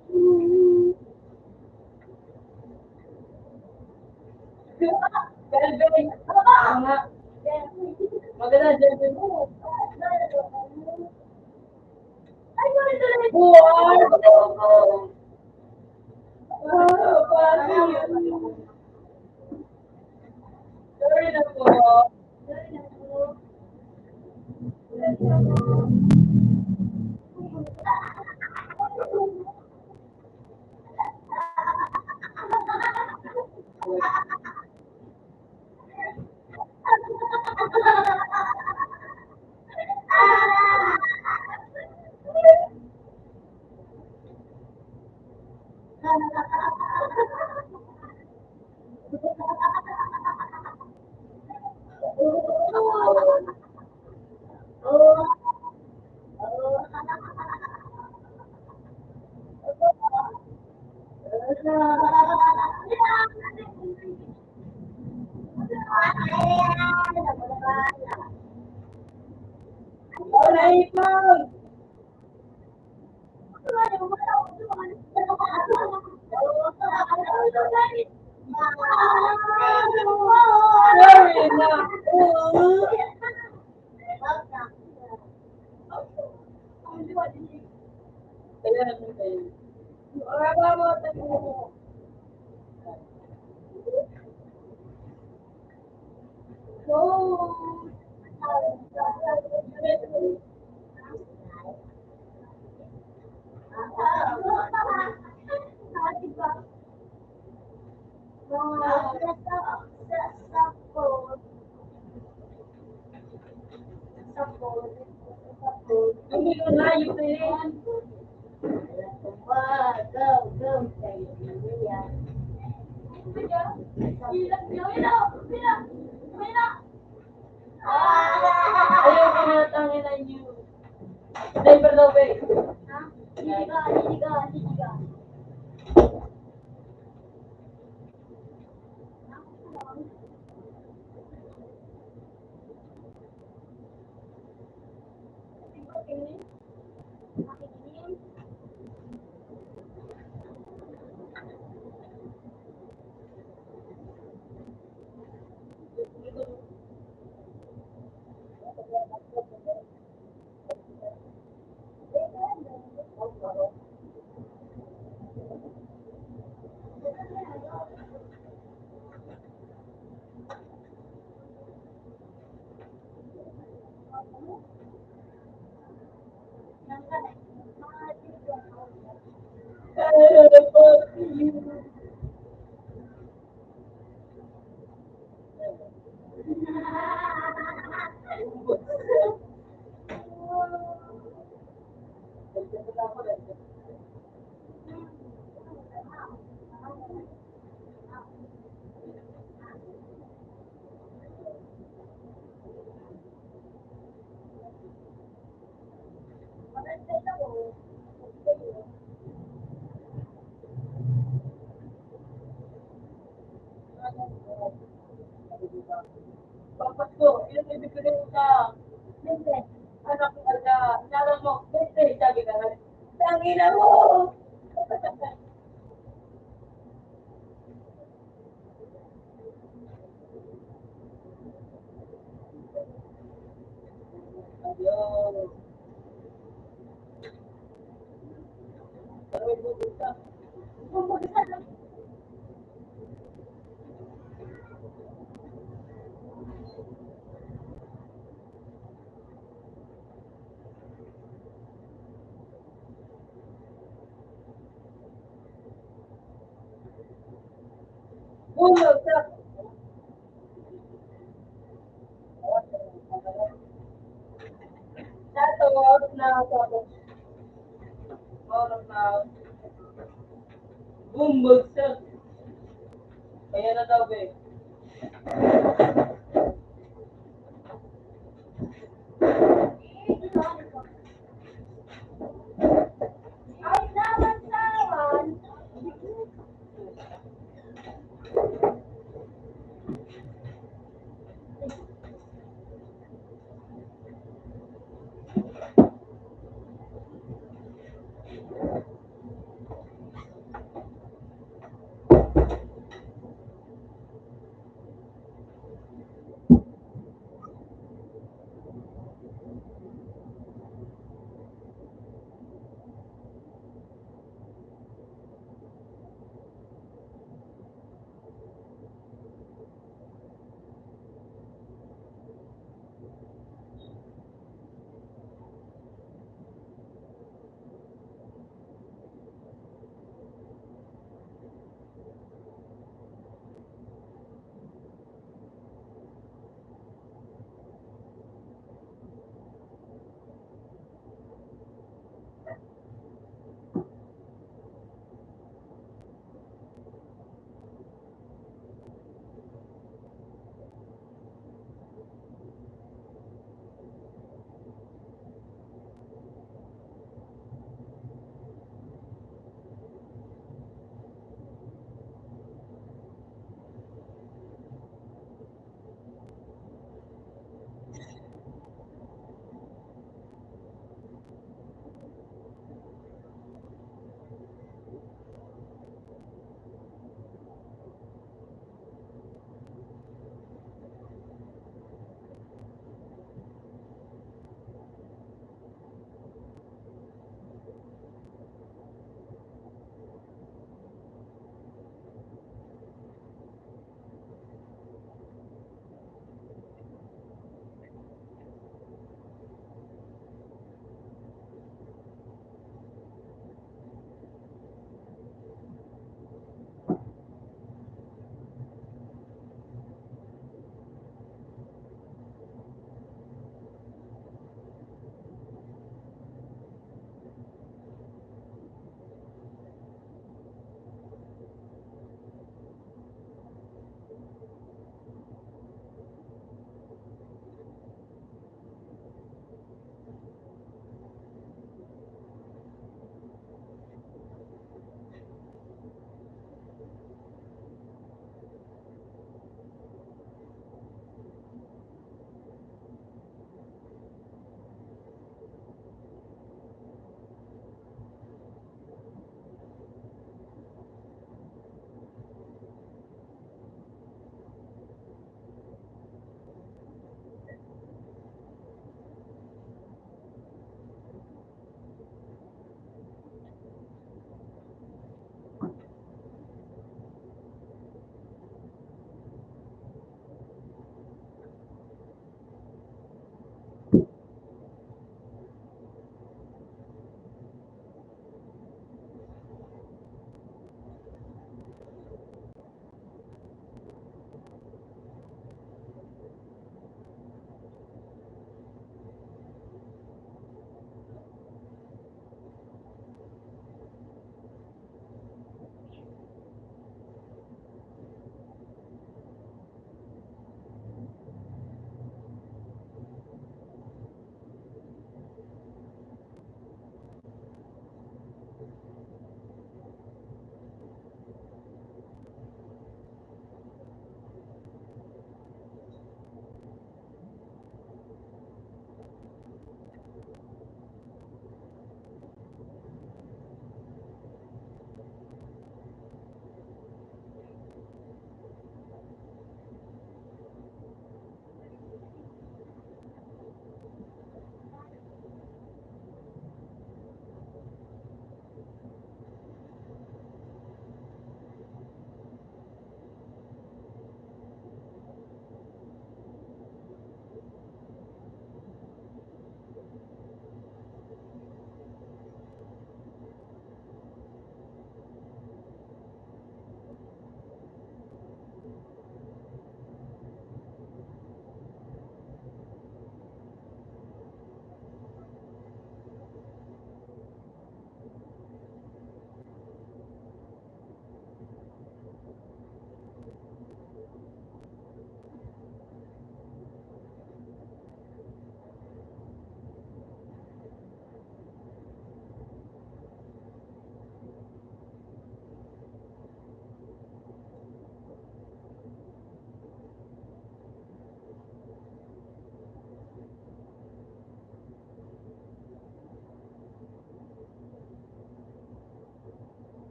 Galvin! Mga maganda dyan mo. Buwan! Fuck you! Alright, Mom. Sorry na. Kaya naman kayo. Hindi ko na yun eh. Ayaw ko na tangin na you. Diaper daw, babe. Papas ko, yung ibig ko rin sa anak ko na nalang mo, beste, sabi ka na. Tangina mo! Adios. Pero buti ka. Bulog ka. Nato, oras na ako. Oras na ako. Bumbagsak. Kaya na daw, babe.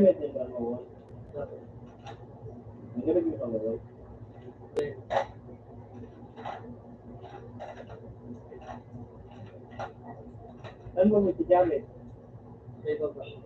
damit din ka mo. Magaling mo ka mo. Saan mo may gamit? May baba.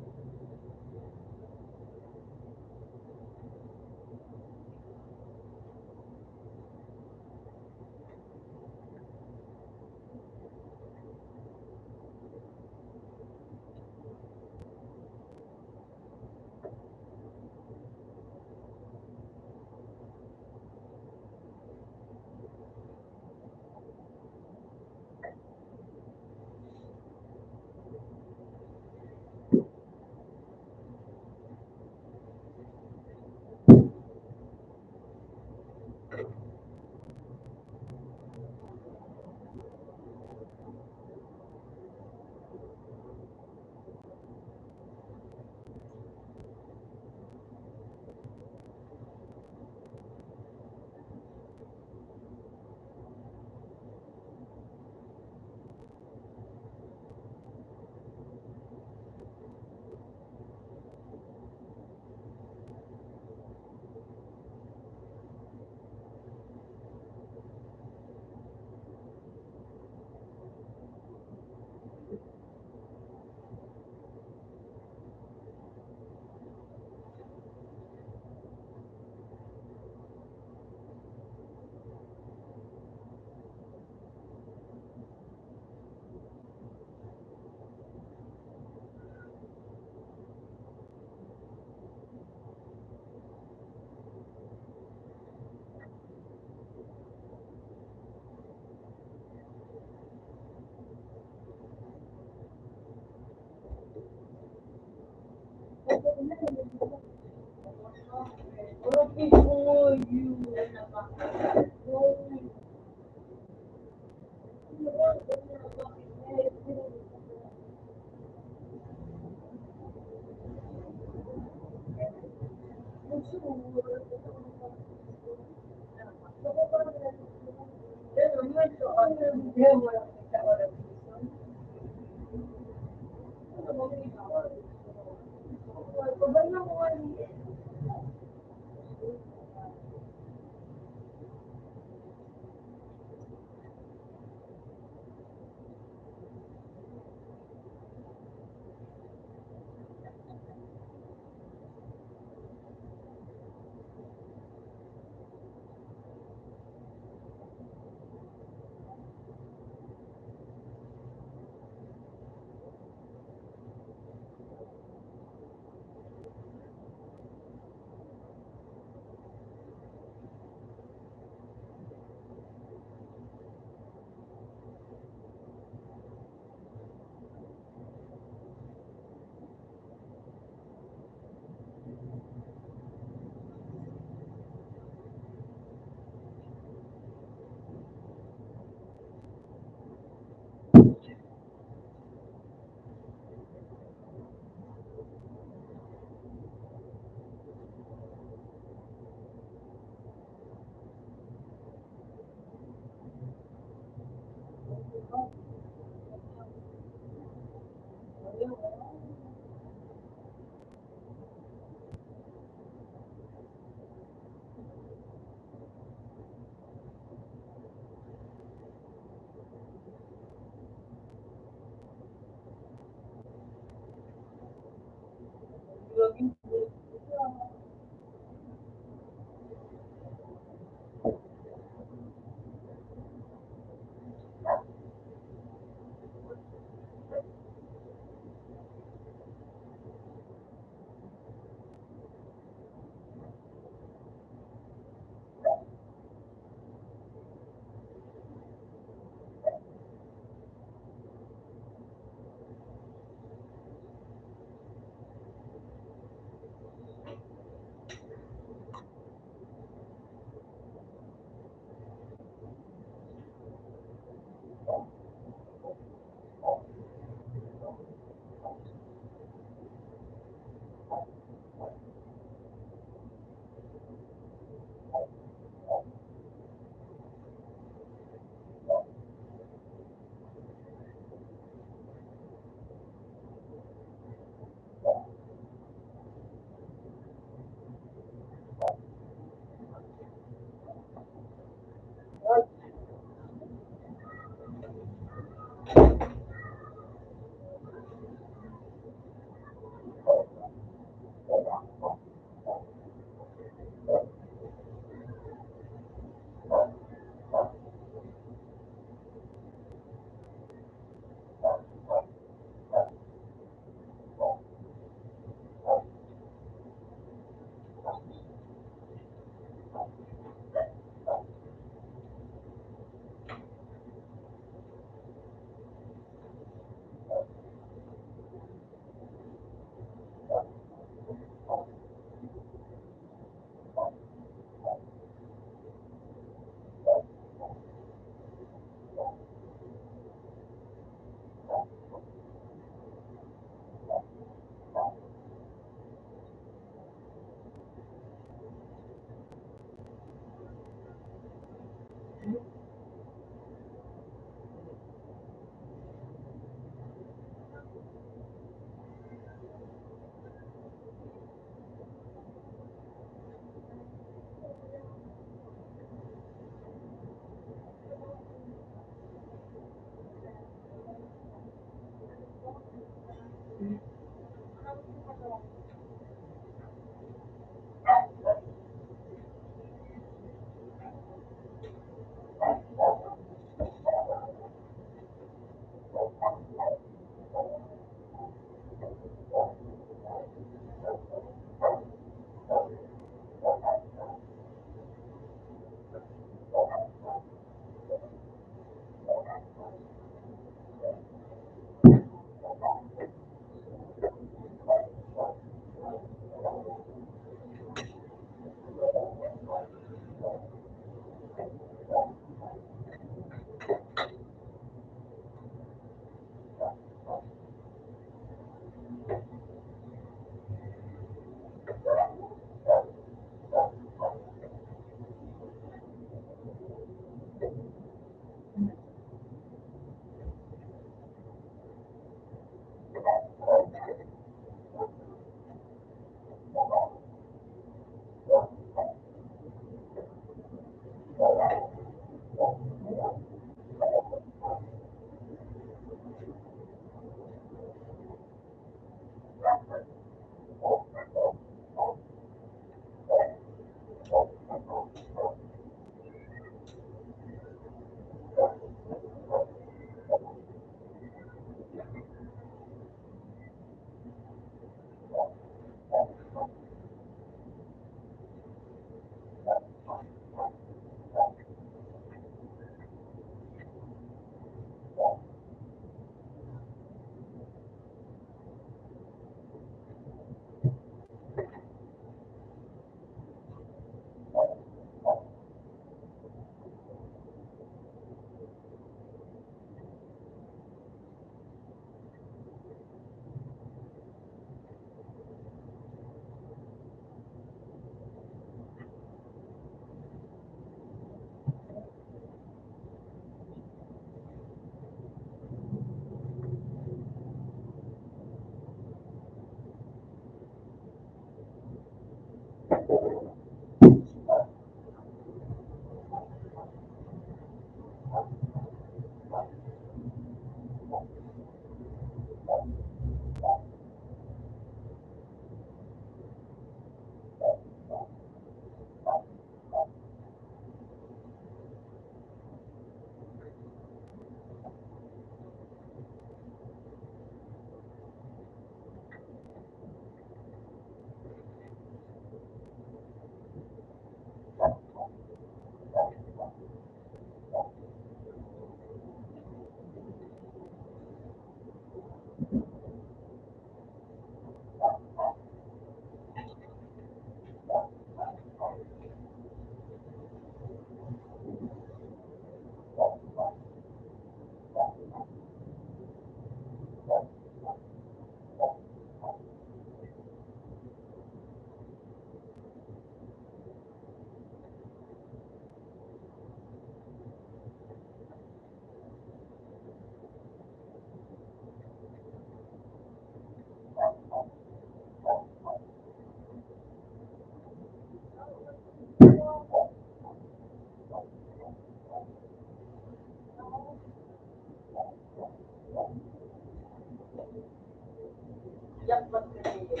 Jackpot kasi yun.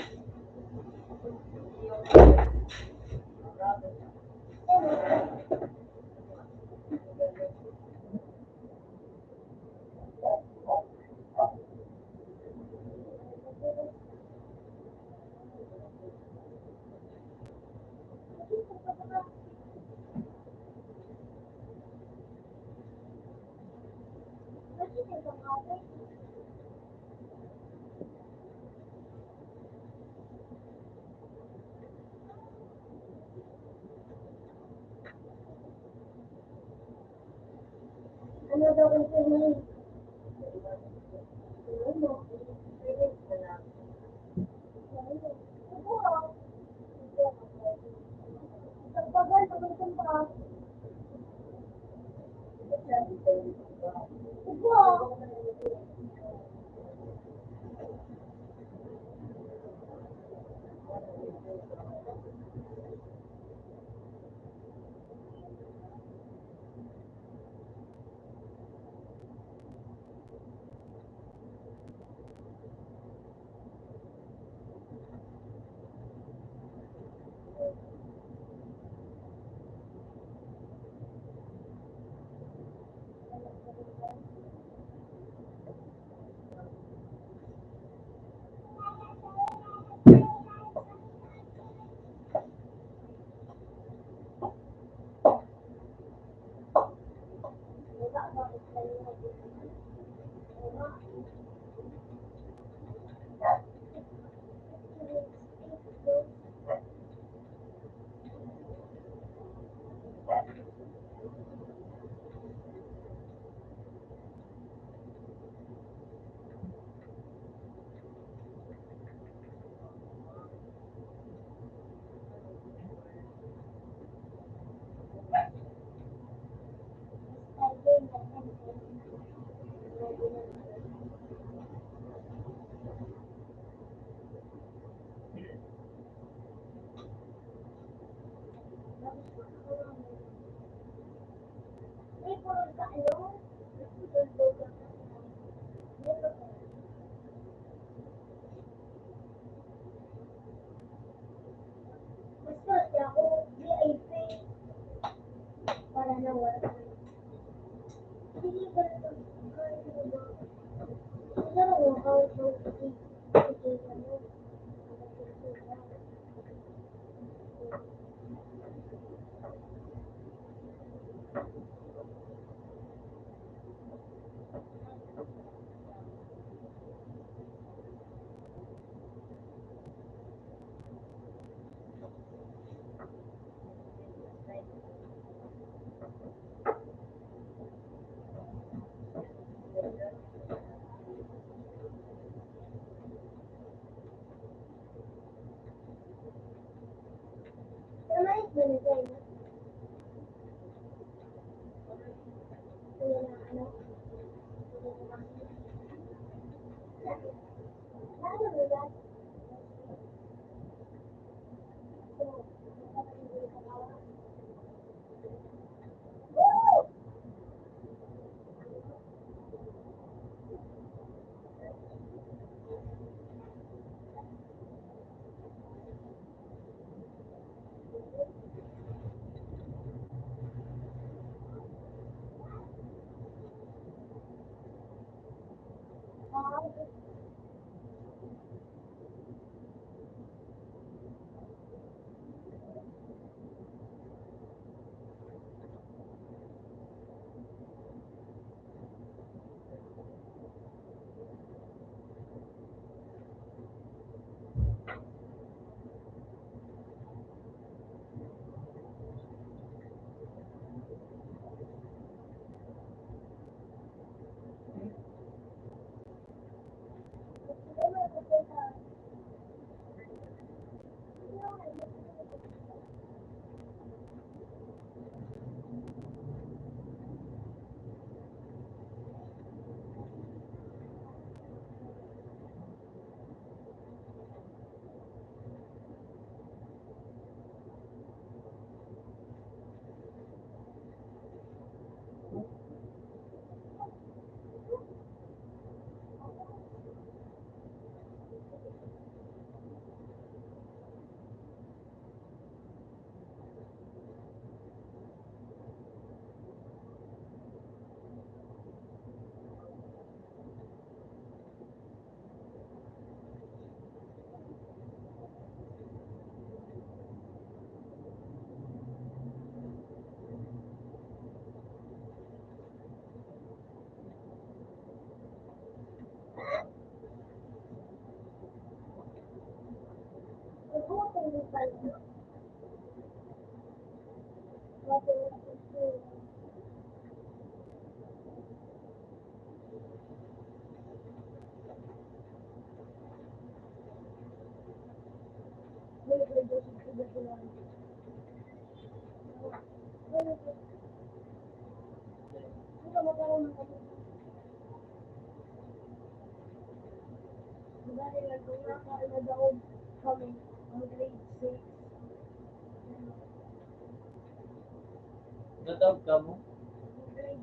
Yung brother niya. Ano daw kung sino? Ano? Kasi ako, VIP. Para na wala. Hindi ba ito? Pero ako, Kami, ang grade 6. Natawag ka mo? Grade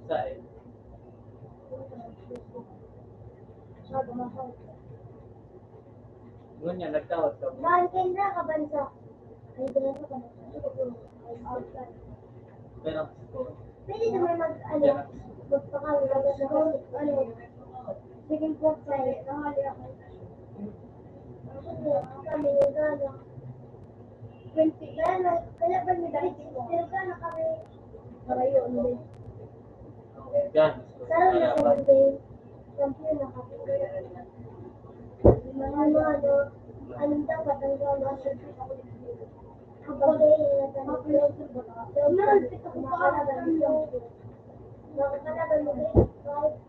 Saan? 6. Sabi mahal. Ganyan, nagtawag ka mo? Mahal Kendra ka bansa. Ay, ganyan ka bansa. Ay, outside. Pero ako, Pwede naman magpakawala sa sige po tayo. Nahali ako. Kami yung gana. 20 gana. Kaya ba may dahil pero gana kami. Para yun din. yan. Sarang na sa birthday. Champion na kami. Anong dapat ang gana? Kapag ay nakakalaban mo grade 5.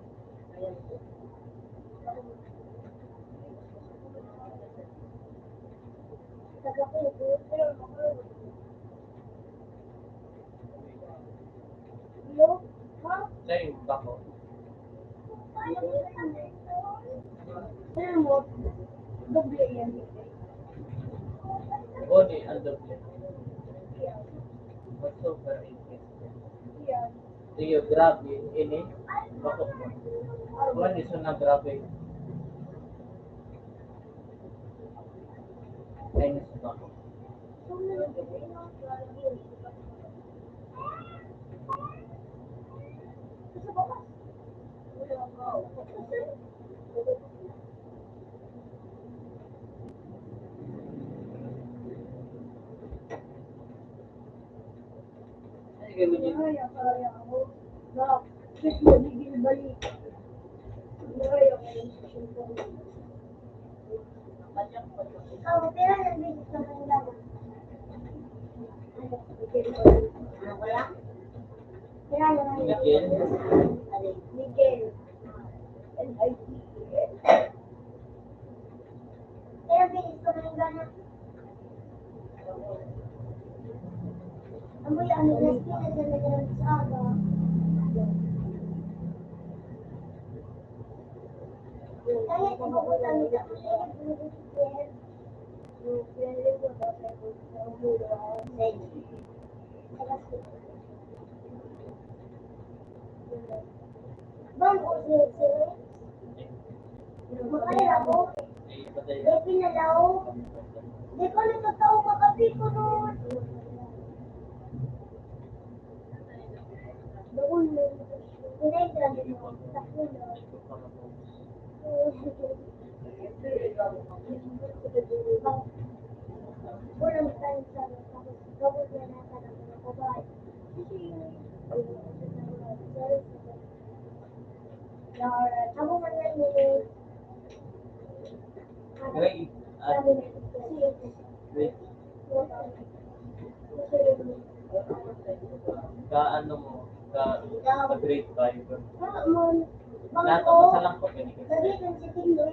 Sa'yo, bako. Boni, ang doble. What's super interesting? Tiyo, grabe. Ini, bako mo. Boni, so na grabe. Ay, nasa bako. Ay, gawin niyo. Miguel. Kaya bilis ko na yung gana. Amoy ano na sila na sa aga. Kaya ibubutan mo sa Bang, o sila. Makaya ako. Ay, patay. May pinalaw. Di ko natataw makapiko nun. Doon mo. Pinay-grab mo. Sa puno. Walang time sa tapos na nasa ng mga kabay. Ako man yan eh. Grade, Sabi na wait, ka ano mo, ka grade 5. Lahat Bangko. ang masalang ko, ganito. Lagi kang si Tinder.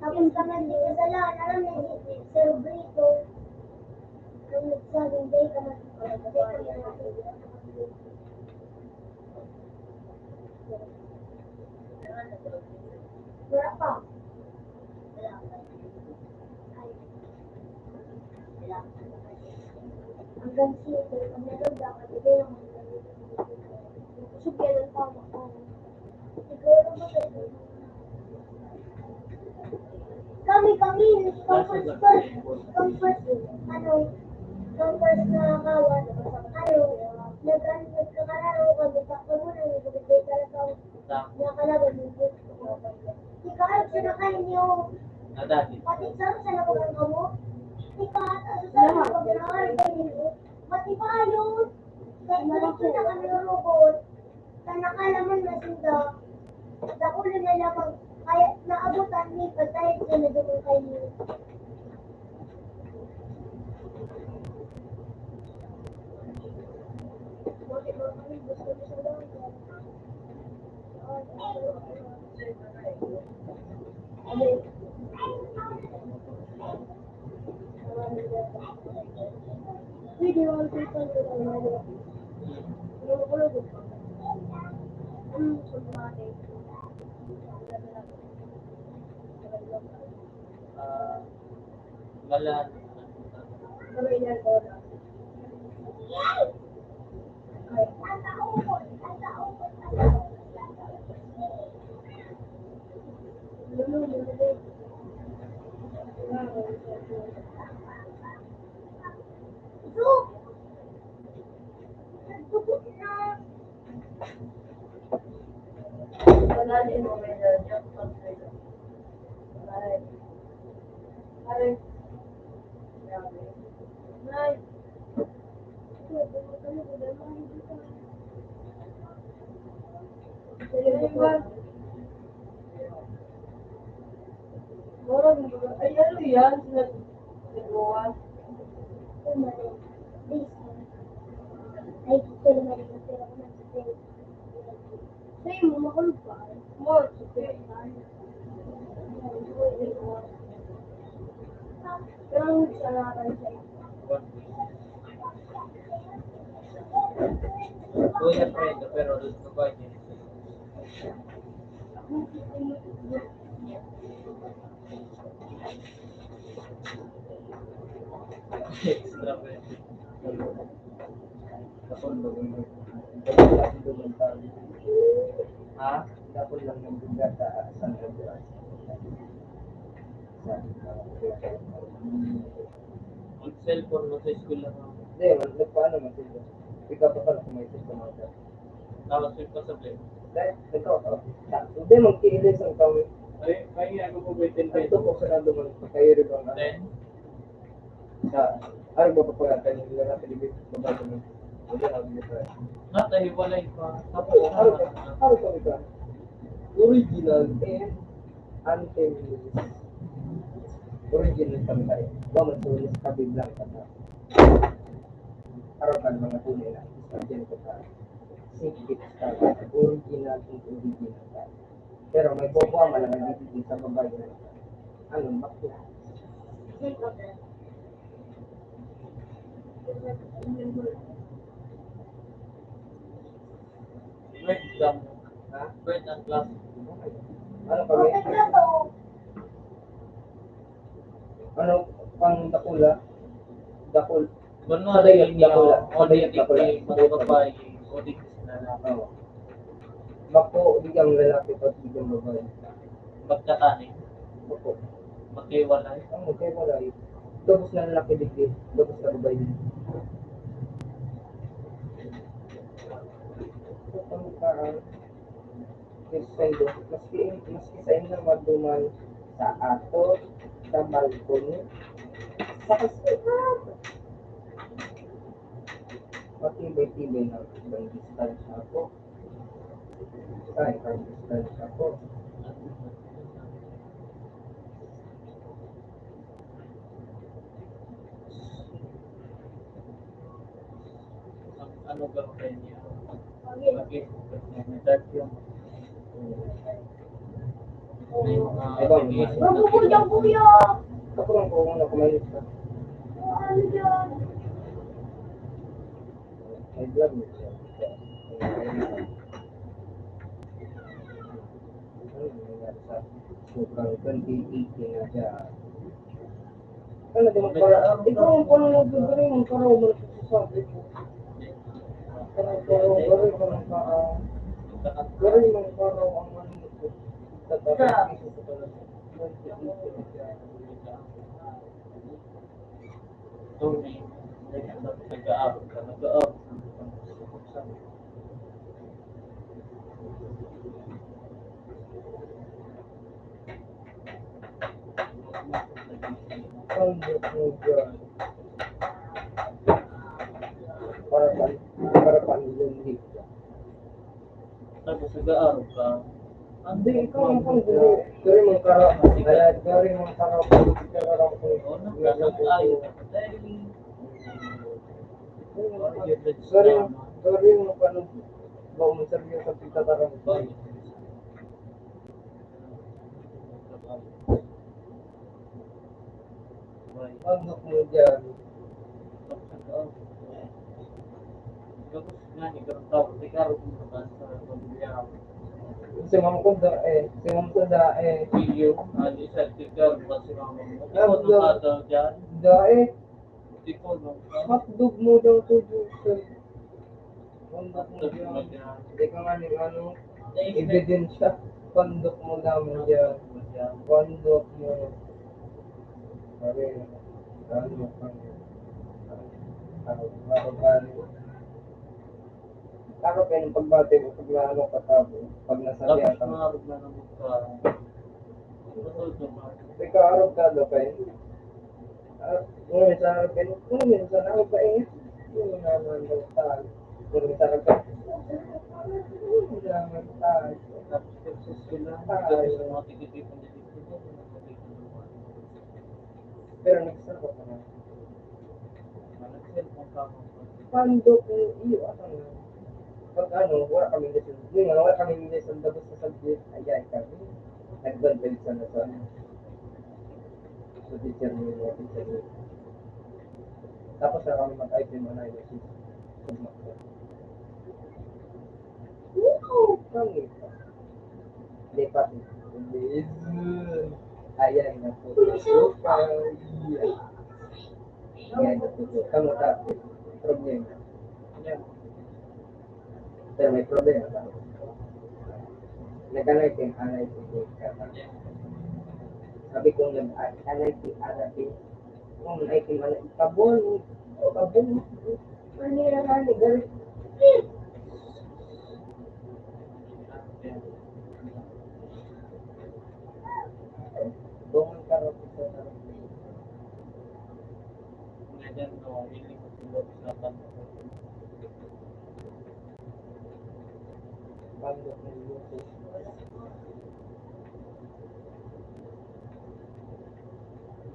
Tapos ka na di kasala. Alam na di celebrito. Kung nagsabing day ka man. Wala pa. Hanggang sito. Ang meron dapat. Ibig lang. Sige lang pa ako. Siguro ba kayo? Kami, comfort na kawan, nagkakararo kami, takbo mo na, nagbibigay talaga nakalaban mo. Ika, siya na kayo niyo, Dati. pati saan sa nakulang ka mo? Ika, saan na pag-nakal kayo niyo? Pati pa yun, kahit diretso na kami robot, sa nakalaman na sila, nakulo na lamang, kaya naabutan ni, pagkahit siya na doon kayo Pwede wala ko ito. Malan. Ay, ano yan? Nagawa. Ay, sila na rin kasi ako nag-stay. Sa'yo mo, makulog pa. More. Pero ang sarapan sa'yo. Kuya Fredo, pero gusto ba niya? Extra Fredo. Ha? Dapat lang ng bunda sa San Pedro. Mag-cellphone mo sa school lang. Hindi, nagpaano man sila. Ikaw pa pala kung may system mo siya. Tapos yung pasabi. Dahil, ikaw, hindi, magkiilis ang kami. Ay, kaya ako po ba 10 Ito pesos? po sa nando man, kayo rin bang Then, sa, ano ba pa pala, kayo nila natin ibig, babago mo. Hindi na, hindi pa. natahiwalay pa. Tapos, Ano kami ka? Original and anti-release. Original kami tayo. Waman sulis kami lang kami. Harapan mga tunay na. Isang ko tayo. Sikit tayo. Original and original tayo. Pero may bobo man na nagiging sa babae. Anong bakit? wait, exam. Ha? Wait, ang class. Ano kami? Ano pang dakula? Dakul. Kunwari, Sadayat, dakula. Sadayat, dakula. mga babae, audit na lang. Oo. Bako, bigang lalaki at bigang babae. Magkataning, Bako. magkiwalay. Ang okay, wala eh. Dobos na lalaki digdi. Dobos na babae din. Ang kaan, Cristiano, maski sa inyo maduman sa ato, sa balkon, sa kasihan. Matibay-tibay na ibang distansya ako. Ay, ang distansya ako. Ano girlfriend niya? Okay. Dark yung may mga application na Magbubulong kuya! Ako lang po muna kumalit ka. Ano yan? May vlog mo siya. Ano nangyari sa sobrang 2018 na siya? Ano di magpara? Ikaw ang panunod ko rin, ang karaw mo na sasabi ko. Karaw, gari ka ng kaa. Gari ng karaw ang ano ko. Tatapos ko sa talaga. 2018 na siya. Tony, nag-aaral ka, nag-aaral. Para panlundig. Tapos nag-aaral ka. Hindi, ikaw ang panlundig. Gari mong karaw. Gari mong karaw. Ayaw. Dahil Sorry, sorry mo paano ba umusaryo sa pagtatarang ba? Ano mo dyan? Si Ma'am ko da si Ma'am ko da da hotdog mo daw to Jose. Pandok mo dyan. Hindi ka nga ni ano, ebidensya. Pandok mo naman dyan. Pandok mo. Sabi, ano pang Karo kayo ng pagbati mo, pag naano ka tabo, pag nasabihan ka mo. Ikaw, araw ka daw kayo. Ngayon sa araw kayo, ngayon sa araw kayo. Yung naman daw tayo. Ngayon sa araw kayo. Yung naman tayo. Pero nagsarap ka na. Pando kung iyo at ang pag ano, wala kami lesson. Yung wala kami lesson tapos sa subject, ayan kami. Nag-bundle sa na sa teacher mo, teacher mo. Tapos na kami mag-item analysis. Kami pa. Lipat. Ayan na po. Ayan na po. Kamu tapos. Problema. Ayan. Pero may problema ba? Nag-analysis, sabi ko nag-analysis, kung item kabon, manira na ni galit. Doon ka rin sa sarap. Pandok ng luto.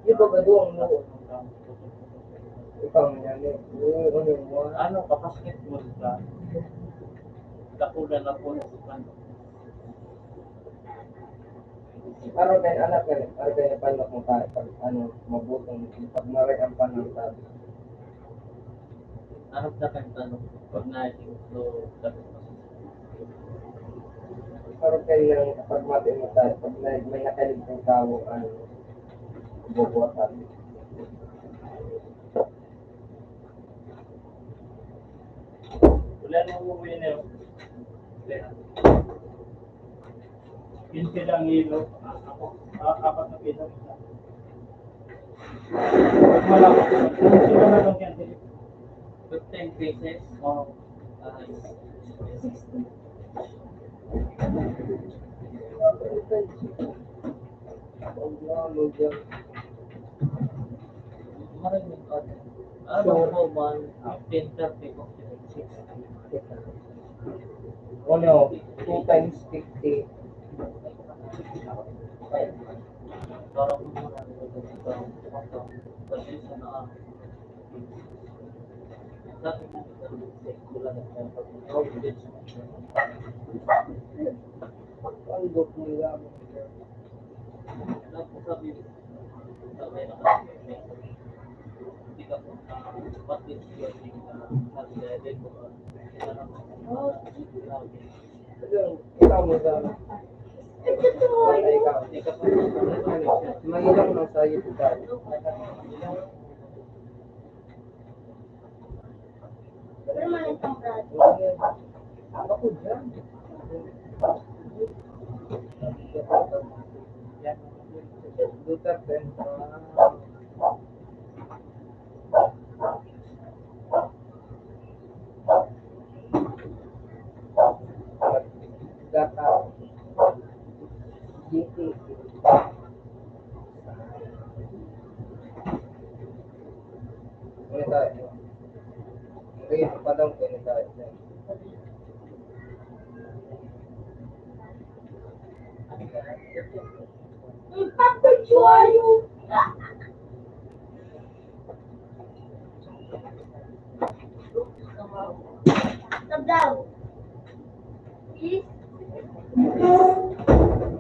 Di ba ba doon mo? Ikaw nangyari. Ano, kapasketball ka? Kakulan na po sa Araw kayo anak ka, araw kayo pandok mo tayo pag ano, mabutong, pag maray ang panang tayo. Hanap na kang tanong pag naisip so dapat Araw kayo ng pag mati mo tayo, pag may nakalig ng tao, ano, bubuwatan. Wala nang umuwi na yun. 15 lang ilo. Apat na piso. Pag malaki. 15 lang lang yan. 15 pieces of 60. maraming order. Ano po man 15, 30, 60. Ano, 2 times 50. Parang muna ito kasi sa naa. Sabi mo wala na tayo pag-outfit. Pandok mo lang. Sabi na kasi hindi ka po what is your sabi ko Ikaw mo sa ikaw. May ilang lang sa iyo tayo. Permanent ang brad. Ako dyan. Duterte. Data. GT. Ini tayo. Ini padang ko ini tayo. Impacto chuayo. Stop daw. Please.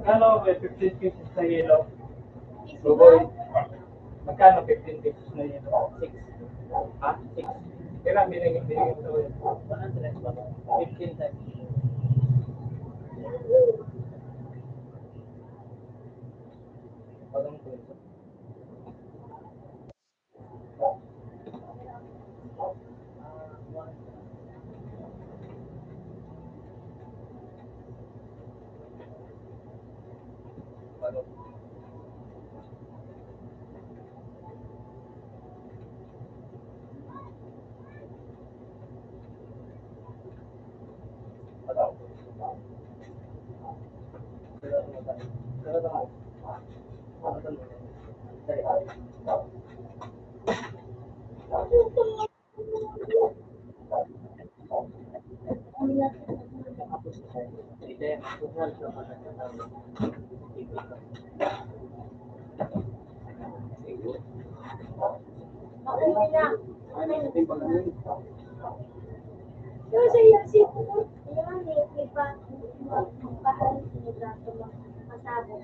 Ano, may 15 pieces na yellow. Please, Sugoy. Magkano 15 pieces na yellow? 6. Ha? 6. Kailan binigyan ko yun? 100 pa. 15 times. Parang ito. Parang Hindi, mahal sa mga namin. Ako na. ano yung sabi pag ano? Kasi yung sipon, yan eh, may magpahal sila sa masabog.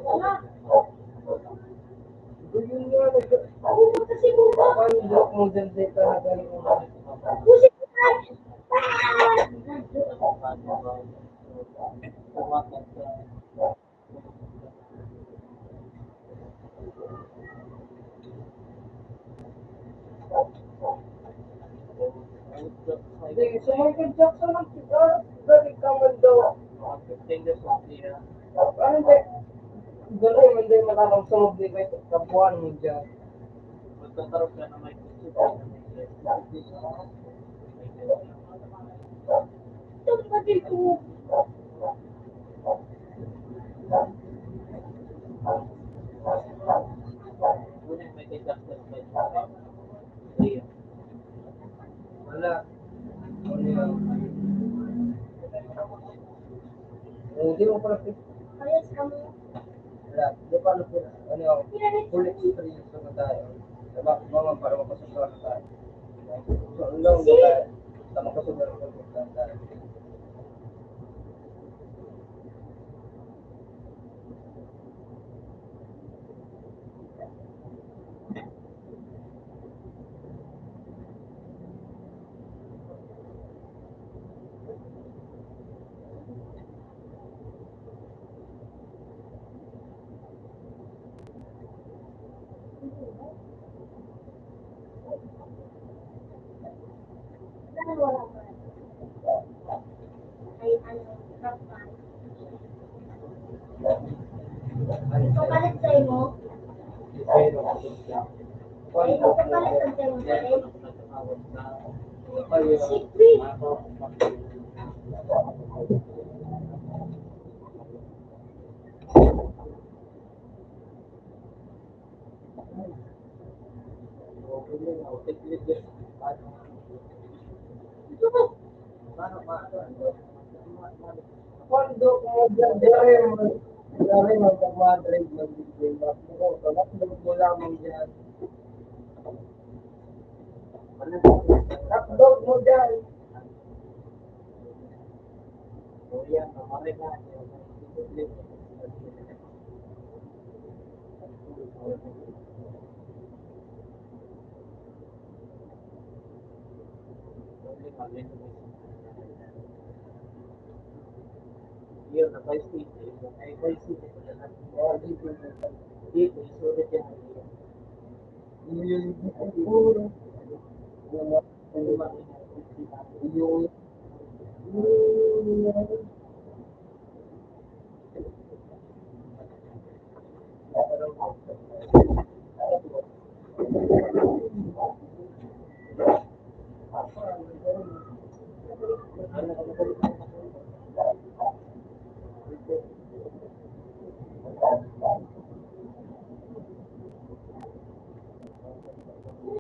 Ano? Yun nga, Ako mo kasi buko. pandok mo dyan sa talaga yung Pusin ko na. Hindi, sa Michael Jackson ang sigar, galing ka man daw. Ano ba? Galing man din malamang sunog di ba ito, kapuan mo dyan. Magkakaroon ka na may Ito ba dito? Unang may kailangan may Wala. Ano yan? Hindi mo pala Ayos kami. wala. Hindi pa ano pala. Ano yung full experience na tayo. Diba? Mga para mapasasara na tayo. So, ano lang ba tayo? Sa makasagara ko tayo. Dahil wala pa. Ay, ano, rock band. So, kalit sa'yo mo? Pero, Ay, ito kalit ang sa'yo mo. kayo, Secret. Ito ko. Pondo mo dyan, dere mo pag-madrive ng bigay mo. Takdog mo lamang dyan. Takdog mo dyan. Yun, na Vice City. Ay, Vice City. Dito, isulit yan. Yung